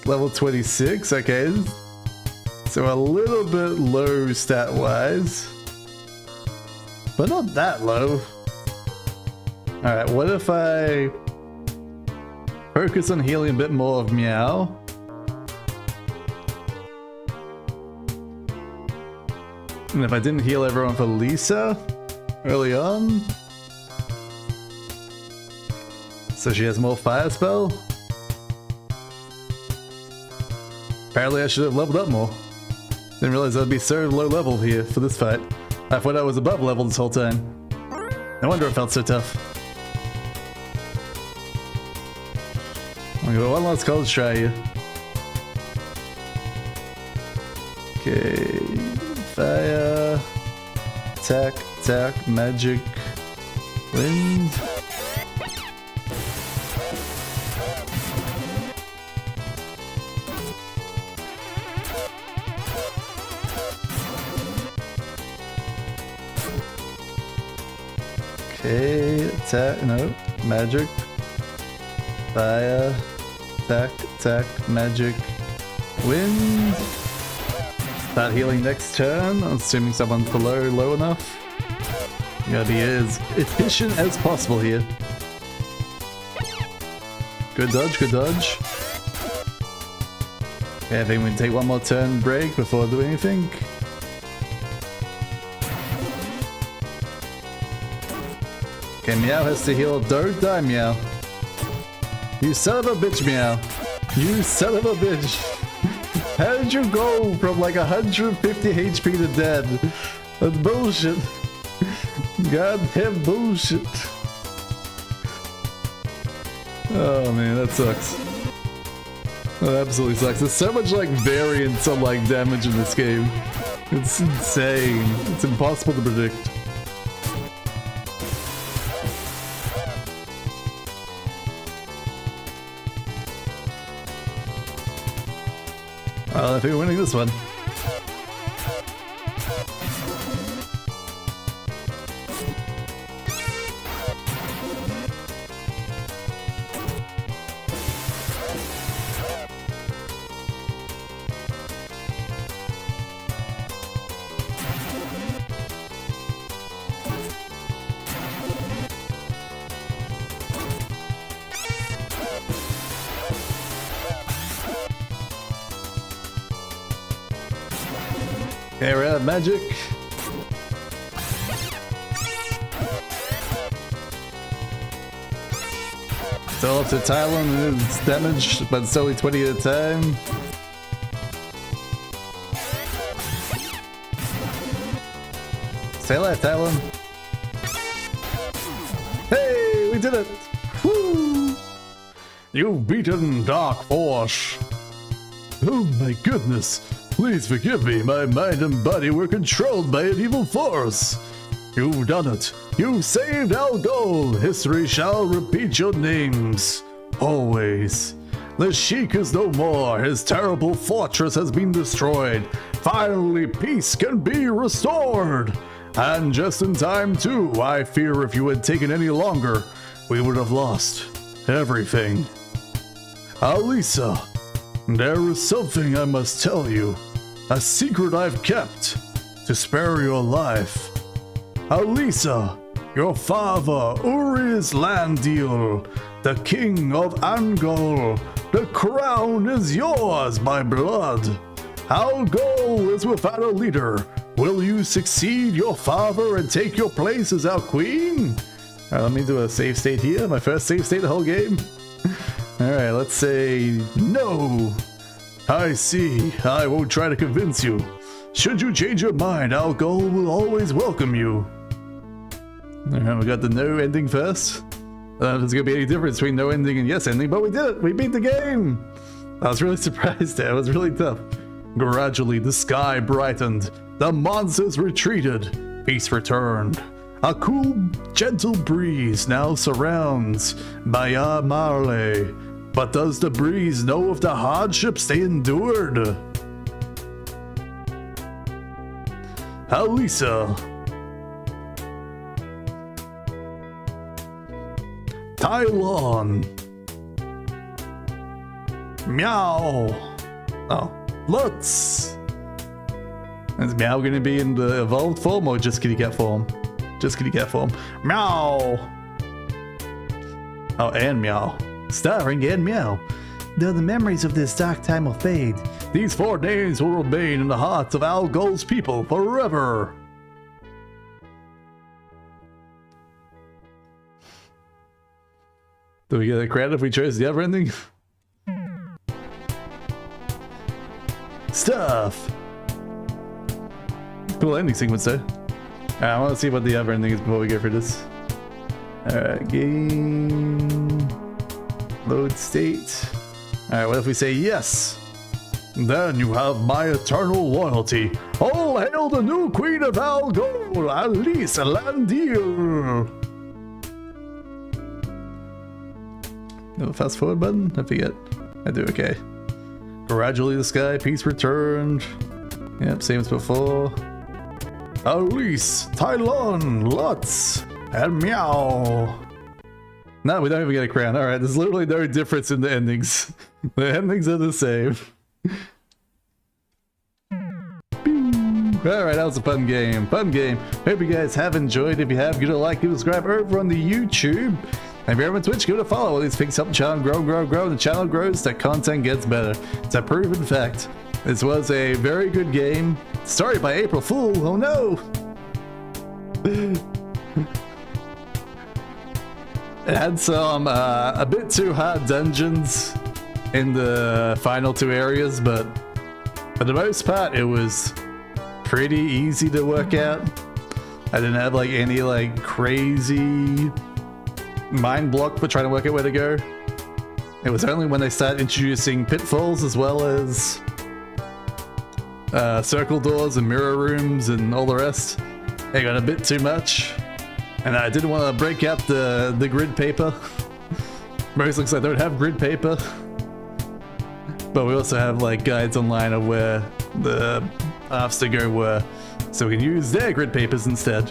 Speaker 1: Level 26, okay. So a little bit low stat-wise. But not that low. Alright, what if I focus on healing a bit more of Meow. And if I didn't heal everyone for Lisa early on, so she has more fire spell. Apparently I should have leveled up more. Didn't realize I'd be so low level here for this fight. I thought I was above level this whole time. No wonder it felt so tough. I'm gonna go one last college try here. Okay. Fire. Attack, attack, magic. Wind. Okay, attack, no, magic, fire, attack, attack, magic, wind. Start healing next turn, assuming someone's below low enough. You gotta be as efficient as possible here. Good dodge, good dodge. Okay, I think we can take one more turn break before doing anything. Okay, Meow has to heal. Don't die, Meow. You son of a bitch, Meow. You son of a bitch. How did you go from like 150 HP to dead? That's bullshit. Goddamn bullshit. Oh man, that sucks. That absolutely sucks. There's so much like variance on like damage in this game. It's insane. It's impossible to predict. Well, I think we're winning this one. Okay, we're out of magic. Still up to Tylon and it's damaged, but it's only 20 at a time. Stay alive, Tylon. Hey, we did it! Woo!
Speaker 3: You've beaten Dark Force.
Speaker 1: Oh my goodness! Please forgive me, my mind and body were controlled by an evil force. You've done it. You've saved our goal. History shall repeat your names. Always. The Sheik is no more. His terrible fortress has been destroyed. Finally, peace can be restored. And just in time, too. I fear if you had taken any longer, we would have lost everything. Alisa. There is something I must tell you. A secret I've kept to spare your life. Alisa, your father, Uri's Landil, the king of Angol. The crown is yours by blood. Our goal is without a leader. Will you succeed your father and take your place as our queen? Let me do a save state here. My first save state the whole game. Alright, let's say no. I see. I won't try to convince you. Should you change your mind, our goal will always welcome you. Alright, we got the no ending first. I don't know if there's gonna be any difference between no ending and yes ending, but we did it! We beat the game! I was really surprised there. It was really tough. Gradually, the sky brightened. The monsters retreated. Peace returned. A cool, gentle breeze now surrounds Baya Marley. But does the breeze know of the hardships they endured? Alisa. Tylon. Meow. Oh, Lutz. Is Meow gonna be in the evolved form or just kitty cat form? Just kitty cat form. Meow. Oh, and Meow.
Speaker 2: Starring and Meow. Though the memories of this dark time will fade,
Speaker 1: These 4 names will remain in the hearts of Al Goal's people forever. Do we get a credit if we chose the other ending? Stuff. Cool ending sequence though. I want to see what the other ending is before we go for this. Alright, game. Load state. Alright, what if we say yes?
Speaker 3: Then you have my eternal loyalty. All hail the new queen of Algol, Alice Landier.
Speaker 1: No fast forward button? I forget. I do, okay. Gradually the sky, peace returned. Yep, same as before.
Speaker 3: Alice, Tylon, Lutz, and Meow.
Speaker 1: No, we don't even get a crown. Alright, there's literally no difference in the endings. The endings are the same. Alright, that was a fun game. Fun game. Hope you guys have enjoyed. If you have, give it a like, give it a subscribe over on the YouTube. And if you're over on Twitch, give it a follow. All these things help the channel grow. The channel grows, the content gets better. It's a proven fact. This was a very good game. Started by April Fool. Oh no! It had some a bit too hard dungeons in the final 2 areas, but for the most part, it was pretty easy to work out. I didn't have like any like crazy mind block for trying to work out where to go. It was only when they started introducing pitfalls as well as circle doors and mirror rooms and all the rest, it got a bit too much. And I didn't want to break out the grid paper. Most looks like I don't have grid paper. But we also have like guides online of where the paths to go were, so we can use their grid papers instead.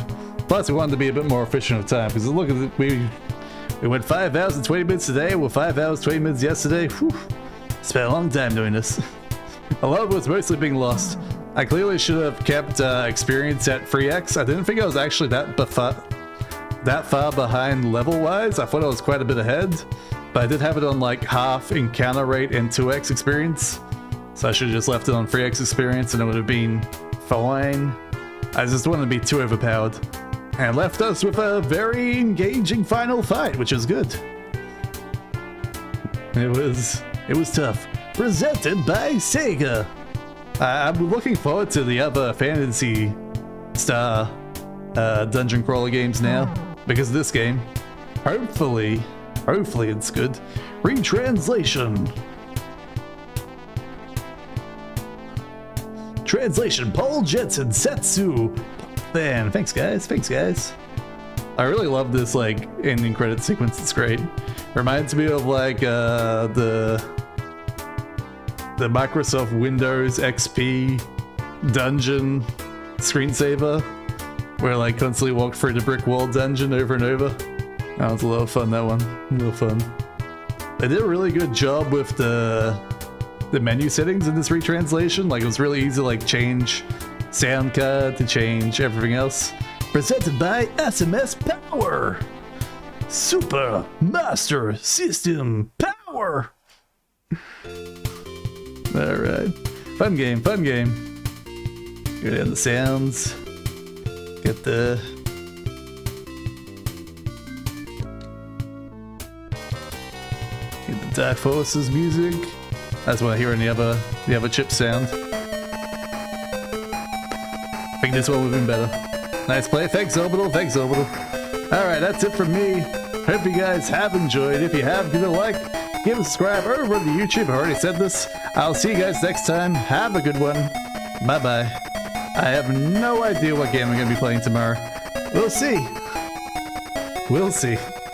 Speaker 1: Plus we wanted to be a bit more efficient of time, because look at it, we went 5 hours and 20 minutes today, well 5 hours 20 minutes yesterday. Whew. Spent a long time doing this. A lot of it was mostly being lost. I clearly should have kept experience at 3x. I didn't think I was actually that far behind level-wise. I thought I was quite a bit ahead, but I did have it on like half encounter rate and 2x experience. So I should have just left it on 3x experience and it would have been fine. I just wanted to be too overpowered. And left us with a very engaging final fight, which is good. It was tough. Presented by Sega. I'm looking forward to the other Phantasy Star dungeon crawler games now, because of this game. Hopefully it's good. Retranslation. Translation, Paul Jetson, Setsu. Man, thanks guys. I really love this like ending credit sequence, it's great. Reminds me of like the Microsoft Windows XP dungeon screensaver, where like constantly walk through the brick wall dungeon over and over. That was a lot of fun, that one. A little fun. They did a really good job with the menu settings in this retranslation. Like it was really easy to like change sound card to change everything else. Presented by SMS Power. Super Master System Power. Alright. Fun game. Go down the sounds. Get the Dark Forces music. That's what I hear in the other chip sound. I think this one would have been better. Nice play. Thanks, Orbital. Alright, that's it from me. Hope you guys have enjoyed. If you have, give it a like, give it a subscribe over on the YouTube. I already said this. I'll see you guys next time. Have a good one. Bye-bye. I have no idea what game I'm going to be playing tomorrow. We'll see.